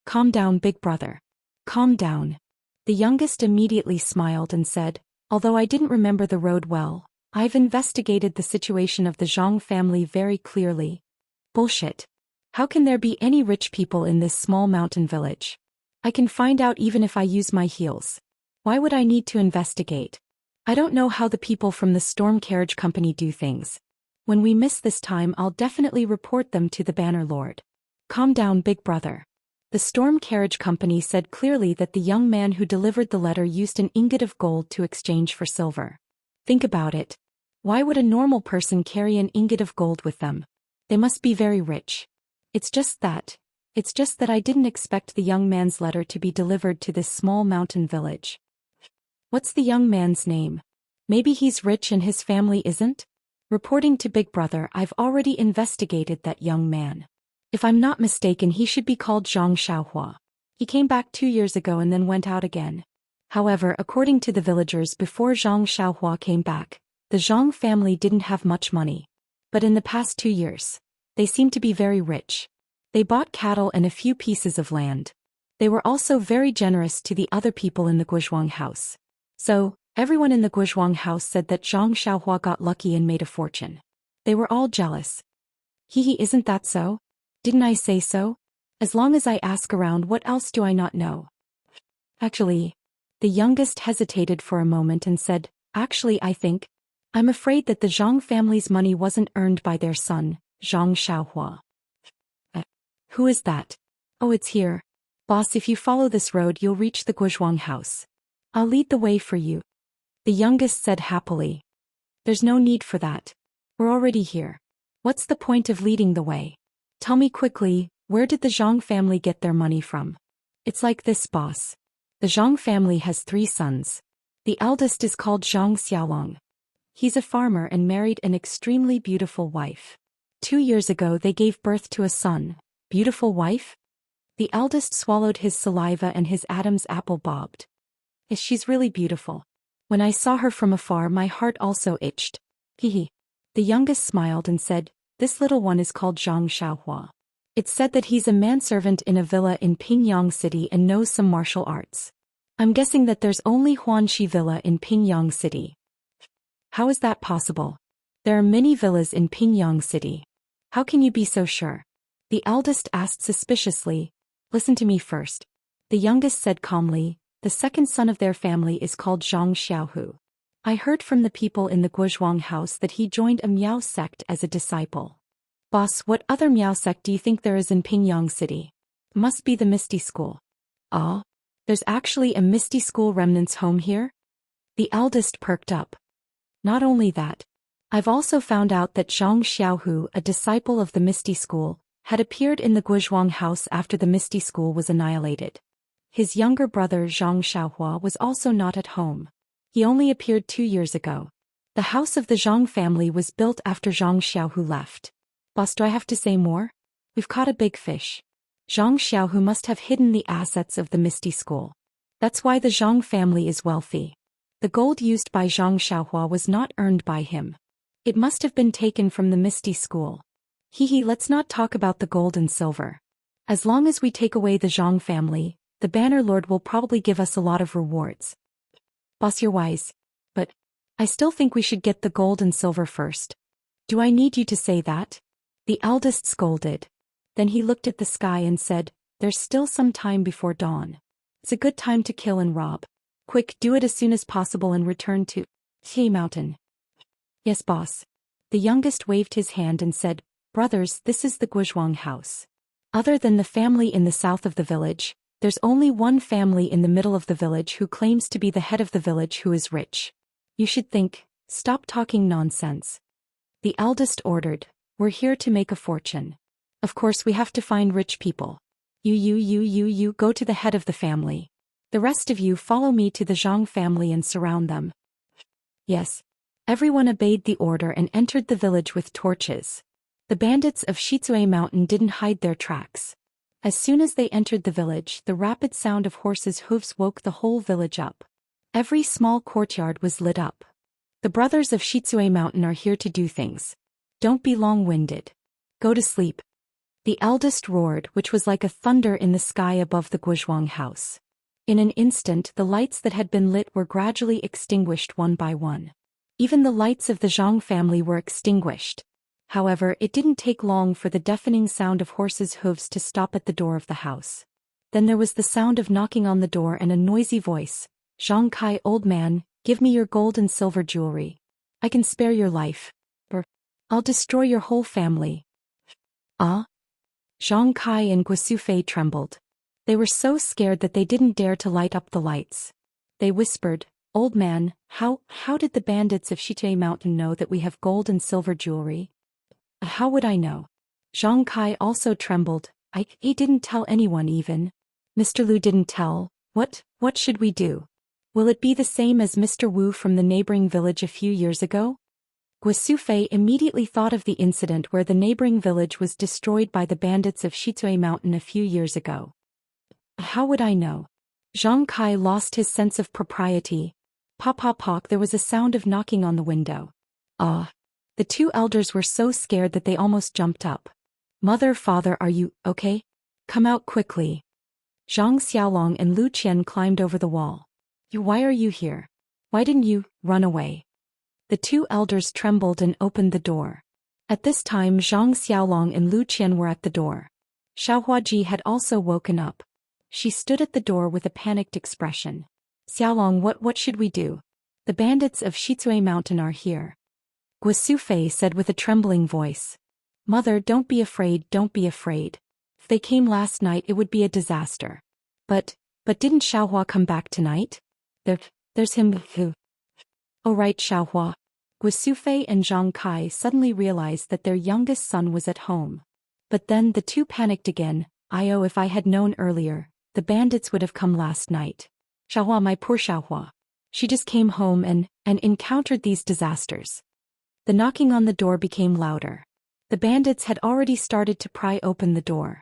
Calm down, Big Brother. Calm down. The youngest immediately smiled and said, although I didn't remember the road well, I've investigated the situation of the Zhang family very clearly. Bullshit. How can there be any rich people in this small mountain village? I can find out even if I use my heels. Why would I need to investigate? I don't know how the people from the Storm Carriage Company do things. When we miss this time, I'll definitely report them to the Banner Lord. Calm down, Big Brother. The Storm Carriage Company said clearly that the young man who delivered the letter used an ingot of gold to exchange for silver. Think about it. Why would a normal person carry an ingot of gold with them? They must be very rich. It's just that I didn't expect the young man's letter to be delivered to this small mountain village. What's the young man's name? Maybe he's rich and his family isn't? Reporting to Big Brother, I've already investigated that young man. If I'm not mistaken, he should be called Zhang Xiaohua. He came back 2 years ago and then went out again. However, according to the villagers, before Zhang Xiaohua came back, the Zhang family didn't have much money. But in the past 2 years, they seemed to be very rich. They bought cattle and a few pieces of land. They were also very generous to the other people in the Guizhuang house. So, everyone in the Guizhuang house said that Zhang Xiaohua got lucky and made a fortune. They were all jealous. Isn't that so? Didn't I say so? As long as I ask around, what else do I not know? Actually, the youngest hesitated for a moment and said, actually I think, I'm afraid that the Zhang family's money wasn't earned by their son, Zhang Xiaohua. Who is that? Oh, it's here. Boss, if you follow this road you'll reach the Guozhuang house. I'll lead the way for you. The youngest said happily. There's no need for that. We're already here. What's the point of leading the way? Tell me quickly, where did the Zhang family get their money from? It's like this, boss. The Zhang family has 3 sons. The eldest is called Zhang Xiaolong. He's a farmer and married an extremely beautiful wife. 2 years ago they gave birth to a son. Beautiful wife? The eldest swallowed his saliva and his Adam's apple bobbed. She's really beautiful. When I saw her from afar my heart also itched. Hehe. The youngest smiled and said, this little one is called Zhang Xiaohua. It's said that he's a manservant in a villa in Pingyang City and knows some martial arts. I'm guessing that there's only Huanxi Villa in Pingyang City. How is that possible? There are many villas in Pingyang City. How can you be so sure? The eldest asked suspiciously. Listen to me first. The youngest said calmly, the second son of their family is called Zhang Xiaohu. I heard from the people in the Guozhuang house that he joined a Miao sect as a disciple. Boss, what other Miao sect do you think there is in Pingyang City? Must be the Misty School. Ah? There's actually a Misty School remnants home here? The eldest perked up. Not only that. I've also found out that Zhang Xiaohu, a disciple of the Misty School, had appeared in the Guozhuang house after the Misty School was annihilated. His younger brother Zhang Xiaohua was also not at home. He only appeared 2 years ago. The house of the Zhang family was built after Zhang Xiaohu left. Boss, do I have to say more? We've caught a big fish. Zhang Xiaohu must have hidden the assets of the Misty School. That's why the Zhang family is wealthy. The gold used by Zhang Xiaohua was not earned by him. It must have been taken from the Misty School. Hehe, let's not talk about the gold and silver. As long as we take away the Zhang family, the Banner Lord will probably give us a lot of rewards. Boss, you're wise. But I still think we should get the gold and silver first. Do I need you to say that? The eldest scolded. Then he looked at the sky and said, there's still some time before dawn. It's a good time to kill and rob. Quick, do it as soon as possible and return to He Mountain. Yes, boss. The youngest waved his hand and said, brothers, this is the Guozhuang house. Other than the family in the south of the village, there's only one family in the middle of the village who claims to be the head of the village who is rich. You should think, stop talking nonsense. The eldest ordered, we're here to make a fortune. Of course we have to find rich people. You go to the head of the family. The rest of you follow me to the Zhang family and surround them. Yes. Everyone obeyed the order and entered the village with torches. The bandits of Shizue Mountain didn't hide their tracks. As soon as they entered the village, the rapid sound of horses' hooves woke the whole village up. Every small courtyard was lit up. The brothers of Shizue Mountain are here to do things. Don't be long-winded. Go to sleep. The eldest roared, which was like a thunder in the sky above the Guozhuang house. In an instant the lights that had been lit were gradually extinguished one by one. Even the lights of the Zhang family were extinguished. However, it didn't take long for the deafening sound of horses' hooves to stop at the door of the house. Then there was the sound of knocking on the door and a noisy voice. Zhang Kai, old man, give me your gold and silver jewelry. I can spare your life. Or I'll destroy your whole family. Ah? Zhang Kai and Guosufei trembled. They were so scared that they didn't dare to light up the lights. They whispered, old man, how did the bandits of Shizue Mountain know that we have gold and silver jewelry? How would I know? Zhang Kai also trembled. He didn't tell anyone even. Mr. Lu didn't tell. What should we do? Will it be the same as Mr. Wu from the neighboring village a few years ago? Guosufei immediately thought of the incident where the neighboring village was destroyed by the bandits of Shizue Mountain a few years ago. How would I know? Zhang Kai lost his sense of propriety. Pop, there was a sound of knocking on the window. Ah. The 2 elders were so scared that they almost jumped up. Mother, father, are you okay? Come out quickly. Zhang Xiaolong and Lu Qian climbed over the wall. Why are you here? Why didn't you run away? The 2 elders trembled and opened the door. At this time Zhang Xiaolong and Lu Qian were at the door. Xiaohuaji had also woken up. She stood at the door with a panicked expression. Xiaolong, what should we do? The bandits of Shizue Mountain are here. Guasufei said with a trembling voice. Mother, don't be afraid, don't be afraid. If they came last night it would be a disaster. But didn't Xiaohua come back tonight? There's him who. Oh right, Xiaohua. Guasufei and Zhang Kai suddenly realized that their youngest son was at home. But then the two panicked again. If I had known earlier, the bandits would have come last night. Xiaohua, my poor Xiaohua. She just came home and encountered these disasters. The knocking on the door became louder. The bandits had already started to pry open the door.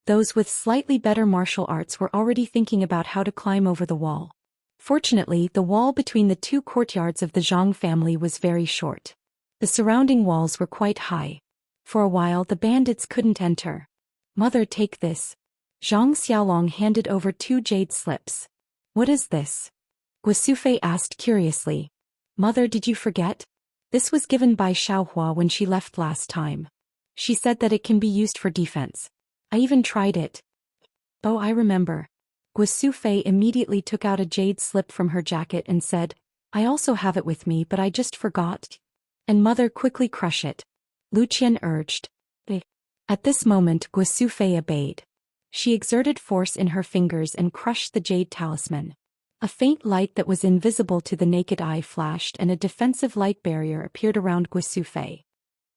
Those with slightly better martial arts were already thinking about how to climb over the wall. Fortunately, the wall between the two courtyards of the Zhang family was very short. The surrounding walls were quite high. For a while the bandits couldn't enter. Mother, take this. Zhang Xiaolong handed over 2 jade slips. What is this? Guasufei asked curiously. Mother, did you forget? This was given by Xiaohua when she left last time. She said that it can be used for defense. I even tried it. Oh, I remember. Guasufei immediately took out a jade slip from her jacket and said, I also have it with me but I just forgot. And mother, quickly crush it. Lu Qian urged. At this moment Guasufei obeyed. She exerted force in her fingers and crushed the jade talisman. A faint light that was invisible to the naked eye flashed and a defensive light barrier appeared around Guasufei.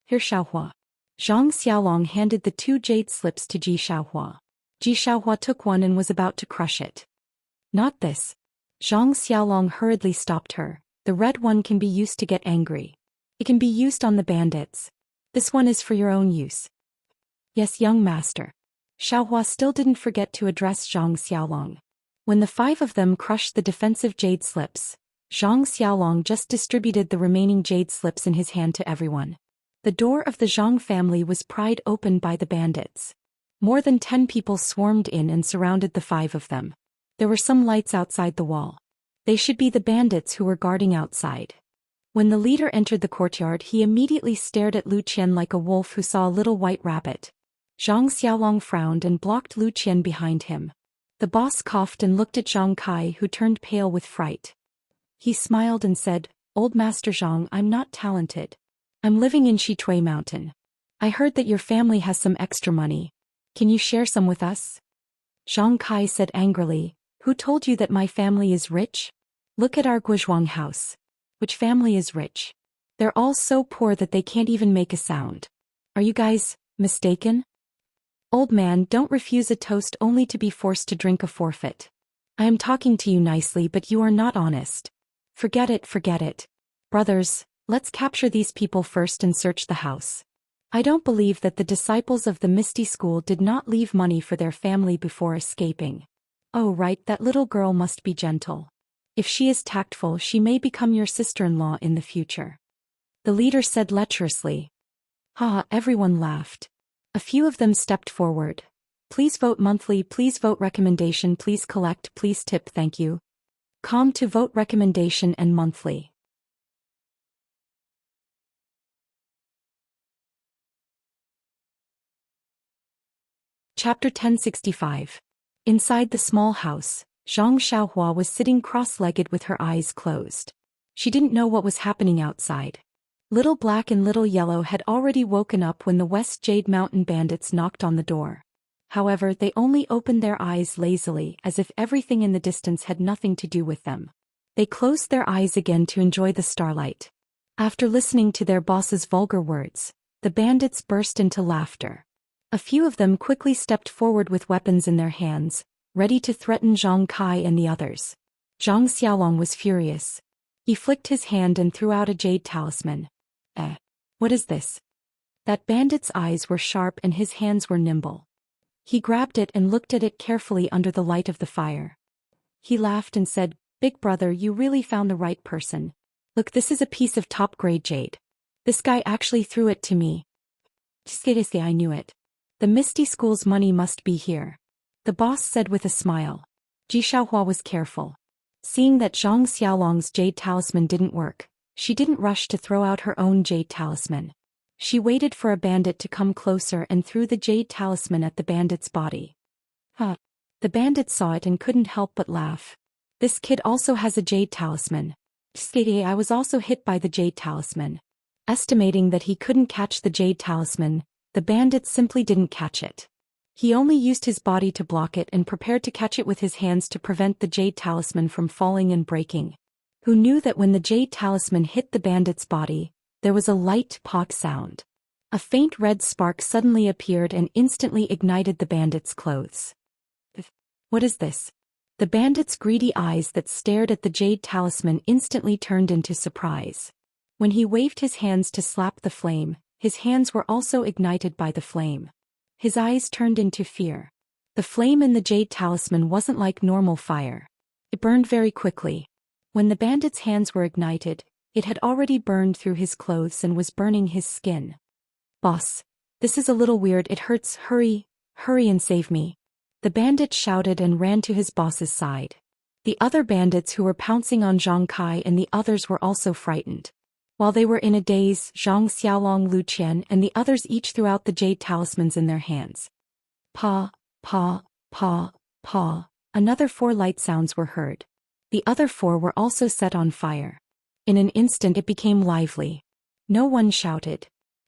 Here, Xiaohua. Zhang Xiaolong handed the 2 jade slips to Ji Xiaohua. Ji Xiaohua took one and was about to crush it. Not this. Zhang Xiaolong hurriedly stopped her. The red one can be used to get angry. It can be used on the bandits. This one is for your own use. Yes, young master. Xiaohua still didn't forget to address Zhang Xiaolong. When the 5 of them crushed the defensive jade slips, Zhang Xiaolong just distributed the remaining jade slips in his hand to everyone. The door of the Zhang family was pried open by the bandits. More than 10 people swarmed in and surrounded the 5 of them. There were some lights outside the wall. They should be the bandits who were guarding outside. When the leader entered the courtyard he immediately stared at Lu Qian like a wolf who saw a little white rabbit. Zhang Xiaolong frowned and blocked Lu Qian behind him. The boss coughed and looked at Zhang Kai, who turned pale with fright. He smiled and said, Old Master Zhang, I'm not talented. I'm living in Shitui Mountain. I heard that your family has some extra money. Can you share some with us? Zhang Kai said angrily, Who told you that my family is rich? Look at our Guozhuang house. Which family is rich? They're all so poor that they can't even make a sound. Are you guys mistaken? Old man, don't refuse a toast only to be forced to drink a forfeit. I am talking to you nicely but you are not honest. Forget it, forget it. Brothers, let's capture these people first and search the house. I don't believe that the disciples of the Misty School did not leave money for their family before escaping. Oh right, that little girl must be gentle. If she is tactful she may become your sister-in-law in the future. The leader said lecherously. Everyone laughed. A few of them stepped forward. Please vote monthly, please vote recommendation, please collect, please tip, thank you. Com to vote recommendation and monthly. Chapter 1065. Inside the small house, Zhang Xiaohua was sitting cross-legged with her eyes closed. She didn't know what was happening outside. Little Black and Little Yellow had already woken up when the West Jade Mountain bandits knocked on the door. However, they only opened their eyes lazily as if everything in the distance had nothing to do with them. They closed their eyes again to enjoy the starlight. After listening to their boss's vulgar words, the bandits burst into laughter. A few of them quickly stepped forward with weapons in their hands, ready to threaten Zhang Kai and the others. Zhang Xiaolong was furious. He flicked his hand and threw out a jade talisman. What is this? That bandit's eyes were sharp and his hands were nimble. He grabbed it and looked at it carefully under the light of the fire. He laughed and said, Big brother, you really found the right person. Look, this is a piece of top-grade jade. This guy actually threw it to me. Seriously, I knew it. The Misty School's money must be here. The boss said with a smile. Ji Xiaohua was careful. Seeing that Zhang Xiaolong's jade talisman didn't work, she didn't rush to throw out her own jade talisman. She waited for a bandit to come closer and threw the jade talisman at the bandit's body. The bandit saw it and couldn't help but laugh. This kid also has a jade talisman. I was also hit by the jade talisman. Estimating that he couldn't catch the jade talisman, the bandit simply didn't catch it. He only used his body to block it and prepared to catch it with his hands to prevent the jade talisman from falling and breaking. Who knew that when the jade talisman hit the bandit's body, there was a light pop sound. A faint red spark suddenly appeared and instantly ignited the bandit's clothes. What is this? The bandit's greedy eyes that stared at the jade talisman instantly turned into surprise. When he waved his hands to slap the flame, his hands were also ignited by the flame. His eyes turned into fear. The flame in the jade talisman wasn't like normal fire. It burned very quickly. When the bandit's hands were ignited, it had already burned through his clothes and was burning his skin. Boss, this is a little weird, it hurts, hurry and save me. The bandit shouted and ran to his boss's side. The other bandits who were pouncing on Zhang Kai and the others were also frightened. While they were in a daze, Zhang Xiaolong, Lu Qian and the others each threw out the jade talismans in their hands. Pa, pa, pa, pa. Another 4 light sounds were heard. The other 4 were also set on fire. In an instant it became lively. No one shouted.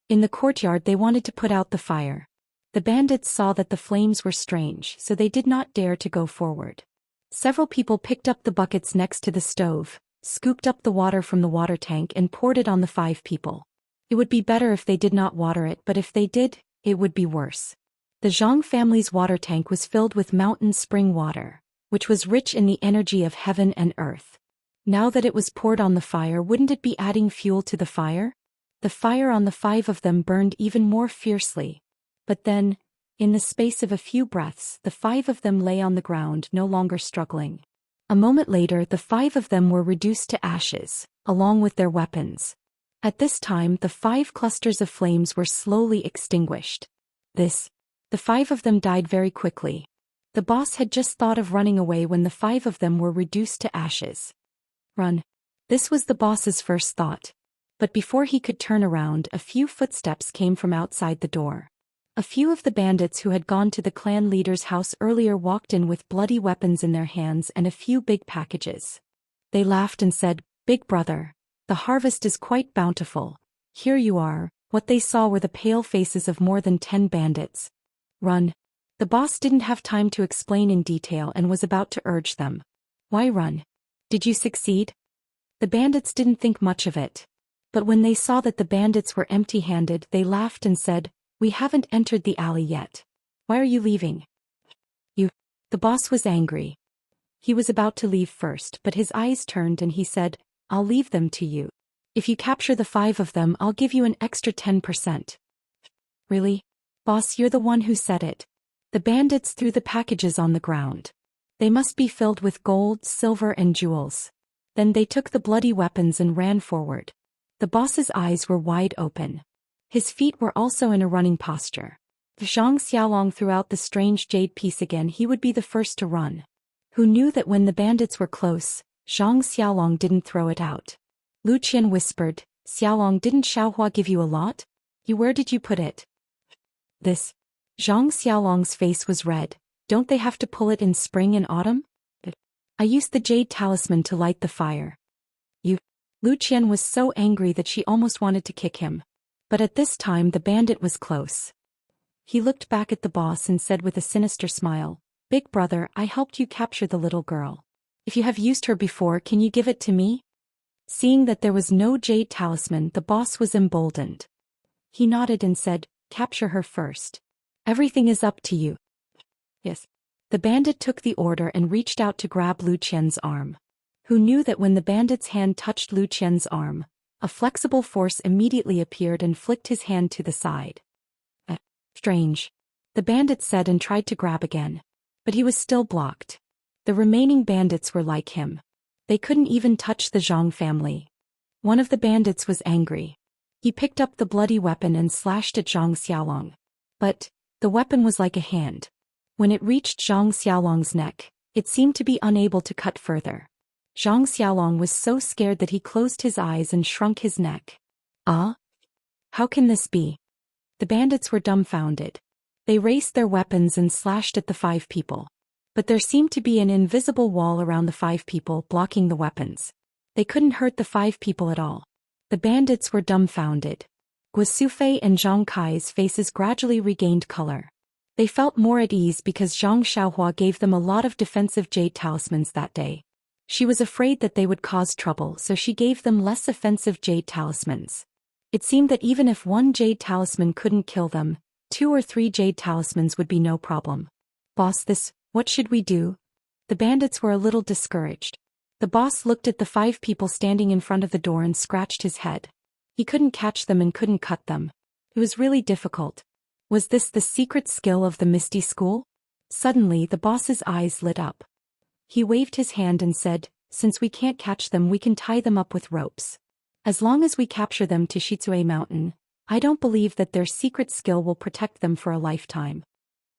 In the courtyard they wanted to put out the fire. The bandits saw that the flames were strange, so they did not dare to go forward. Several people picked up the buckets next to the stove, scooped up the water from the water tank and poured it on the 5 people. It would be better if they did not water it, but if they did, it would be worse. The Zhang family's water tank was filled with mountain spring water, which was rich in the energy of heaven and earth. Now that it was poured on the fire, wouldn't it be adding fuel to the fire? The fire on the 5 of them burned even more fiercely. But then, in the space of a few breaths, the 5 of them lay on the ground, no longer struggling. A moment later, the 5 of them were reduced to ashes, along with their weapons. At this time, the 5 clusters of flames were slowly extinguished. The 5 of them died very quickly. The boss had just thought of running away when the 5 of them were reduced to ashes. Run. This was the boss's first thought. But before he could turn around, a few footsteps came from outside the door. A few of the bandits who had gone to the clan leader's house earlier walked in with bloody weapons in their hands and a few big packages. They laughed and said, "Big brother, the harvest is quite bountiful. Here you are." What they saw were the pale faces of more than 10 bandits. Run. The boss didn't have time to explain in detail and was about to urge them. Why run? Did you succeed? The bandits didn't think much of it. But when they saw that the bandits were empty-handed, they laughed and said, "We haven't entered the alley yet. Why are you leaving?" "You." The boss was angry. He was about to leave first, but his eyes turned and he said, "I'll leave them to you. If you capture the 5 of them, I'll give you an extra 10%. Really? Boss, you're the one who said it. The bandits threw the packages on the ground. They must be filled with gold, silver and jewels. Then they took the bloody weapons and ran forward. The boss's eyes were wide open. His feet were also in a running posture. If Zhang Xiaolong threw out the strange jade piece again, he would be the first to run. Who knew that when the bandits were close, Zhang Xiaolong didn't throw it out. Lu Qian whispered, "Xiaolong, didn't Xiaohua give you a lot? Where did you put it?" This. Zhang Xiaolong's face was red. "Don't they have to pull it in spring and autumn?" "I used the jade talisman to light the fire." "You." Lu Qian was so angry that she almost wanted to kick him. But at this time the bandit was close. He looked back at the boss and said with a sinister smile, "Big brother, I helped you capture the little girl. If you have used her before, can you give it to me?" Seeing that there was no jade talisman, the boss was emboldened. He nodded and said, "Capture her first. Everything is up to you." "Yes." The bandit took the order and reached out to grab Lu Qian's arm. Who knew that when the bandit's hand touched Lu Qian's arm, a flexible force immediately appeared and flicked his hand to the side. Strange. The bandit said and tried to grab again. But he was still blocked. The remaining bandits were like him. They couldn't even touch the Zhang family. One of the bandits was angry. He picked up the bloody weapon and slashed at Zhang Xiaolong. But the weapon was like a hand. When it reached Zhang Xiaolong's neck, it seemed to be unable to cut further. Zhang Xiaolong was so scared that he closed his eyes and shrunk his neck. "Ah? How can this be?" The bandits were dumbfounded. They raised their weapons and slashed at the 5 people. But there seemed to be an invisible wall around the 5 people blocking the weapons. They couldn't hurt the 5 people at all. The bandits were dumbfounded. Guosufei and Zhang Kai's faces gradually regained color. They felt more at ease because Zhang Xiaohua gave them a lot of defensive jade talismans that day. She was afraid that they would cause trouble, so she gave them less offensive jade talismans. It seemed that even if one jade talisman couldn't kill them, 2 or 3 jade talismans would be no problem. Boss, what should we do? The bandits were a little discouraged. The boss looked at the 5 people standing in front of the door and scratched his head. He couldn't catch them and couldn't cut them. It was really difficult. Was this the secret skill of the Misty School? Suddenly the boss's eyes lit up. He waved his hand and said, since we can't catch them, we can tie them up with ropes. As long as we capture them to Shitsue Mountain, I don't believe that their secret skill will protect them for a lifetime.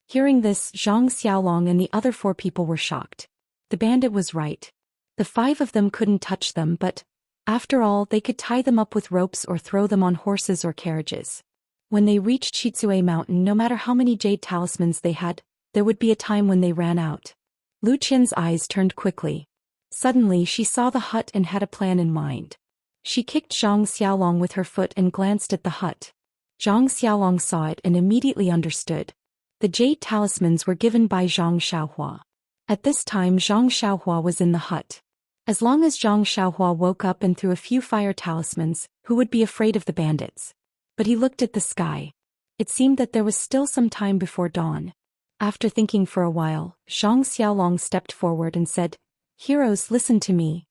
Hearing this, Zhang Xiaolong and the other 4 people were shocked. The bandit was right. The 5 of them couldn't touch them, but, after all, they could tie them up with ropes or throw them on horses or carriages. When they reached Shitsue Mountain, no matter how many jade talismans they had, there would be a time when they ran out. Lu Qian's eyes turned quickly. Suddenly she saw the hut and had a plan in mind. She kicked Zhang Xiaolong with her foot and glanced at the hut. Zhang Xiaolong saw it and immediately understood. The jade talismans were given by Zhang Xiaohua. At this time Zhang Xiaohua was in the hut. As long as Zhang Xiaohua woke up and threw a few fire talismans, who would be afraid of the bandits? But he looked at the sky. It seemed that there was still some time before dawn. After thinking for a while, Zhang Xiaolong stepped forward and said, "Heroes, listen to me."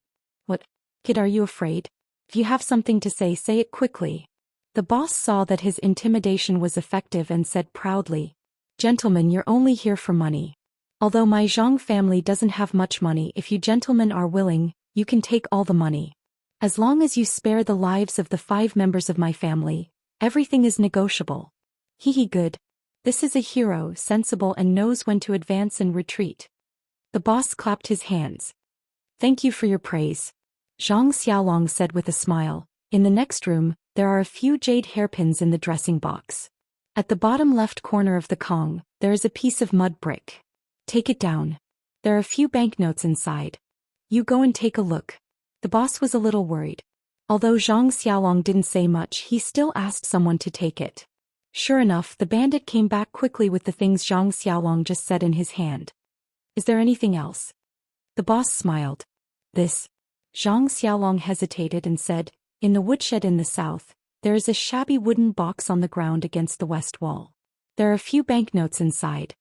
"What, kid, are you afraid? If you have something to say it quickly." The boss saw that his intimidation was effective and said proudly, "Gentlemen, you're only here for money. Although my Zhang family doesn't have much money, if you gentlemen are willing, you can take all the money. As long as you spare the lives of the 5 members of my family, everything is negotiable." Hee good. This is a hero, sensible and knows when to advance and retreat. The boss clapped his hands. "Thank you for your praise," Zhang Xiaolong said with a smile. In the next room, there are a few jade hairpins in the dressing box. At the bottom left corner of the Kong, there is a piece of mud brick. Take it down. There are a few banknotes inside. You go and take a look. The boss was a little worried. Although Zhang Xiaolong didn't say much, he still asked someone to take it. Sure enough, the bandit came back quickly with the things Zhang Xiaolong just said in his hand. "Is there anything else?" The boss smiled. "This." Zhang Xiaolong hesitated and said, "In the woodshed in the south, there is a shabby wooden box on the ground against the west wall. There are a few banknotes inside."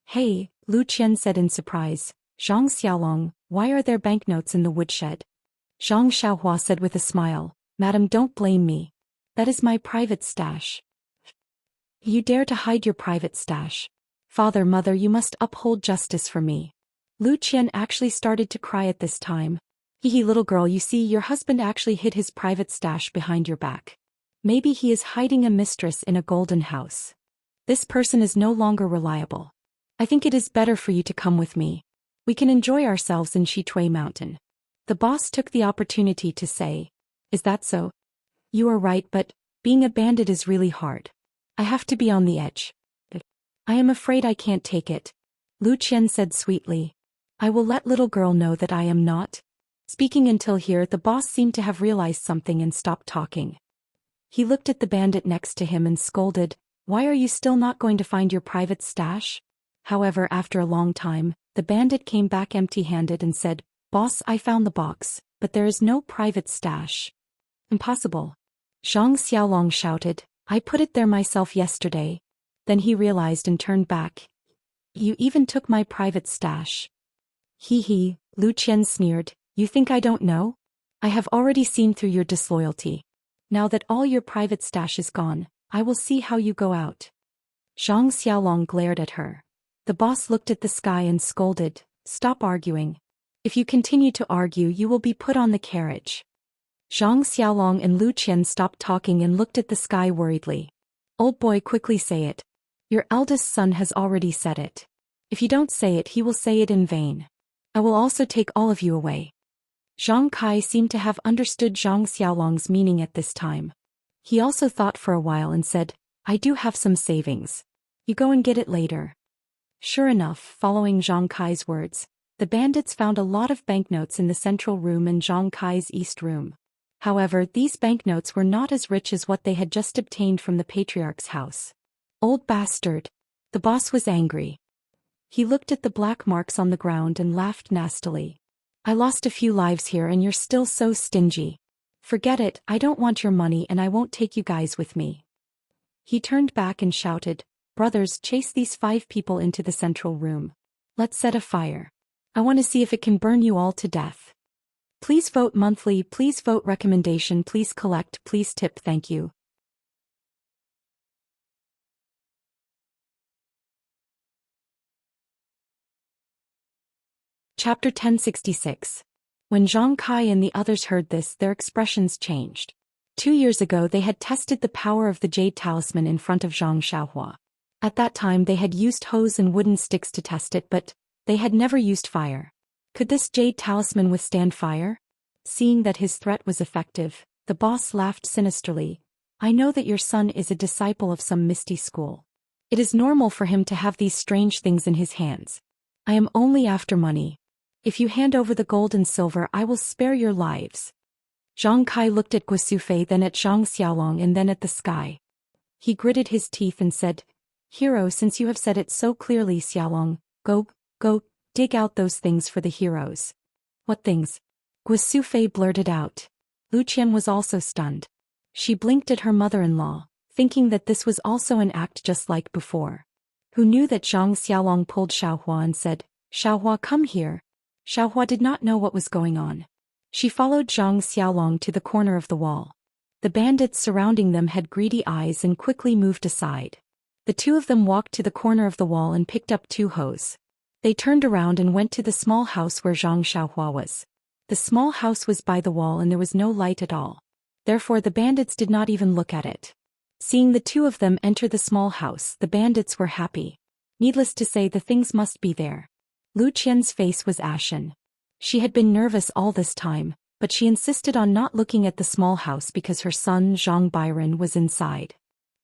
"Hey," Lu Qian said in surprise, "Zhang Xiaolong, why are there banknotes in the woodshed?" Zhang Xiaohua said with a smile, "Madam, don't blame me. That is my private stash." "You dare to hide your private stash? Father, mother, you must uphold justice for me." Lu Qian actually started to cry at this time. "Hee little girl, you see, your husband actually hid his private stash behind your back. Maybe he is hiding a mistress in a golden house. This person is no longer reliable. I think it is better for you to come with me. We can enjoy ourselves in Shitsue Mountain." The boss took the opportunity to say, "Is that so? You are right, but being a bandit is really hard. I have to be on the edge. I am afraid I can't take it." Lu Qian said sweetly, "I will let little girl know that I am not." Speaking until here, the boss seemed to have realized something and stopped talking. He looked at the bandit next to him and scolded, "Why are you still not going to find your private stash?" However, after a long time, the bandit came back empty-handed and said, "Boss, I found the box, but there is no private stash." "Impossible." Zhang Xiaolong shouted, "I put it there myself yesterday." Then he realized and turned back. "You even took my private stash." Hee, Lu Qian sneered, "You think I don't know? I have already seen through your disloyalty. Now that all your private stash is gone, I will see how you go out." Zhang Xiaolong glared at her. The boss looked at the sky and scolded, "Stop arguing. If you continue to argue, you will be put on the carriage." Zhang Xiaolong and Lu Qian stopped talking and looked at the sky worriedly. "Old boy, quickly say it. Your eldest son has already said it. If you don't say it, he will say it in vain. I will also take all of you away." Zhang Kai seemed to have understood Zhang Xiaolong's meaning at this time. He also thought for a while and said, "I do have some savings. You go and get it later." Sure enough, following Zhang Kai's words, the bandits found a lot of banknotes in the central room and Zhang Kai's east room. However, these banknotes were not as rich as what they had just obtained from the patriarch's house. Old bastard. The boss was angry. He looked at the black marks on the ground and laughed nastily. I lost a few lives here and you're still so stingy. Forget it, I don't want your money and I won't take you guys with me. He turned back and shouted, brothers, chase these 5 people into the central room. Let's set a fire. I want to see if it can burn you all to death. Please vote monthly, please vote recommendation, please collect, please tip, thank you. Chapter 1066. When Zhang Kai and the others heard this, their expressions changed. 2 years ago they had tested the power of the Jade Talisman in front of Zhang Xiaohua. At that time they had used hose and wooden sticks to test it, but they had never used fire. Could this Jade Talisman withstand fire? Seeing that his threat was effective, the boss laughed sinisterly. I know that your son is a disciple of some misty school. It is normal for him to have these strange things in his hands. I am only after money. If you hand over the gold and silver, I will spare your lives. Zhang Kai looked at Guosufei, then at Zhang Xiaolong and then at the sky. He gritted his teeth and said, Hero, since you have said it so clearly, Xiaolong, go, dig out those things for the heroes. What things? Guosufei blurted out. Lu Qian was also stunned. She blinked at her mother-in-law, thinking that this was also an act just like before. Who knew that Zhang Xiaolong pulled Xiaohua and said, Xiaohua, come here. Xiaohua did not know what was going on. She followed Zhang Xiaolong to the corner of the wall. The bandits surrounding them had greedy eyes and quickly moved aside. The 2 of them walked to the corner of the wall and picked up 2 hoes. They turned around and went to the small house where Zhang Xiaohua was. The small house was by the wall and there was no light at all. Therefore the bandits did not even look at it. Seeing the 2 of them enter the small house, the bandits were happy. Needless to say, the things must be there. Lu Qian's face was ashen. She had been nervous all this time, but she insisted on not looking at the small house because her son Zhang Byron was inside.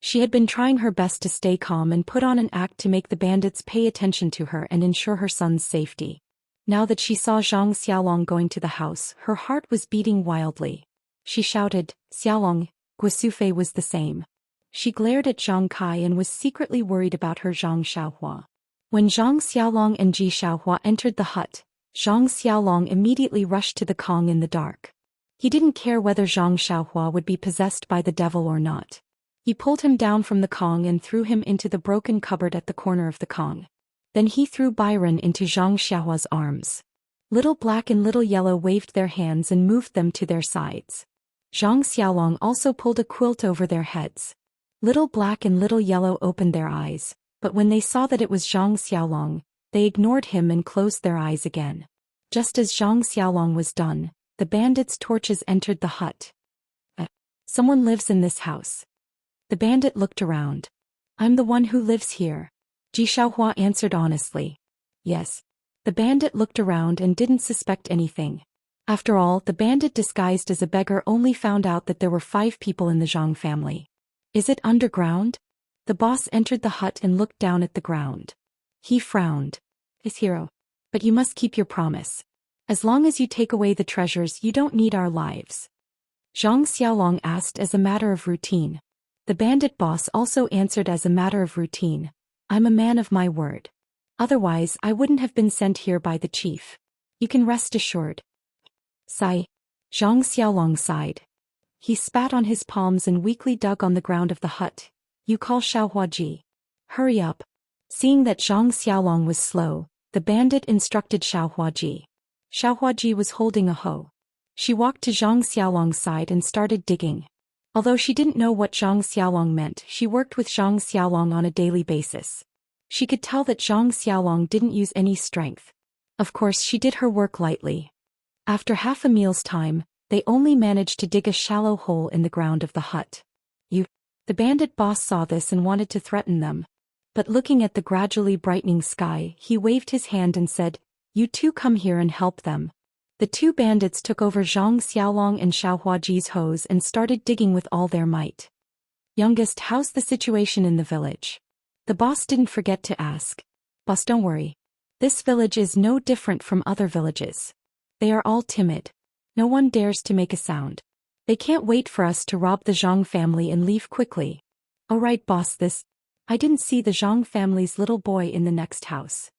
She had been trying her best to stay calm and put on an act to make the bandits pay attention to her and ensure her son's safety. Now that she saw Zhang Xiaolong going to the house, her heart was beating wildly. She shouted, Xiaolong. Guosufei was the same. She glared at Zhang Kai and was secretly worried about her Zhang Xiaohua. When Zhang Xiaolong and Ji Xiaohua entered the hut, Zhang Xiaolong immediately rushed to the Kong in the dark. He didn't care whether Zhang Xiaohua would be possessed by the devil or not. He pulled him down from the Kong and threw him into the broken cupboard at the corner of the Kong. Then he threw Byron into Zhang Xiaohua's arms. Little Black and Little Yellow waved their hands and moved them to their sides. Zhang Xiaolong also pulled a quilt over their heads. Little Black and Little Yellow opened their eyes, but when they saw that it was Zhang Xiaolong, they ignored him and closed their eyes again. Just as Zhang Xiaolong was done, the bandits' torches entered the hut. Someone lives in this house. The bandit looked around. I'm the one who lives here. Ji Xiaohua answered honestly. Yes. The bandit looked around and didn't suspect anything. After all, the bandit disguised as a beggar only found out that there were 5 people in the Zhang family. Is it underground? The boss entered the hut and looked down at the ground. He frowned. His hero. But you must keep your promise. As long as you take away the treasures, you don't need our lives. Zhang Xiaolong asked as a matter of routine. The bandit boss also answered as a matter of routine. I'm a man of my word. Otherwise, I wouldn't have been sent here by the chief. You can rest assured. Sigh. Zhang Xiaolong sighed. He spat on his palms and weakly dug on the ground of the hut. You call Xiaohua Ji. Hurry up. Seeing that Zhang Xiaolong was slow, the bandit instructed Xiaohua Ji. Xiaohua Ji was holding a hoe. She walked to Zhang Xiaolong's side and started digging. Although she didn't know what Zhang Xiaolong meant, she worked with Zhang Xiaolong on a daily basis. She could tell that Zhang Xiaolong didn't use any strength. Of course, she did her work lightly. After half a meal's time, they only managed to dig a shallow hole in the ground of the hut. The bandit boss saw this and wanted to threaten them. But looking at the gradually brightening sky, he waved his hand and said, You 2 come here and help them. The 2 bandits took over Zhang Xiaolong and Xiaohua Ji's hose and started digging with all their might. Youngest, how's the situation in the village? The boss didn't forget to ask. Boss, don't worry. This village is no different from other villages. They are all timid. No one dares to make a sound. They can't wait for us to rob the Zhang family and leave quickly. Oh right boss I didn't see the Zhang family's little boy in the next house.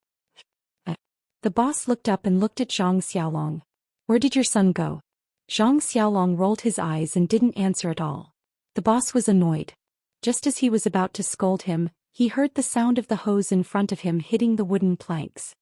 The boss looked up and looked at Zhang Xiaolong. Where did your son go? Zhang Xiaolong rolled his eyes and didn't answer at all. The boss was annoyed. Just as he was about to scold him, he heard the sound of the hose in front of him hitting the wooden planks.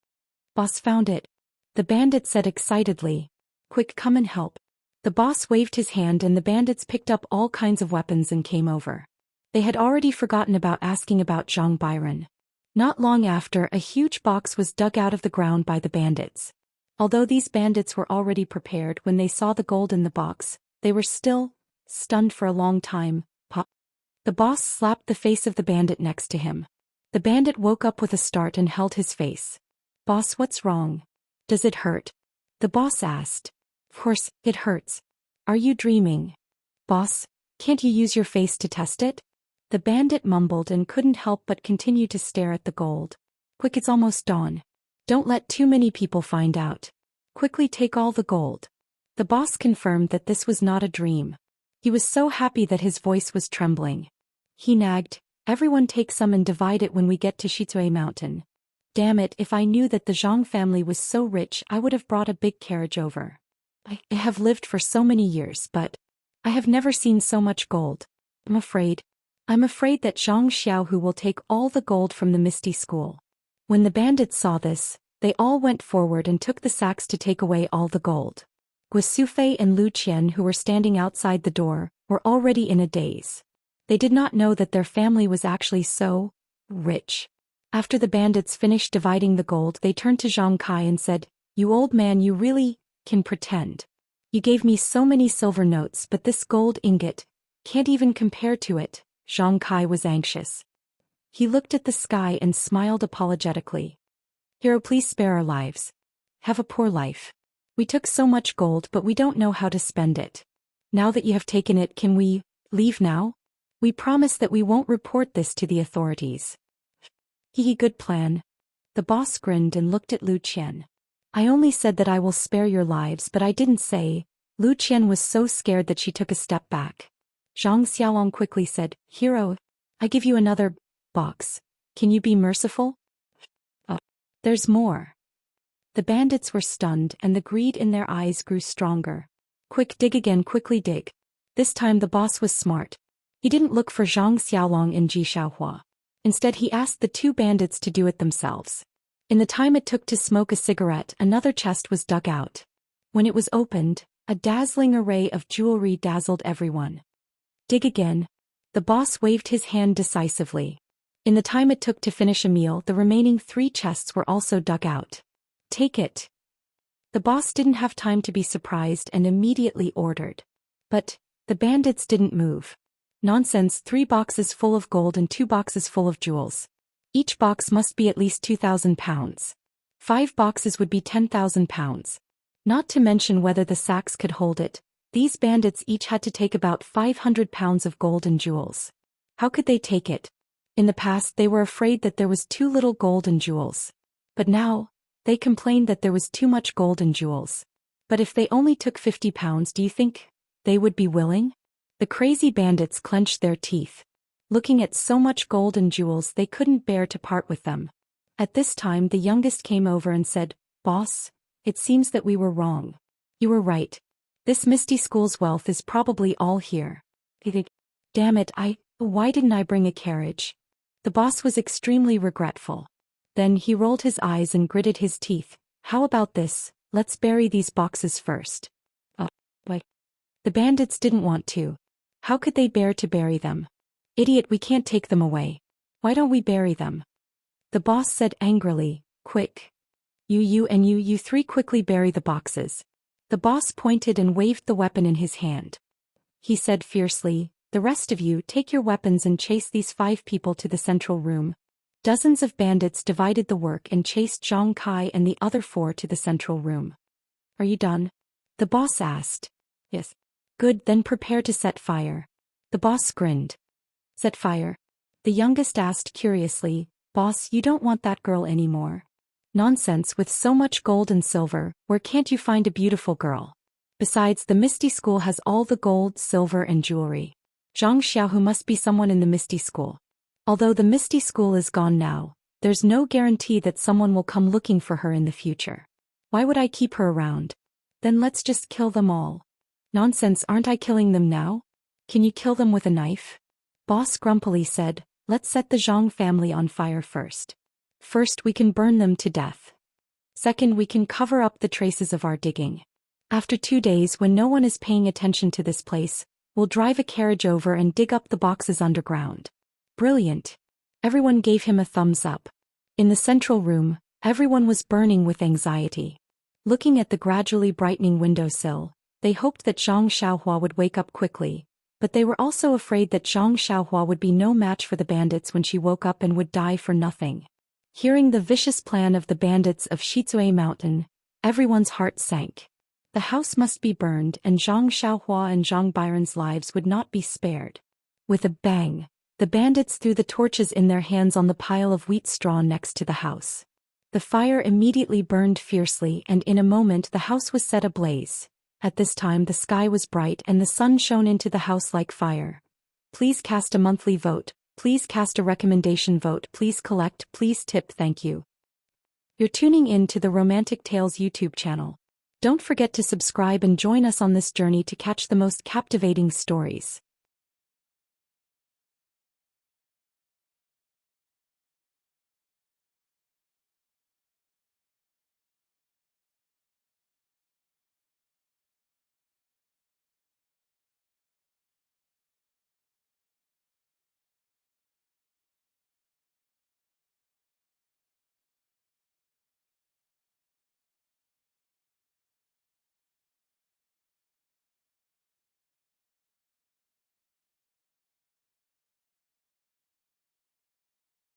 Boss found it. The bandit said excitedly. Quick, come and help. The boss waved his hand and the bandits picked up all kinds of weapons and came over. They had already forgotten about asking about Zhang Byron. Not long after, a huge box was dug out of the ground by the bandits. Although these bandits were already prepared when they saw the gold in the box, they were still stunned for a long time. Pop. The boss slapped the face of the bandit next to him. The bandit woke up with a start and held his face. Boss, what's wrong? Does it hurt? The boss asked. Of course, it hurts. Are you dreaming? Boss, can't you use your face to test it? The bandit mumbled and couldn't help but continue to stare at the gold. Quick, it's almost dawn. Don't let too many people find out. Quickly take all the gold. The boss confirmed that this was not a dream. He was so happy that his voice was trembling. He nagged, everyone take some and divide it when we get to Shizue Mountain. Damn it, if I knew that the Zhang family was so rich I would have brought a big carriage over. I have lived for so many years but I have never seen so much gold. I'm afraid that Zhang Xiaohu will take all the gold from the Misty School. When the bandits saw this, they all went forward and took the sacks to take away all the gold. Guosufei and Lu Qian, who were standing outside the door, were already in a daze. They did not know that their family was actually so rich. After the bandits finished dividing the gold, they turned to Zhang Kai and said, "You old man, you really can pretend. You gave me so many silver notes, but this gold ingot can't even compare to it." Zhang Kai was anxious. He looked at the sky and smiled apologetically. "Hero, please spare our lives. Have a poor life. We took so much gold but we don't know how to spend it. Now that you have taken it, can we leave now? We promise that we won't report this to the authorities." Hee, good plan. The boss grinned and looked at Lu Qian. "I only said that I will spare your lives, but I didn't say." Lu Qian was so scared that she took a step back. Zhang Xiaolong quickly said, "Hero, I give you another box. Can you be merciful?" There's more." The bandits were stunned and the greed in their eyes grew stronger. "Quick, dig again, quickly dig." This time the boss was smart. He didn't look for Zhang Xiaolong and Ji Xiaohua. Instead he asked the two bandits to do it themselves. In the time it took to smoke a cigarette, another chest was dug out. When it was opened, a dazzling array of jewelry dazzled everyone. "Dig again." The boss waved his hand decisively. In the time it took to finish a meal, the remaining 3 chests were also dug out. "Take it." The boss didn't have time to be surprised and immediately ordered. But the bandits didn't move. "Nonsense, 3 boxes full of gold and 2 boxes full of jewels. Each box must be at least 2,000 pounds. 5 boxes would be 10,000 pounds. Not to mention whether the sacks could hold it. These bandits each had to take about 500 pounds of gold and jewels. How could they take it? In the past they were afraid that there was too little gold and jewels. But now, they complained that there was too much gold and jewels. But if they only took 50 pounds, do you think they would be willing? The crazy bandits clenched their teeth. Looking at so much gold and jewels, they couldn't bear to part with them. At this time the youngest came over and said, "Boss, it seems that we were wrong. You were right. This Misty School's wealth is probably all here." Damn it, why didn't I bring a carriage? The boss was extremely regretful. Then he rolled his eyes and gritted his teeth. "How about this? Let's bury these boxes first." Why? The bandits didn't want to. How could they bear to bury them? "Idiot, we can't take them away. Why don't we bury them?" The boss said angrily, "Quick. You and you 3 quickly bury the boxes." The boss pointed and waved the weapon in his hand. He said fiercely, "The rest of you take your weapons and chase these 5 people to the central room." Dozens of bandits divided the work and chased Zhang Kai and the other 4 to the central room. "Are you done?" the boss asked. "Yes." "Good, then prepare to set fire." The boss grinned. "Set fire?" the youngest asked curiously. "Boss, you don't want that girl anymore." "Nonsense, with so much gold and silver, where can't you find a beautiful girl?" Besides, the Misty School has all the gold, silver and jewelry. Zhang Xiaohu must be someone in the Misty School. Although the Misty School is gone now, there's no guarantee that someone will come looking for her in the future. Why would I keep her around? Then let's just kill them all. Nonsense, aren't I killing them now? Can you kill them with a knife? Boss grumpily said, let's set the Zhang family on fire first. First we can burn them to death. Second, we can cover up the traces of our digging. After 2 days, when no one is paying attention to this place, we'll drive a carriage over and dig up the boxes underground. Brilliant. Everyone gave him a thumbs up. In the central room, everyone was burning with anxiety. Looking at the gradually brightening windowsill, they hoped that Zhang Xiaohua would wake up quickly, but they were also afraid that Zhang Xiaohua would be no match for the bandits when she woke up and would die for nothing. Hearing the vicious plan of the bandits of Shizue Mountain, everyone's heart sank. The house must be burned and Zhang Xiaohua and Zhang Byron's lives would not be spared. With a bang, the bandits threw the torches in their hands on the pile of wheat straw next to the house. The fire immediately burned fiercely and in a moment the house was set ablaze. At this time the sky was bright and the sun shone into the house like fire. Please cast a monthly vote, please cast a recommendation vote, please collect, please tip, thank you. You're tuning in to the Romantic Tales YouTube channel. Don't forget to subscribe and join us on this journey to catch the most captivating stories.